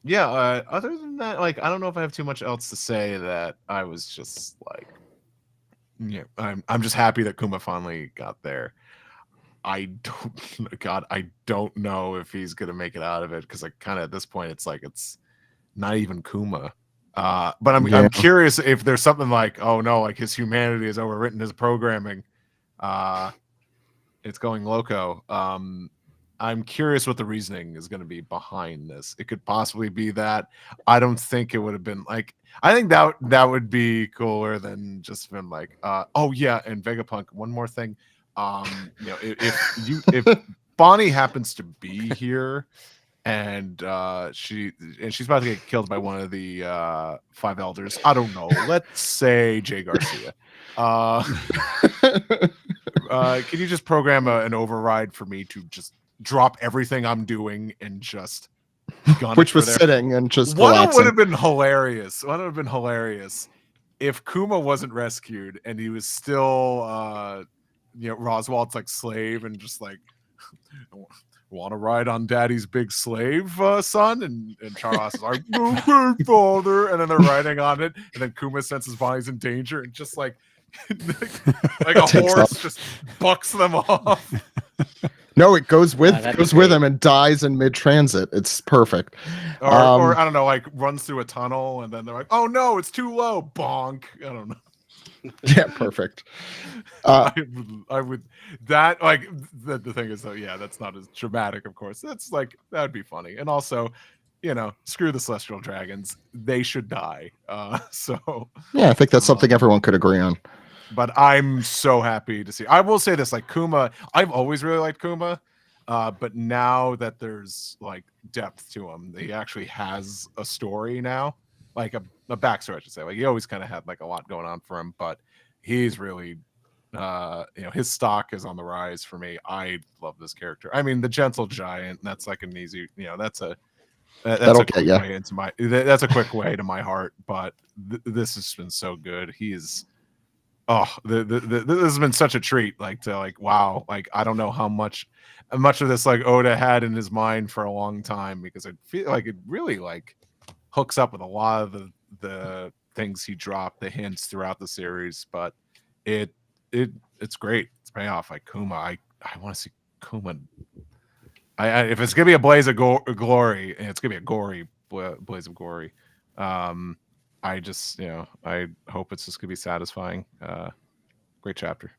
yeah, other than that, like, I don't know if I have too much else to say. That I was just like, yeah, I'm just happy that Kuma finally got there. I don't, God, I don't know if he's gonna make it out of it, because like kind of at this point, it's like it's not even Kuma. But Yeah. I'm curious if there's something like, oh no, like his humanity is overwritten his programming. It's going loco. I'm curious what the reasoning is going to be behind this. It could possibly be that. I don't think it would have been like. I think that would be cooler than just been like, oh yeah, and Vegapunk. One more thing, you know, if Bonnie happens to be here, and she's about to get killed by one of the five elders. I don't know. Let's say Jay Garcia. Can you just program an override for me to just drop everything I'm doing and just gun Which it for was there? sitting and just One collapsing. would have been hilarious. One would have been hilarious if Kuma wasn't rescued and he was still you know, Roswald's like slave and just like, want to ride on daddy's big slave, son? And Charles is like, no, father. And then they're riding on it. And then Kuma senses Bonnie's in danger and just like a Takes horse off. just bucks them off. No, it goes with that'd be goes with great. him and dies in mid transit. It's perfect. Or I don't know, like runs through a tunnel and then they're like, oh no, it's too low. Bonk. I don't know. Yeah, perfect. I would that like the thing is though, yeah, that's not as dramatic, of course. That's like that would be funny. And also, you know, screw the celestial dragons. They should die. So Yeah, I think that's something everyone could agree on. but I'm so happy to see. I will say this, like Kuma, I've always really liked Kuma. But now that there's like depth to him, he actually has a story now, like a backstory, I should say. Like he always kind of had like a lot going on for him, but he's really, you know, his stock is on the rise for me. I love this character. I mean, the gentle giant. That's like an easy, you know, that's a That'll a get quick ya. way into my. That's a quick way to my heart. But this has been so good. He is. Oh, this has been such a treat. Like to like, wow. Like I don't know how much of this like Oda had in his mind for a long time, because I feel like it really like hooks up with a lot of the things he dropped, the hints throughout the series. But it's great. It's payoff. Like Kuma, I want to see Kuma. If it's gonna be a blaze of glory, and it's gonna be a gory blaze of glory. I just, you know, I hope it's just gonna be satisfying. Great chapter.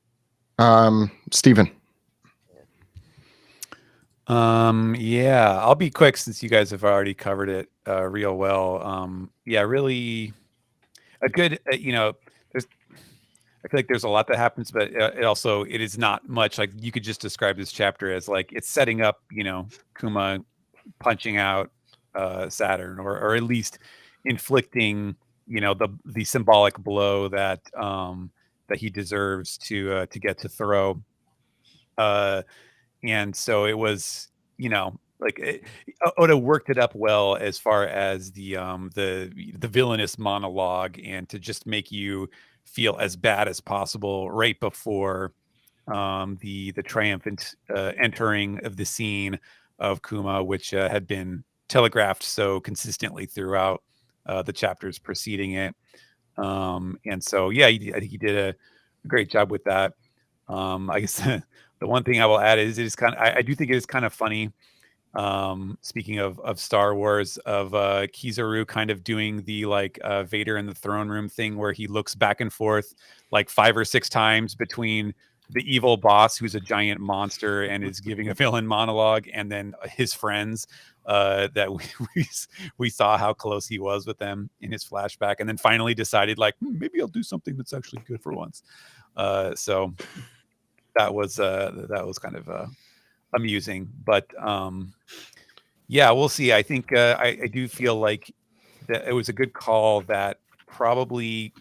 Steven. Yeah, I'll be quick since you guys have already covered it real well. Yeah, really a good, you know, I feel like there's a lot that happens, but it is not much. Like you could just describe this chapter as like it's setting up, you know, Kuma punching out Saturn, or at least inflicting, you know, the symbolic blow that that he deserves to get to throw. And so it was, you know, like Oda worked it up well as far as the villainous monologue, and to just make you feel as bad as possible right before the triumphant entering of the scene of Kuma, which had been telegraphed so consistently throughout the chapters preceding it. And so, yeah, I think he did a great job with that. I guess the one thing I will add is it is kind of, I do think it is kind of funny. Speaking of Star Wars, of Kizaru kind of doing the like Vader in the throne room thing, where he looks back and forth like 5 or 6 times between the evil boss, who's a giant monster and is giving a villain monologue, and then his friends that we saw how close he was with them in his flashback, and then finally decided like, maybe I'll do something that's actually good for once. So that was kind of amusing, but yeah, we'll see. I think I do feel like that it was a good call that probably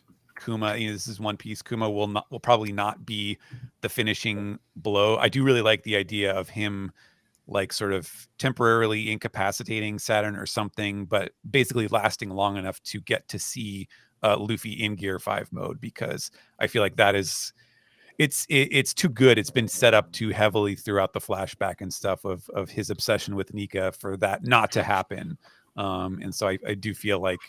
Kuma, you know, this is One Piece, Kuma will probably not be the finishing blow. I do really like the idea of him like sort of temporarily incapacitating Saturn or something, but basically lasting long enough to get to see Luffy in Gear 5 mode, because I feel like that is it's too good. It's been set up too heavily throughout the flashback and stuff of his obsession with Nika for that not to happen And so I do feel like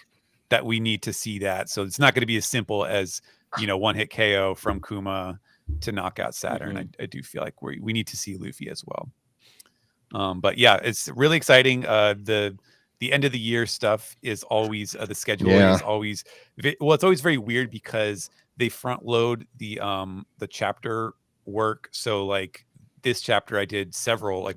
that we need to see that. So it's not going to be as simple as, one hit KO from Kuma to knock out Saturn. I do feel like we need to see Luffy as well. But yeah, it's really exciting. The end of the year stuff is always the schedule is always it's always very weird because they front load the chapter work. So like this chapter I did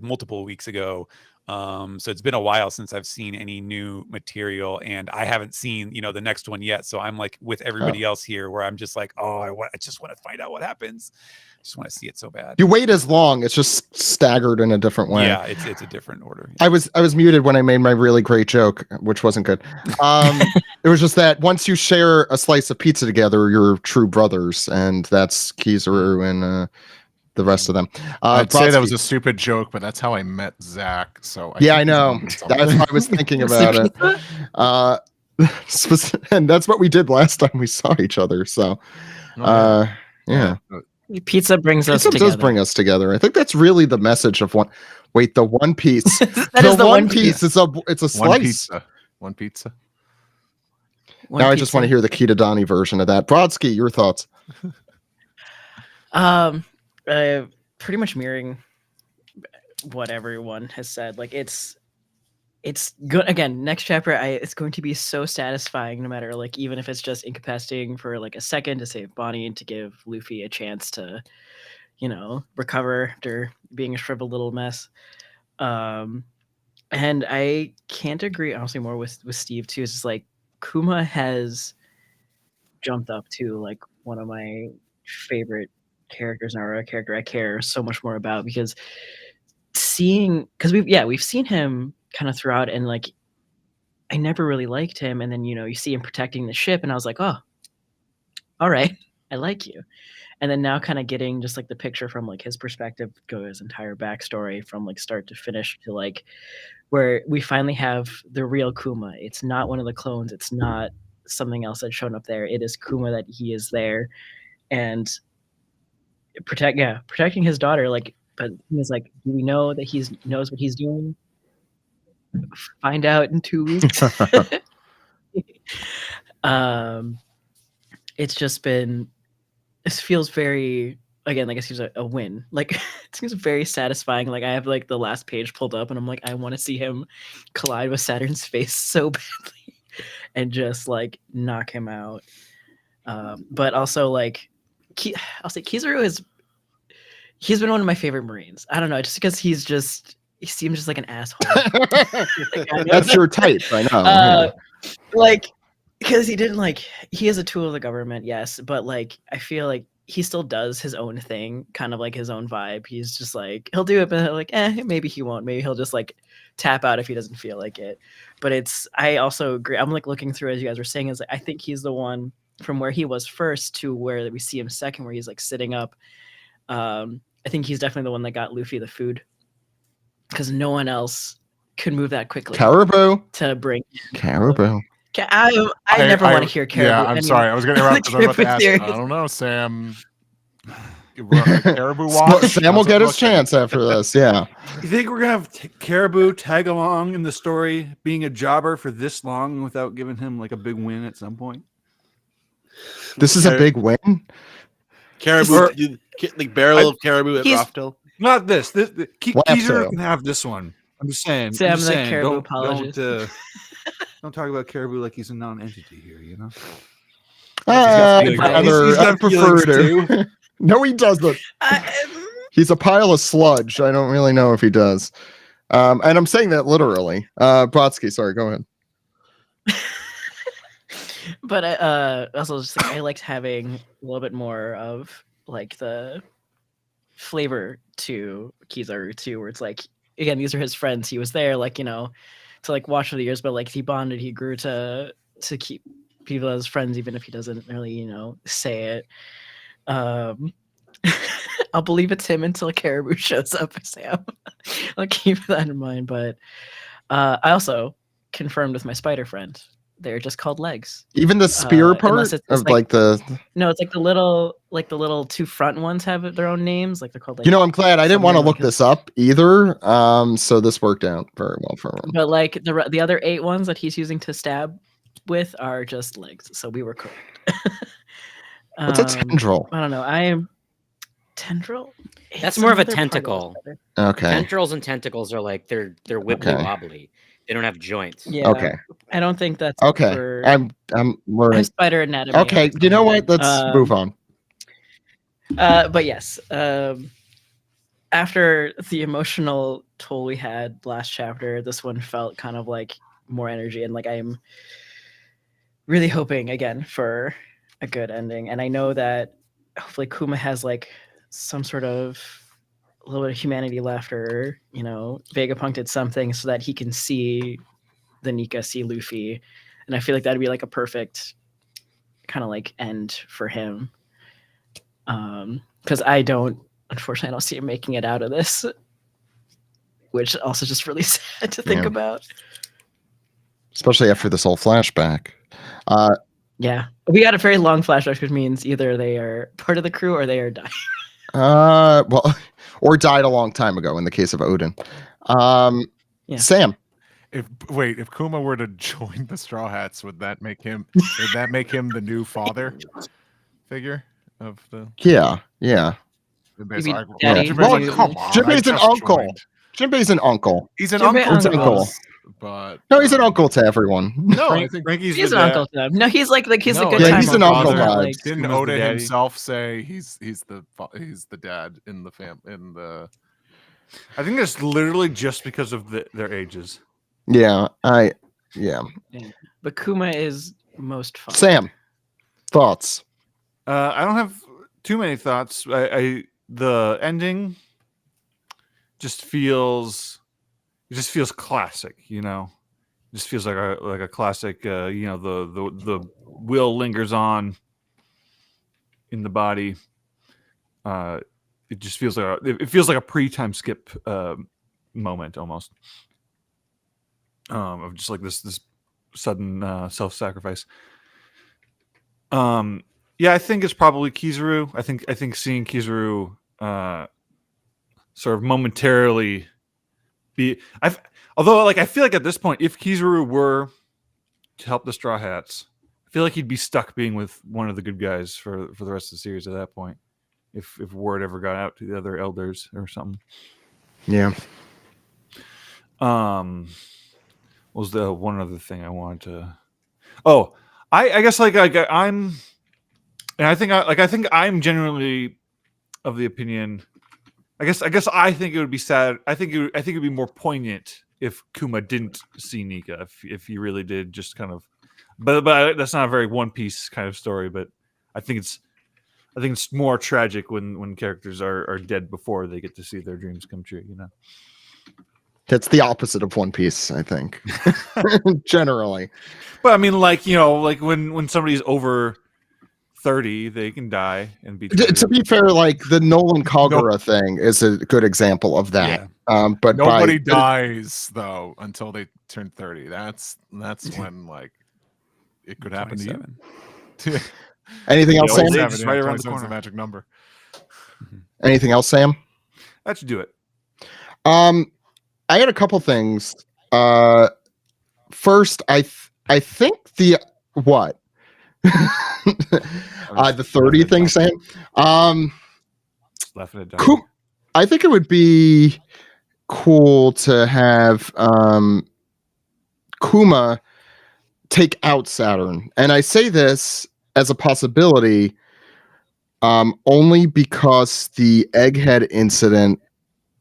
multiple weeks ago. So it's been a while since I've seen any new material, and I haven't seen the next one yet. So I'm like with everybody else here, where I'm just like, I just want to find out what happens. I just want to see it so bad. You wait as long; it's just staggered in a different way. Yeah, it's a different order. I was muted when I made my really great joke, which wasn't good. It was just that once you share a slice of pizza together, you're true brothers, and that's Kizaru and the rest of them. I'd say that was a stupid joke, but that's how I met Zach. So I know. That's what I was thinking about it. And that's what we did last time we saw each other. So, yeah. Pizza brings us together. Does bring us together. I think that's really the message of one. Wait, the One Piece. The One Piece. It's a slice. One pizza. Now I just want to hear the Kita Donnie version of that. Brodsky, your thoughts? Pretty much mirroring what everyone has said. Like it's good. Again, next chapter, it's going to be so satisfying, no matter even if it's just incapacitating for a second to save Bonnie and to give Luffy a chance to, recover after being a shriveled little mess. And I can't agree honestly more with Steve too. It's just like Kuma has jumped up to one of my favorite characters, or a character I care so much more about, because we've seen him kind of throughout, and I never really liked him, and then you see him protecting the ship, and I was like, oh, all right, I like you. And then now kind of getting just the picture from his perspective, go his entire backstory from start to finish to where we finally have the real Kuma. It's not one of the clones, it's not something else that's shown up there, it is Kuma, that he is there and protecting his daughter. But he's do we know that he knows what he's doing? Find out in 2 weeks. It's just been, this feels very, again, it seems a win. It seems very satisfying. I have the last page pulled up, and I'm I want to see him collide with Saturn's face so badly and just knock him out. But also I'll say Kizaru he's been one of my favorite Marines. I don't know, just because he seems just like an asshole. That's your type, I know. Because he didn't he is a tool of the government, yes, but I feel he still does his own thing, kind of his own vibe. He's just he'll do it, but maybe he won't. Maybe he'll just tap out if he doesn't feel like it. But I also agree. I'm looking through, as you guys were saying, I think he's the one from where he was first to where we see him second, where he's sitting up. I think he's definitely the one that got Luffy the food, because no one else could move that quickly. Caribou to bring Caribou. I never want to hear Caribou. Yeah, I'm sorry. I was going to interrupt because I was about to ask. I don't know, Sam. Caribou watch? Sam will get his chance after this. Yeah. You think we're gonna have Caribou tag along in the story, being a jobber for this long without giving him a big win at some point? This is a big win. Caribou, barrel of Caribou at Raftel. Not this. Kizaru can have this one. I'm just saying. Sam, Caribou apologist. Don't talk about Caribou like he's a non-entity here. I prefer to. No, he doesn't. He's a pile of sludge. I don't really know if he does. And I'm saying that literally. Brodsky, sorry, go ahead. But I also just I liked having a little bit more of the flavor to Kizaru too, where it's again, these are his friends. He was there, to watch for the years, but he bonded, he grew to keep people as friends, even if he doesn't really, say it. I'll believe it's him until Caribou shows up, Sam. I'll keep that in mind. But I also confirmed with my spider friend, they're just called legs. Even the spear part of the no, it's the little like the little two front ones have their own names. Like they're called like. You know, I'm glad I didn't want to something look like this up either. So this worked out very well for him. But like the other 8 ones that he's using to stab with are just legs. So we were correct. What's a tendril? I don't know. I am tendril. That's It's more of a another part tentacle. it. Okay. Tendrils and tentacles are like they're wibbly Okay. wobbly. They don't have joints. Yeah. Okay. I don't think that's Okay. For I'm learning. spider anatomy. Okay. You know what? Let's move on. But yes, after the emotional toll we had last chapter, this one felt kind of like more energy, and like I'm really hoping again for a good ending. And I know that hopefully Kuma has like some sort of a little bit of humanity left, or Vegapunk did something so that he can see the Nika, see Luffy, and I feel like that'd be like a perfect kind of like end for him. Because unfortunately, I don't see him making it out of this, which also just really sad to think about. Especially after this whole flashback. Yeah, we got a very long flashback, which means either they are part of the crew or they are dying. Well, or died a long time ago in the case of Odin. Sam. If Kuma were to join the Straw Hats, would that make him the new father figure of the? Yeah. There's mean argument. daddy? Jinbei's like, Yeah. come on, I Jinbei's an just uncle. joined." Jinbei's an uncle. He's an Jinbei uncle to uncle. us, but No, he's an uncle to everyone. no, I think Frankie's He's the an dad. uncle to them. No, he's like he's a No, good yeah, time. he's an uncle. uncle Not vibes. like- didn't Kuma's the Oda daddy. himself say he's the dad in the I think it's literally just because of their ages. Yeah. But Kuma is most fun. Sam. Thoughts. I don't have too many thoughts. The ending just feels classic, It just feels like a classic. The will lingers on in the body. It just feels like a pre-time skip moment almost. Of just like this sudden self-sacrifice. Yeah, I think it's probably Kizaru. I think seeing Kizaru sort of momentarily although I feel like at this point, if Kizaru were to help the Straw Hats, I feel like he'd be stuck being with one of the good guys for the rest of the series at that point. If word ever got out to the other elders or something. Yeah. What was the one other thing I wanted to? Oh, I guess I'm, and I think I'm genuinely of the opinion. I guess I think it would be sad. I think it would be more poignant if Kuma didn't see Nika. If he really did, just kind of. But that's not a very One Piece kind of story. But I think it's more tragic when characters are dead before they get to see their dreams come true. It's the opposite of One Piece, I think. Generally. But I mean, like when somebody's over 30, they can die and be. To be fair, like the Nolan Kagura thing is a good example of that. Yeah. But nobody dies though until they turn 30. That's when like it could happen to you. Anything else, Sam? 27, right yeah, around the 27 is corner. the magic number. Anything else, Sam? That should do it. I had a couple things. First, I think the what? The 30 thing, Sam. Laughing at Donnie. I think it would be cool to have Kuma take out Saturn, and I say this as a possibility only because the egghead incident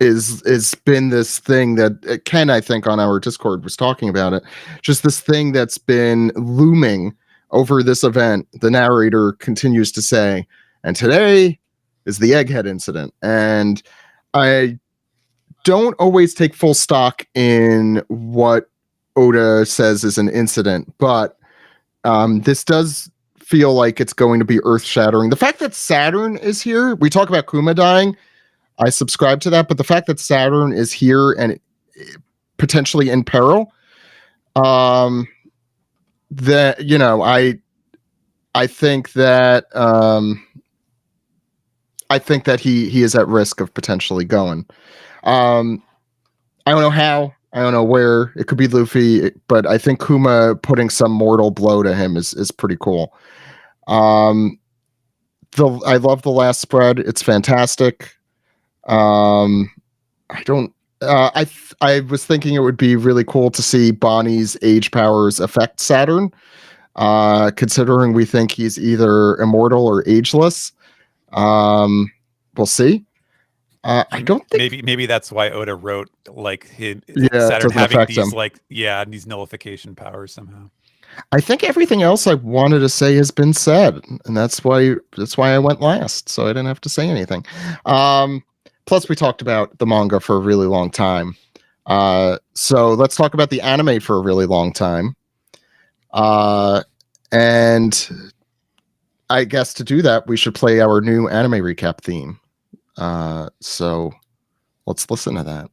is been this thing that Ken, I think, on our Discord was talking about it. Just this thing that's been looming over this event. The narrator continues to say, and today is the egghead incident. And I don't always take full stock in what Oda says is an incident, but this does feel like it's going to be earth-shattering. The fact that Saturn is here, we talk about Kuma dying, I subscribe to that, but the fact that Saturn is here and potentially in peril, that I think that I think that he is at risk of potentially going. I don't know how. I don't know where. It could be Luffy, but I think Kuma putting some mortal blow to him is pretty cool. I love the last spread. It's fantastic. I was thinking it would be really cool to see Bonnie's age powers affect Saturn, considering we think he's either immortal or ageless. We'll see. I don't think maybe that's why Oda wrote like Saturn doesn't having affect these him. these nullification powers somehow. I think everything else I wanted to say has been said, and that's why I went last, so I didn't have to say anything. Plus, we talked about the manga for a really long time, so let's talk about the anime for a really long time. And I guess to do that, we should play our new anime recap theme. So let's listen to that.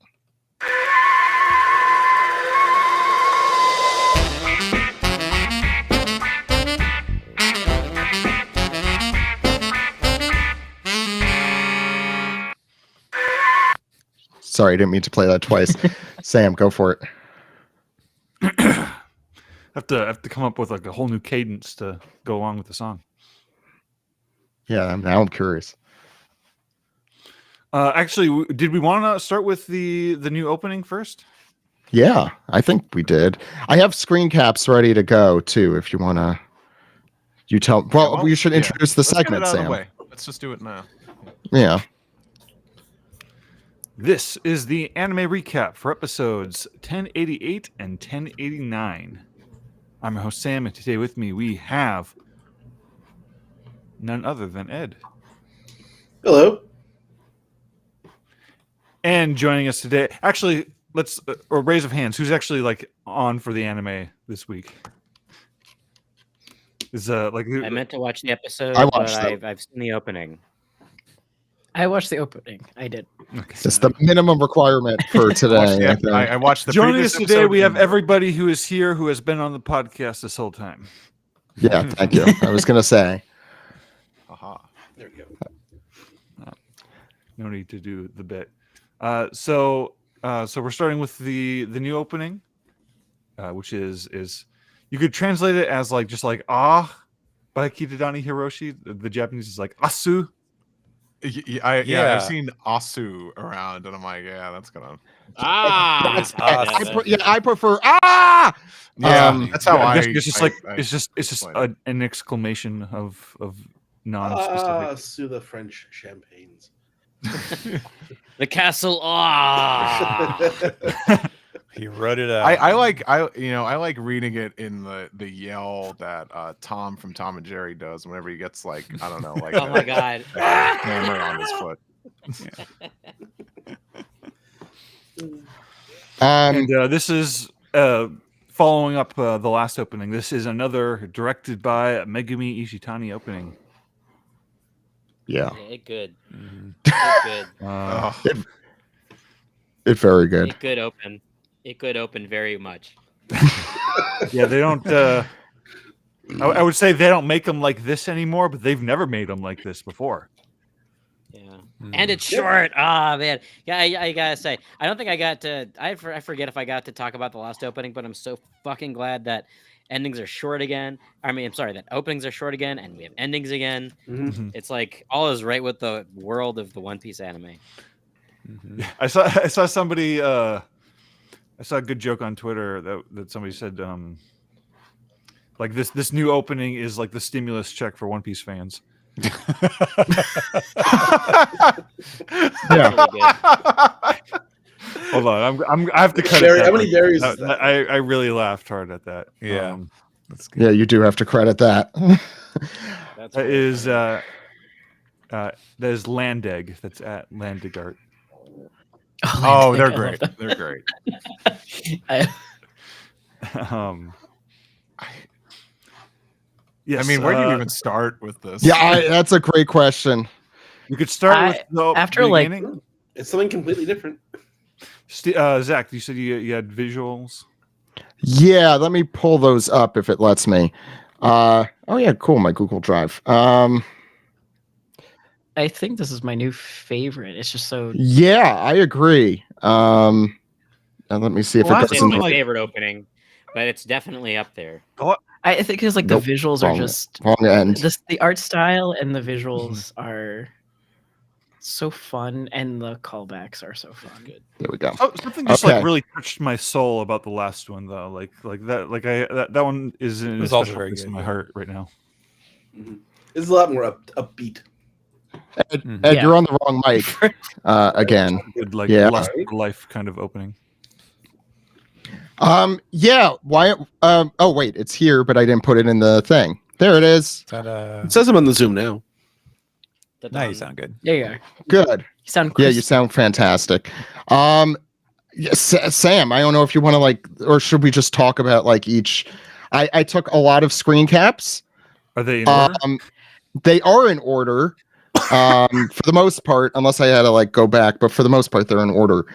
Sorry, I didn't mean to play that twice. Sam, go for it. Have to come up with like a whole new cadence to go along with the song. Yeah, now I'm curious. Actually, did we want to start with the new opening first? Yeah, I think we did. I have screen caps ready to go too. If you want to, you tell. Well, we should introduce the Let's get it segment, out of the Sam. way. Let's just do it now. Yeah. This is the anime recap for episodes 1088 and 1089. I'm your host, Sam, and today with me we have none other than Ed. Hello. And joining us today, actually, let's or raise of hands. Who's actually like on for the anime this week? Is I meant to watch the episode, I but watched it. I've seen the opening. I watched the opening. I did. It's the minimum requirement for today. I think. I watched the Joining previous us today, episode we have and- everybody who is here who has been on the podcast this whole time. Yeah, thank you. I was gonna say. Aha. There we go. No need to do the bit. So we're starting with the new opening, which is you could translate it as like just like by Kitadani Hiroshi. The Japanese is like asu. I've seen Asu around, and I'm like, yeah, that's gonna. I prefer Yeah, that's how It's just an exclamation of non-specific. Sue the French champagnes. The castle. He wrote it out. I like reading it in the yell that Tom from Tom and Jerry does whenever he gets like I don't know like Oh my god. hammer on his foot. And this is following up the last opening. This is another directed by Megumi Ishitani opening. Yeah. It good. Mhm. It good. It's very good. It could open. It could open very much. Yeah, they don't. I would say they don't make them like this anymore, but they've never made them like this before. Yeah, and it's short. Ah, man. Yeah, I gotta say, I don't think I got to. I forget if I got to talk about the last opening, but I'm so fucking glad that endings are short again. I mean, I'm sorry that openings are short again, and we have endings again. Mm-hmm. It's like all is right with the world of the One Piece anime. Mm-hmm. I saw somebody. I saw a good joke on Twitter that somebody said, like this new opening is like the stimulus check for One Piece fans. Yeah. Hold on, I have to cut Barry, it. how many berries is that? I really laughed hard at that. Yeah. That's good. Yeah, you do have to credit that. That's That is Landeg. That's at Landigart. Oh, they're I love great. that. They're great. Yes, I mean, where do you even start with this? Yeah, that's a great question. You could start with the after, like- beginning. It's something completely different. Zach, you said you had visuals. Yeah, let me pull those up if it lets me. Oh yeah, cool. My Google Drive. I I think this is my new favorite. It's just so. Yeah, I agree. And let me see if it It's goes my into favorite opening, but it's definitely up there. I think it's like Nope. the visuals Wrong- are just wrong end. the art style and the visuals are so fun, and the callbacks are so fun. Good. There we go. Oh, something just Okay. like really touched my soul about the last one though. Like that one is in a was also special very place in good, my yeah. heart right now. It's a lot more upbeat. Ed, Yeah. you're on the wrong mic again. Good, like Yeah. lust for life kind of opening. Yeah. Why? Oh wait, it's here, but I didn't put it in the thing. There it is. Ta-da. It says I'm on the Zoom now. Now you sound good. Yeah, yeah. Good. You sound Yeah, crisp. you sound fantastic. Yes, Sam, I don't know if you want to like, or should we just talk about like each? I took a lot of screen caps. Are they in order? They are in order. For the most part, unless I had to like go back, but for the most part, they're in order.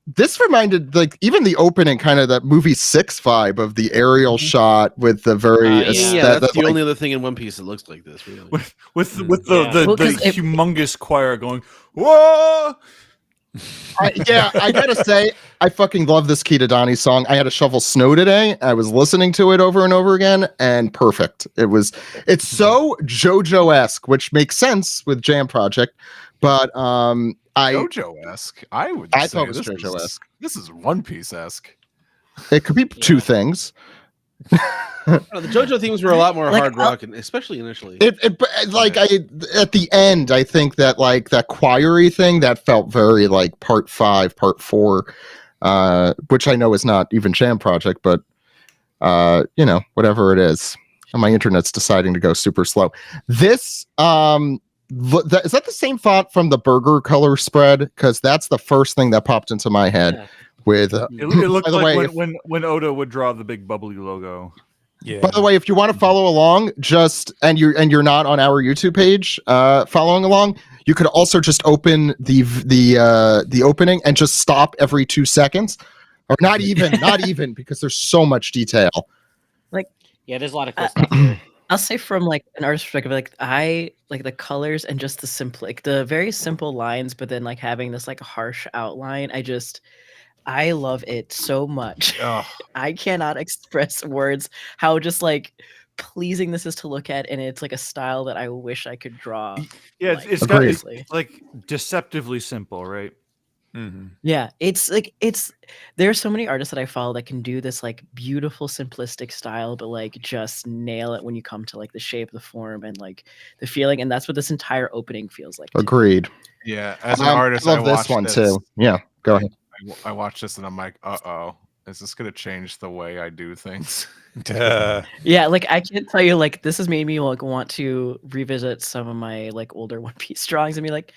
This reminded like even the opening kind of that movie 6 vibe of the aerial shot with the very Yeah, that's the like, only other thing in One Piece that looks like this. Really. with the Well, 'cause it- humongous choir going whoa. I gotta say, I fucking love this Key to Donnie song. I had to shovel snow today. I was listening to it over and over again, and perfect. It's so JoJo-esque, which makes sense with Jam Project, but JoJo-esque. I thought say it was this JoJo-esque. This is One Piece-esque. It could be two things. The JoJo themes were a lot more Like, hard rock, and especially initially. At the end, I think that like that choiry thing that felt very like part 5, part 4, which I know is not even Jam Project, but whatever it is. My internet's deciding to go super slow. This is that the same font from the burger color spread? Because that's the first thing that popped into my head. Yeah. With It looked by the like way, when Oda would draw the big bubbly logo. Yeah. by the way, if you want to follow along, and you're not on our YouTube page, following along, you could also just open the opening and just stop every 2 seconds, or not even because there's so much detail. Yeah, there's a lot of cool stuff here. I'll say from like an artist perspective, like I like the colors and just the simple, like the very simple lines, but then like having this like harsh outline. I love it so much. I cannot express words how just like pleasing this is to look at, and it's like a style that I wish I could draw. Yeah, like, it's honestly. like deceptively simple, right? Mm-hmm. Yeah, it's like there are so many artists that I follow that can do this like beautiful simplistic style, but like just nail it when you come to like the shape, the form, and like the feeling, and that's what this entire opening feels like. Agreed. Yeah, as an artist, I love this watched one too. Yeah, go ahead. I watched this and I'm like, is this gonna change the way I do things? Yeah, like I can't tell you, like this has made me like want to revisit some of my like older One Piece drawings and be like,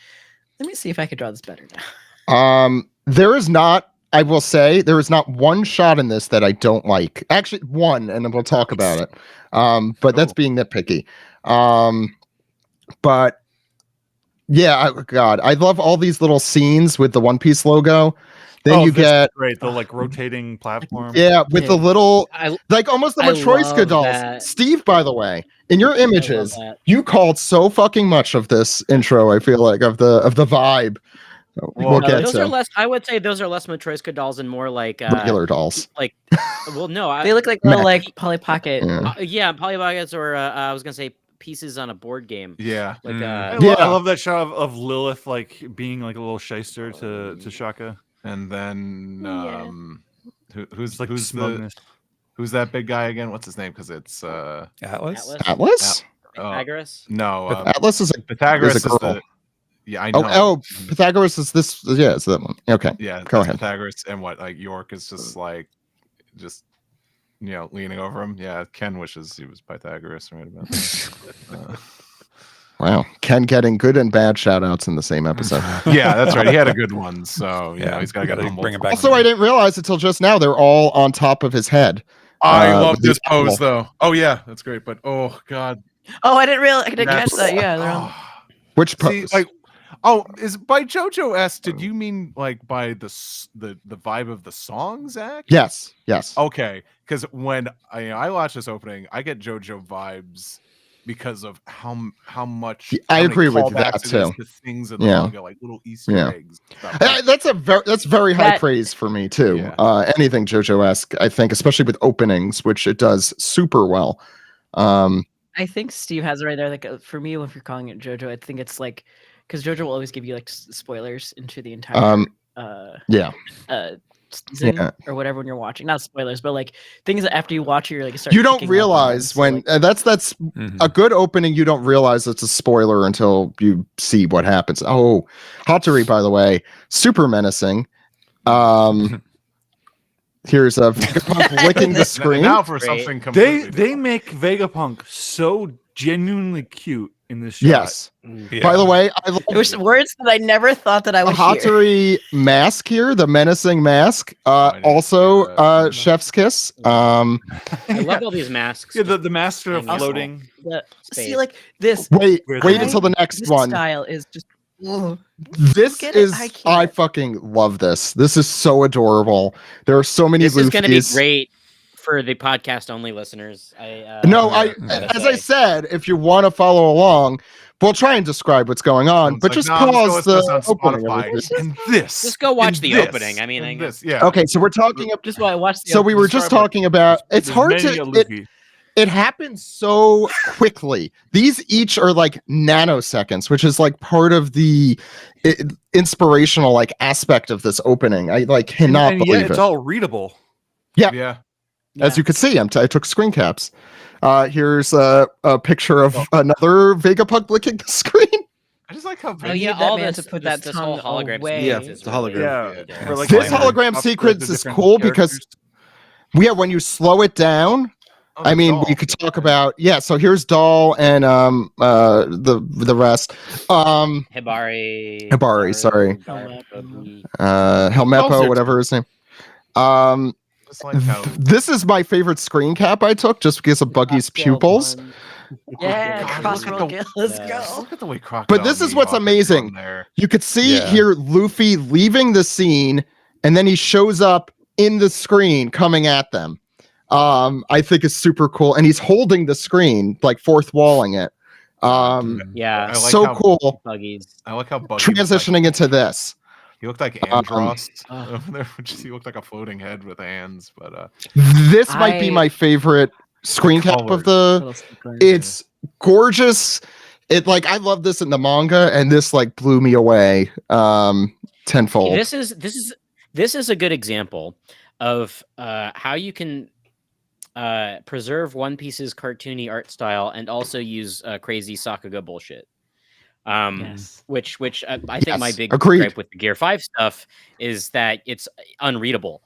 let me see if I could draw this better now. There is not, I will say, there is not one shot in this that I don't like. Actually, one, and then we'll talk about it. But that's being nitpicky. But yeah, God, I love all these little scenes with the One Piece logo. Then you this is get great, the like rotating platform. yeah, with the little I like almost the I Matryoshka love dolls. that. Steve, by the way, in your images, that. you called so fucking much of this intro. I feel like of the vibe. We'll get those to are less. I would say those are less Matryoshka dolls and more like regular dolls. Like, well, no, They look like little like Polly Pocket. Yeah. yeah, Polly Pockets, or I was gonna say pieces on a board game. Yeah. Like, I Yeah. love that shot of Lilith like being like a little shyster to Shaka. And then who's like smugness. who's that big guy again? What's his name? Because it's Atlas. Atlas? Pythagoras? No, Atlas is Pythagoras is a is girl. the yeah, I know. Oh, Pythagoras is this. Yeah, it's that one. Okay. Yeah, Go that's ahead. Pythagoras, and what like York is just like leaning over him. Yeah, Ken wishes he was Pythagoras right about that. Wow. Ken getting good and bad shout outs in the same episode. Yeah, that's right. He had a good one, so he's got to get humbled. bring it back. Also, I didn't realize until just now they're all on top of his head. I love with the this pose apple. though. Oh yeah, that's great. But oh god, Oh, I didn't catch that. Yeah, they're on. Which see, pose? like, is by JoJo S? Did you mean like by the vibe of the song, Zach? Yes. Okay, because when I watch this opening, I get JoJo vibes because of how much. I how many agree with callbacks that it is too. to things in the Yeah. manga, like little Easter Yeah. eggs. stuff. That's very high That- praise for me too. Yeah. Anything JoJo-esque, I think, especially with openings, which it does super well. I think Steve has it right there. Like for me, if you're calling it JoJo, I think it's like because JoJo will always give you like spoilers into the entire Yeah. season Yeah. or whatever when you're watching. Not spoilers, but like things that after you watch it, you're like start. You don't picking up on realize them. So, when like, that's Mhm. a good opening. You don't realize it's a spoiler until you see what happens. Oh, Hattori, by the way, super menacing. Here's a Vegapunk licking the screen. Now for Great. something completely They make Vegapunk so genuinely cute in this shot. Yes. Yeah. By the way, I love it was words that I never thought that I the would hear. Hattori mask here, the menacing mask. I didn't Also, see that. Chef's Kiss. I love all these masks. Yeah, the master of Hanging floating. See, Space. like this. Wait Wait until the next This one. style is just. ugh. This Look at it, is I can't. I fucking love this. This is so adorable. There are so many This is going to be Luffys. great for the podcast only listeners. No, gotta as I say. said, if you want to follow along, we'll try and describe what's going on, It's but like, just no, I'm just gonna pause listen to this the on opening. Spotify. everybody. And this. Just go watch and the this, opening. I mean, and I this. Yeah. Okay, so we're talking about. Just why I watched the. So we were Describe just what- talking about. It's There's hard many a to. Luffy. It happens so quickly. These each are like nanoseconds, which is like part of the inspirational like aspect of this opening. I like cannot and yet believe it's it. all readable. Yeah. As you could see, I took screen caps. Here's a picture of another Vegapunk licking the screen. I just like how Oh yeah, that all man this to put this that whole tongue hologram away. sequence Yeah, is it's a hologram. really Yeah. good. Like This Slimer. hologram Up sequence the is different cool because characters. when you slow it down, Oh, I the mean, doll. we could talk about so here's Doll and the rest. Hibari, sorry. Buggy. Helmeppo, whatever his name. Just like how This is my favorite screen cap I took just because of Buggy's pupils. Yeah, God, crossroad look kill. at Let's Yeah. go. Look at the way Crocodile. But this is what's Mihawk amazing. from there. You could see Yeah. here Luffy leaving the scene, and then he shows up in the screen coming at them. I think is super cool, and he's holding the screen, like fourth walling it. Yeah, I like So how cool. Buggies. I like how Buggy Transitioning into this. He looked like Andros over there. He looked like a floating head with hands. But This might be I- my favorite screen cap of the. It's gorgeous. It like I love this in the manga, and this like blew me away tenfold. This is a good example of how you can preserve One Piece's cartoony art style and also use crazy Sakuga bullshit. Yes. Which I think my Yes, big agreed. gripe with the Gear 5 stuff is that it's unreadable.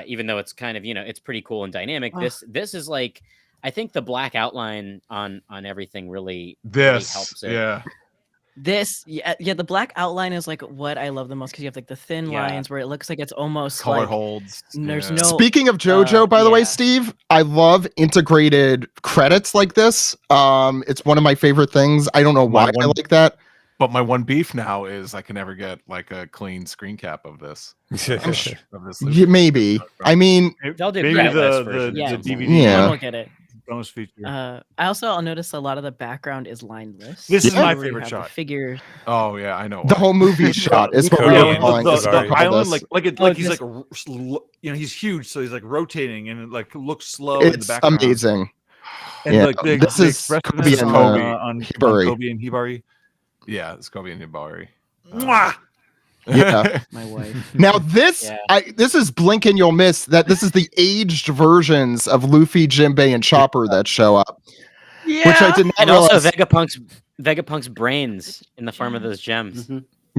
Even though it's kind of, it's pretty cool and dynamic. Ugh. This is like, I think the black outline on everything really this, helps it. yeah, This, yeah, the black outline is like what I love the most because you have like the thin Yeah. lines where it looks like it's almost color like holds. there's yeah. no. Speaking of JoJo, by the way, yeah. Steve, I love integrated credits like this. It's one of my favorite things. I don't know why I like that. But my one beef now is I can never get like a clean screen cap of this. Of this Yeah, maybe. I mean, They'll do Maybe credit-less the versions Yeah. of them. DVD Yeah. We'll get it. bonus feature. I'll notice a lot of the background is lineless. This is Yeah. my where you favorite have the shot. Figures. Oh yeah, I know. the whole movie shot is what Cody we're and calling the, this. the We're calling island, this. like this- he's like he's huge, so he's like rotating and it like looks slow in the It's background. amazing. And Yeah, like the, this the is expressiveness Kobe and, on Hibari. Kobe and Hibari. Yeah, it's Kobe and Hibari. Mwah! Yeah. My wife. Now this, Yeah. this is blink and you'll miss that this is the aged versions of Luffy, Jinbei, and Chopper that show up, which I did not And realize. also Vegapunk's brains in the form of those gems.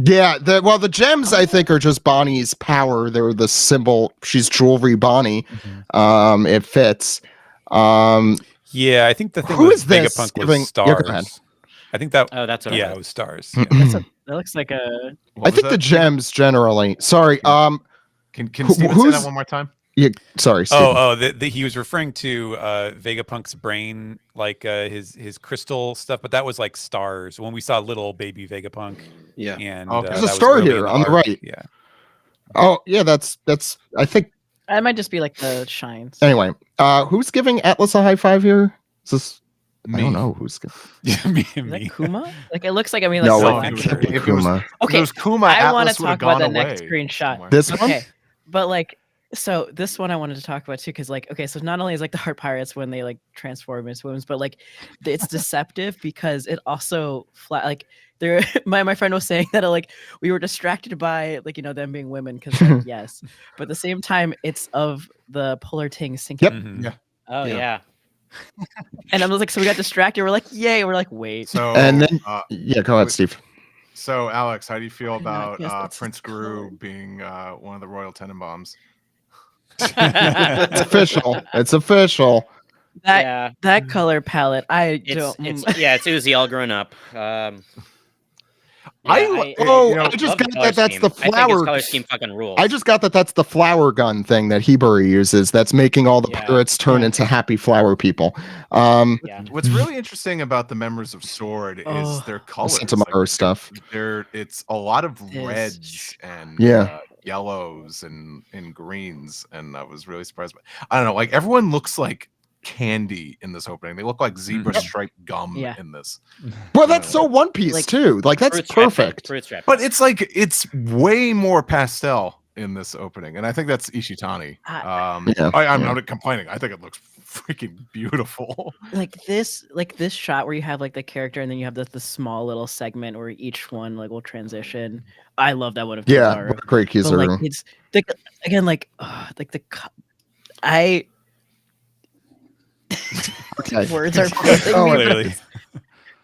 Yeah, the gems I think are just Bonnie's power. They're the symbol. She's jewelry Bonnie. It fits. Yeah, I think the thing Who with is this Vegapunk giving- was Yeah, go ahead. stars. I think that. Oh, that's what I Yeah, thought. it was stars. That looks like a. What I was think the that? gems generally. Sorry. Can who- Steven say who's- that one more time? Yeah. Sorry. Steven. He was referring to Vegapunk's brain, like his crystal stuff, but that was like stars. When we saw little baby Vegapunk, Yeah. and Okay. There's a that was star early in here on the arc. right. Yeah, Oh yeah, that's. I think. That might just be like the shines. Anyway, who's giving Atlas a high five here? Is I don't know who's good. Yeah, me Is and that me. Kuma? Like it looks like I mean No, like it so can't be If it was- Kuma. Okay, If it was Kuma, I want to Atlas would have talk about gone the next away screenshot. somewhere. This one? Okay, but like, so this one I wanted to talk about too, because like, okay, so not only is like the heart pirates when they like transform into women, but like, it's deceptive because it also like there. My friend was saying that like we were distracted by like them being women because like, yes, but at the same time it's of the polar ting sinking. Yep. Mhm. Yeah. Oh Yeah. yeah. And I was like, so we got distracted. We're like, yay. We're like, wait. So And then, uh, yeah, go ahead, Steve. so Alex, how do you feel about guess that's Prince his Guru color. being one of the Royal Tenenbaums? It's official. It's official. that Yeah. that color palette, I don't. It's Uzi all grown up. I just got color that that's scheme. the I think his flower. color scheme fucking rules. I just got that that's the flower gun thing that Hibari uses. That's making all the Yeah. pirates turn into happy flower people. Yeah. What's really interesting about the members of Sword is Oh. their colors. Sentomaru stuff. It's a lot of Yes. reds and Yeah. yellows and greens, and I was really surprised. I don't know, like everyone looks like candy in this opening. They look like zebra striped gum Yeah. in this. Well, that's so One Piece Like, too. Like that's Fruit stripe thing, perfect. fruit stripe. But it's like it's way more pastel in this opening, and I think that's Ishitani. Yeah. I'm Yeah. not complaining. I think it looks freaking beautiful. like this shot where you have like the character and then you have the small little segment where each one like will transition. I love that one of Yeah, Kizaru. what a great But, like Kizaru. it's again like I Okay. words are failing Oh, me, but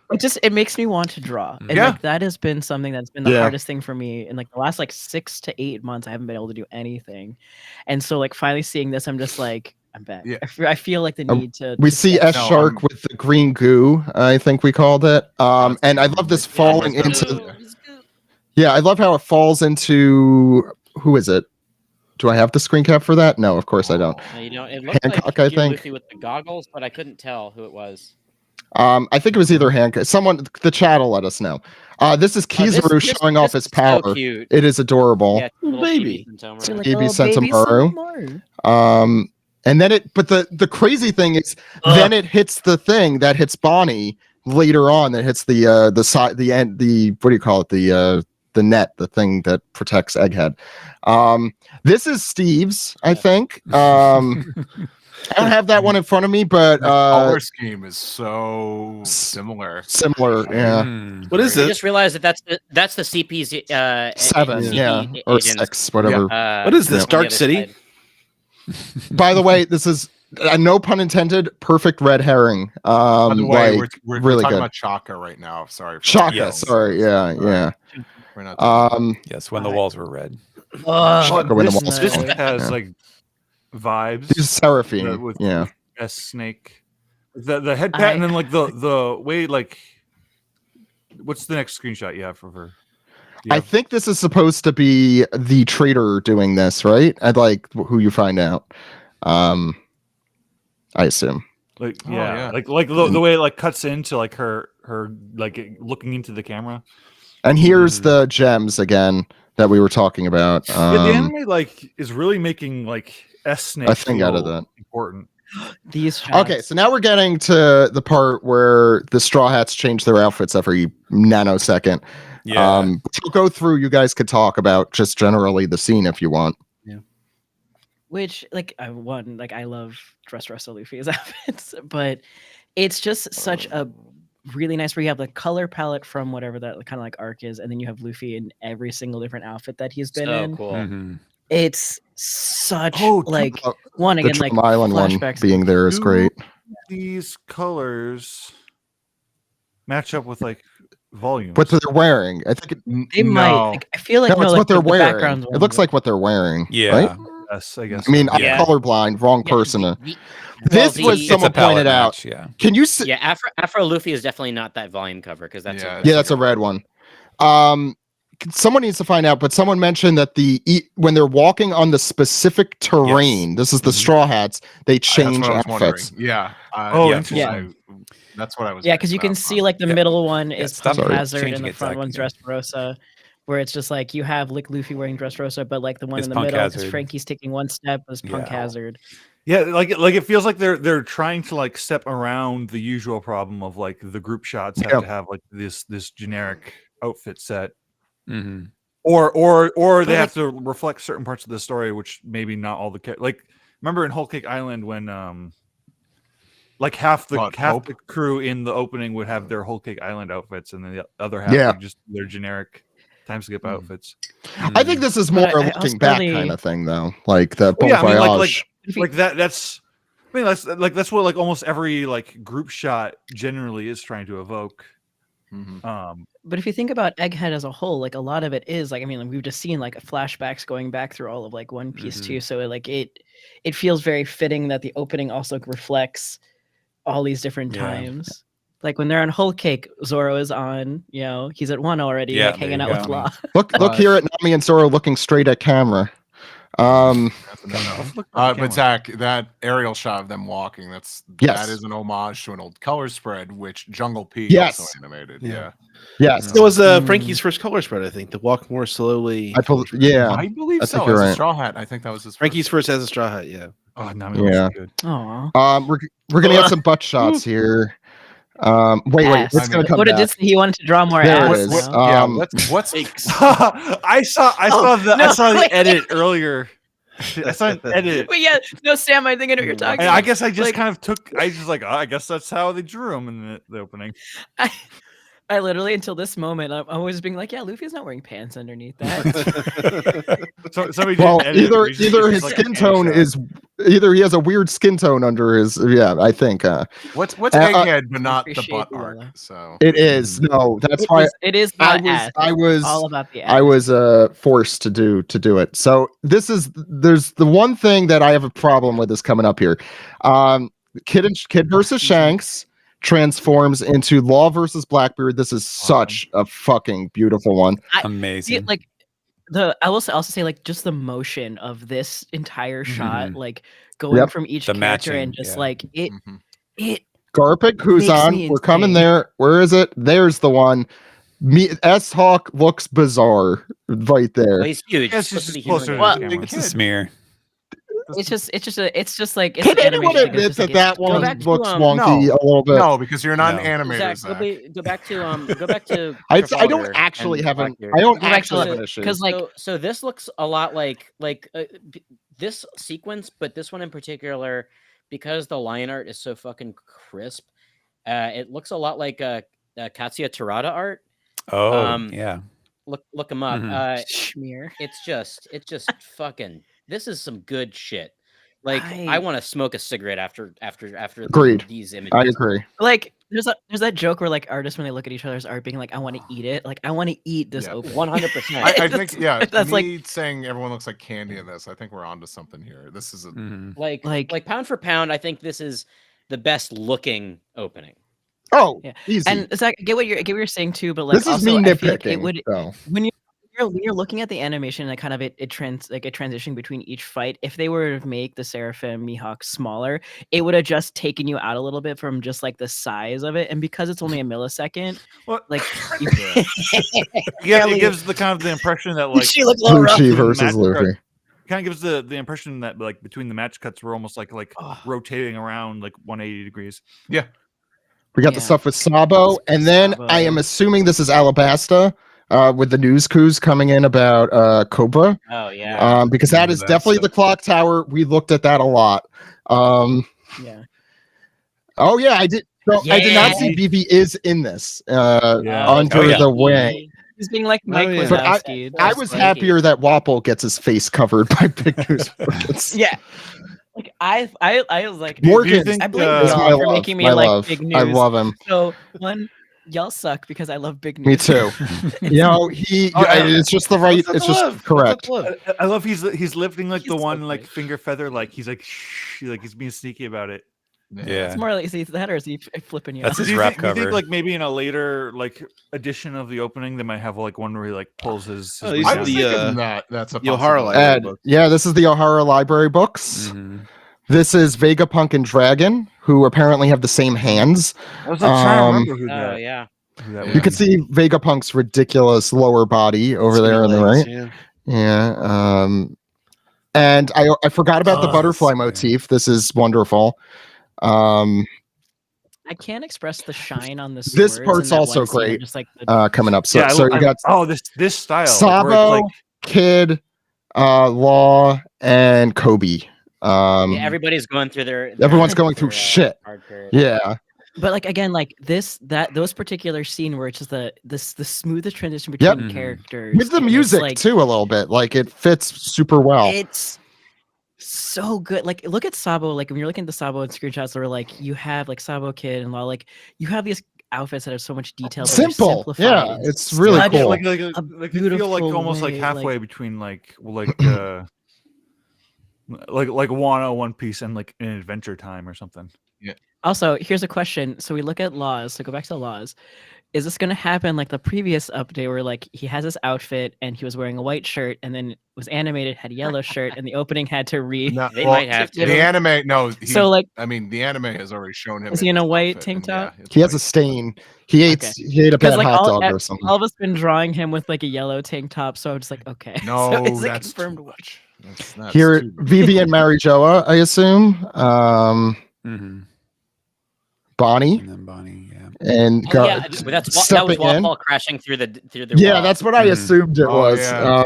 Clearly. it makes me want to draw, and Yeah. like that has been something that's been the Yeah. hardest thing for me in like the last like 6 to 8 months. I haven't been able to do anything, and so like finally seeing this, I'm just like I'm back. Yeah. I feel like the need to. We to see step S up. Shark with the green goo, I think we called it. And I love this falling into. Yeah, I love how it falls into. Who is it? Do I have the screen cap for that? No, of course I don't. No, you know, it looked Hancock, like I think. Luffy with the goggles, but I couldn't tell who it was. I think it was either Hancock. Someone, the chat will let us know. This is Kizaru showing off his power. So cute. It is adorable. Yeah, little baby. Sentomaru. Like a Baby little baby Sentomaru. Sentomaru. And then but the crazy thing is, then it hits the thing that hits Bonnie later on. That hits the side, the end, what do you call it? The net, the thing that protects Egghead. This is Steve's, I think. I don't have that one in front of me, but The color scheme is so similar. similar, yeah. What is I this? just realized that that's the CP's 7, CP yeah, or agents. 6, whatever. What is this? Yeah. On the Dark other City? side. By the way, this is no pun intended. Perfect red herring. By the way, Like, we're really talking good. about Chaka right now. Sorry. for- Chaka, Yes. sorry, yeah. We're not Yes, when the walls were red. Chaka when the This walls this fall. has Yeah. like vibes. This is Seraphine, with yeah. S snake. The head pat and then like the way like what's the next screenshot you have for her? I think this is supposed to be the traitor doing this, right? I'd like who you find out. I assume. Like Oh, yeah, yeah. like the way it like cuts into like her like looking into the camera. And here's the gems again that we were talking about. Yeah, the anime like is really making like S snake a thing out of that. important. These shots. Okay, so now we're getting to the part where the Straw Hats change their outfits every nanosecond. Yeah. We'll go through. You guys could talk about just generally the scene if you want. Which like I love Dressrosa Luffy's outfits, but it's just such a really nice where you have the color palette from whatever that kind of like arc is, and then you have Luffy in every single different outfit that he's been So in. cool. Mhm. It's such Oh, like The again like Trim Island one flashbacks. being there is Do great. These colors match up with like volumes. What they're wearing, I think. They might. Like, I feel like no, it's like, what they're the wearing. background's It looks like what they're wearing. Yeah. Right? Yes, I guess. I mean, Yeah. I'm colorblind. Wrong person. This the- was It's a someone palette pointed out. match, yeah. Can you see? Yeah, Afro Luffy is definitely not that volume cover because that's Yeah. Yeah, that's a red one. Someone needs to find out, but someone mentioned that when they're walking on the specific terrain, this is the Straw Hats, they change That's what I was wondering. outfits. Yeah. Oh, yeah, interesting. that's what I was. Yeah, because you can see like the middle one Yeah, is stop Punk Sorry. Hazard changing and the it, front Zach, one's yeah. Dressrosa, where it's just like you have Luffy wearing Dressrosa, but like the one It's in the Punk middle, because Hazard. Frankie's taking one step, was Punk Yeah. Hazard. Yeah, like it feels like they're trying to like step around the usual problem of like the group shots have to have like this generic outfit set, or they have to reflect certain parts of the story, which maybe not all the like. Remember in Whole Cake Island when like half the crew in the opening would have their Whole Cake Island outfits, and then the other half would just their generic time skip outfits. I think this is more a looking back kind of thing, though. Like the Bon Voyage. Like that's that's what like almost every like group shot generally is trying to evoke. But if you think about Egghead as a whole, like a lot of it is like, I mean, like, we've just seen like flashbacks going back through all of like One Piece too. So it feels very fitting that the opening also reflects all these different times. Like when they're on Whole Cake, Zoro is on, he's at 1 already, like hanging out with Law. Look here at Nami and Zoro looking straight at camera. But Zach, that aerial shot of them walking, that is an homage to an old color spread, which Jungle P also animated. Yes. It was Frankie's first color spread, I think, to walk more slowly. I believe so. As a Straw Hat, I think that was his Frankie's first as a Straw Hat, yeah. Oh, Nami was good. We're gonna get some butt shots here. Wait, it's gonna come back. He wanted to draw more there ass. It is. What's I saw the edit earlier. I saw an edit. Wait, no, Sam, I think I know what you're talking about. I guess I just kind of I just like, I guess that's how they drew him in the opening. I literally, until this moment, I'm always being like, Luffy's not wearing pants underneath that. Either his skin tone is either he has a weird skin tone under his I think. What's Egghead, but not the butt art. So it is that's why it is. I was all about the ass. I was forced to do it. So there's the one thing that I have a problem with is coming up here. Kid versus Shanks transforms into Law versus Blackbeard. This is such a fucking beautiful one. Amazing. I will also say like just the motion of this entire shot, like going from each character matching, and just like it. Garpic, who's on? We're coming there. Where is it? There's the one. S-Hawk looks bizarre right there. Well, he's huge. It's just closer It's a smear. It's just like can anyone admit that one looks wonky a little bit? No, because you're not an animator. Zach, go back to. I don't actually have an issue because so this looks a lot like this sequence, but this one in particular, because the line art is so fucking crisp, it looks a lot like Katsuya Terada art. Yeah. Look him up. Schmear. It's just fucking. This is some good shit. Like I want to smoke a cigarette after Agreed. These images. I agree. Like there's that joke where like artists when they look at each other's art being like, I want to eat it. Like I want to eat this open. 100%. I think that's me saying everyone looks like candy in this. I think we're onto something here. This is like pound for pound. I think this is the best looking opening. Oh, yeah. Easy. And it's like I get what you're saying too, but like this is also, me I feel like nitpicking. it would when you're looking at the animation and kind of it transition between each fight. If they were to make the Seraphim Mihawk smaller, it would have just taken you out a little bit from just like the size of it. And because it's only a millisecond, like it gives the kind of the impression that like she looks a little rough. Luffy versus Luffy. Kind of gives the impression that like between the match cuts we're almost like rotating around like 180 degrees. Yeah. We got the stuff with Sabo, and then I am assuming this is Alabasta. With the news coups coming in about Cobra. Oh yeah. Because that is definitely the clock tower. We looked at that a lot. Yeah. Oh yeah, I did. No, I did not see BB is in this under the wing. He's being like Mike Wazowski. I was happier that Wapple gets his face covered by big news. Yeah. Like I was like Morgan. I blame y'all for making me like big news. I love him. So y'all suck because I love big news. Me too. It's just the right. It's just correct. I love he's lifting like the one like finger feather, like he's like like he's being sneaky about it. Yeah, it's more like is that or is he flipping you? That's his rap cover. Do you think like maybe in a later like edition of the opening they might have like one where he like pulls his that's a O'Hara library book. Yeah, this is the O'Hara library books. Mm-hmm. This is Vegapunk and Dragon, who apparently have the same hands. I was like, trying to remember who that. Yeah. You can see Vegapunk's ridiculous lower body over there on the right. Yeah. And I forgot about the Oh, butterfly that's great. motif. This is wonderful. I can't express the shine on the This swords part's in that also one scene of great. just like the Coming up. So, Yeah, so you got this style, like, where it's Sabo, like Kid, Law, and Kobe. Yeah, everybody's going through their Everyone's going through their, shit. hard period. Yeah. But like again, like those particular scene where it's just the smoothest transition between Yep. characters With the and it's, music like, too, a little bit. Like it fits super well. It's so good. Like look at Sabo. Like when you're looking at the Sabo and screenshots, where like you have like Sabo Kid and Law. Like you have these outfits that have so much detail. But they're Simple. simplified Yeah, in it's really such cool. like a they feel like beautiful almost like way, halfway like- between like Wano, One Piece, and like an Adventure Time or something. Also, here's a question. So we look at Laws. So go back to Laws. Is this going to happen like the previous update where like he has this outfit and he was wearing a white shirt and then it was animated, had a yellow shirt, and the opening had to read? No, They well, might have to. the anime. No, So, like- I mean, the anime has already shown him. Is he in his a white outfit, tank and yeah, top? it's He has a white. stain. He ate Okay. he ate a Because bad like hot all, dog or something. all of us been drawing him with like a yellow tank top, so I'm just like, okay. No, so is it that's confirmed? too much. That's Here, too much. Vivian Marijoa, I assume. Mm-hmm. Bonnie And then Bonnie, yeah. and Oh, yeah, but that was stepping in. Wall crashing through the Yeah, wall. that's what I Mhm. assumed it Oh, was. yeah.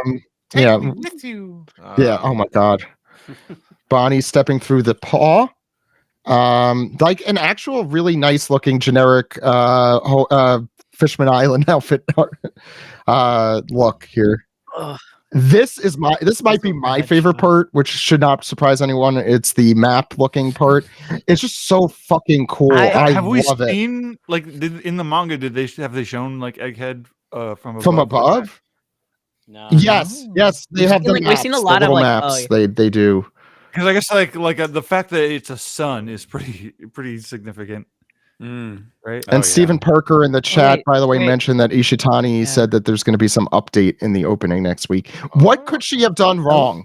Yeah, With you. yeah. Oh my god, Bonnie stepping through the paw. Like an actual really nice looking generic Fishman Island outfit. Look here. Ugh. This might be my favorite part, which should not surprise anyone. It's the map looking part. It's just so fucking cool. I have we love it. seen like in the manga? Have they shown like Egghead from From above? above? No. Yes, yes, they We've have seen, the like, maps. we've seen a the lot of, little like, oh, maps. yeah. They do. Because I guess the fact that it's a sun is pretty significant, right? And Stephen Parker in the chat, wait, by the way, wait. mentioned that Ishitani Yeah. said that there's going to be some update in the opening next week. What could she have done wrong?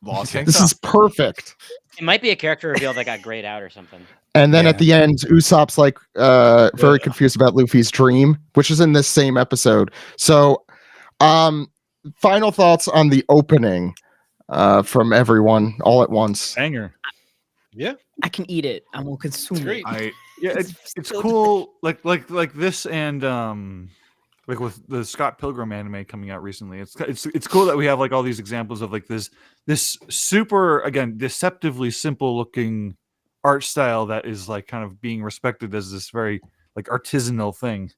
Lost Okay. This is perfect. It might be a character reveal that got grayed out or something. And then Yeah. at the end, Usopp's like very confused about Luffy's dream, which is in this same episode. So, final thoughts on the opening from everyone all at once. Banger. Yeah, I can eat it. I will consume great. it. Yeah, it's cool. Like this and like with the Scott Pilgrim anime coming out recently. It's cool that we have like all these examples of like this super, again, deceptively simple looking art style that is like kind of being respected as this very like artisanal thing.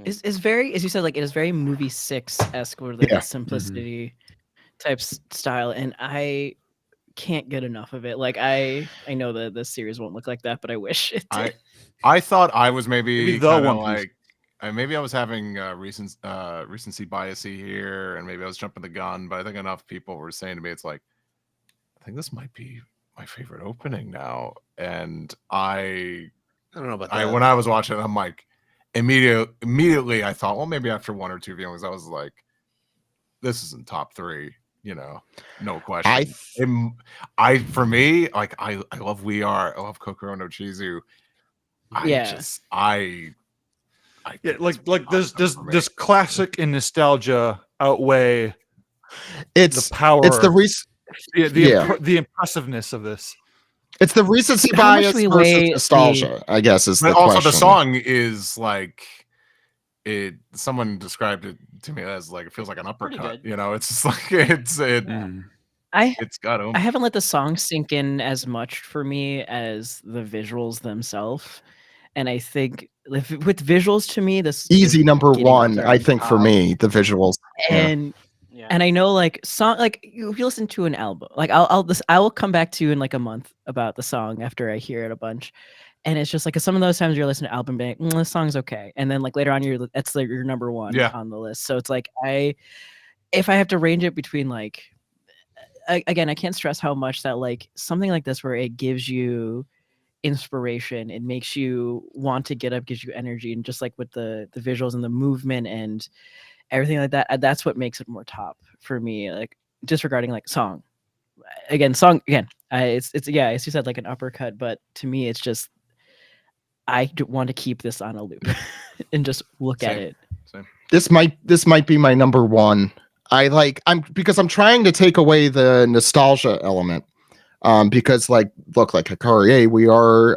Is very, as you said, like it is very movie 6-esque, where like Yeah. the simplicity type style, and I can't get enough of it. Like I know that the series won't look like that, but I wish it did. I thought I was maybe Maybe the kinda One Piece. like maybe I was having recency biasy here, and maybe I was jumping the gun. But I think enough people were saying to me, it's like, I think this might be my favorite opening now. And I don't know about that. when I was watching it, I'm like, immediately I thought, well, maybe after one or two viewings, I was like, this is in top 3. You know, no question. For me, like I love We Are. I love Kokoro no Chizu. Yeah. Yeah, like does classic and nostalgia outweigh It's the power? It's the the impressiveness of this. It's the recency How much bias we versus weigh nostalgia, I guess, is But the also question. the song is like it. Someone described it to me as like it feels like an uppercut. good. You know, it's just like it's got I haven't let the song sink in as much for me as the visuals themselves, and I think with visuals to me, this Easy is number getting up 1, there I on think, for top. me, the visuals. Yeah. And I know like song, like if you listen to an album, like I will come back to you in like a month about the song after I hear it a bunch, and it's just like some of those times you're listening to album being this song's okay, and then like later on that's like your number 1 on the list. So it's like if I have to range it between like again, I can't stress how much that like something like this where it gives you inspiration, it makes you want to get up, gives you energy, and just like with the visuals and the movement and everything like that, that's what makes it more top for me. Like disregarding like song again, it's yeah, as you said, like an uppercut, but to me it's just I want to keep this on a loop and just look at it. This might be my number 1. because I'm trying to take away the nostalgia element. Because look, like Hikari, we are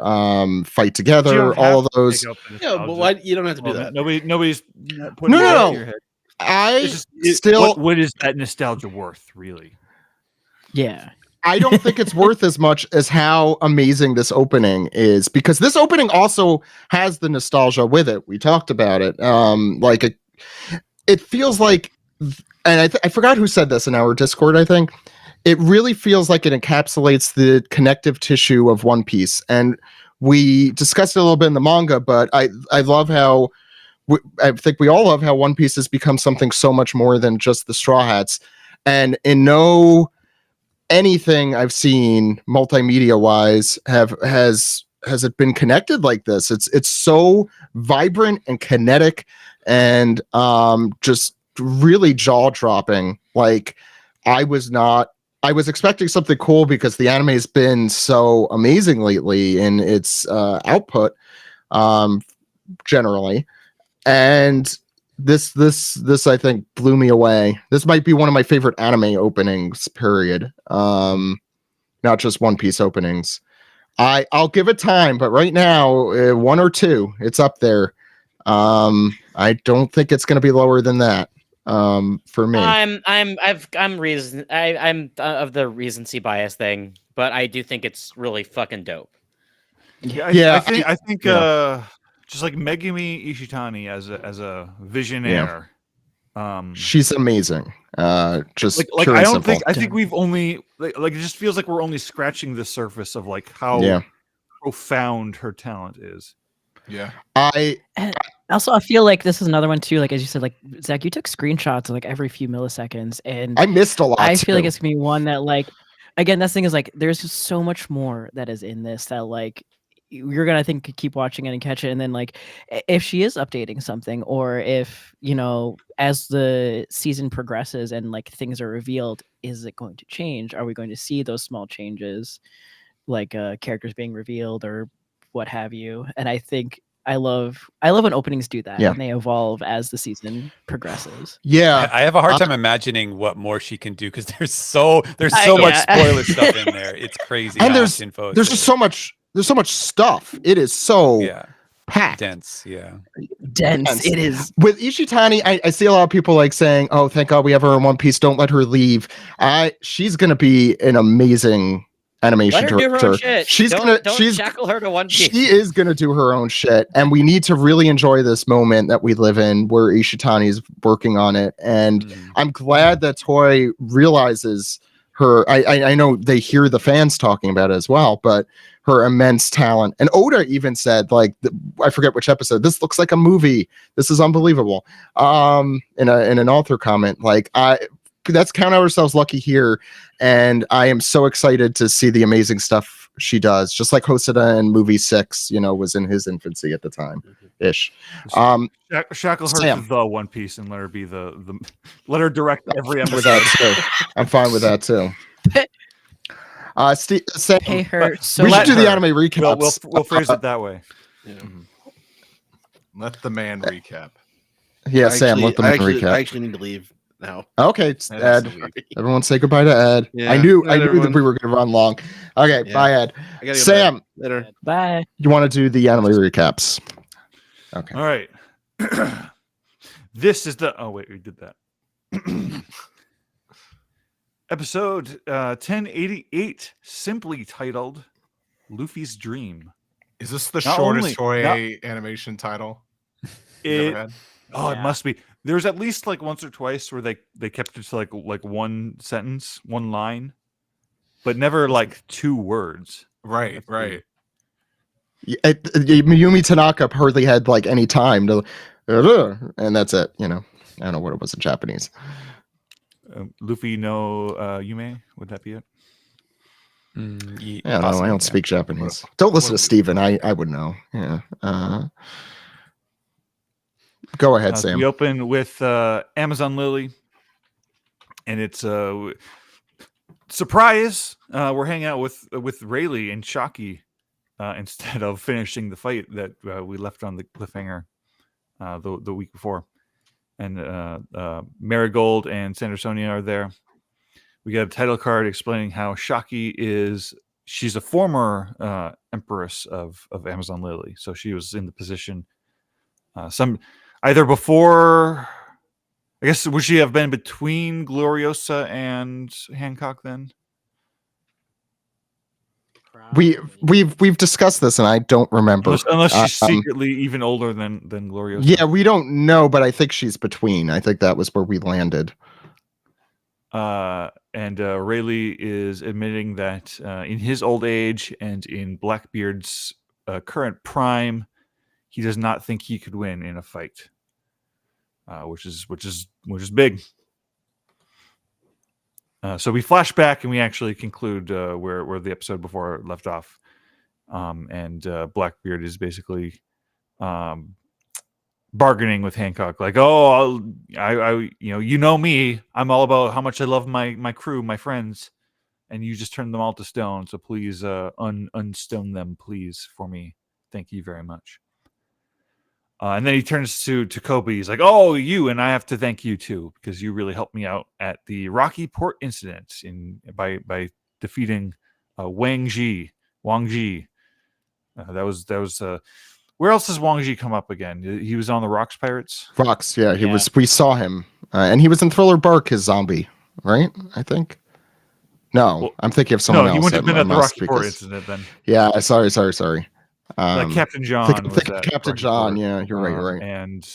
fight together, all of those. Yeah, but why you don't have to do that? Nobody's putting it into your head. What is that nostalgia worth, really? Yeah. I don't think it's worth as much as how amazing this opening is, because this opening also has the nostalgia with it. We talked about it. It feels like, and I forgot who said this in our Discord, I think. It really feels like it encapsulates the connective tissue of One Piece. And we discussed it a little bit in the manga, but I love how, I think we all love how One Piece has become something so much more than just the Straw Hats. And in anything I've seen multimedia wise has it been connected like this. It's so vibrant and kinetic and just really jaw-dropping. Like I was expecting something cool because the anime has been so amazing lately in its output generally, and this I think blew me away. This might be one of my favorite anime openings, period. Not just One Piece openings. I'll give it time, but right now 1 or 2, it's up there. I don't think it's going to be lower than that. For me, I'm of the recency bias thing, but I do think it's really fucking dope. I think just like Megumi Ishitani as a visionaire, she's amazing. Just like pure I and don't simple. think I think we've only like it just feels like we're only scratching the surface of like how profound her talent is. Yeah. Also, I feel like this is another one too. Like as you said, like Zach, you took screenshots of like every few milliseconds, and I missed a lot. I feel like it's gonna be one that, like, again, this thing is like there's just so much more that is in this that like you're gonna, I think, keep watching it and catch it, and then like if she is updating something, or if as the season progresses and like things are revealed, is it going to change? Are we going to see those small changes, like characters being revealed or what have you? And I think I love when openings do that, and they evolve as the season progresses. Yeah, I have a hard time imagining what more she can do because there's so much spoiler stuff in there. It's crazy. And there's just so much. There's so much stuff. It is so packed, dense. Dense. It is. With Ishitani, I see a lot of people like saying, "Oh, thank God we have her in One Piece. Don't let her leave." She's gonna be an amazing animation Let her director. do her own shit. Don't shackle her to One Piece. She is going to do her own shit, and we need to really enjoy this moment that we live in where Ishitani is working on it. And I'm glad that Toei realizes her. I know they hear the fans talking about it as well, but her immense talent. And Oda even said, like, I forget which episode, this looks like a movie. This is unbelievable. In an author comment, like, let's count ourselves lucky here, and I am so excited to see the amazing stuff she does. Just like Hosoda in movie 6, was in his infancy at the time, ish. Shackle her to the One Piece and let her be the let her direct every episode. With that too. I'm fine with that too. Sam, pay her. So we should do the anime recaps. We'll phrase it that way. Yeah. Let the man recap. Yeah, Sam, let the man recap. I actually need to leave now. Okay, it's Ed. Everyone say goodbye to Ed. Yeah, I knew everyone. that we were going to run long. Okay, bye, Ed. Sam, later. Bye. You want to do the anime recaps? Okay. All right. This is the. Oh wait, we did that. Episode 1088, simply titled "Luffy's Dream." Is this the shortest Toei animation title? It must be. There's at least like once or twice where they kept it to like one sentence, one line, but never like 2 words. Right. Yumi Tanaka hardly had like any time to, and that's it. I don't know what it was in Japanese. Luffy no Yume, would that be it? I don't speak Japanese. Don't listen to Steven. I would know. Yeah. Go ahead, Sam. We open with Amazon Lily, and it's surprise. We're hanging out with Rayleigh and Shockey instead of finishing the fight that we left on the cliffhanger the week before. and Marigold and Sandra Sonia are there. We get a title card explaining how Shaki she's a former empress of Amazon Lily, so she was in the position either before. I guess would she have been between Gloriosa and Hancock then? We've discussed this, and I don't remember. Unless she's secretly even older than Gloriosa. Yeah, we don't know, but I think she's between. I think that was where we landed. And Rayleigh is admitting that in his old age and in Blackbeard's current prime, he does not think he could win in a fight, which is big. So we flash back and we actually conclude where the episode before left off, and Blackbeard is basically bargaining with Hancock, like, "Oh, I you know me. I'm all about how much I love my crew, my friends, and you just turned them all to stone. So please, unstone them, please, for me. Thank you very much." And then he turns to Kobe. He's like, "Oh, you, and I have to thank you too, because you really helped me out at the Rocky Port incident by defeating Wang Ji. That was. Where else does Wang Ji come up again? He was on the Rocks Pirates. Rocks, yeah, he was. We saw him, and he was in Thriller Bark as zombie, right? I think. No, well, I'm thinking of someone else. No, he wouldn't have been at the Rocky Port incident then. Yeah, sorry. Like Captain John. Captain John. Yeah, you're right. And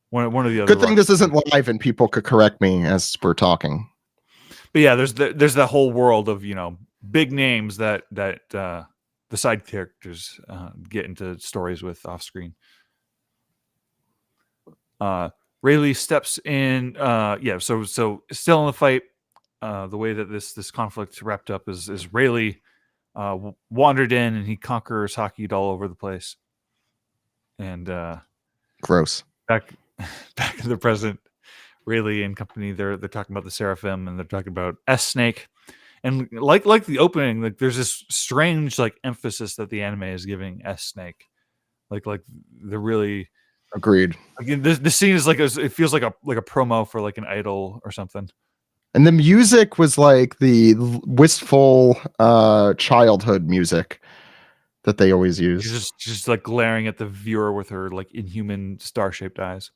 one of the other. Good thing this isn't live and people could correct me as we're talking. But yeah, there's that whole world of big names that the side characters get into stories with off screen. Rayleigh steps in. So still in the fight. The way that this conflict wrapped up is Rayleigh wandered in and he conquers Haki all over the place. And gross. Back in the present, Rayleigh and company, they're talking about the Seraphim and they're talking about S-Snake. And like the opening, like there's this strange emphasis that the anime is giving S-Snake. Like they're really agreed. Again, this scene is it feels like a promo for an idol or something. And the music was like the wistful childhood music that they always use. She's just glaring at the viewer with her inhuman star-shaped eyes.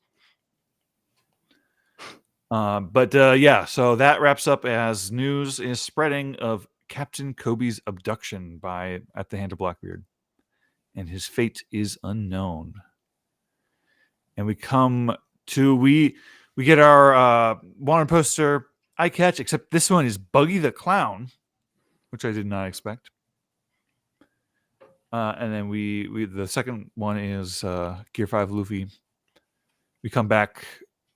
So that wraps up as news is spreading of Captain Kobe's abduction at the hand of Blackbeard, and his fate is unknown. And we get our wanted poster eye catch, except this one is Buggy the Clown, which I did not expect. And then the second one is Gear 5 Luffy. We come back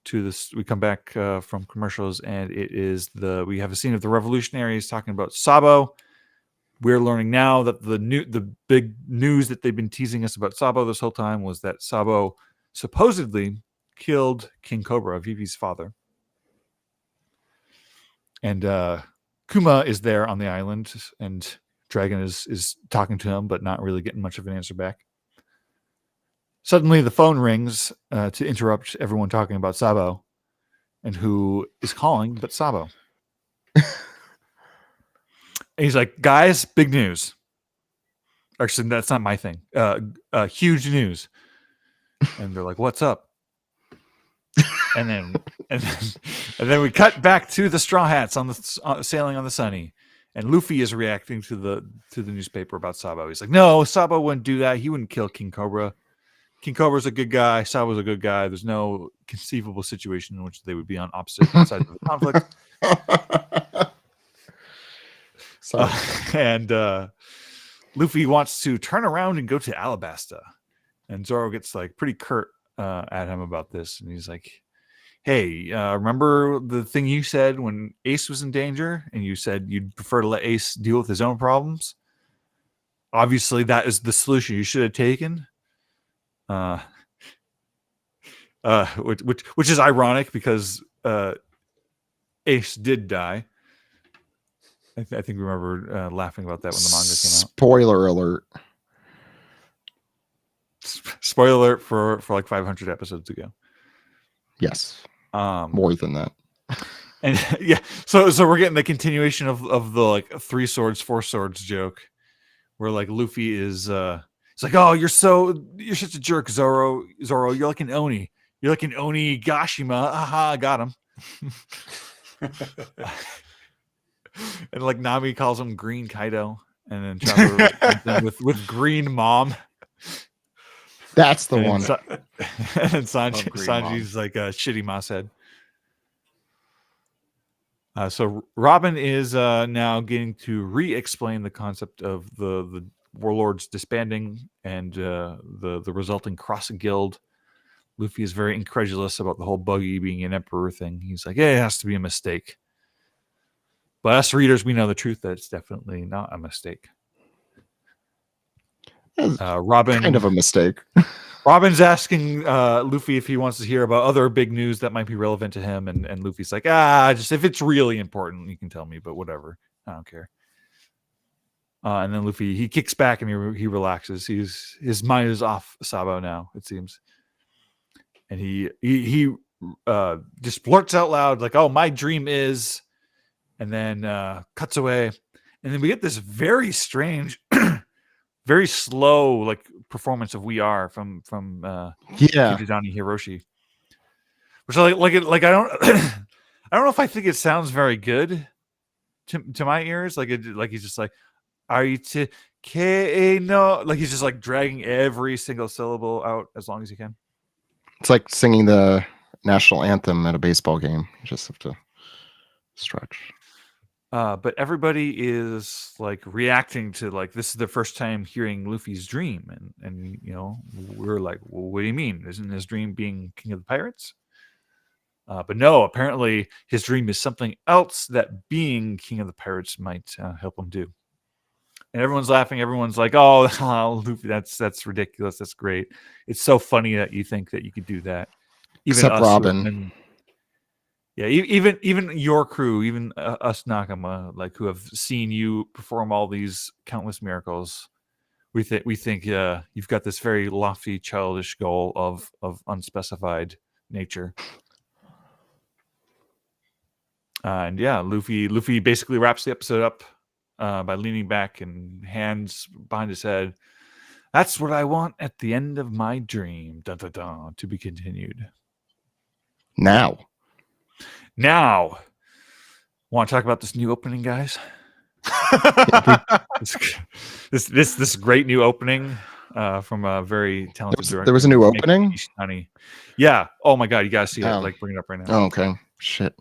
to this. We come back from commercials, and we have a scene of the revolutionaries talking about Sabo. We're learning now that the big news that they've been teasing us about Sabo this whole time was that Sabo supposedly killed King Cobra, Vivi's father. And Kuma is there on the island, and Dragon is talking to him, but not really getting much of an answer back. Suddenly, the phone rings to interrupt everyone talking about Sabo, and who is calling but Sabo. And he's like, "Guys, big news." Actually, that's not my thing. Huge news. And they're like, "What's up?" And then we cut back to the Straw Hats on the sailing on the Sunny, and Luffy is reacting to the newspaper about Sabo. He's like, "No, Sabo wouldn't do that. He wouldn't kill King Cobra. King Cobra's a good guy. Sabo's a good guy. There's no conceivable situation in which they would be on opposite sides of the conflict." And Luffy wants to turn around and go to Alabasta, and Zoro gets pretty curt at him about this, and he's like, "Hey, remember the thing you said when Ace was in danger, and you said you'd prefer to let Ace deal with his own problems? Obviously, that is the solution you should have taken." Which is ironic because Ace did die. I think we remember laughing about that when the manga came out. Spoiler alert. Spoiler alert for 500 episodes ago. Yes, more more than that. And yeah, so we're getting the continuation of the like 3 swords, 4 swords joke, where like Luffy is it's like, oh, you're such a jerk, Zoro, you're like an Oni, Gashima, aha, got him. And like Nami calls him Green Kaido, and then Chopper with Green Mom. That's the one. And Sanji's like a shitty moss head. So Robin is now getting to re-explain the concept of the warlords disbanding and the resulting cross guild. Luffy is very incredulous about the whole Buggy being an emperor thing. He's like, yeah, it has to be a mistake. But us readers, we know the truth that it's definitely not a mistake. Robin, kind of a mistake. Robin's asking Luffy if he wants to hear about other big news that might be relevant to him, and Luffy's like, just if it's really important, you can tell me, but whatever, I don't care. And then Luffy, he kicks back and he relaxes. His mind is off Sabo now, it seems, and he just blurts out loud like, "Oh, my dream is," and then cuts away, and then we get this very strange. Very slow, like performance of "We Are" from Kizudani Hiroshi, which I like. I don't, I don't know if I think it sounds very good to my ears. Like he's just like, "Are you to no?" Like he's just like dragging every single syllable out as long as he can. It's like singing the national anthem at a baseball game. You just have to stretch. But everybody is like reacting to like this is the first time hearing Luffy's dream, and you know we're like, well, what do you mean? Isn't his dream being king of the pirates? But no, apparently his dream is something else that being king of the pirates might help him do. And everyone's laughing. Everyone's like, "Oh, Luffy, that's ridiculous. That's great. It's so funny that you think that you could do that." Even Except Robin. Yeah, even your crew, even us Nakama, like who have seen you perform all these countless miracles, we think you've got this very lofty, childish goal of unspecified nature. And yeah, Luffy basically wraps the episode up by leaning back and hands behind his head. That's what I want at the end of my dream. Dun, dun, dun, to be continued. Now, want to talk about this new opening, guys? this great new opening from a very talented director. There was a new opening? Yeah. Oh my god, you gotta see it. Like, bring it up right now. Oh, okay. Shit.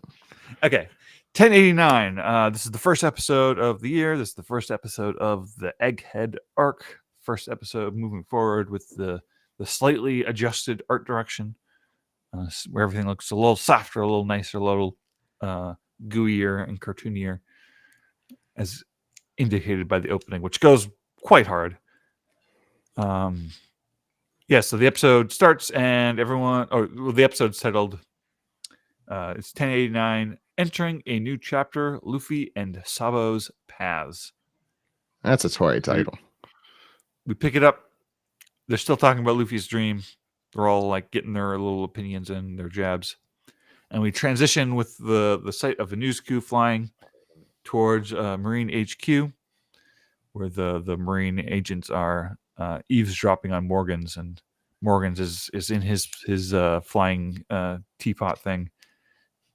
Okay. 1089. This is the first episode of the year. This is the first episode of the Egghead arc. First episode moving forward with the slightly adjusted art direction. Where everything looks a little softer, a little nicer, a little gooier and cartoonier, as indicated by the opening, which goes quite hard. So the episode starts and the episode's titled, it's 1089, Entering a New Chapter, Luffy and Sabo's Paths. That's a toy title. We pick it up. They're still talking about Luffy's dream. They're all like getting their little opinions in, their jabs. And we transition with the sight of a news coup flying towards Marine HQ, where the Marine agents are eavesdropping on Morgan's, and Morgan's is in his flying teapot thing.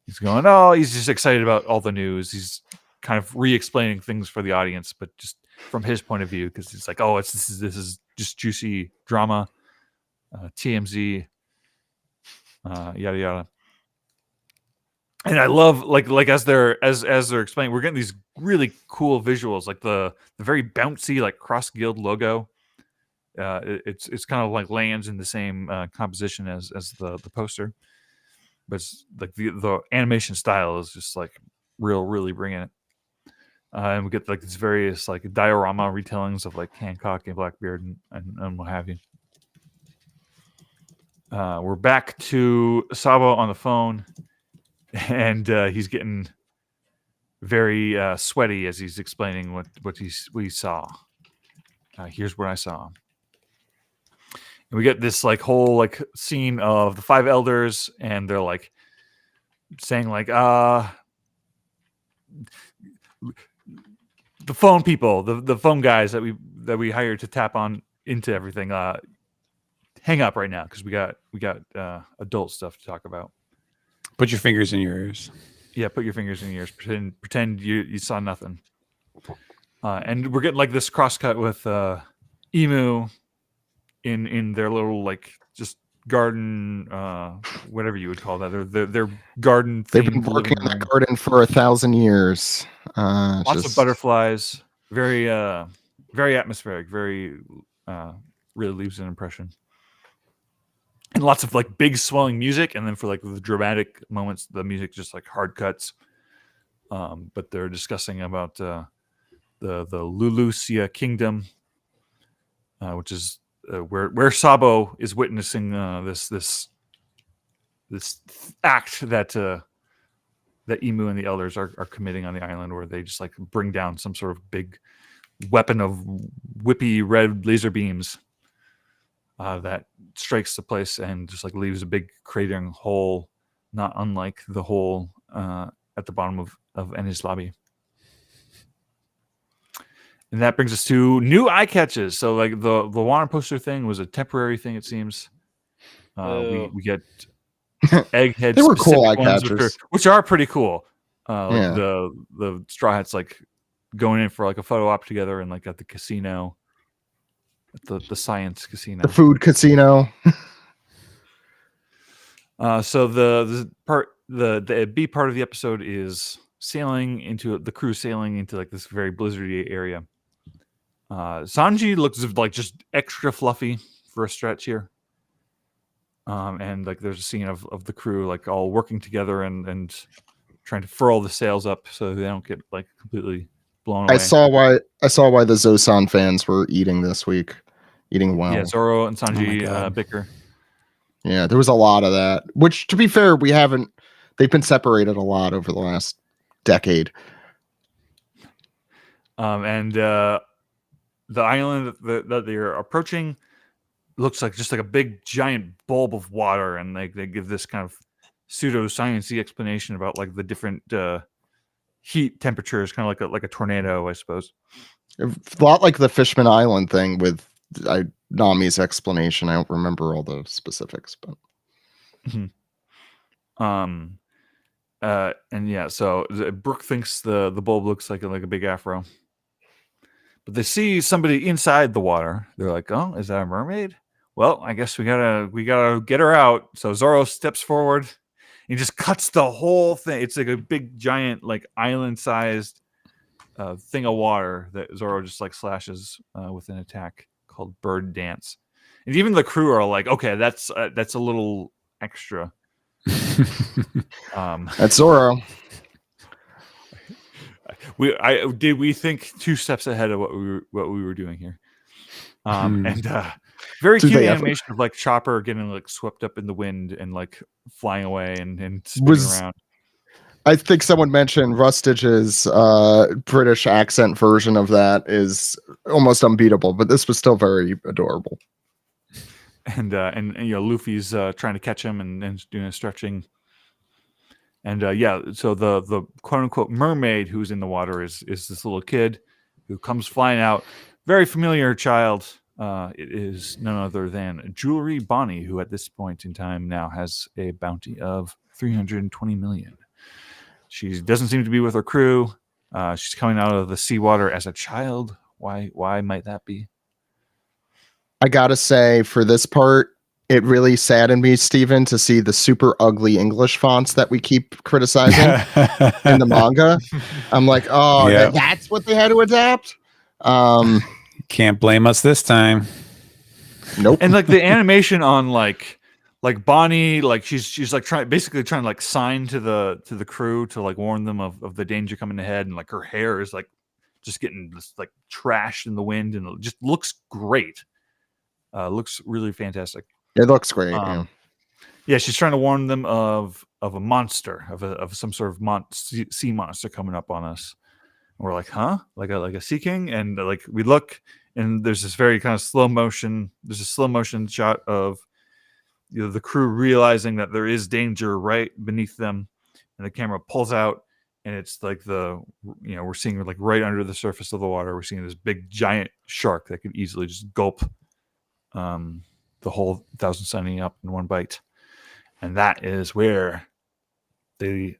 He's going, he's just excited about all the news. He's kind of re-explaining things for the audience, but just from his point of view, because it's like, this is just juicy drama. TMZ, yada yada, and I love like as they're explaining, we're getting these really cool visuals, like the very bouncy like cross guild logo. It's kind of like lands in the same composition as the poster, but it's like the animation style is just like really bringing it. And we get like these various like diorama retellings of like Hancock and Blackbeard and what have you. We're back to Sabo on the phone, and he's getting very sweaty as he's explaining what he saw. Here's what I saw. And we get this like whole like scene of the 5 elders, and they're like saying like the phone people, the phone guys that we hired to tap on into everything. Hang up right now because we got adult stuff to talk about. Put your fingers in your ears. Yeah, put your fingers in your ears. Pretend you saw nothing. And we're getting like this crosscut with Emu in their little like just garden, whatever you would call that. Their garden. They've been working in the garden for 1,000 years. Lots of butterflies. Very very atmospheric. Very really leaves an impression. And lots of like big swelling music, and then for like the dramatic moments, the music just like hard cuts. But they're discussing about the Lulusia Kingdom, which is where Sabo is witnessing this act that Emu and the elders are committing on the island, where they just like bring down some sort of big weapon of whippy red laser beams that strikes the place and just like leaves a big cratering hole, not unlike the hole at the bottom of Ennis Lobby. And that brings us to new eye catches. So like the Wanna poster thing was a temporary thing, it seems. We get egghead. They were cool eye ones, catchers, which are pretty cool. Yeah. The Straw Hats like going in for like a photo op together, and like at the casino, at the science casino, the food casino. So the B part of the episode is the crew sailing into like this very blizzardy area. Sanji looks like just extra fluffy for a stretch here. And like there's a scene of the crew like all working together and trying to furl the sails up so they don't get like completely blown away. I saw why the Zosan fans were eating this week. Eating well. Yeah, Zoro and Sanji bicker. Yeah, there was a lot of that. Which, to be fair, they've been separated a lot over the last decade. And the island that they're approaching looks like just like a big giant bulb of water, and they give this kind of pseudo-sciencey explanation about like the different heat temperatures, kind of like a tornado, I suppose. A lot like the Fishman Island thing with Nami's explanation. I don't remember all the specifics, but and yeah, so Brooke thinks the bulb looks like a big afro, but they see somebody inside the water. They're like, "Oh, is that a mermaid? Well, I guess we gotta get her out." So Zoro steps forward and just cuts the whole thing. It's like a big giant like island-sized thing of water that Zoro just like slashes with an attack called Bird Dance. And even the crew are like, okay, that's a little extra. That's Zoro. We think 2 steps ahead of what we were doing here. And very cute animation of like Chopper getting like swept up in the wind and like flying away and spinning around. I think someone mentioned Rustage's British accent version of that is almost unbeatable, but this was still very adorable. And you know, Luffy's trying to catch him and doing a stretching. And yeah, so the quote unquote mermaid who's in the water is this little kid who comes flying out. Very familiar child. It is none other than Jewelry Bonnie, who at this point in time now has a bounty of 320 million. She doesn't seem to be with her crew. She's coming out of the seawater as a child. Why might that be? I gotta say, for this part, it really saddened me, Steven, to see the super ugly English fonts that we keep criticizing in the manga. I'm like, oh, Yep. That's what they had to adapt? Can't blame us this time. Nope. And like the animation on like Bonnie, like she's like trying to like sign to the crew to like warn them of the danger coming ahead, and like her hair is like just getting just like trashed in the wind, and it just looks great. Looks really fantastic. It looks great. Yeah, she's trying to warn them of a monster, of some sort of sea monster coming up on us. And we're like, huh? Like a sea king? And like we look, and there's this very kind of slow motion. There's a slow motion shot of the crew realizing that there is danger right beneath them, and the camera pulls out, and it's like we're seeing like right under the surface of the water. We're seeing this big giant shark that could easily just gulp the whole Thousand Sunny up in one bite, and that is where they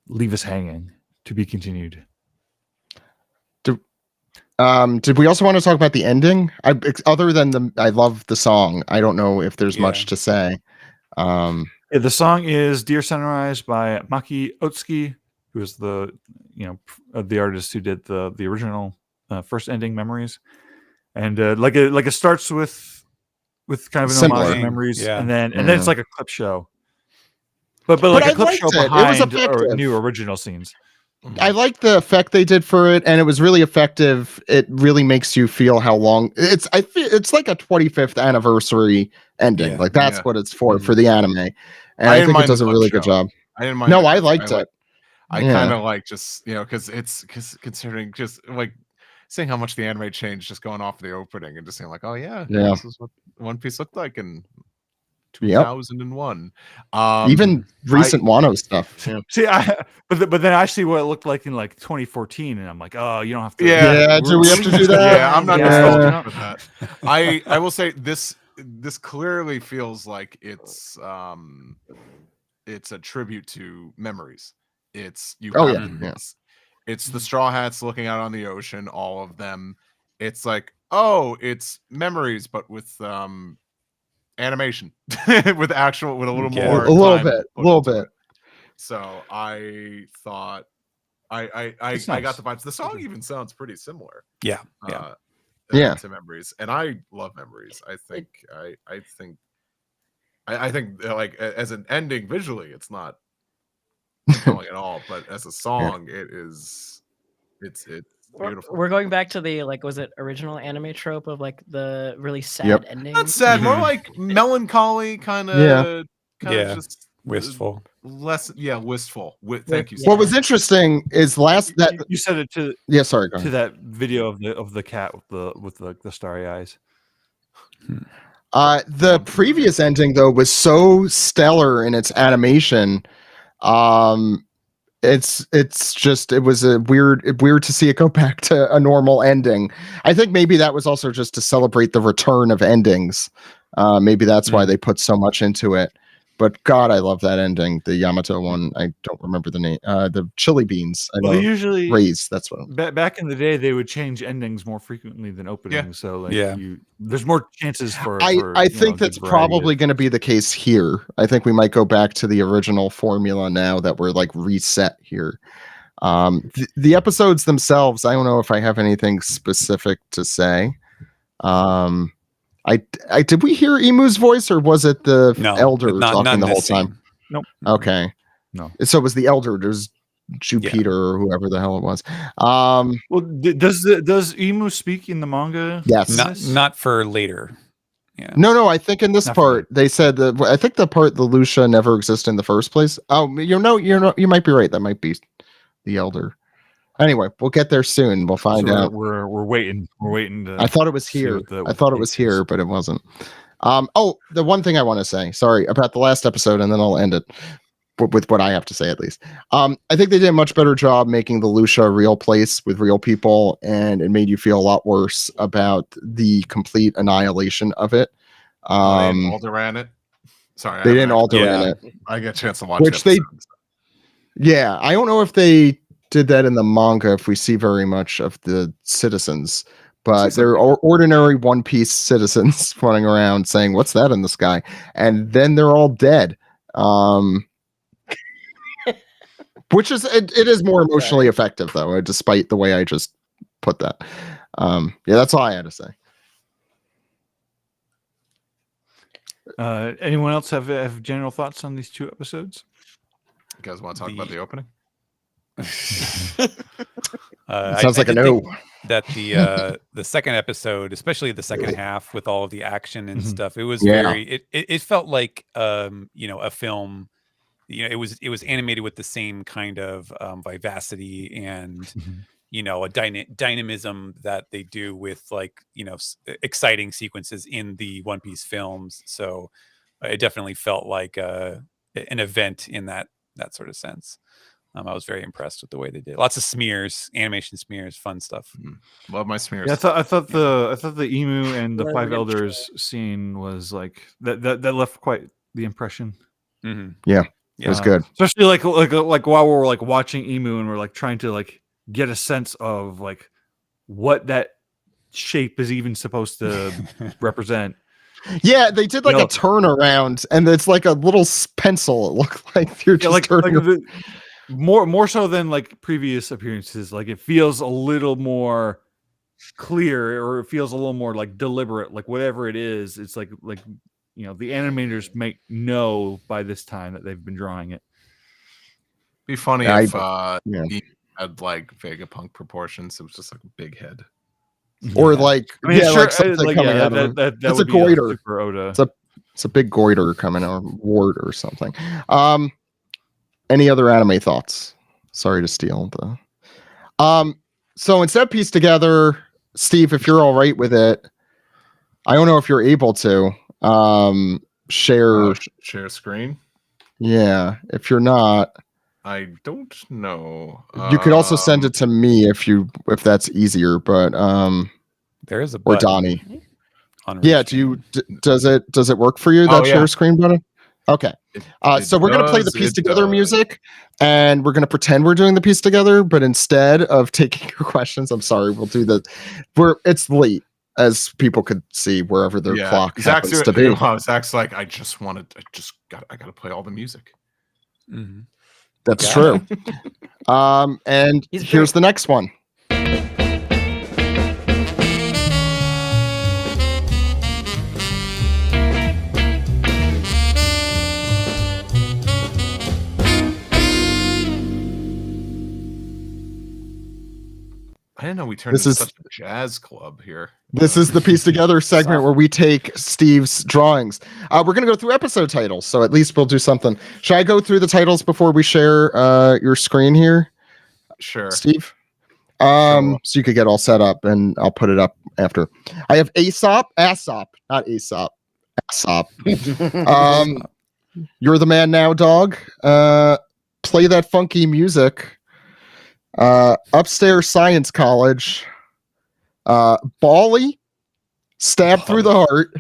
leave us hanging to be continued. Did we also want to talk about the ending? Other than I love the song. I don't know if there's much to say. The song is "Dear Sunrise" by Maki Otsuki, who is the artist who did the original first ending, Memories, and it starts with kind of an Similar. homage to Memories, Yeah. and then it's like a clip show, but like I a clip liked show it. It was behind effective. new original scenes. I like the effect they did for it, and it was really effective. It really makes you feel how long it's. I feel it's like a 25th anniversary ending. Yeah. Like that's what it's for the anime, and I I, didn't think it mind does the a clip really good show. job. I didn't mind. No, the I clip. liked it. I Yeah. kind of like just because considering just like seeing how much the anime changed, just going off the opening and just saying like, oh yeah, this is what One Piece looked like in 2001. Even recent Wano stuff. Yeah. See, but then I see what it looked like in like 2014, and I'm like, oh, you don't have to. Yeah, do we have to do that? Yeah, I'm not nostalgic for that. I will say this clearly feels like it's a tribute to Memories. It's it's the Straw Hats looking out on the ocean, all of them. It's like, oh, it's Memories, but with animation, with a little more, a little time bit, put a little into bit. it. So I thought I It's got nice. the vibes. The song even sounds pretty similar. Yeah. To Memories, and I love Memories. I think like as an ending visually, it's not compelling at all, but as a song, it's beautiful. We're going back to the was it original anime trope of like the really sad ending? Not sad, more like melancholy, kind of, Yeah. just Wistful. less, wistful. Thank you. What was interesting is that You said it to sorry, go to ahead. that video of the cat with the starry eyes. The previous ending though was so stellar in its animation. It was a weird to see it go back to a normal ending. I think maybe that was also just to celebrate the return of endings. Maybe that's why they put so much into it. But God, I love that ending. The Yamato one. I don't remember the name. The chili beans. I know. Well, usually Rays. That's what. Back in the day, they would change endings more frequently than openings. So there's more chances for. I think that's probably going to be the case here. I think we might go back to the original formula now that we're like reset here. The episodes themselves, I don't know if I have anything specific to say. I did we hear Emu's voice, or was it the elder talking the whole time? Nope. Okay. No. So it was the elder. There's Jupiter or whoever the hell it was. Well, does Emu speak in the manga? Yes. Not for later. Yeah. No. I think in this part they said that. I think the part the Lucia never existed in the first place. Oh, you might be right. That might be the elder. Anyway, we'll get there soon. We'll find out. We're waiting. We're waiting. I thought it was here. I thought it was here, but it wasn't. The one thing I want to say, sorry, about the last episode, and then I'll end it with what I have to say at least. I think they did a much better job making the Lucia a real place with real people, and it made you feel a lot worse about the complete annihilation of it. Alderan it. Sorry, they didn't Alderan it. I get a chance to watch which the they. episode. Yeah, I don't know if they did that in the manga, if we see very much of the citizens, but they're ordinary One Piece citizens running around saying, "What's that in the sky?" And then they're all dead. Which is it is more emotionally effective though, despite the way I just put that. That's all I had to say. Anyone else have general thoughts on these two episodes? You guys want to talk about the opening? Sounds like a no. That the second episode, especially the second half, with all of the action and stuff, it was it felt like a film. It was animated with the same kind of vivacity and a dynamism that they do with like exciting sequences in the One Piece films. So it definitely felt like an event in that sort of sense. I was very impressed with the way they did. Lots of smears, animation smears, fun stuff. Love my smears. Yeah, I thought the emu and the five elders scene was like that left quite the impression. Mm-hmm. Yeah, it was good. Especially like while we're like watching emu and we're like trying to like get a sense of like what that shape is even supposed to represent. Yeah, they did like a turnaround, and it's like a little pencil. It looked like you're just turning. More so than like previous appearances. Like it feels a little more clear, or it feels a little more like deliberate. Like whatever it is, it's like the animators might know by this time that they've been drawing it. Be funny if he had like Vegapunk proportions. It was just like a big head. Or like, like something coming out of that it's a goiter. Super Oda. It's a big goiter coming out, wart or something. Any other anime thoughts? Sorry to steal the. So instead of piece together, Steve, if you're all right with it, I don't know if you're able to share screen. Yeah, if you're not, I don't know. You could also send it to me if that's easier. But there is a or button Donnie. Yeah, does it work for you? That share screen button? Okay. So we're gonna play the piece together music, and we're gonna pretend we're doing the piece together. But instead of taking your questions, I'm sorry, we'll do it's late, as people could see wherever their clock happens to be. Zach's like, I gotta play all the music. Mm-hmm. That's true. And here's the next one. I didn't know we turned into such a jazz club here. This is the piece together segment where we take Steve's drawings. We're going to go through episode titles, so at least we'll do something. Should I go through the titles before we share your screen here? Sure. Steve? So you could get all set up, and I'll put it up after. I have Aesop, not Aesop. Aesop. You're the man now, dog. Play that funky music. Upstairs Science College, Bali, Stabbed Through the Heart,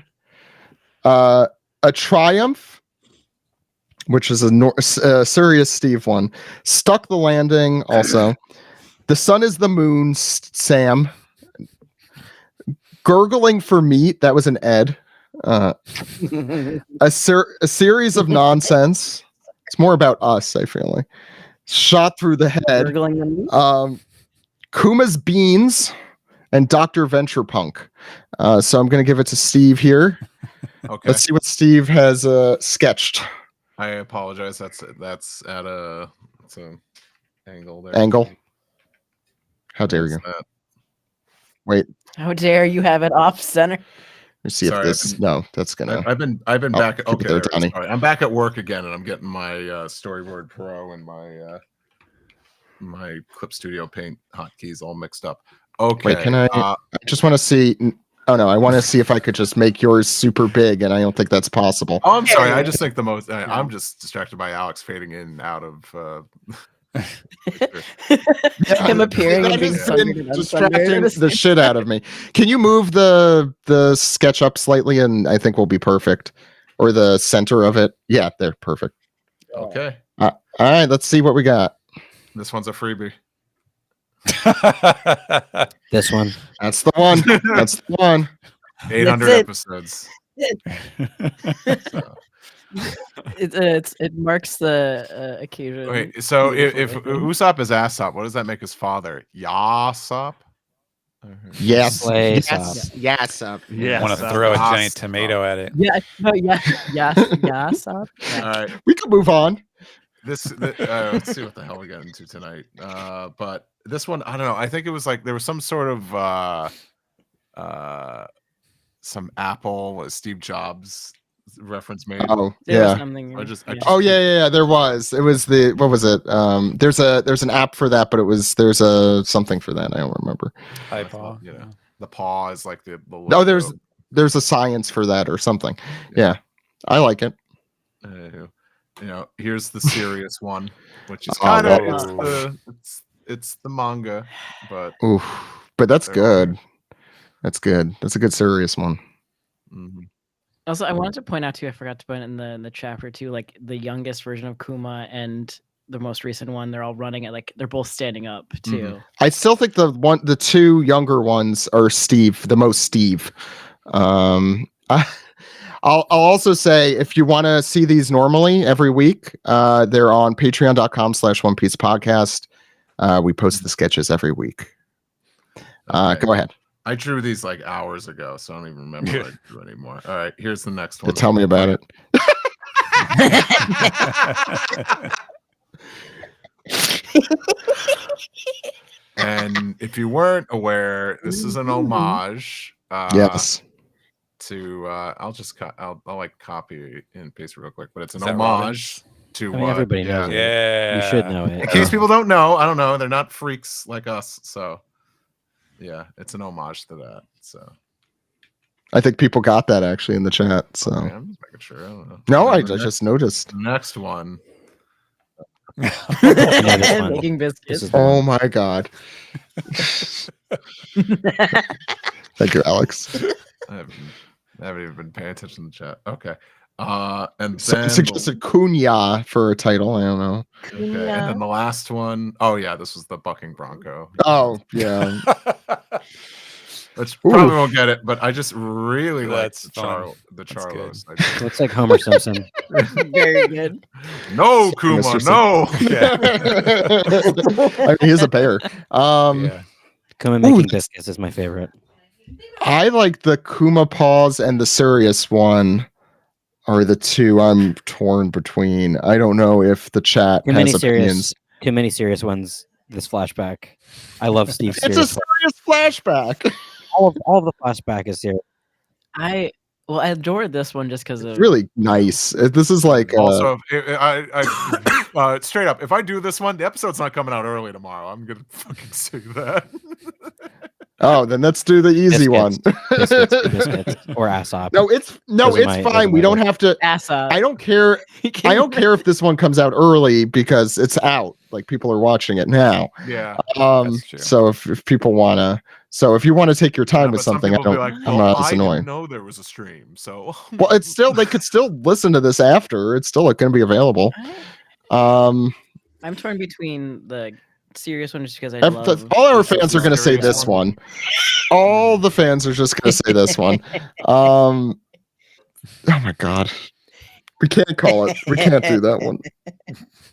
A Triumph, which is a serious Steve one, Stuck the Landing, also, The Sun is the Moon, Sam, Gurgling for Meat, that was an Ed, a series of nonsense. It's more about us, I feel like. Shot Through the Head, Kuma's Beans, and Dr. Venturepunk. So I'm going to give it to Steve here. Okay. Let's see what Steve has sketched. I apologize. That's at a angle there. Angle. How dare you? Wait. How dare you have it off center? Let's see if this. No, that's gonna. I've been back. Okay, there, Donnie. I'm back at work again, and I'm getting my Storyboard Pro and my Clip Studio Paint hotkeys all mixed up. Okay. Wait, can I? I just want to see. Oh no, I want to see if I could just make yours super big, and I don't think that's possible. Oh, I'm sorry. I just think the most. I'm just distracted by Alex fading in and out of. Him appearing and being distracting the shit out of me. Can you move the sketch up slightly, and I think we'll be perfect, or the center of it? Yeah, they're perfect. Okay. All right, let's see what we got. This one's a freebie. This one. That's the one. That's the one. 800 episodes. It marks the occasion. Wait, so if Usopp is Aesop, what does that make his father? Yasop? Yes. Yes. I want to throw a giant tomato at it. Yeah. No, yes. All right. We can move on. Let's see what the hell we got into tonight. But this one, I don't know. I think it was like there was some sort of some Apple Steve Jobs reference made. Oh There was yeah. something. Oh yeah. There was. It was the what was it? There's an app for that, but there's a something for that. I don't remember. iPaw. Yeah. The paw is like the No, there's a science for that or something. Yeah. I like it. Here's the serious one, which is Oh, kind of whoa. it's the manga, but Oof. But that's good. That's good. That's a good serious one. Also, I wanted to point out too. I forgot to put it in the chapter too. Like the youngest version of Kuma and the most recent one, they're all running it. Like they're both standing up too. I still think the two younger ones are the most Steve. I'll also say if you want to see these normally every week, they're on patreon.com/One Piece Podcast. We post the sketches every week. Go ahead. I drew these like hours ago, so I don't even remember what I drew anymore. All right, here's the next one. Tell me about it. And if you weren't aware, this is an homage. Yes. To I'll like copy and paste real quick, but it's an Is that homage to I mean, everybody knows it. You should know it. In case people don't know, I don't know. They're not freaks like us, so yeah, it's an homage to that. So I think people got that actually in the chat. So okay, I'm just making sure. I don't know. No, I And the just noticed. Next one. Making biscuits. Oh my god. Thank you, Alex. I haven't even been paying attention to the chat. Okay. And So then suggested Kunya for a title. I don't know. okay. And then the last one, oh yeah, this was the bucking bronco. Oh yeah. Which probably won't get it, but I just really like That's the Charlos. Looks like Homer Simpson. Very good. No, Kuma, Mr. no. I mean, he's a bear. Kuma making biscuits is my favorite. I like the Kuma Paws and the serious one are the two I'm torn between. I don't know if the chat Too has opinions. many serious ones. This flashback. I love Steve's It's a serious. serious flashback. All of the flashback is serious. I adored this one just because of Really nice. This is like Also, straight up, if I do this one, the episode's not coming out early tomorrow. I'm gonna fucking say that. oh, then let's do the easy Biscuits. one. Biscuits or Aesop. No, it's fine. We don't have to. Asa. I don't care. I don't care if this one comes out early because it's out. Like people are watching it now. Yeah. So if people wanna, if you want to take your time with But some something, I people don't. be like, I'm well, not as I didn't annoying. know there was a stream, so Well, it's still they could still listen to this after. It's still going to be available. I'm torn between the serious one just because I love all our fans are going to say this one. All the fans are just going to say this one. Oh my god, we can't call it. We can't do that one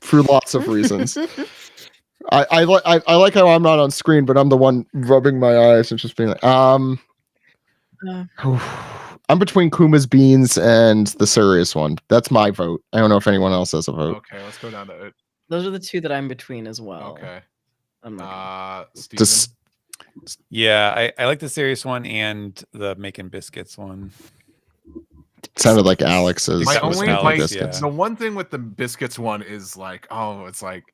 for lots of reasons. I like how I'm not on screen, but I'm the one rubbing my eyes and just being like, I'm between Kuma's beans and the serious one. That's my vote. I don't know if anyone else has a vote. okay, let's go down to it. Those are the two that I'm between as well. Okay. Steven? Just Yeah, I like the serious one and the making biscuits one. sounded like Alex's. My That was only Alex, biscuits. yeah. The one thing with the biscuits one is like, it's like,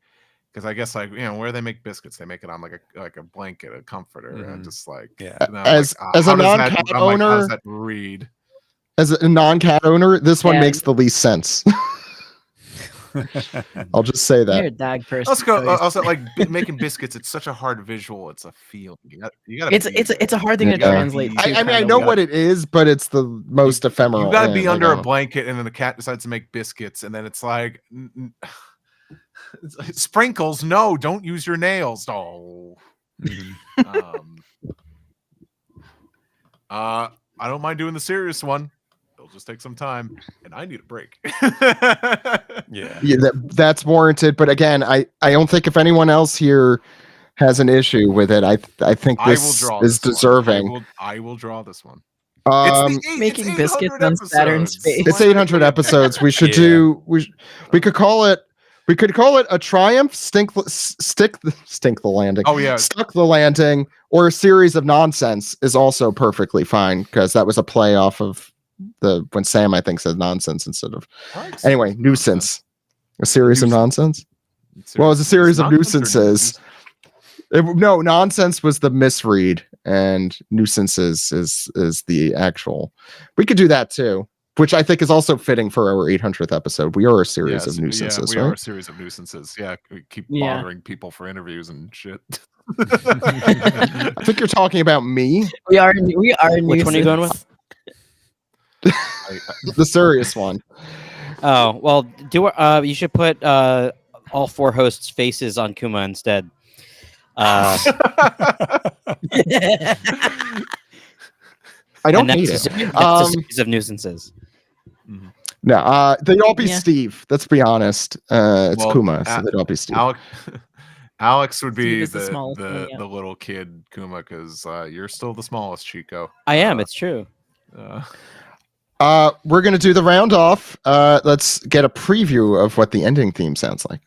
because I guess like where they make biscuits, they make it on like a blanket, a comforter, and just like and I'm As like, a how does that- non-cat I'm like, how owner, does that read? as a non-cat owner, this one Yeah. makes the least sense. I'll just say You're a that. dog person. Let's go. so Also, like making biscuits, it's such a hard visual. It's a feeling. You got. it's a hard thing to Yeah. translate. I too, mean, I kinda know like- what it is, but it's the most ephemeral. You got to be end, I under a know. blanket, and then the cat decides to make biscuits, and then it's like sprinkles. No, don't use your nails. Oh. I don't mind doing the serious one. It'll just take some time, and I need a break. Yeah. Yeah, that's warranted. But again, I don't think if anyone else here has an issue with it, I think I will this draw is this one. deserving. I will draw this one. Making biscuits on Saturn space. It's 800 episodes. We should do. We could call it. We could call it a triumph. Stink the landing. Oh yeah, stuck the landing, or a series of nonsense is also perfectly fine because that was a play off of when Sam I think said nonsense instead of What? anyway nuisance. A series of nonsense. Well, it was a series of nuisances. No, nonsense was the misread, and nuisances is the actual. We could do that too, which I think is also fitting for our 800th episode. We are a series of nuisances, we right? are a series of nuisances. Yeah, we keep Yeah. bothering people for interviews and shit. I think you're talking about me. We are. Which one are you going with? The serious one. Oh well, you should put all 4 hosts' faces on Kuma instead. I don't hate it. That's a series of nuisances. No, they'd all be Yeah. Steve. Let's be honest. It's Well, Kuma, so they'd all be Steve. Alex would be Steve is the smallest one, yeah. the little kid Kuma, because you're still the smallest, Chico. I am. It's true. We're gonna do the round off. Let's get a preview of what the ending theme sounds like.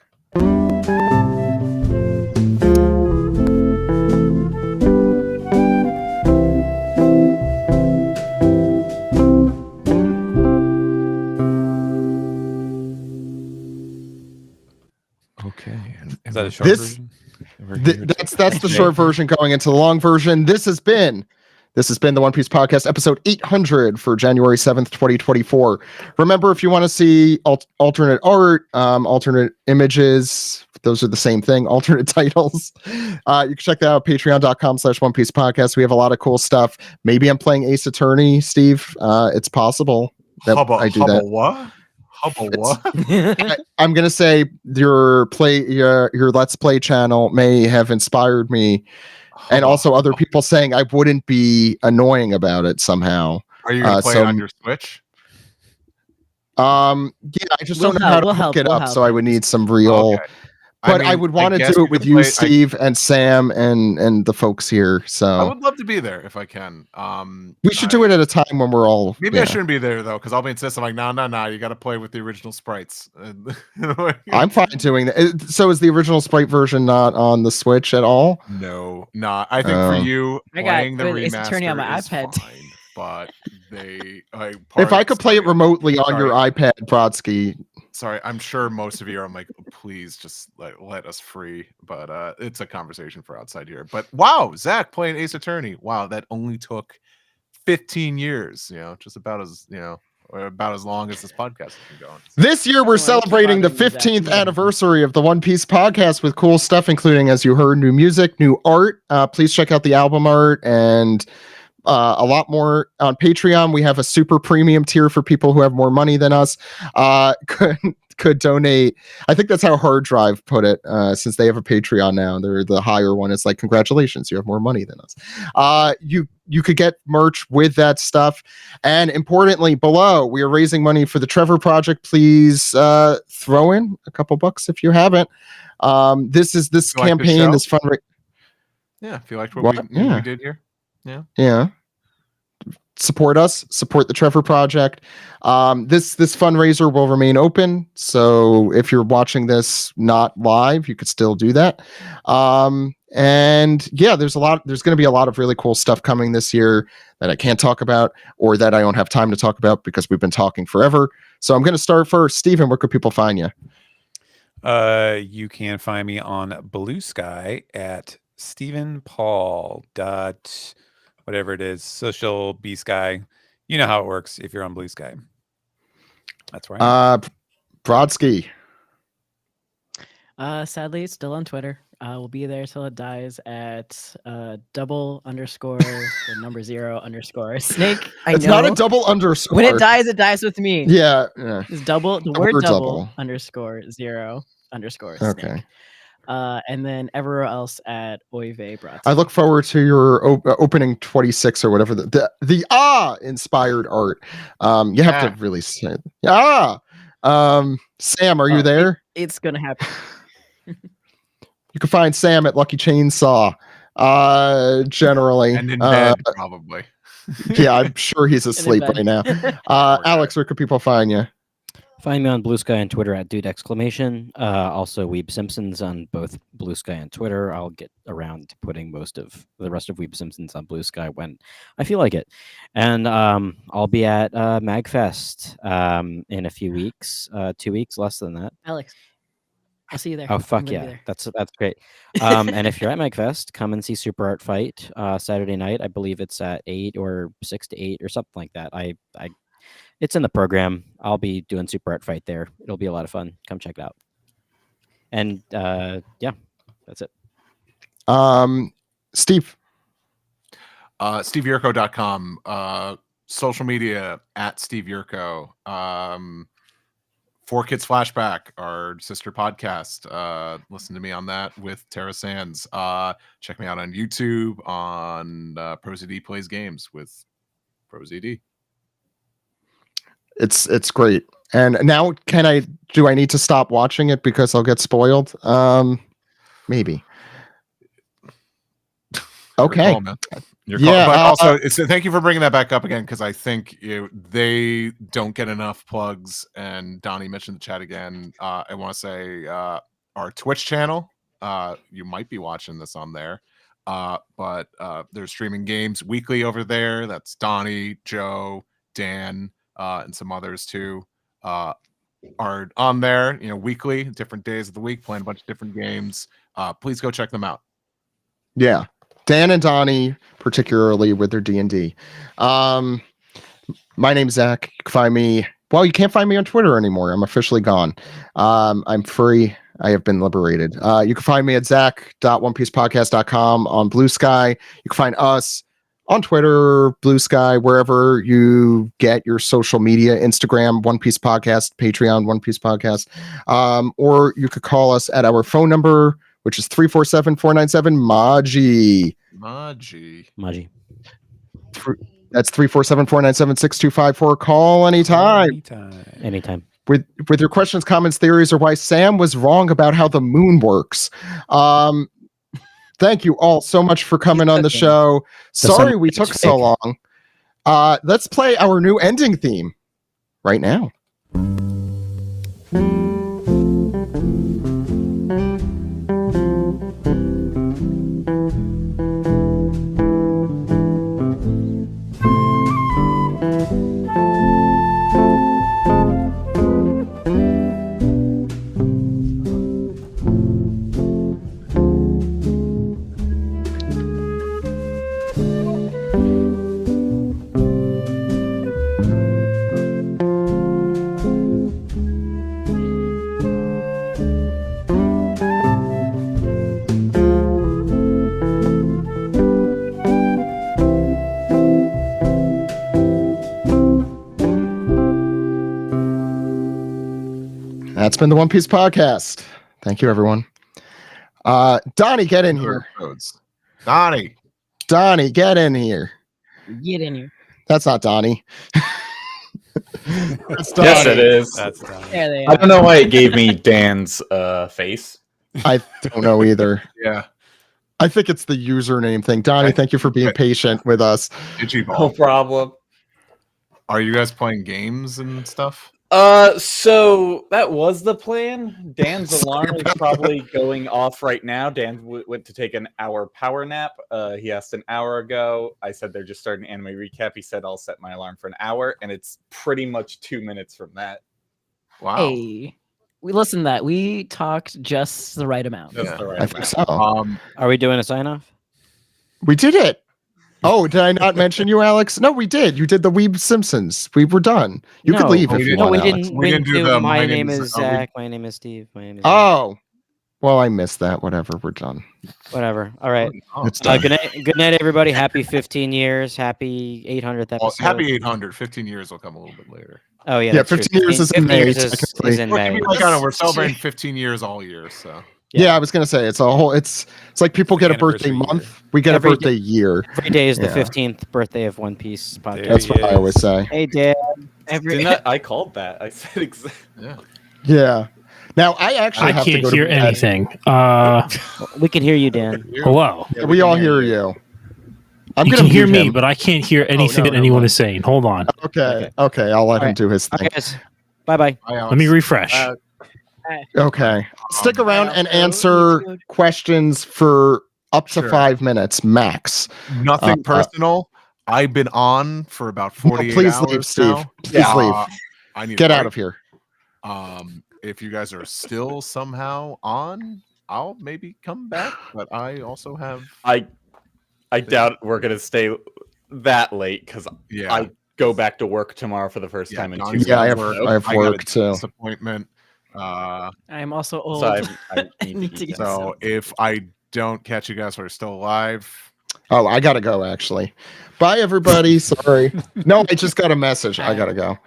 Okay. Is that a short version? That's the short version going into the long version. This has been the One Piece Podcast, episode 800 for January 7th, 2024. Remember, if you want to see alternate art, alternate images, those are the same thing, alternate titles, you can check that out, patreon.com/One Piece Podcast. We have a lot of cool stuff. Maybe I'm playing Ace Attorney, Steve. It's possible that I do that. What? I'm gonna say your Let's Play channel may have inspired me, and also other people saying I wouldn't be annoying about it somehow. Are you gonna play it on your Switch? Yeah, I just don't know how to hook it up, so I would need some real. Okay. But I I mean, would I want to guess do you it with could you, play- Steve, and Sam, and the folks here. I So would love to be there if I can. we should do it at a time when we're all. Maybe yeah. I shouldn't be there though, because I'll be insisting. I'm like, no, you got to play with the original sprites. I'm fine doing that. So is the original sprite version not on the Switch at all? No, I think for you I got playing the Ace Attorney on remaster my is iPad. fine, but If I could play it remotely on your iPad, Brodsky. Sorry, I'm sure most of you are like, please just let us free. But it's a conversation for outside here. But wow, Zach playing Ace Attorney. Wow, that only took 15 years. Just about as or about as long as this podcast has been going. This year, we're celebrating the 15th anniversary of the One Piece Podcast with cool stuff, including, as you heard, new music, new art. Please check out the album art and a lot more on Patreon. We have a super premium tier for people who have more money than us. Could donate. I think that's how Hard Drive put it, since they have a Patreon now. They're the higher one. It's like, congratulations, you have more money than us. You could get merch with that stuff. And importantly, below, we are raising money for the Trevor Project. Please throw in a couple bucks if you haven't. This campaign, this fundraiser. Yeah, if you liked what we did here. Yeah. Support us, support the Trevor Project. This fundraiser will remain open, so if you're watching this not live, you could still do that. And yeah, there's going to be a lot of really cool stuff coming this year that I can't talk about, or that I don't have time to talk about because we've been talking forever. So I'm going to start first. Steven, where could people find you? You can find me on Blue Sky at Stephen Paul whatever it is, social B Sky. You know how it works if you're on Blue Sky. That's right. Brodsky. Sadly, it's still on Twitter. We'll be there till it dies at _the number 0 _ snake. It's not a double underscore. When it dies with me. Yeah. It's the word double _0 _ snake. Okay. And then everywhere else at Oive Brodsky. I look forward to your opening 26 or whatever the inspired art. You have to really say Sam, are you there? It's gonna happen. You can find Sam at Lucky Chainsaw. Generally, and in bed probably. Yeah, I'm sure he's asleep right now. Alex, where could people find you? Find me on Blue Sky and Twitter at Dude Exclamation. Also, Weeb Simpsons on both Blue Sky and Twitter. I'll get around to putting most of the rest of Weeb Simpsons on Blue Sky when I feel like it. And I'll be at MagFest in a few weeks, 2 weeks, less than that. Alex, I'll see you there. Oh I'm fuck gonna be yeah, there. that's great. And if you're at MagFest, come and see Super Art Fight Saturday night. I believe it's at 8 or 6 to 8 or something like that. It's in the program. I'll be doing Super Art Fight there. It'll be a lot of fun. Come check it out. And yeah, that's it. Steve. SteveYurko.com. Social media at Steve Yurko. 4 Kids Flashback, our sister podcast. Listen to me on that with Tara Sands. Check me out on YouTube on ProZD Plays Games with ProZD. It's great. And now do I need to stop watching it because I'll get spoiled? Maybe. Okay. But also, thank you for bringing that back up again, because I think they don't get enough plugs. And Donnie mentioned the chat again. I want to say our Twitch channel. You might be watching this on there, but they're streaming games weekly over there. That's Donnie, Joe, Dan, and some others too. Are on there, weekly, different days of the week, playing a bunch of different games. Please go check them out. Yeah. Dan and Donnie, particularly with their D&D. My name's Zach. You can find me. Well, you can't find me on Twitter anymore. I'm officially gone. I'm free. I have been liberated. You can find me at zach.onepiecepodcast.com on Blue Sky. You can find us on Twitter, Blue Sky, wherever you get your social media, Instagram, One Piece Podcast, Patreon, One Piece Podcast. Or you could call us at our phone number, which is 347-497-MAJI. Maji. That's 347-497-6254. Call anytime. Anytime. With your questions, comments, theories, or why Sam was wrong about how the moon works. Thank you all so much for coming on the show. Sorry we took so long. Let's play our new ending theme right now. That's been the One Piece Podcast. Thank you, everyone. Donnie, get in here. Donnie, get in here. Get in here. That's not Donnie. Yes, it is. There they I don't know why it gave me Dan's face. I don't know either. Yeah. I think it's the username thing. Donnie, thank you for being patient with us. No problem. Are you guys playing games and stuff? So that was the plan. Dan's alarm is probably going off right now. Dan went to take an hour power nap. He asked an hour ago. I said they're just starting anime recap. He said I'll set my alarm for an hour, and it's pretty much 2 minutes from that. Wow. Hey, we listened to that. We talked just the right amount. That's the right I amount. think so. Are we doing a sign off? We did it. Oh, did I not mention you, Alex? No, we did. You did the Weeb Simpsons. We were done. You could leave if you want. We Alex. didn't do my name is Zach. My name is Steve. My name is. Oh, well, I missed that. Whatever. We're done. Whatever. All right. It's done. Good night, everybody. Happy 15 years. Happy 800th episode. Happy 800. 15 years will come a little bit later. Oh yeah. Yeah, that's true. 15 years is in 15 May. years is in May. We're celebrating 15 years all year. So. Yeah, I was gonna say it's a whole. It's like people get a birthday month. We get a birthday year. Every day is the 15th birthday of One Piece podcast. That's what I always say. Hey, Dad. I called that. I said exactly. Yeah. Now I actually have to can't go to hear bed. anything. We can hear you, Dan. Hello. Yeah, we all hear you. I'm You gonna can hear mute me, him. but I can't hear anything that anyone is saying. Hold on. Okay. I'll let him do his thing. Guys. Bye-bye. Let me refresh. Okay. Stick around and also need answer to go- questions for up to Sure. 5 minutes max. Nothing personal. I've been on for about 48 please hours leave, Steve. now. Please leave. I need Get a out break. of here. If you guys are still somehow on, I'll maybe come back. But I also have. I doubt we're gonna stay that late because Yeah. I go back to work tomorrow for the first time in 2 Donnie's weeks. Yeah, I have work. I have I got a work too. disappointment. I am also old. So I need to get So if I don't catch you guys who are still alive, Oh, I gotta go actually. Bye everybody. Sorry. No, I just got a message. I gotta go.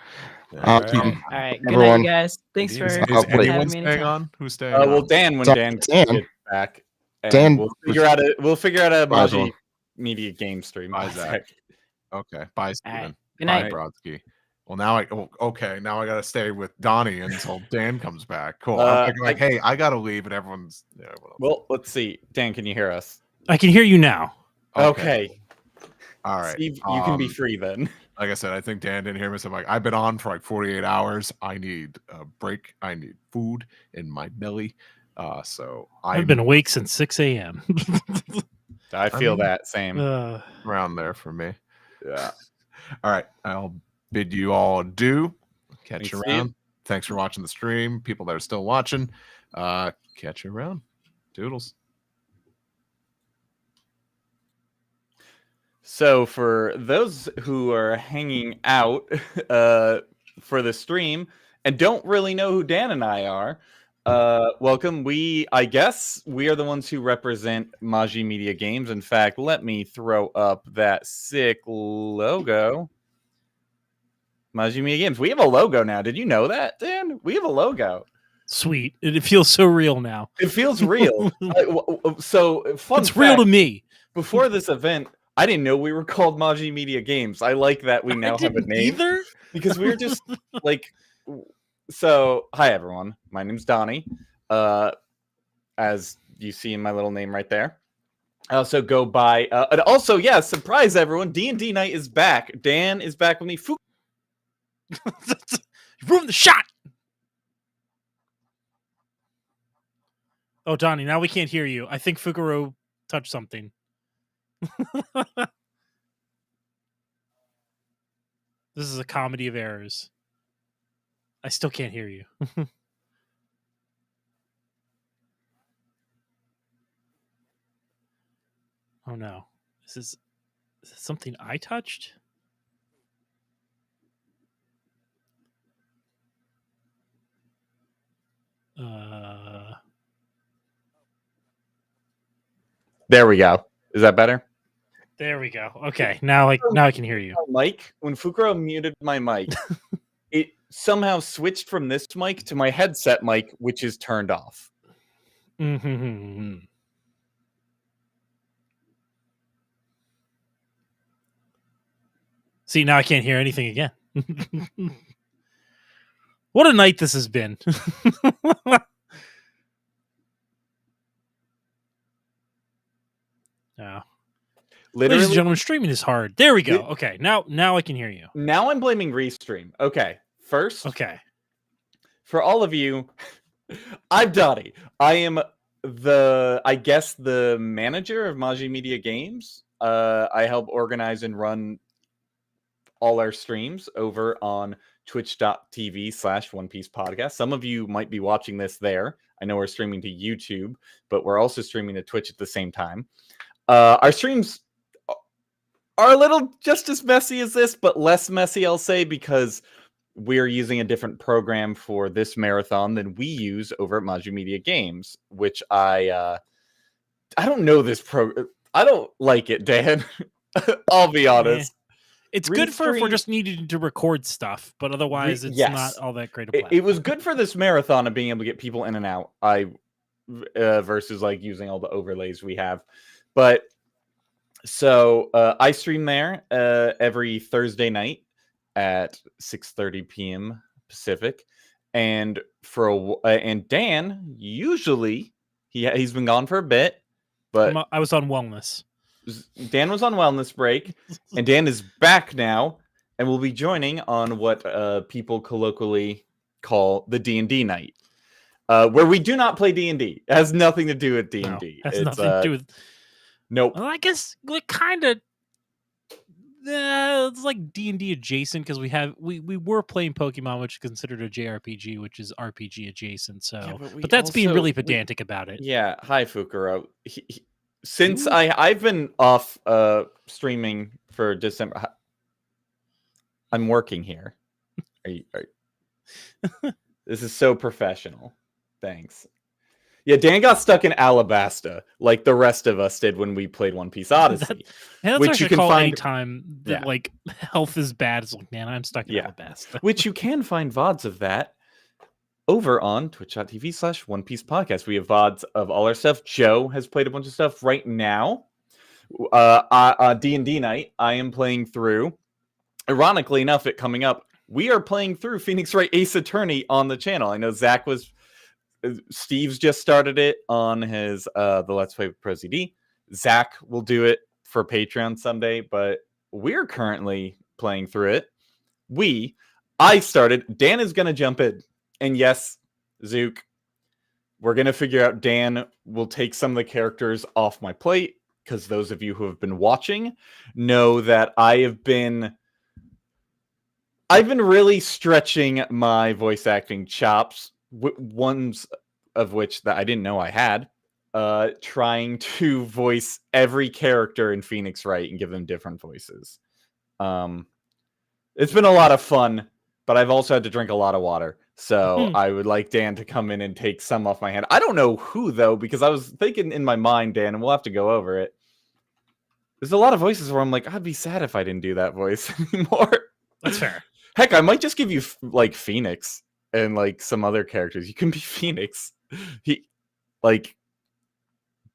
All right. Good night, everyone. you guys. Thanks for is wait. having anyone me staying anytime. on? Who's staying well, on? Dan, when So, Dan Dan. gets back, and Dan- we'll figure out a Bye, Maji everyone. Media game stream. Bye, Zach. Okay. Bye, Steven. Good Bye, night. Brodsky. Well, now okay. Now I gotta stay with Donnie until Dan comes back. Cool. Uh, I'm like, hey, I gotta leave, and everyone's. Yeah, Well, let's see. Dan, can you hear us? I can hear you now. Okay. All right. Steve, you can be free then. Like I said, I think Dan didn't hear me. So I'm like, I've been on for like 48 hours. I need a break. I need food in my belly. So I've been awake since 6 a.m. I feel that same. Around there for me. Yeah. All right. I'll bid you all adieu. Catch you Thanks, around. Steve. Thanks for watching the stream. People that are still watching. Catch you around. Doodles. So for those who are hanging out for the stream and don't really know who Dan and I are, welcome. I guess we are the ones who represent Maji Media Games. In fact, let me throw up that sick logo. Maji Media Games. We have a logo now. Did you know that, Dan? We have a logo. Sweet. It feels so real now. It feels real. So fun It's real to fact, me. Before this event, I didn't know we were called Maji Media Games. I like that we now have a didn't name. either. Because we were just like, so hi everyone. My name's Donnie. As you see in my little name right there. I also go by, and also, yeah, surprise everyone. D&D night is back. Dan is back with me. You ruined the shot. Oh, Donnie, now we can't hear you. I think Fukuro touched something. This is a comedy of errors. I still can't hear you. Oh no. Is this something I touched? There we go. Is that better? There we go. Okay, now I can hear you. Mic, when Fukuro muted my mic, it somehow switched from this mic to my headset mic, which is turned off. Mm-hmm. See, now I can't hear anything again. What a night this has been. No. Literally, Ladies and gentlemen, streaming is hard. There we go. Okay, now I can hear you. Now I'm blaming Restream. Okay, first, Okay. for all of you, I'm Donnie. I am the manager of Maji Media Games. I help organize and run all our streams over on twitch.tv/One Piece Podcast. Some of you might be watching this there. I know we're streaming to YouTube, but we're also streaming to Twitch at the same time. Our streams are a little just as messy as this, but less messy, I'll say, because we're using a different program for this marathon than we use over at Maji Media Games, which I don't know this program. I don't like it, Dan. I'll be honest. It's good for if we're just needing to record stuff, but otherwise it's not all that great a plan. It was good for this marathon of being able to get people in and out. Versus like using all the overlays we have. But so I stream there every Thursday night at 6:30 p.m. Pacific, and and Dan usually he's been gone for a bit, but I was on wellness. Dan was on wellness break, and Dan is back now, and will be joining on what people colloquially call the D&D night, where we do not play D&D. It has nothing to do with D&D. Has nothing to do with. Nope. Well, I guess kind of. It's like D&D adjacent because we were playing Pokemon, which is considered a JRPG, which is RPG adjacent. So, but that's being really pedantic about it. Yeah. Hi, Fukuro. Since I've been off streaming for December, I'm working here. This is so professional. Thanks. Yeah, Dan got stuck in Alabasta like the rest of us did when we played One Piece Odyssey. That's which you can call find anytime that like health is bad. It's like, man, I'm stuck in Alabasta. Which you can find VODs of that over on twitch.tv/One Piece Podcast. We have VODs of all our stuff. Joe has played a bunch of stuff right now. D&D night, I am playing through. Ironically enough, it coming up, we are playing through Phoenix Wright Ace Attorney on the channel. I know Steve's just started it on his the Let's Play with ProZD. Zach will do it for Patreon someday, but we're currently playing through it. I started. Dan is going to jump in. And yes, Zook, we're going to figure out Dan will take some of the characters off my plate, because those of you who have been watching know that I've been really stretching my voice acting chops, ones of which that I didn't know I had, trying to voice every character in Phoenix Wright and give them different voices. It's been a lot of fun, but I've also had to drink a lot of water. So I would like Dan to come in and take some off my hand. I don't know who, though, because I was thinking in my mind, Dan, and we'll have to go over it. There's a lot of voices where I'm like, I'd be sad if I didn't do that voice anymore. That's fair. Heck, I might just give you like Phoenix and like some other characters. You can be Phoenix. Be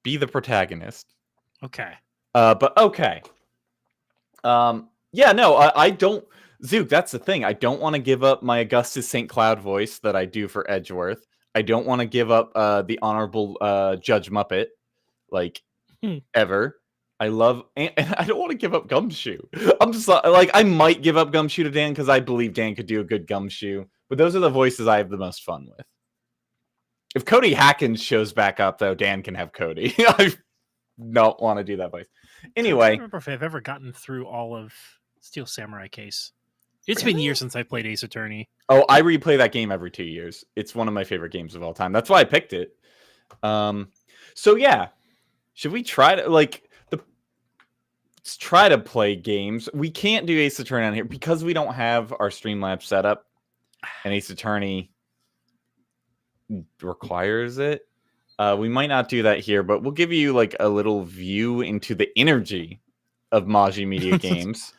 the protagonist. Okay. But okay. Yeah, no, I don't. Zook, that's the thing. I don't want to give up my Augustus St. Cloud voice that I do for Edgeworth. I don't want to give up the Honorable Judge Muppet, ever. I love, and I don't want to give up Gumshoe. I'm just I might give up Gumshoe to Dan because I believe Dan could do a good Gumshoe. But those are the voices I have the most fun with. If Cody Hackins shows back up, though, Dan can have Cody. I don't want to do that voice. Anyway, I don't remember if I've ever gotten through all of Steel Samurai Case. It's been years since I played Ace Attorney. Oh, I replay that game every 2 years. It's one of my favorite games of all time. That's why I picked it. So yeah, should we try to let's try to play games? We can't do Ace Attorney on here because we don't have our Streamlabs set up, and Ace Attorney requires it. We might not do that here, but we'll give you like a little view into the energy of Maji Media games.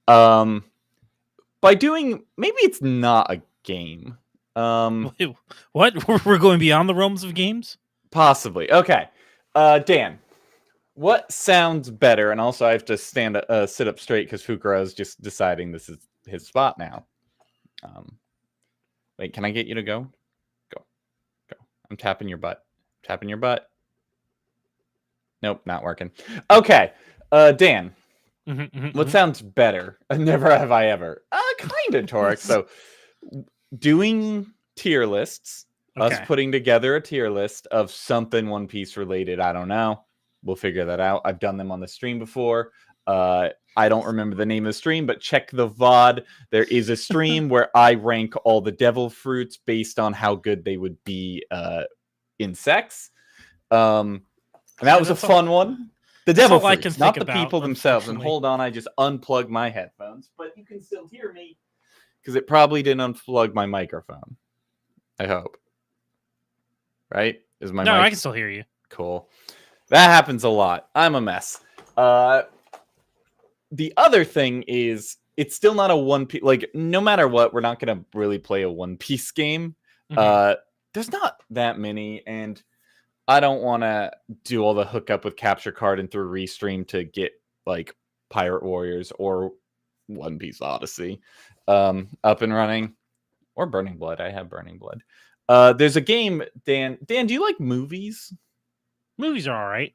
By doing, maybe it's not a game. Wait, what? We're going beyond the realms of games? Possibly. Okay. Dan, what sounds better? And also I have to sit up straight because Fukuro is just deciding this is his spot now. Wait, can I get you to go? Go. I'm tapping your butt. Tapping your butt. Nope, not working. Okay. Dan, what sounds better? Never have I ever. Kind of, Torek. So doing tier lists, us putting together a tier list of something One Piece related. I don't know. We'll figure that out. I've done them on the stream before. I don't remember the name of the stream, but check the VOD. There is a stream where I rank all the devil fruits based on how good they would be in sex. And that was a fun one. The devil fruits, not the people themselves. And hold on, I just unplugged my headphones, but you can still hear me because it probably didn't unplug my microphone. I hope. Right? Is my No, mic... I can still hear you. Cool. That happens a lot. I'm a mess. The other thing is, it's still not a One Piece. Like, no matter what, we're not going to really play a One Piece game. There's not that many, and I don't want to do all the hookup with Capture Card and through Restream to get like Pirate Warriors or One Piece Odyssey up and running, or Burning Blood. I have Burning Blood. There's a game, Dan. Dan, do you like movies? Movies are all right.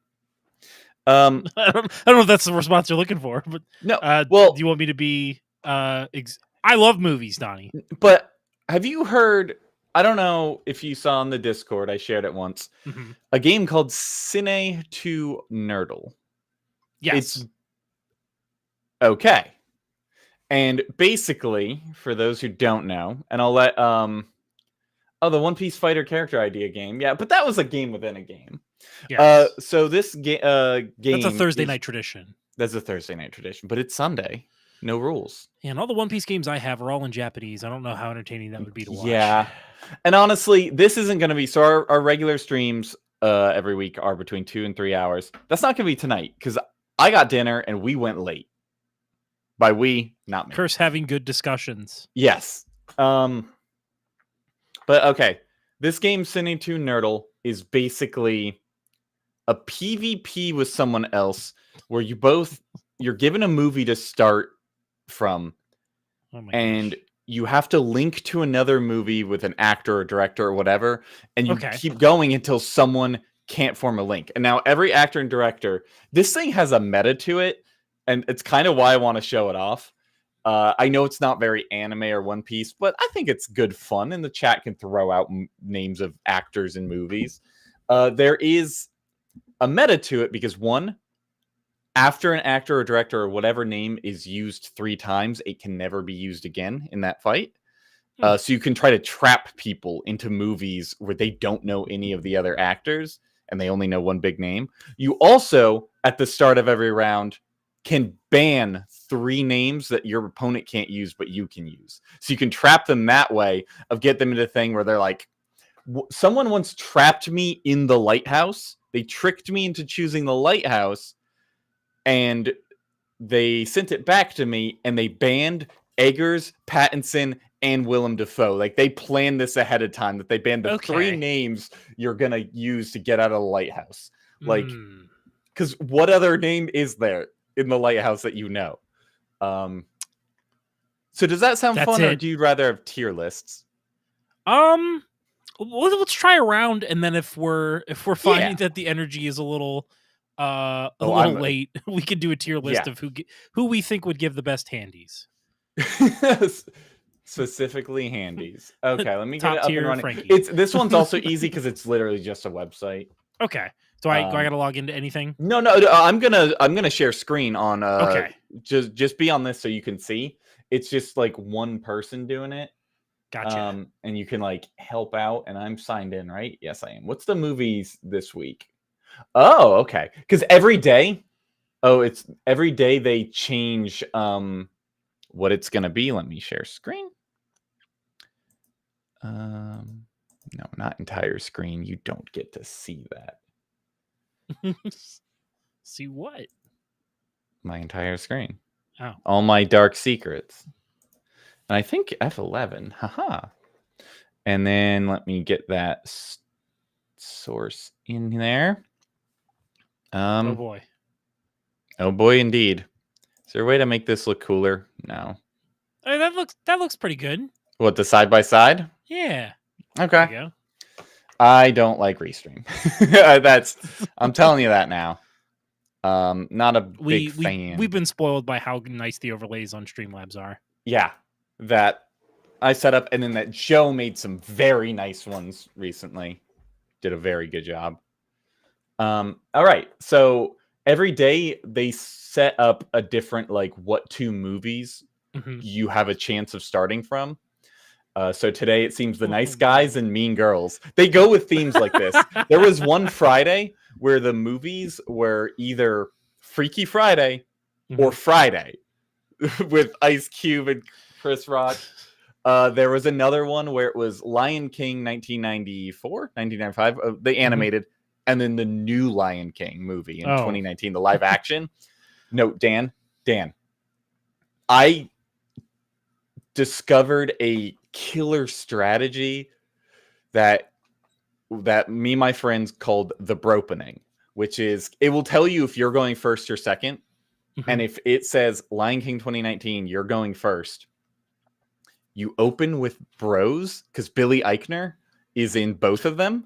I don't know if that's the response you're looking for, but no. Well, do you want me to be? I love movies, Donnie. But have you heard? I don't know if you saw on the Discord. I shared it once. Mhm. A game called Cine to Nerdle. Yes. It's okay. And basically, for those who don't know, and I'll let the One Piece Fighter character idea game. Yeah, but that was a game within a game. Yes. So this game That's a Thursday night tradition. That's a Thursday night tradition, but it's Sunday. No rules. And all the One Piece games I have are all in Japanese. I don't know how entertaining that would be to watch. Yeah. And honestly, this isn't going to be... So our regular streams every week are between 2 and 3 hours. That's not going to be tonight, because I got dinner and we went late. By we, not me. Curse having good discussions. Yes. But okay. This game, Cine to Nerdle, is basically a PvP with someone else where you're given a movie to start from, and you have to link to another movie with an actor or director or whatever, and you keep going until someone can't form a link. And now every actor and director, this thing has a meta to it, and it's kind of why I want to show it off. I know it's not very anime or One Piece, but I think it's good fun, and the chat can throw out names of actors in movies. There is a meta to it because, one, after an actor or director or whatever name is used 3 times, it can never be used again in that fight. So you can try to trap people into movies where they don't know any of the other actors and they only know one big name. You also, at the start of every round, can ban 3 names that your opponent can't use, but you can use. So you can trap them that way, of get them into a thing where they're like, someone once trapped me in the lighthouse. They tricked me into choosing the lighthouse, and they sent it back to me, and they banned Eggers, Pattinson, and Willem Dafoe. Like, they planned this ahead of time, that they banned the 3 names you're going to use to get out of the lighthouse. Like, because what other name is there in the lighthouse that you know? So does that sound fun, or do you rather have tier lists? Let's try a round, and then if we're finding that the energy is a little late, we could do a tier list of who we think would give the best handies. Specifically handies. Okay, let me get Top it up tier and running. Frankie. This one's also easy because it's literally just a website. Okay. Do I gotta log into anything? No. I'm gonna share screen on. Okay. Just be on this so you can see. It's just like one person doing it. Gotcha. And you can like help out, and I'm signed in, right? Yes, I am. What's the movies this week? Oh, okay. Because every day they change what it's gonna be. Let me share screen. No, not entire screen. You don't get to see that. See what? My entire screen. Oh. All my dark secrets. And I think F11. Haha. And then let me get that source in there. Oh boy. Oh boy, indeed. Is there a way to make this look cooler? No. Hey, that looks pretty good. What, the side by side? Yeah. Okay. There you go. I don't like Restream. I'm telling you that now. Not a big fan. We've been spoiled by how nice the overlays on Streamlabs are. Yeah, that I set up, and then that Joe made some very nice ones recently. Did a very good job. All right, so every day they set up a different, like, what 2 movies you have a chance of starting from. So today it seems The Nice Guys and Mean Girls. They go with themes like this. There was one Friday where the movies were either Freaky Friday or Friday with Ice Cube and Chris Rock. There was another one where it was Lion King 1994, 1995, the animated, and then the new Lion King movie in 2019, the live action. No, Dan, I discovered a killer strategy that me and my friends called the bropening, which is it will tell you if you're going first or second, and if it says Lion King 2019, you're going first. You open with Bros because Billy Eichner is in both of them.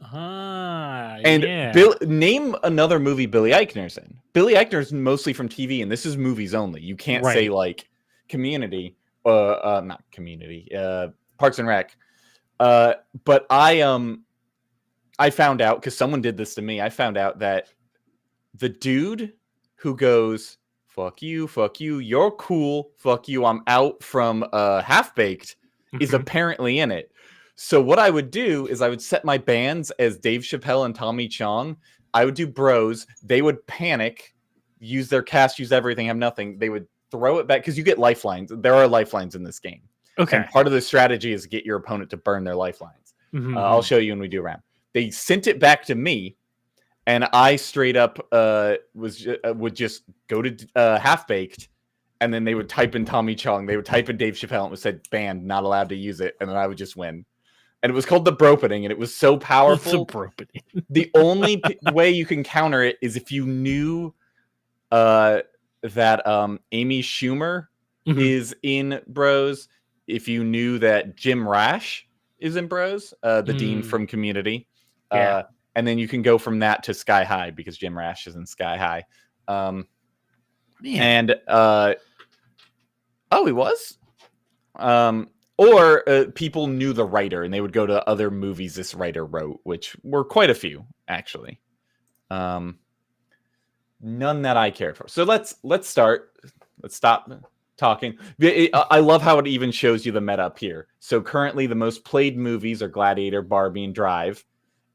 Name another movie Billy Eichner's in. Billy Eichner's mostly from TV, and this is movies only. You can't say like Community, not Community, Parks and Rec. But I found out, because someone did this to me, I found out that the dude who goes, fuck you, you're cool, fuck you, I'm out from Half-Baked, is apparently in it. So what I would do is I would set my bands as Dave Chappelle and Tommy Chong. I would do bros. They would panic, use their cast, use everything, have nothing. They would throw it back, because you get lifelines. There are lifelines in this game. Okay. And part of the strategy is to get your opponent to burn their lifelines. I'll show you when we do a round. They sent it back to me, and I straight up would just go to Half-Baked, and then they would type in Tommy Chong. They would type in Dave Chappelle, and it said banned, not allowed to use it, and then I would just win. And it was called the bropening, and it was so powerful. The only way you can counter it is if you knew that Amy Schumer is in Bros, if you knew that Jim Rash is in Bros, the dean from Community. Yeah. And then you can go from that to Sky High, because Jim Rash is in Sky High. And he was? Or people knew the writer, and they would go to other movies this writer wrote, which were quite a few, actually. None that I cared for. So let's start. Let's stop talking. I love how it even shows you the meta up here. So currently the most played movies are Gladiator, Barbie, and Drive.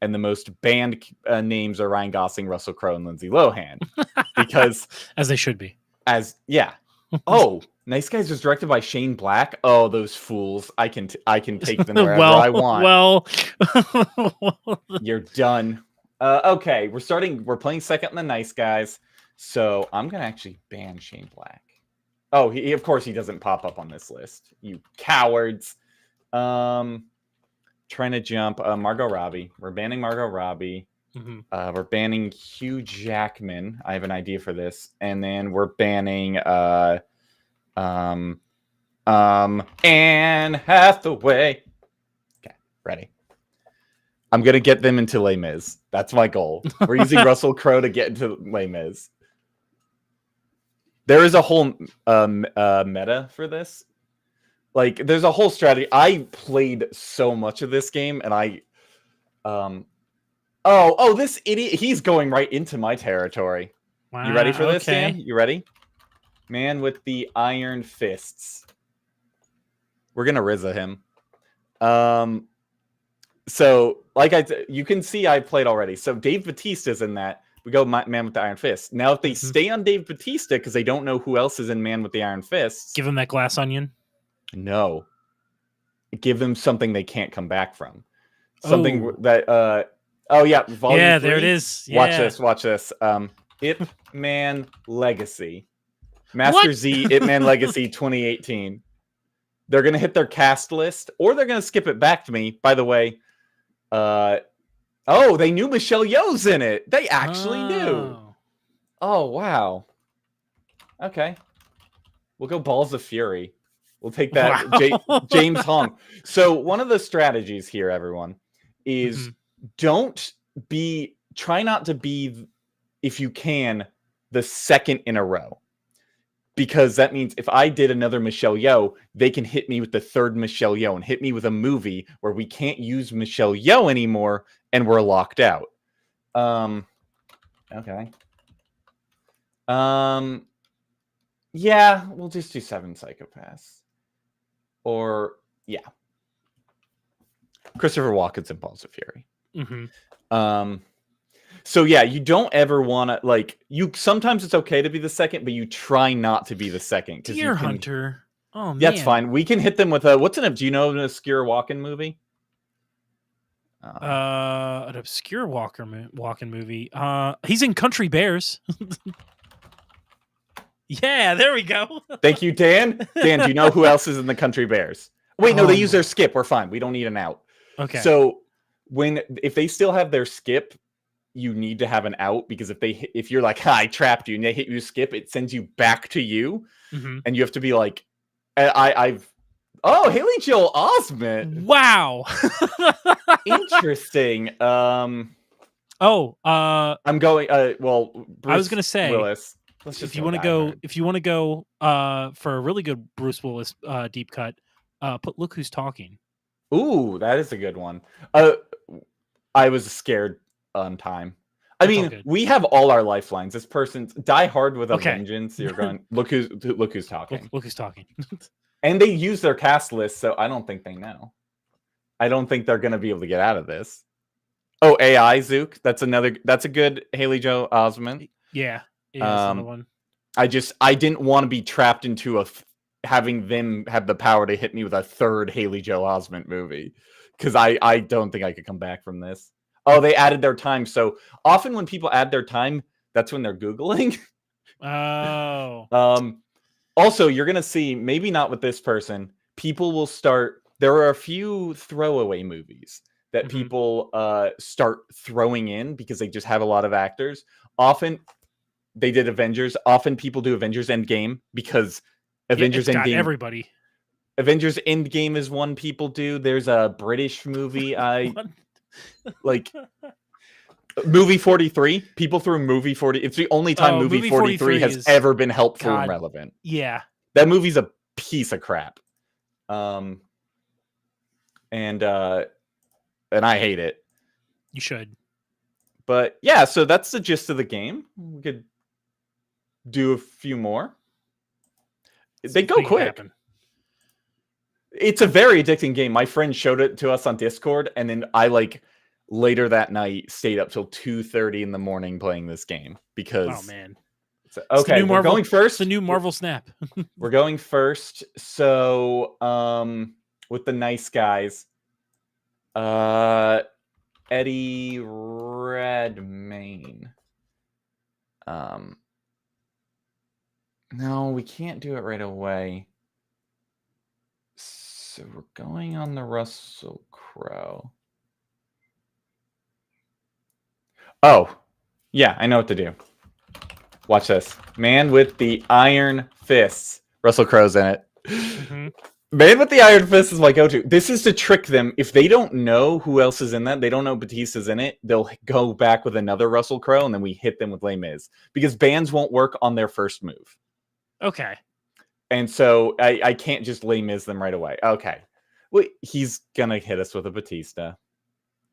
And the most banned names are Ryan Gosling, Russell Crowe, and Lindsay Lohan. Because... as they should be. Oh, Nice Guys was directed by Shane Black. Oh, those fools! I can take them wherever I want. You're done. Okay, we're playing second in the Nice Guys, so I'm gonna actually ban Shane Black. Oh, of course he doesn't pop up on this list. You cowards! Trying to jump. Margot Robbie. We're banning Margot Robbie. We're banning Hugh Jackman. I have an idea for this, and then we're banning Anne Hathaway. Okay, ready. I'm gonna get them into Les Mis. That's my goal. We're using Russell Crowe to get into Les Mis. There is a whole meta for this. Like, there's a whole strategy. I played so much of this game, and I this idiot, he's going right into my territory. Wow, you ready for this, Dan? You ready? Man with the iron fists. We're gonna RZA him. So like you can see I played already. So Dave Bautista's in that. We go Man with the Iron Fist. Now if they stay on Dave Bautista because they don't know who else is in Man with the Iron Fists, give them that glass onion. No. Give them something they can't come back from. Something that volume 3. There it is. Yeah. Watch this. Ip Man Legacy. Master Z, Ip Man Legacy 2018. They're going to hit their cast list, or they're going to skip it back to me. By the way, they knew Michelle Yeoh's in it. They actually knew. Oh, wow. Okay. We'll go Balls of Fury. We'll take that. Wow. James Hong. So one of the strategies here, everyone, is try not to be, if you can, the second in a row. Because that means if I did another Michelle Yeoh, they can hit me with the third Michelle Yeoh and hit me with a movie where we can't use Michelle Yeoh anymore and we're locked out. Okay. Yeah, we'll just do 7 Psychopaths. Or, yeah. Christopher Walken's in Balls of Fury. So yeah, you don't ever want to, like, sometimes it's okay to be the second, but you try not to be the second. Deer Hunter. Oh, man. That's fine. We can hit them with do you know an obscure Walken movie? An obscure Walken movie. He's in Country Bears. Yeah, there we go. Thank you, Dan. Dan, do you know who else is in the Country Bears? Wait, no, they use their skip. We're fine. We don't need an out. Okay. So if they still have their skip, you need to have an out, because if you're like, I trapped you, and they hit you skip, it sends you back to you, and you have to be like, Haley Joel Osment. Wow. Interesting. I'm going. Bruce I was gonna say, Willis. If you want to go, for a really good Bruce Willis deep cut, put Look Who's Talking. Ooh, that is a good one. I was scared on time. I That's all mean, good. we have all our lifelines. This person's Die Hard with a Okay. Vengeance. You're going. Look who's talking. Look who's talking. And they use their cast list, so I don't think they know. I don't think they're going to be able to get out of this. Oh, AI Zook. That's a good Haley Joel Osment. Yeah. That's another one. I didn't want to be trapped into having them have the power to hit me with a third Haley Joel Osment movie, because I don't think I could come back from this. Oh, they added their time. So often when people add their time, that's when they're Googling. Oh. Also, you're gonna see, maybe not with this person, people will start. There are a few throwaway movies that people start throwing in because they just have a lot of actors. Often they did Avengers. Often people do Avengers Endgame because Avengers Endgame. Everybody. Avengers Endgame is one people do. There's a British movie like Movie 43. People threw Movie 40. It's the only time Movie 43 has ever been helpful and relevant. Yeah. That movie's a piece of crap. And I hate it. You should. But yeah, so that's the gist of the game. We could do a few more. They go quick. It's a very addicting game. My friend showed it to us on Discord, and then I later that night stayed up till 2:30 in the morning playing this game because. Oh man. Okay, we're going first. The new Marvel Snap. We're going first. So, with the nice guys, Eddie Redmayne. No, we can't do it right away. So we're going on the Russell Crowe. Oh, yeah, I know what to do. Watch this. Man with the Iron Fists. Russell Crowe's in it. Man with the Iron Fist is my go-to. This is to trick them. If they don't know who else is in that, they don't know Batista's in it, they'll go back with another Russell Crowe, and then we hit them with Les Mis. Because bands won't work on their first move. Okay. And so I can't just Les Mis them right away. Okay. Well, he's going to hit us with a Batista.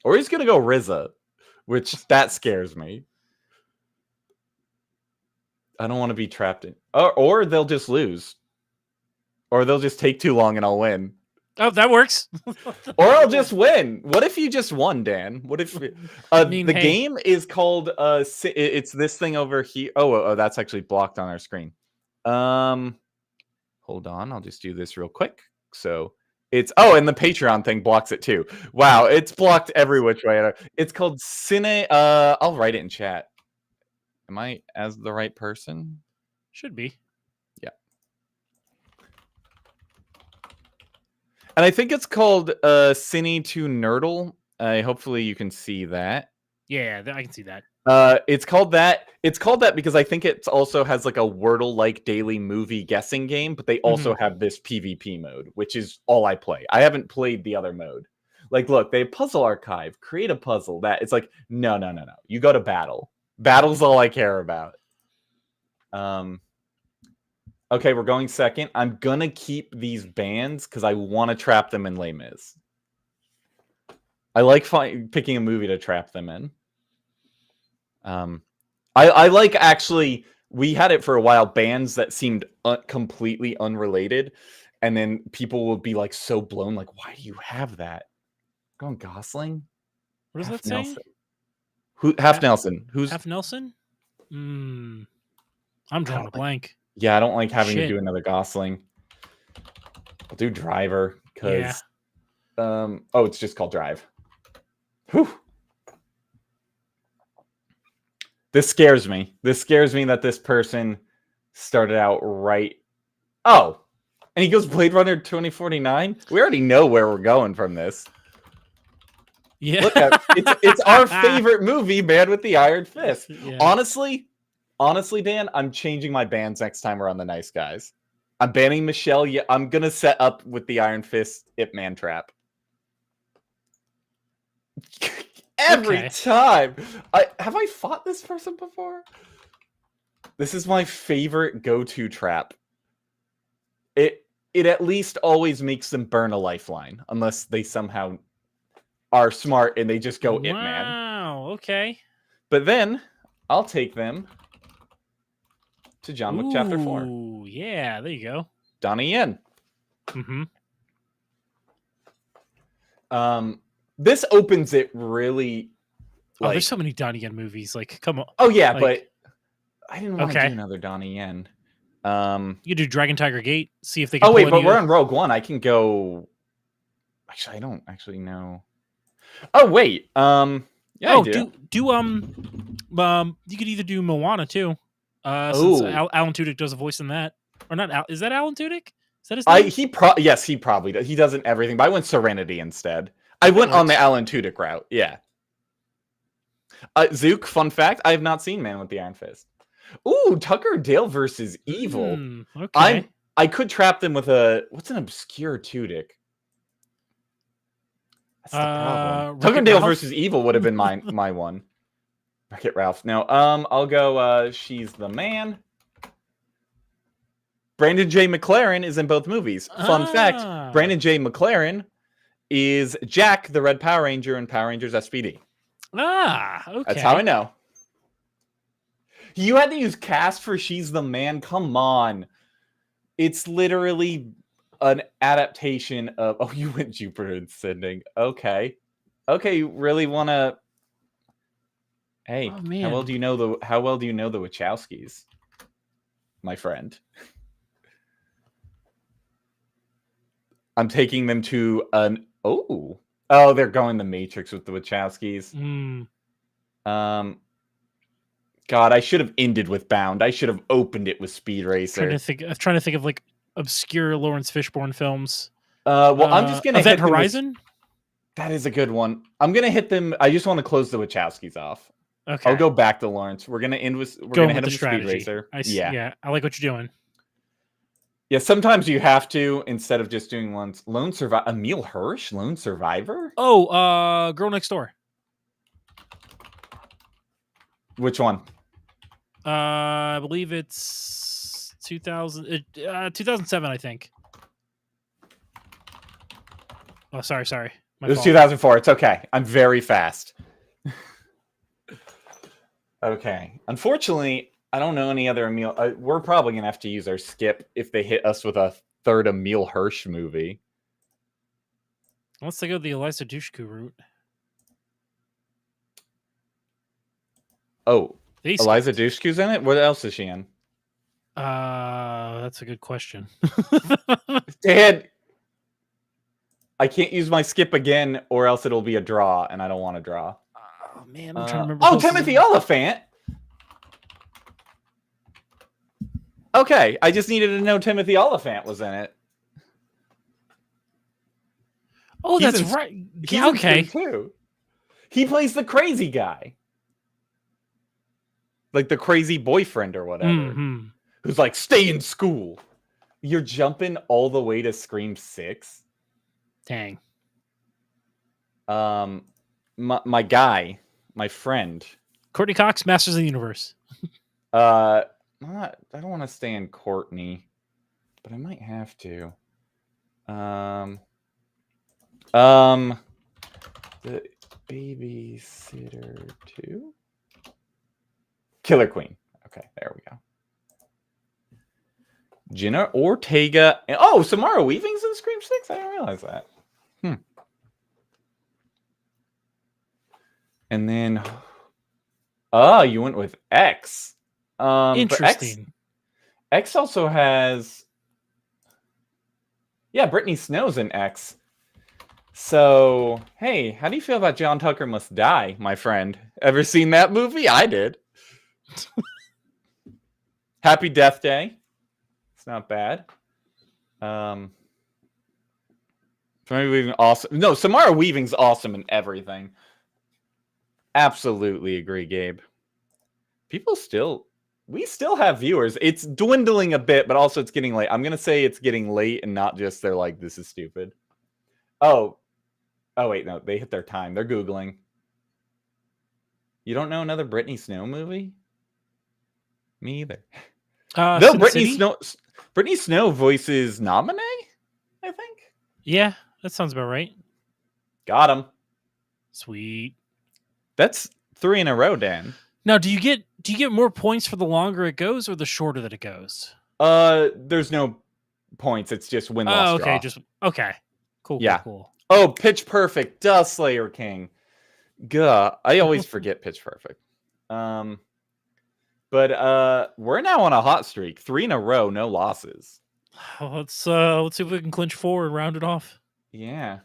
Or he's going to go RZA, which that scares me. I don't want to be trapped in. Or they'll just lose. Or they'll just take too long and I'll win. Oh, that works. Or I'll just win. What if you just won, Dan? What if game is called it's this thing over here. Oh, that's actually blocked on our screen. Hold on, I'll just do this real quick. So it's and the Patreon thing blocks it too. Wow, it's blocked every which way. It's called Cine. I'll write it in chat. Am I as the right person? Should be. Yeah. And I think it's called Cine to Nerdle. Hopefully you can see that. Yeah, I can see that. It's called that. It's called that because I think it also has like a Wordle-like daily movie guessing game, but they also have this PvP mode, which is all I play. I haven't played the other mode. Like, look, they have Puzzle Archive, create a puzzle. That it's like, no. You go to battle. Battle's all I care about. Okay, we're going second. I'm gonna keep these bands because I want to trap them in Les Mis. I like picking a movie to trap them in. I like, actually, we had it for a while, bands that seemed completely unrelated, and then people would be like so blown, like, why do you have that? Going Gosling? What does that say? Half Nelson. Who's Half Nelson? I'm drawing a blank. Yeah, I don't like having to do another Gosling. I'll do Driver because it's just called Drive. Whew. This scares me. This scares me that this person started out right. Oh, and he goes Blade Runner 2049. We already know where we're going from this. Yeah, look at it's our favorite movie, Man with the Iron Fist. Yeah. Honestly, Dan, I'm changing my bans next time we're on the Nice Guys. I'm banning Michelle. Yeah, I'm gonna set up with the Iron Fist Ip Man trap. Every time. Have I fought this person before? This is my favorite go-to trap. it at least always makes them burn a lifeline, unless they somehow are smart and they just go Ip Man. Wow. Okay. But then I'll take them to John Wick Chapter 4. Ooh, yeah. There you go. Donnie Yen. Mm-hmm. This opens it really. Oh, there's so many Donnie Yen movies. Like, come on. Oh yeah, like, but I didn't want to okay. do another Donnie Yen. You could do Dragon Tiger Gate. See if they can. Oh wait, but we're on Rogue One. I can go. Actually, I don't actually know. Oh wait. Yeah. Oh, I do. You could either do Moana too. Since Oh. Alan Tudyk does a voice in that, or not? Is that Alan Tudyk? Is that his name? Yes, he probably does. He doesn't everything, but I went Serenity instead. I went on the Alan Tudyk route. Yeah. Zook, fun fact: I have not seen Man with the Iron Fist. Ooh, Tucker Dale versus Evil. Okay. I could trap them with what's an obscure Tudyk? That's the problem. Tucker Dale versus Evil would have been my one. Wreck-It Ralph. No, I'll go She's the Man. Brandon J. McLaren is in both movies. Fun fact, Brandon J. McLaren is Jack, the Red Power Ranger in Power Rangers SPD. Okay. That's how I know. You had to use cast for She's the Man? Come on. It's literally an adaptation of... Oh, you went Jupiter Ascending. Okay. Okay, you really want to... Hey, how well do you know the Wachowskis, my friend? I'm taking them to an... Oh, they're going the Matrix with the Wachowskis. God, I should have ended with Bound. I should have opened it with Speed Racer. I'm trying to think of like obscure Lawrence Fishburne films. Well, I'm just gonna Event hit Horizon. That is a good one. I'm gonna hit them. I just want to close the Wachowskis off. Okay. I'll go back to Lawrence. We're gonna end with. We're gonna hit them with Speed Racer. Yeah, I like what you're doing. Yeah, sometimes you have to instead of just doing ones. Lone Survivor. Emile Hirsch, Lone Survivor. Oh, Girl Next Door. Which one? I believe it's 2007, I think. Oh, sorry. It was 2004. It's okay. I'm very fast. Okay. Unfortunately, I don't know any other Emile. We're probably going to have to use our skip if they hit us with a third Emile Hirsch movie. Unless they go the Eliza Dushku route. Oh, Eliza Dushku's in it? What else is she in? That's a good question. Dad, I can't use my skip again or else it'll be a draw, and I don't want to draw. Oh, man, I'm trying to remember. Oh, Timothy Oliphant! Okay, I just needed to know Timothy Oliphant was in it. Oh, that's right. Yeah, okay. Too. He plays the crazy guy. Like the crazy boyfriend or whatever. Who's like, stay in school. You're jumping all the way to Scream 6? Dang. My guy, my friend. Courtney Cox, Masters of the Universe. I don't want to stay in Courtney, but I might have to. The Babysitter 2? Killer Queen. Okay, there we go. Jenna Ortega. Oh, Samara Weaving's in Scream 6? I didn't realize that. And then... Oh, you went with X. Interesting. X also has... Yeah, Brittany Snow's in X. So, hey, how do you feel about John Tucker Must Die, my friend? Ever seen that movie? I did. Happy Death Day. It's not bad. Samara Weaving, awesome. No, Samara Weaving's awesome in everything. Absolutely agree, Gabe. We still have viewers. It's dwindling a bit, but also it's getting late. I'm gonna say it's getting late and not just they're like, this is stupid. Oh wait, no, they hit their time. They're Googling. You don't know another Brittany Snow movie? Me either. No, Brittany Snow voices Naminé? Yeah, that sounds about right. Got him. Sweet. That's 3 in a row, Dan. Now, do you get more points for the longer it goes or the shorter that it goes? There's no points. It's just win, loss, okay, draw. just okay. Cool. Yeah. Cool. Oh, Pitch Perfect, duh, Slayer King. Gah, I always forget Pitch Perfect. But we're now on a hot streak. 3 in a row, no losses. Let's see if we can clinch 4 and round it off. Yeah.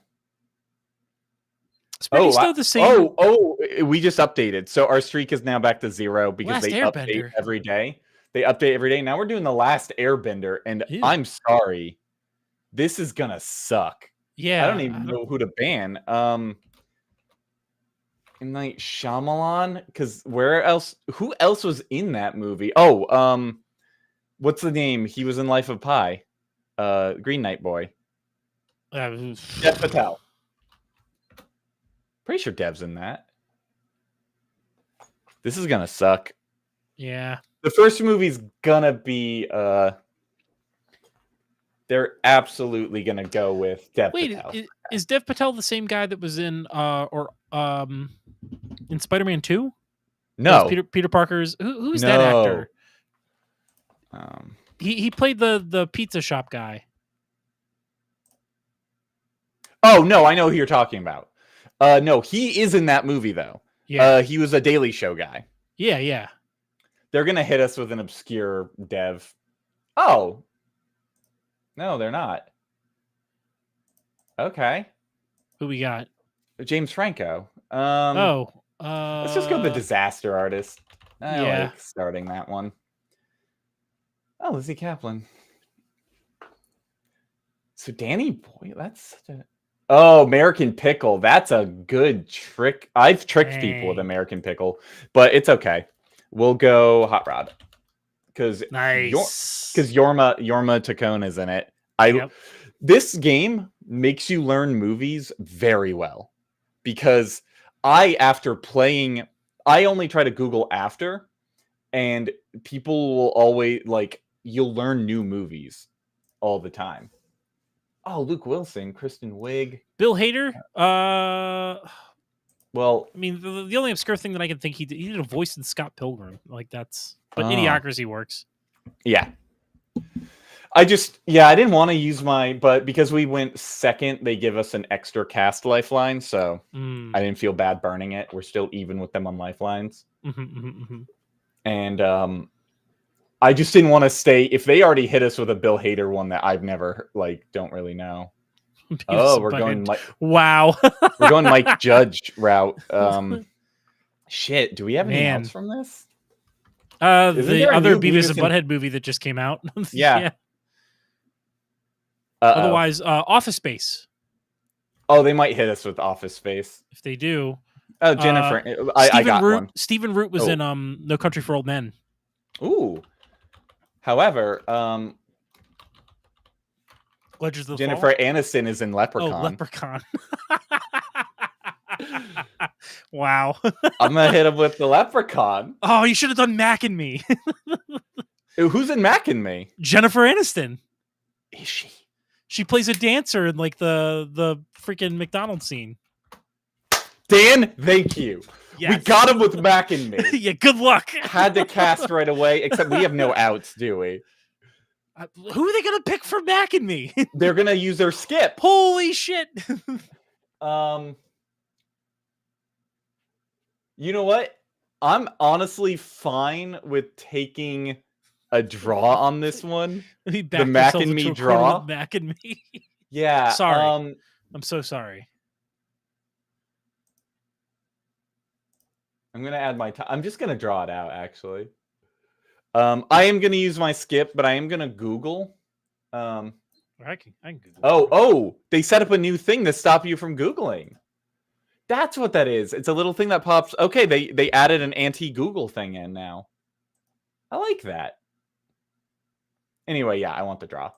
Is Brittany still the same? We just updated. So our streak is now back to 0 because Last they Airbender. update every day. They update every day. Now we're doing the Last Airbender, and Ew. I'm sorry. This is gonna suck. Yeah. I don't even know who to ban. M. Night Shyamalan, because where else? Who else was in that movie? Oh, what's the name? He was in Life of Pi. Green Knight Boy. Dev Patel. Pretty sure Dev's in that. This is gonna suck. Yeah. The first movie's gonna be they're absolutely gonna go with Dev Patel. Is Dev Patel the same guy that was in in Spider-Man 2? No. Peter Parker's who's that actor? He played the pizza shop guy. Oh no, I know who you're talking about. No, he is in that movie though. Yeah. He was a Daily Show guy. Yeah. They're gonna hit us with an obscure dev. Oh. No, they're not. Okay. Who we got? James Franco. Let's just go with the disaster artist. I Yeah. like starting that one. Oh, Lizzie Kaplan. So Danny Boy, that's such a... Oh, American Pickle. That's a good trick. I've tricked people with American Pickle, but it's okay. We'll go Hot Rod. Because Yorma Tacone is in it. This game makes you learn movies very well. Because after playing, I only try to Google after, and people will always, you'll learn new movies all the time. Oh, Luke Wilson, Kristen Wiig. Bill Hader? Well, I mean, the only obscure thing that I can think he did a voice in Scott Pilgrim. But Oh. Idiocracy works. Yeah. I didn't want to use but because we went second, they give us an extra cast lifeline, so I didn't feel bad burning it. We're still even with them on lifelines. And I just didn't want to stay. If they already hit us with a Bill Hader one that I've never, don't really know. We're going wow. We're going Mike Judge route. Shit, do we have anything else from this? The other Beavis and Butthead movie that just came out. Yeah. Otherwise, Office Space. Oh, they might hit us with Office Space. If they do. Oh, Jennifer. I got Root, one. Stephen Root was in No Country for Old Men. Ooh. However, Legends of the Jennifer Fall? Aniston is in Leprechaun. Oh, Leprechaun. Wow. I'm gonna hit him with the Leprechaun. Oh, you should have done Mac and Me. Who's in Mac and Me? Jennifer Aniston. Is she? She plays a dancer in the freaking McDonald's scene. Dan, thank you. Yes. We got him with Mac and Me. Yeah, good luck. Had to cast right away, except we have no outs, do we? Who are they gonna pick for Mac and Me? They're gonna use their skip. Holy shit. You know what? I'm honestly fine with taking a draw on this one. The Mac and Me draw. Mac and Me. Yeah. Sorry. I'm so sorry. I'm gonna add my time. I'm just gonna draw it out, actually. I am gonna use my skip, but I am gonna Google. I can Google. Oh! They set up a new thing to stop you from Googling. That's what that is. It's a little thing that pops. Okay, they added an anti-Google thing in now. I like that. Anyway, yeah, I want the draw.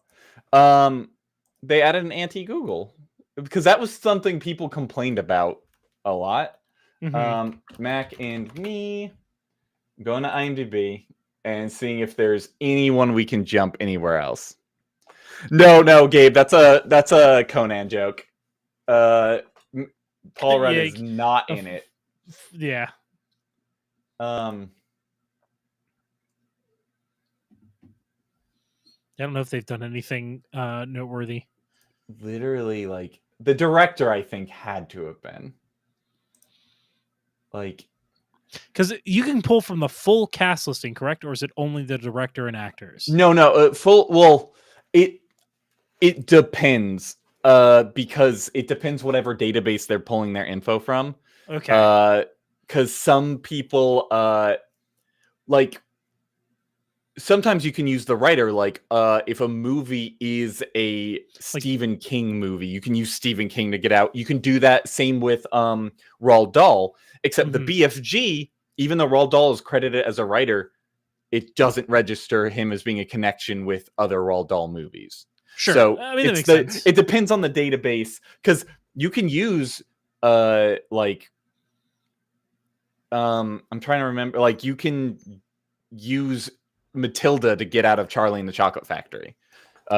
They added an anti-Google because that was something people complained about a lot. Mac and Me. Going to IMDb and seeing if there's anyone we can jump anywhere else. No, Gabe. That's a Conan joke. Paul Rudd is not in it. Yeah. Um, I don't know if they've done anything noteworthy. Literally, like the director, I think had to have been like, because you can pull from the full cast listing, correct? Or is it only the director and actors? No, full. Well, it depends. Because it depends whatever database they're pulling their info from. Okay. Because some people, like, sometimes you can use the writer. Like, if a movie is a Stephen King movie, you can use Stephen King to get out. You can do that. Same with Roald Dahl. Except the BFG, even though Roald Dahl is credited as a writer, it doesn't register him as being a connection with other Roald Dahl movies. Sure. So I mean, that makes sense. It depends on the database, because you can use like I'm trying to remember, like you can use Matilda to get out of Charlie and the Chocolate Factory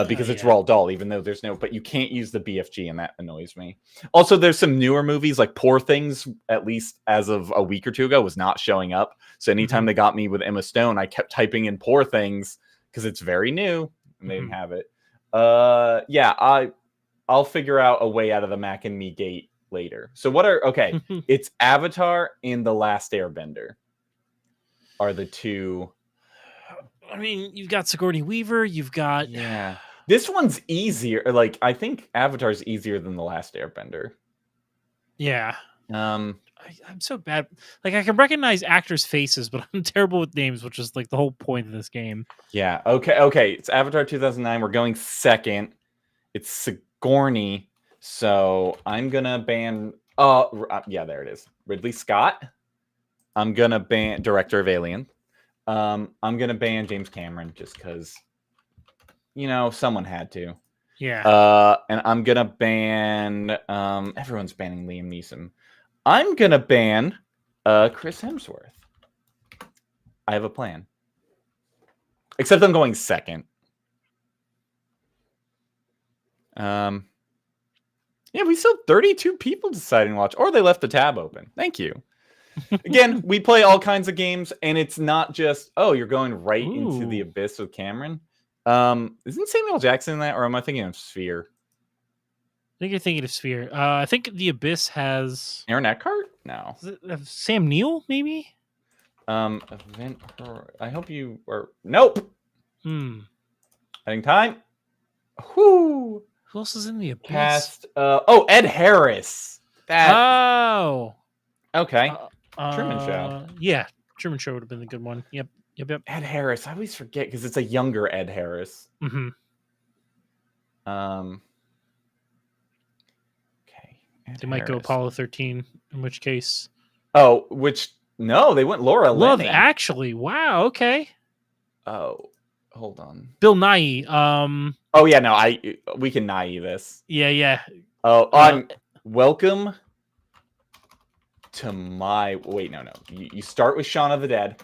because it's Roald Dahl, even though there's no, but you can't use the BFG, and that annoys me. Also, there's some newer movies like Poor Things, at least as of a week or two ago, was not showing up. So anytime they got me with Emma Stone, I kept typing in Poor Things because it's very new and they didn't have it. I'll figure out a way out of the Mac and Me gate later. So what are it's Avatar and The Last Airbender are the two. I mean, you've got Sigourney Weaver, you've got This one's easier. Like, I think Avatar's easier than The Last Airbender. Yeah. I'm so bad. Like, I can recognize actors' faces, but I'm terrible with names, which is like the whole point of this game. Yeah. Okay. It's Avatar 2009. We're going second. It's Sigourney. So I'm gonna ban. There it is. Ridley Scott. I'm gonna ban director of Alien. I'm gonna ban James Cameron just because, someone had to. Yeah. And I'm gonna ban. Everyone's banning Liam Neeson. I'm gonna ban Chris Hemsworth. I have a plan. Except I'm going second. We still 32 people deciding to watch, or they left the tab open. Thank you. Again, we play all kinds of games, and it's not just, you're going right into the abyss with Cameron. Isn't Samuel Jackson in that, or am I thinking of Sphere? I think you're thinking of Sphere. I think the Abyss has Aaron Eckhart? No. Sam Neill, maybe? I hope you are. Nope. Adding time. Whoo. Who else is in the Abyss? Cast. Ed Harris. Okay. Truman Show. Yeah, Truman Show would have been the good one. Yep. Ed Harris. I always forget because it's a younger Ed Harris. Mm-hmm. They might go Apollo 13, in which case. No, they went Laura Love Linney. Actually. Wow, okay. Oh, hold on. Bill Nye. We can Nye this. Yeah. Welcome to my. Wait, no. You start with Shaun of the Dead.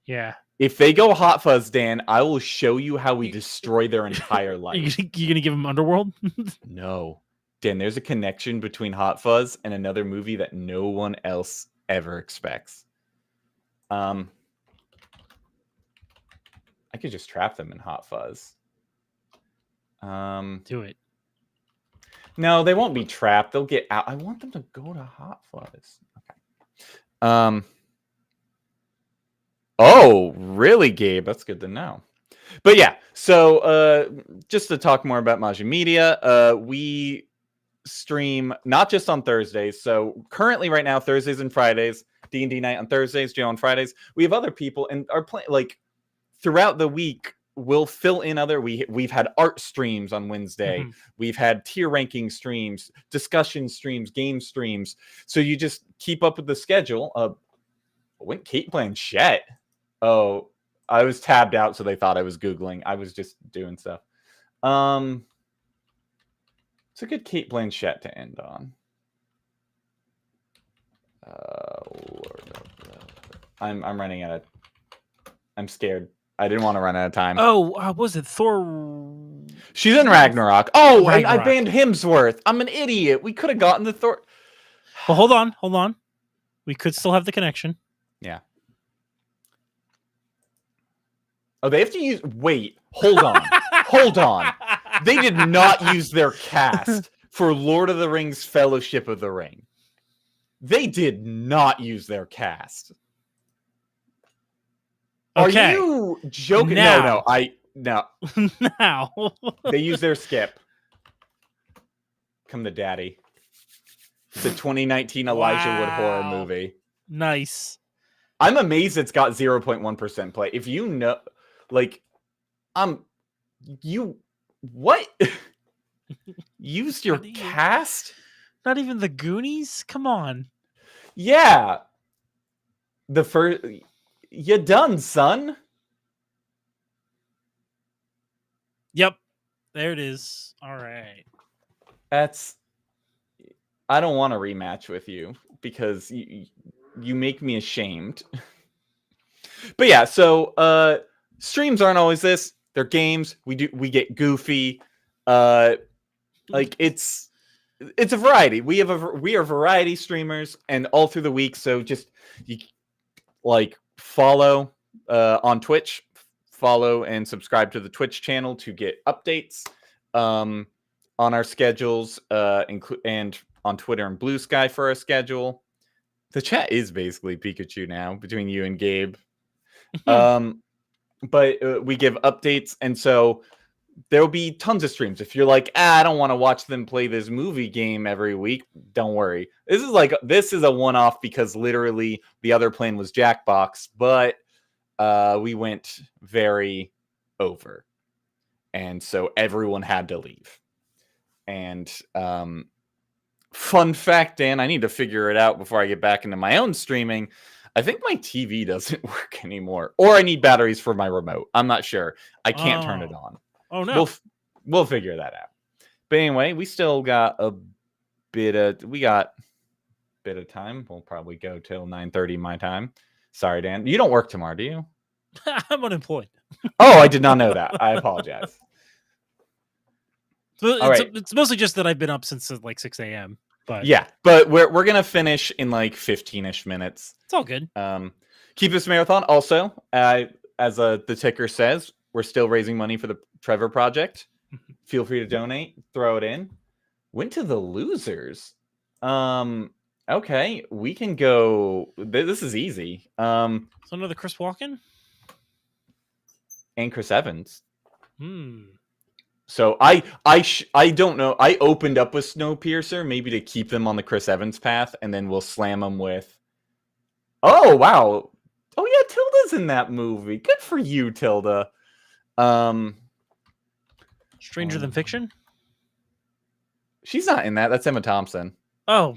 Yeah. If they go Hot Fuzz, Dan, I will show you how we destroy their entire life. You gonna give them Underworld? No. Dan, there's a connection between Hot Fuzz and another movie that no one else ever expects. I could just trap them in Hot Fuzz. Do it. No, they won't be trapped. They'll get out. I want them to go to Hot Fuzz. Okay. Oh, really, Gabe? That's good to know. But yeah, so just to talk more about Maji Media, we stream not just on Thursdays. So currently right now, Thursdays and Fridays, D&D night on Thursdays, Joe on Fridays. We have other people and are playing like throughout the week. We'll fill in other. We've had art streams on Wednesday. Mm-hmm. We've had tier ranking streams, discussion streams, game streams. So you just keep up with the schedule. When Kate Blanchett? Oh, I was tabbed out, so they thought I was Googling. I was just doing stuff. It's a good Kate Blanchett to end on. I'm running out of. I'm scared. I didn't want to run out of time. Oh, was it Thor She's in Ragnarok. Oh, and I Ragnarok. banned Hemsworth. I'm an idiot. We could have gotten the Thor. Well, hold on. We could still have the connection. Yeah. Oh, they have to use. Wait, hold on. Hold on. They did not use their cast for Lord of the Rings Fellowship of the Ring. They did not use their cast. Okay. Are you joking? Now. No. Now. They use their skip. Come to daddy. It's a 2019 Elijah Wood horror movie. Nice. I'm amazed it's got 0.1% play. If you know, like, you what? Used your cast? Not even the Goonies? Come on. Yeah. The first, you done, son. Yep. There it is. All right. I don't want to rematch with you because you make me ashamed. But yeah, so streams aren't always this. They're games. We get goofy. Like it's a variety. We are variety streamers, and all through the week. So just follow on Twitch, follow and subscribe to the Twitch channel to get updates on our schedules, and on Twitter and Blue Sky for our schedule. The chat is basically Pikachu now between you and Gabe. But we give updates, and so there'll be tons of streams. If you're like, I don't want to watch them play this movie game every week, don't worry. This is a one-off because literally the other plan was Jackbox, but we went very over, and so everyone had to leave. And fun fact, Dan, I need to figure it out before I get back into my own streaming. I think my TV doesn't work anymore, or I need batteries for my remote. I'm not sure. I can't turn it on. Oh no. We'll figure that out. But anyway, we still got a bit of time. We'll probably go till 9:30 my time. Sorry, Dan. You don't work tomorrow, do you? I'm unemployed. Oh, I did not know that. I apologize. So All right. It's mostly just that I've been up since like 6 a.m. But Yeah, but we're gonna finish in like 15-ish minutes. It's all good. Keep this marathon. Also, as the ticker says, we're still raising money for the Trevor Project. Feel free to donate. Throw it in. Went to the losers. Okay, we can go. This is easy. So another Chris Walken and Chris Evans. Hmm. So I don't know. I opened up with Snowpiercer maybe to keep them on the Chris Evans path, and then we'll slam them with. Oh wow! Oh yeah, Tilda's in that movie. Good for you, Tilda. Stranger Than Fiction. She's not in that. That's Emma Thompson. Oh.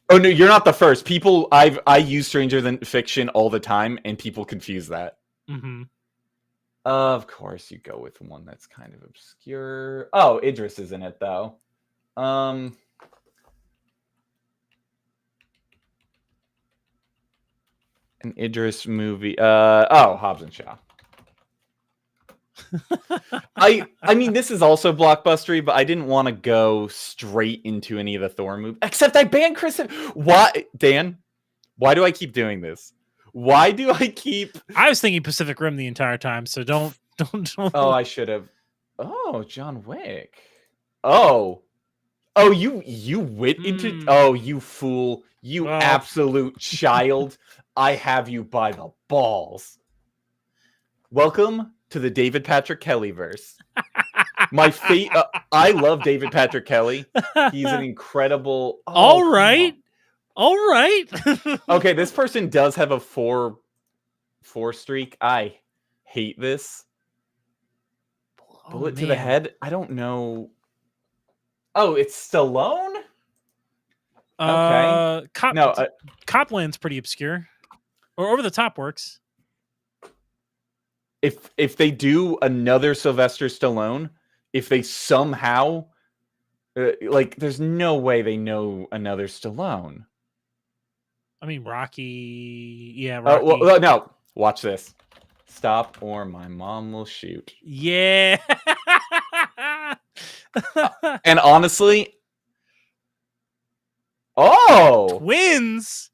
Oh no, you're not the first. People, I use Stranger Than Fiction all the time, and people confuse that. Mm-hmm. Of course, you go with one that's kind of obscure. Oh, Idris is in it though. An Idris movie. Hobbs and Shaw. I mean, this is also blockbustery, but I didn't want to go straight into any of the Thor movies. Except I banned Chris. Why, Dan? Why do I keep doing this? Why do I keep? I was thinking Pacific Rim the entire time, so don't. Oh, I should have. Oh, John Wick. Oh, you went into. Oh, you fool! You absolute child! I have you by the balls. Welcome to the David Patrick Kelly verse. My fate. I love David Patrick Kelly. He's an incredible. All right. Okay, this person does have a four streak. I hate this. Bullet to the head. I don't know. Oh, it's Stallone. Okay. Copland's pretty obscure. Or Over the Top works. If they do another Sylvester Stallone, if they somehow there's no way they know another Stallone. I mean, Rocky. Yeah, Rocky. Well, no. Watch this. Stop or my mom will shoot. Yeah. And honestly, oh, twins.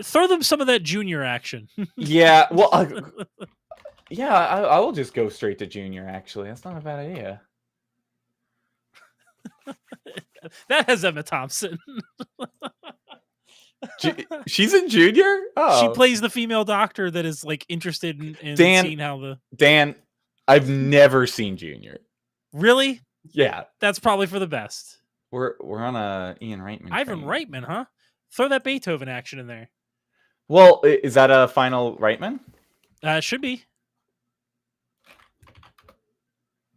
Throw them some of that junior action. yeah. Well, yeah, I will just go straight to junior. Actually, that's not a bad idea. That has Emma Thompson. She's in junior. Oh, she plays the female doctor that is like interested in seeing how the Dan. I've never seen Junior. Really? Yeah, that's probably for the best. We're on a Ian Reitman. Ivan Reitman, huh? Throw that Beethoven action in there. Well, is that a final Reitman? Should be.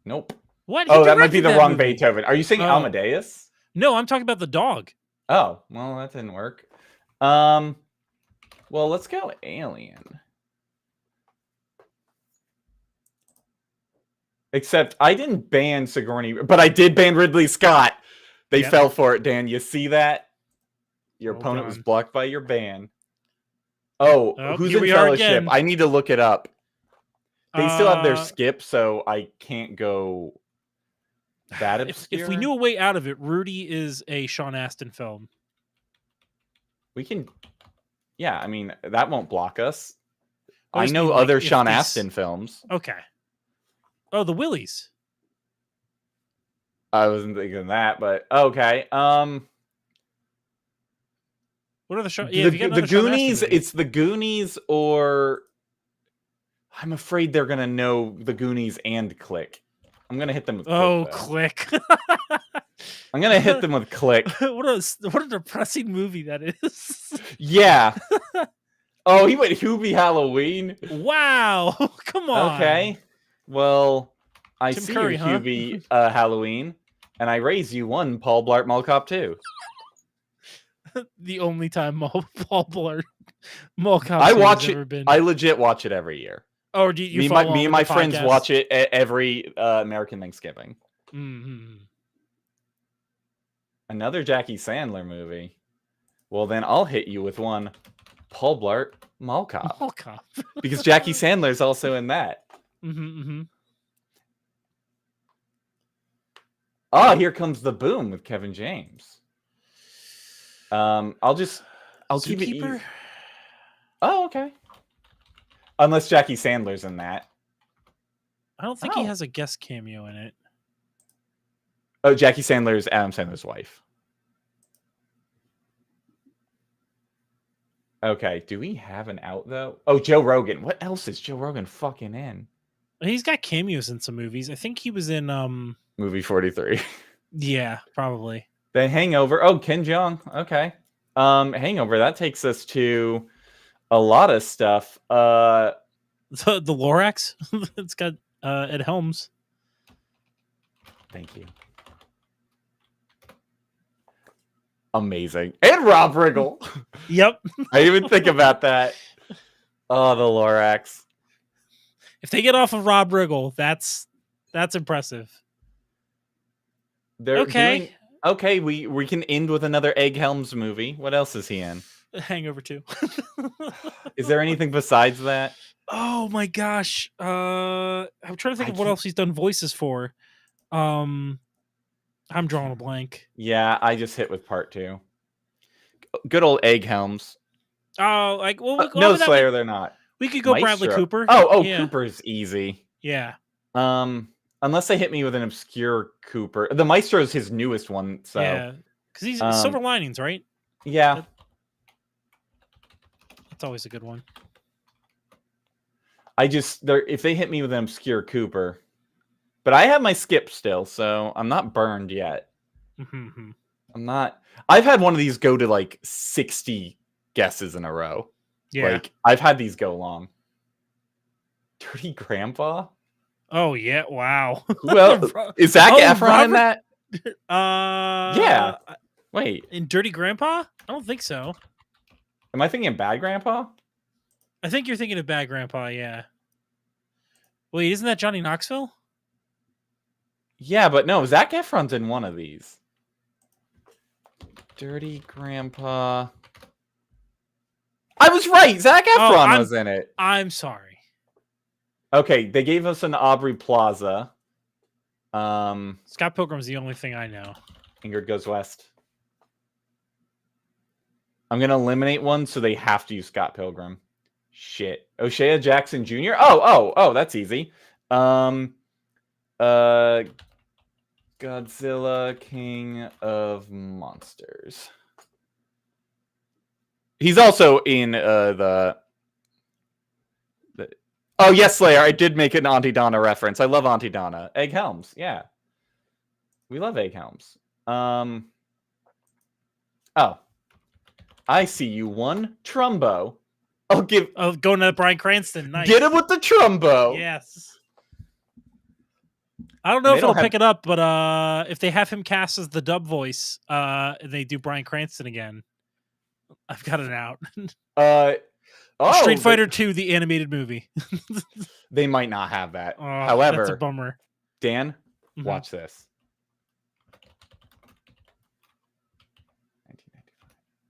Nope. What? Oh, that might be the wrong movie. Beethoven. Are you saying Amadeus? No, I'm talking about the dog. Oh, well, that didn't work. Well, let's go Alien. Except I didn't ban Sigourney, but I did ban Ridley Scott. They fell for it, Dan. You see that? Your opponent was blocked by your ban. Oh, who's in Fellowship? I need to look it up. They still have their skip, so I can't go that obscure. If we knew a way out of it, Rudy is a Sean Astin film. We can... Yeah, I mean, that won't block us. I know other Sean Astin films. Okay. Oh, the Willies. I wasn't thinking that, but okay. What are the shows? Yeah, the Goonies. It's the Goonies, or I'm afraid they're gonna know the Goonies and Click. I'm gonna hit them with Click. I'm gonna hit them with Click. What a depressing movie that is. Yeah. Oh, he went Hubie Halloween. Wow. Come on. Okay. Well, I Tim see Curry, your huh? Hubie Halloween, and I raise you one Paul Blart Mall Cop 2. The only time Paul Blart Mall Cop I 2 watch has it. ever been. I legit watch it every year. Oh, do you me and my friends podcast? watch it every American Thanksgiving. Mm-hmm. Another Jackie Sandler movie. Well, then I'll hit you with one Paul Blart Mall Cop. Mall Cop. Because Jackie Sandler's also in that. Mm-hmm. Oh, here comes The Boom with Kevin James. I'll keep it easy. Oh, okay. Unless Jackie Sandler's in that. I don't think he has a guest cameo in it. Oh, Jackie Sandler's Adam Sandler's wife. Okay, do we have an out though? Oh, Joe Rogan. What else is Joe Rogan fucking in? He's got cameos in some movies. I think he was in Movie 43. Yeah, probably. The Hangover. Oh, Ken Jeong. Okay. Hangover, that takes us to a lot of stuff. The Lorax. It's got Ed Helms. Thank you. Amazing. And Rob Riggle. Yep. I didn't even think about that. Oh, the Lorax. If they get off of Rob Riggle, that's impressive. They're okay. Okay, we can end with another Egg Helms movie. What else is he in? Hangover 2. Is there anything besides that? Oh my gosh. I'm trying to think of what else he's done voices for. I'm drawing a blank. Yeah, I just hit with part 2. Good old Egg Helms. Oh, like no Slayer, they're not. We could go Maestro. Bradley Cooper. Oh, yeah. Cooper's easy. Yeah. Unless they hit me with an obscure Cooper. The Maestro is his newest one, so yeah, because he's Silver Linings, right? Yeah, that's always a good one. If they hit me with an obscure Cooper, but I have my skip still, so I'm not burned yet. Mm-hmm. I'm not. I've had one of these go to like 60 guesses in a row. Yeah, like I've had these go long. Dirty Grandpa. Oh yeah! Wow. Who else? Is Zac Efron in that? Yeah. Wait. In Dirty Grandpa? I don't think so. Am I thinking Bad Grandpa? I think you're thinking of Bad Grandpa. Yeah. Wait, isn't that Johnny Knoxville? Yeah, but no, Zac Efron's in one of these. Dirty Grandpa. I was right. Zac Efron was in it. I'm sorry. Okay, they gave us an Aubrey Plaza. Scott Pilgrim's the only thing I know. Ingrid goes west. I'm gonna eliminate one, so they have to use Scott Pilgrim. Shit. O'Shea Jackson Jr. Oh, that's easy. Godzilla, King of Monsters. He's also in the. Oh yes, Slayer. I did make an Auntie Donna reference. I love Auntie Donna. Egg Helms. Yeah, we love Egg Helms. Oh, I see you one Trumbo. I'll give. Oh, going to Bryan Cranston. Nice. Get him with the Trumbo. Yes. I don't know if it'll pick it up, but if they have him cast as the dub voice, they do Bryan Cranston again. I've got it out. Street Fighter 2, the animated movie. They might not have that. However, that's a bummer. Dan, watch this.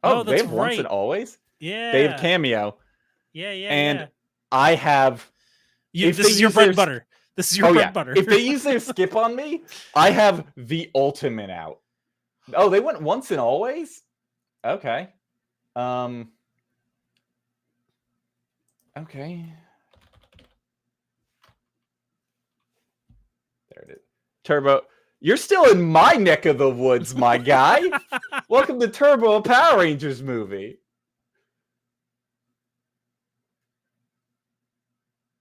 Oh, they have Once and Always? Yeah. They have Cameo. Yeah. And I have... This is your bread and butter. This is your bread and butter. If they use their skip on me, I have the ultimate out. Oh, they went Once and Always? Okay. Okay. There it is. Turbo. You're still in my neck of the woods, my guy. Welcome to Turbo, a Power Rangers movie.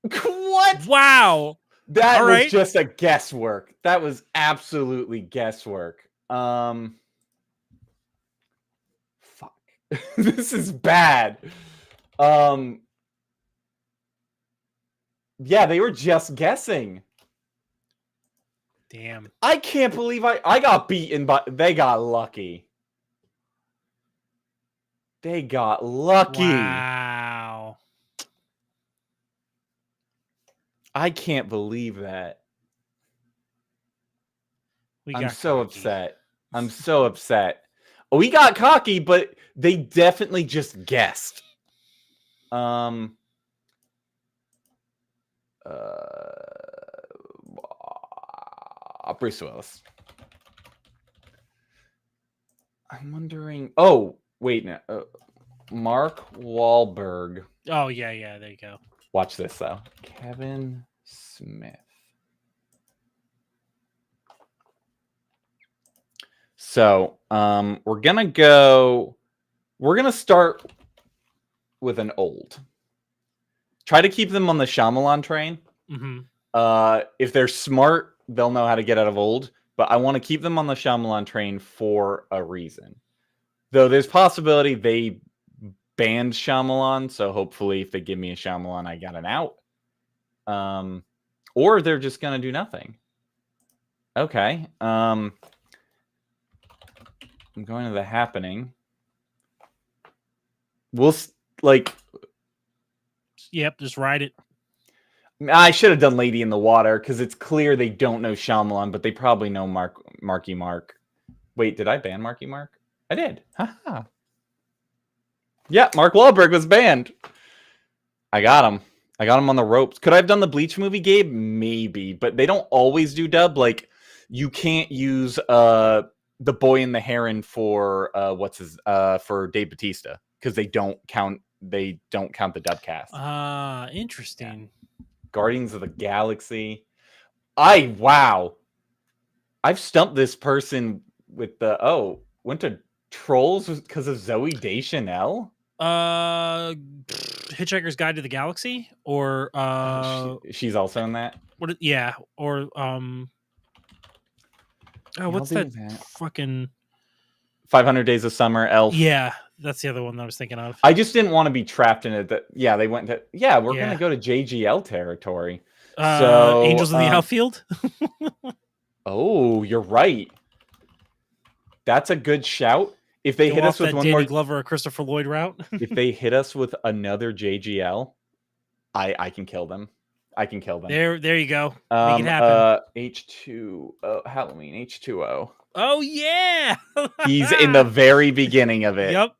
What? Wow. That was just a guesswork. That was absolutely guesswork. Fuck. This is bad. Yeah, they were just guessing. Damn. I can't believe I got beaten, but they got lucky. They got lucky. Wow. I can't believe that. I'm so upset. I'm so upset. We got cocky, but they definitely just guessed. Bruce Willis. I'm wondering. Oh, wait. No, Mark Wahlberg. Oh, yeah. There you go. Watch this, though. Kevin Smith. So, we're going to start with an old. Try to keep them on the Shyamalan train. If they're smart, they'll know how to get out of old. But I want to keep them on the Shyamalan train for a reason. Though there's possibility they banned Shyamalan, so hopefully if they give me a Shyamalan, I got an out. Or they're just going to do nothing. Okay. I'm going to The Happening. We'll, Yep, just ride it. I should have done Lady in the Water, because it's clear they don't know Shyamalan, but they probably know Marky Mark. Wait, did I ban Marky Mark? I did. Haha. Yeah, Mark Wahlberg was banned. I got him. I got him on the ropes. Could I have done the Bleach movie, Gabe? Maybe, but they don't always do dub. Like, you can't use The Boy and the Heron for for Dave Bautista, because they don't count the dub cast. Interesting. Yeah. Guardians of the Galaxy. Wow. I've stumped this person with went to Trolls because of Zooey Deschanel. Hitchhiker's Guide to the Galaxy, or she's also in that. What's that fucking 500 Days of Summer, Elf. Yeah, that's the other one that I was thinking of. I just didn't want to be trapped in it. They went to we're gonna go to JGL territory. So Angels in the Outfield. Oh, you're right. That's a good shout. If they hit us with one Danny more Glover or Christopher Lloyd route, if they hit us with another JGL, I can kill them. I can kill them. There you go. Make it happen. H2O Halloween H2O. Oh yeah. He's in the very beginning of it. Yep.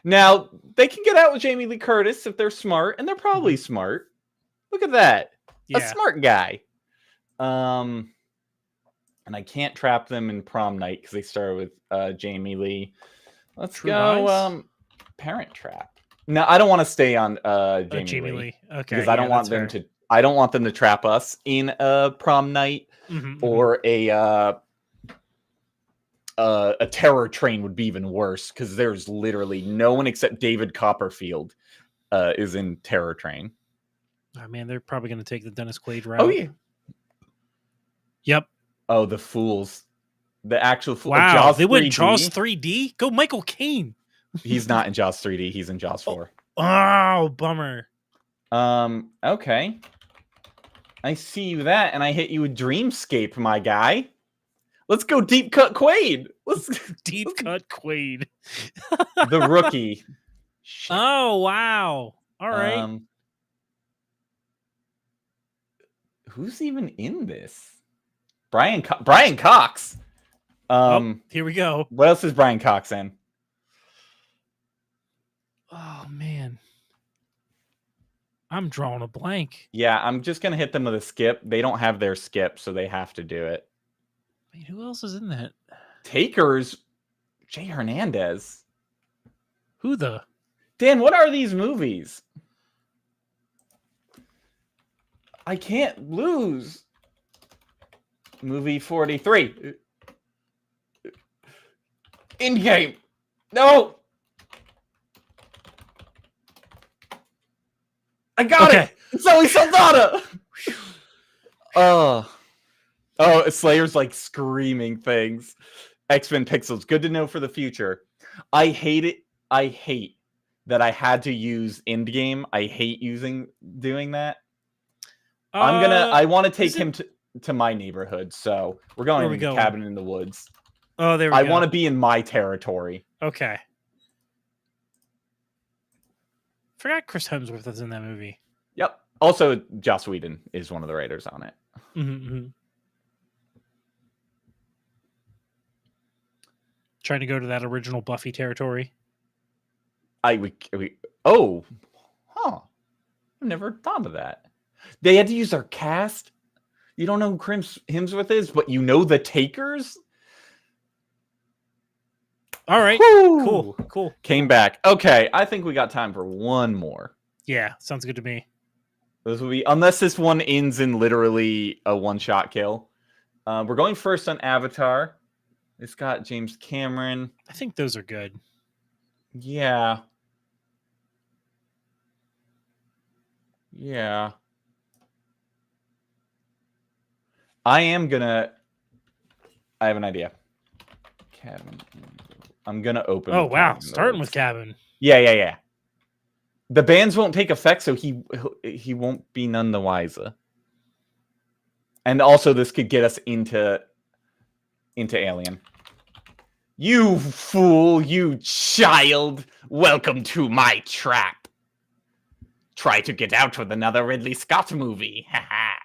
Now they can get out with Jamie Lee Curtis if they're smart, and they're probably smart. Look at that. A smart guy. and I can't trap them in prom night because they started with Jamie Lee. Let's True go Lies? Parent Trap. No, I don't want to stay on Jamie, Jamie Lee. Lee. Okay, Because I don't yeah, want that's them fair. to. I don't want them to trap us in a prom night or a terror train would be even worse because there's literally no one except David Copperfield is in Terror Train. Oh man, they're probably going to take the Dennis Quaid route. Oh yeah. Yep. Oh, the fools. The actual fool. Wow, Jaws they went 3D. Jaws 3D. Go Michael Caine. He's not in Jaws 3D. He's in Jaws 4. Oh, bummer. Okay. I see you that, and I hit you with Dreamscape, my guy. Let's go Deep Cut Quaid. Let's Deep Cut Quaid. The Rookie. Oh wow. All right. Who's even in this? Brian Cox. Here we go. What else is Brian Cox in? Oh man. I'm drawing a blank. Yeah, I'm just gonna hit them with a skip. They don't have their skip, so they have to do it. Wait, who else is in that? Takers, Jay Hernandez. Who the? Dan, what are these movies? I can't lose. Movie 43. In-game. No. I got it. Zoe Saldana. Oh, Slayer's like screaming things. X-Men Pixels. Good to know for the future. I hate it. I hate that I had to use Endgame. I hate doing that. I want to take him to my neighborhood, so we're going to the cabin in the woods. Oh, there we go. I want to be in my territory. Okay. Forgot Chris Hemsworth was in that movie. Yep. Also, Joss Whedon is one of the writers on it. Trying to go to that original Buffy territory. I've never thought of that. They had to use their cast. You don't know who Chris Hemsworth is, but you know the Takers. All right. Woo! Cool. Came back. Okay, I think we got time for one more. Yeah, sounds good to me. This will be, unless this one ends in literally a one-shot kill. We're going first on Avatar. It's got James Cameron. I think those are good. Yeah. Yeah. I have an idea. Cabin. I'm gonna open. Oh wow, starting with Cabin. Yeah. The bans won't take effect, so he won't be none the wiser. And also, this could get us into Alien. You fool, you child! Welcome to my trap. Try to get out with another Ridley Scott movie. Haha.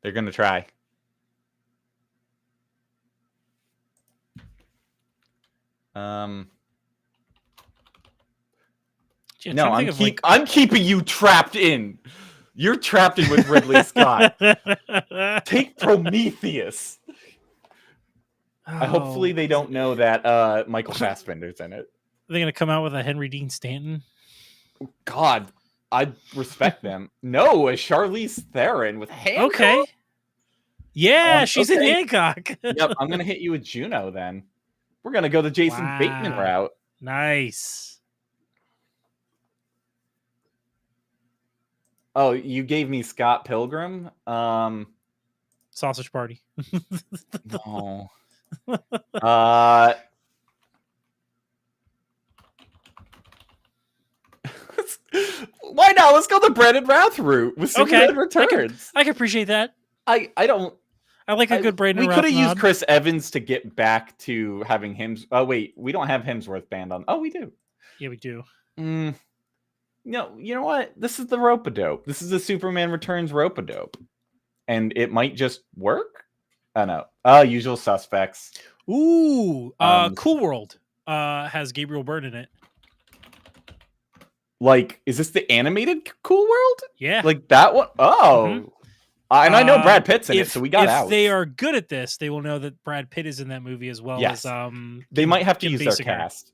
They're gonna try. Gee, No, I'm keeping you trapped in. You're trapped in with Ridley Scott. Take Prometheus. Hopefully they don't know that Michael Fassbender's in it. Are they gonna come out with a Henry Dean Stanton? God, I respect them. No, a Charlize Theron with Hancock. Okay. Yeah, she's in Hancock. Yep, I'm gonna hit you with Juno then. We're gonna go the Jason Bateman route. Nice. Oh, you gave me Scott Pilgrim. Sausage Party. No. Why not? Let's go the Brandon Routh route with Superman Returns. I can appreciate that. I like a good Brandon Routh. We could have used nod. Chris Evans to get back to having him. Oh wait, we don't have Hemsworth band on. Oh, we do. Yeah, we do. No, you know what? This is the rope-a-dope. This is the Superman Returns rope-a-dope. And it might just work? I don't know. Usual Suspects. Ooh, Cool World has Gabriel Byrne in it. Like, is this the animated Cool World? Yeah. Like that one? Oh. And I know Brad Pitt's in it, so we got if out. they are good at this, they will know that Brad Pitt is in that movie as well Yes. as They might have to Kim use their Basinger. cast.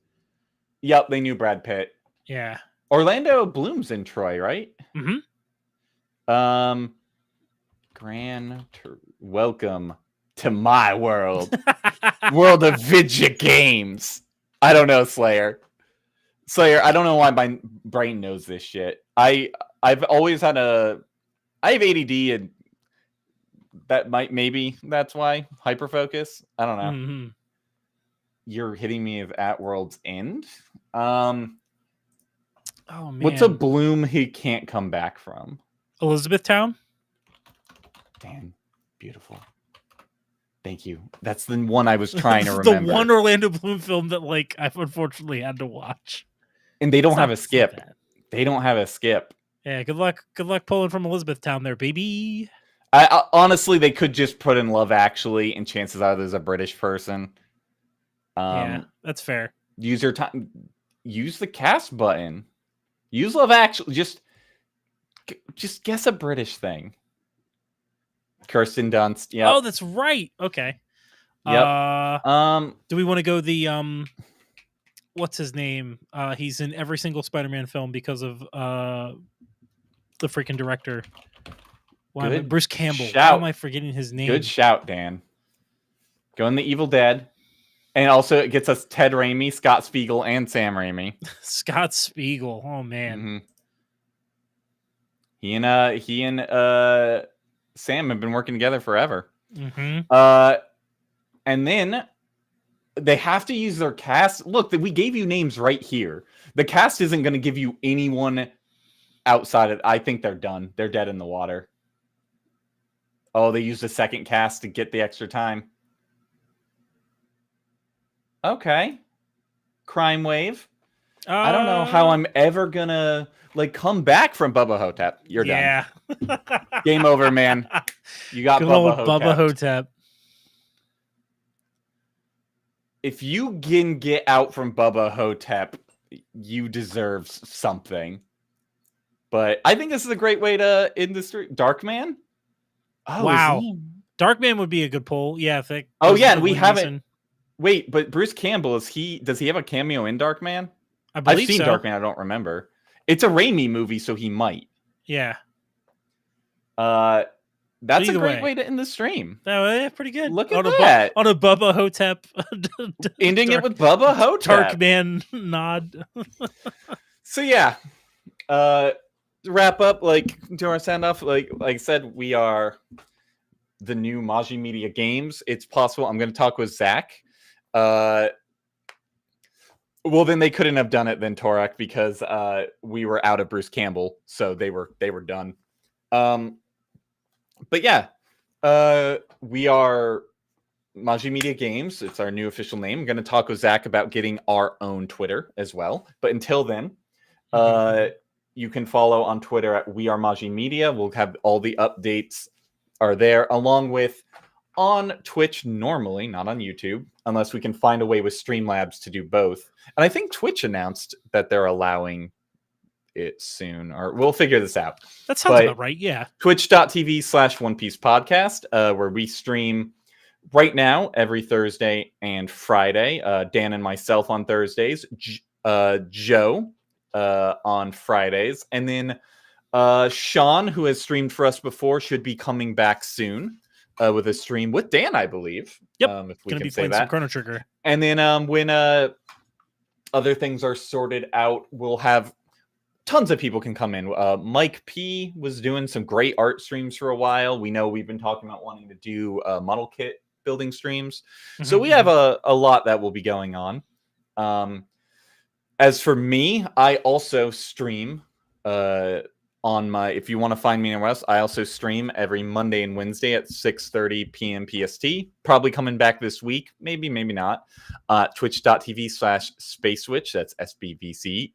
Yep, they knew Brad Pitt. Yeah. Orlando Bloom's in Troy, right? Mm-hmm. Welcome to my world. World of video games. I don't know, Slayer. I don't know why my brain knows this shit. I've always had I have ADD, and that maybe that's why hyperfocus. I don't know. Mm-hmm. You're hitting me with at World's End. Oh man. What's a bloom he can't come back from? Elizabethtown? Dan, beautiful. Thank you. That's the one I was trying to the remember. one Orlando Bloom film that I've unfortunately had to watch. And they don't It's have not- a skip. it's not bad. They don't have a skip. Yeah, good luck pulling from Elizabethtown there, baby. I honestly, they could just put in Love Actually, and chances are there's a British person. Yeah, that's fair. Use your time. Use the cast button. Use Love Actually. Just guess a British thing. Kirsten Dunst. Yeah. Oh, that's right. Okay. Yep. Do we want to go the what's his name? He's in every single Spider-Man film because of the freaking director. Bruce Campbell. Shout. Why am I forgetting his name? Good shout, Dan. Go in the Evil Dead. And also it gets us Ted Raimi, Scott Spiegel, and Sam Raimi. Scott Spiegel. Oh man. Mm-hmm. He and Sam have been working together forever. Mm-hmm. And then they have to use their cast. Look, we gave you names right here. The cast isn't going to give you anyone outside of. I think they're done. They're dead in the water. Oh, they used a second cast to get the extra time. Okay. Crime Wave. I don't know how I'm ever gonna come back from Bubba Hotep. You're done. Game over, man. You got Good Bubba old Hotep. Bubba Hotep. If you can get out from Bubba Hotep, you deserve something. But I think this is a great way to industry. Darkman? Oh, wow. is he? Darkman would be a good poll. Yeah. And we haven't. Wait, but Bruce Campbell, does he have a cameo in Darkman? I've seen so. Darkman, I don't remember. It's a Raimi movie, so he might. Yeah. That's a great way to end the stream. Yeah, pretty good. Look at that. On a Bubba Hotep. Ending it with Bubba Hotep. Darkman nod. So yeah. Wrap up, do our send off. Like I said, we are the new Maji Media Games. It's possible. I'm gonna talk with Zach. Well, then they couldn't have done it then, Torak, because we were out of Bruce Campbell, so they were done. But yeah, we are Maji Media Games. It's our new official name. I'm going to talk with Zach about getting our own Twitter as well. But until then, you can follow on Twitter at We Are Maji Media. We'll have all the updates are there, along with on Twitch normally, not on YouTube, unless we can find a way with Streamlabs to do both. And I think Twitch announced that they're allowing it soon, or we'll figure this out. That sounds about right. Yeah. Twitch.tv/One Piece Podcast, where we stream right now every Thursday and Friday. Dan and myself on Thursdays, Joe on Fridays, and then Sean, who has streamed for us before, should be coming back soon with a stream with Dan, I believe. Yep. If we Gonna can be say playing that. some Chrono Trigger. And then when other things are sorted out, we'll have tons of people can come in. Mike P was doing some great art streams for a while. We know we've been talking about wanting to do model kit building streams. So we have a lot that will be going on. As for me, I also stream on my, if you want to find me anywhere else, I also stream every Monday and Wednesday at 6:30 p.m. PST. Probably coming back this week. Maybe, maybe not. Twitch.tv/SpaceWitch. That's SBVCE.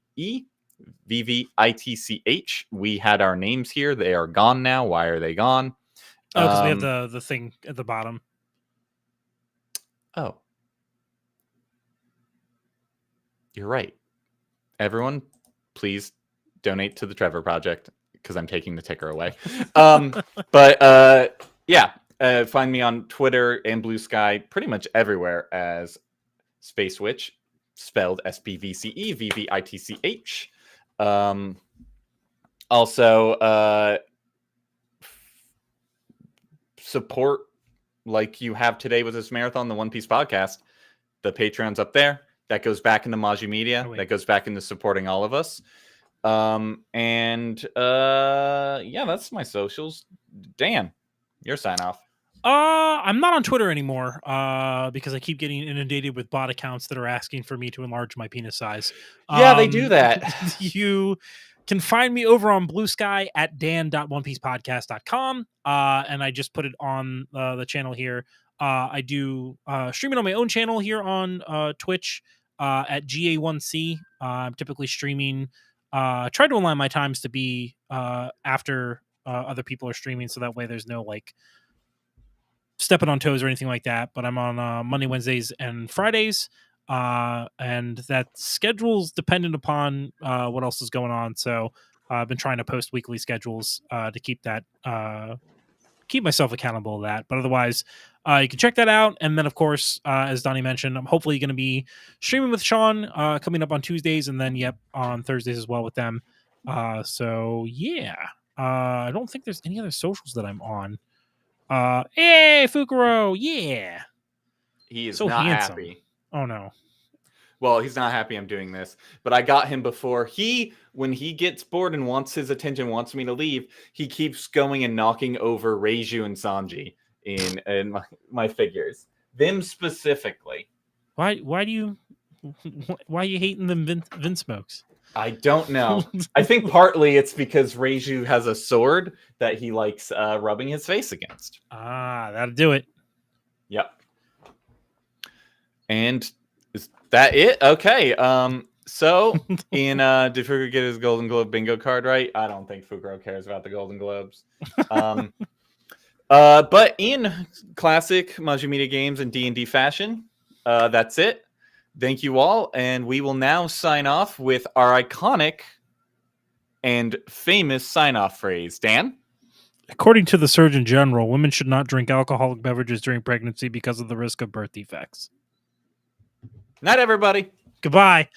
We had our names here. They are gone now. Why are they gone? Oh, because we have the thing at the bottom. Oh. You're right. Everyone, please donate to the Trevor Project. because I'm taking the ticker away. But yeah, find me on Twitter and Blue Sky, pretty much everywhere as Space Witch, spelled SPVCEVVITCH. Also, support like you have today with this marathon, the One Piece podcast. The Patreon's up there. That goes back into Maji Media. That goes back into supporting all of us. Yeah, that's my socials. Dan, your sign off. I'm not on Twitter anymore because I keep getting inundated with bot accounts that are asking for me to enlarge my penis size. Yeah, they do that. You can find me over on Blue Sky at dan.onepiecepodcast.com. And I just put it on the channel here. I do stream it on my own channel here on Twitch at GA1C. I'm typically streaming. Try to align my times to be after other people are streaming, so that way there's no like stepping on toes or anything like that. But I'm on Monday, Wednesdays, and Fridays, and that schedule's dependent upon what else is going on. So I've been trying to post weekly schedules to keep that keep myself accountable to that. But otherwise, you can check that out. And then, of course, as Donnie mentioned, I'm hopefully going to be streaming with Sean coming up on Tuesdays, and then on Thursdays as well with them. So yeah, I don't think there's any other socials that I'm on. Hey, Fukuro, yeah. He is so not handsome. happy. Oh no. Well, he's not happy I'm doing this, but I got him before. When he gets bored and wants his attention, wants me to leave, he keeps going and knocking over Reiju and Sanji in my figures. Them specifically. Why are you hating them Vinsmokes? I don't know. I think partly it's because Reiju has a sword that he likes rubbing his face against. Ah, that'll do it. Yep. And is that it? Okay. So did Fukuro get his Golden Globe bingo card right? I don't think Fukuro cares about the Golden Globes. But in classic Maji Media Games and D&D fashion, that's it. Thank you all, and we will now sign off with our iconic and famous sign-off phrase. Dan? According to the Surgeon General, women should not drink alcoholic beverages during pregnancy because of the risk of birth defects. Night, everybody. Goodbye.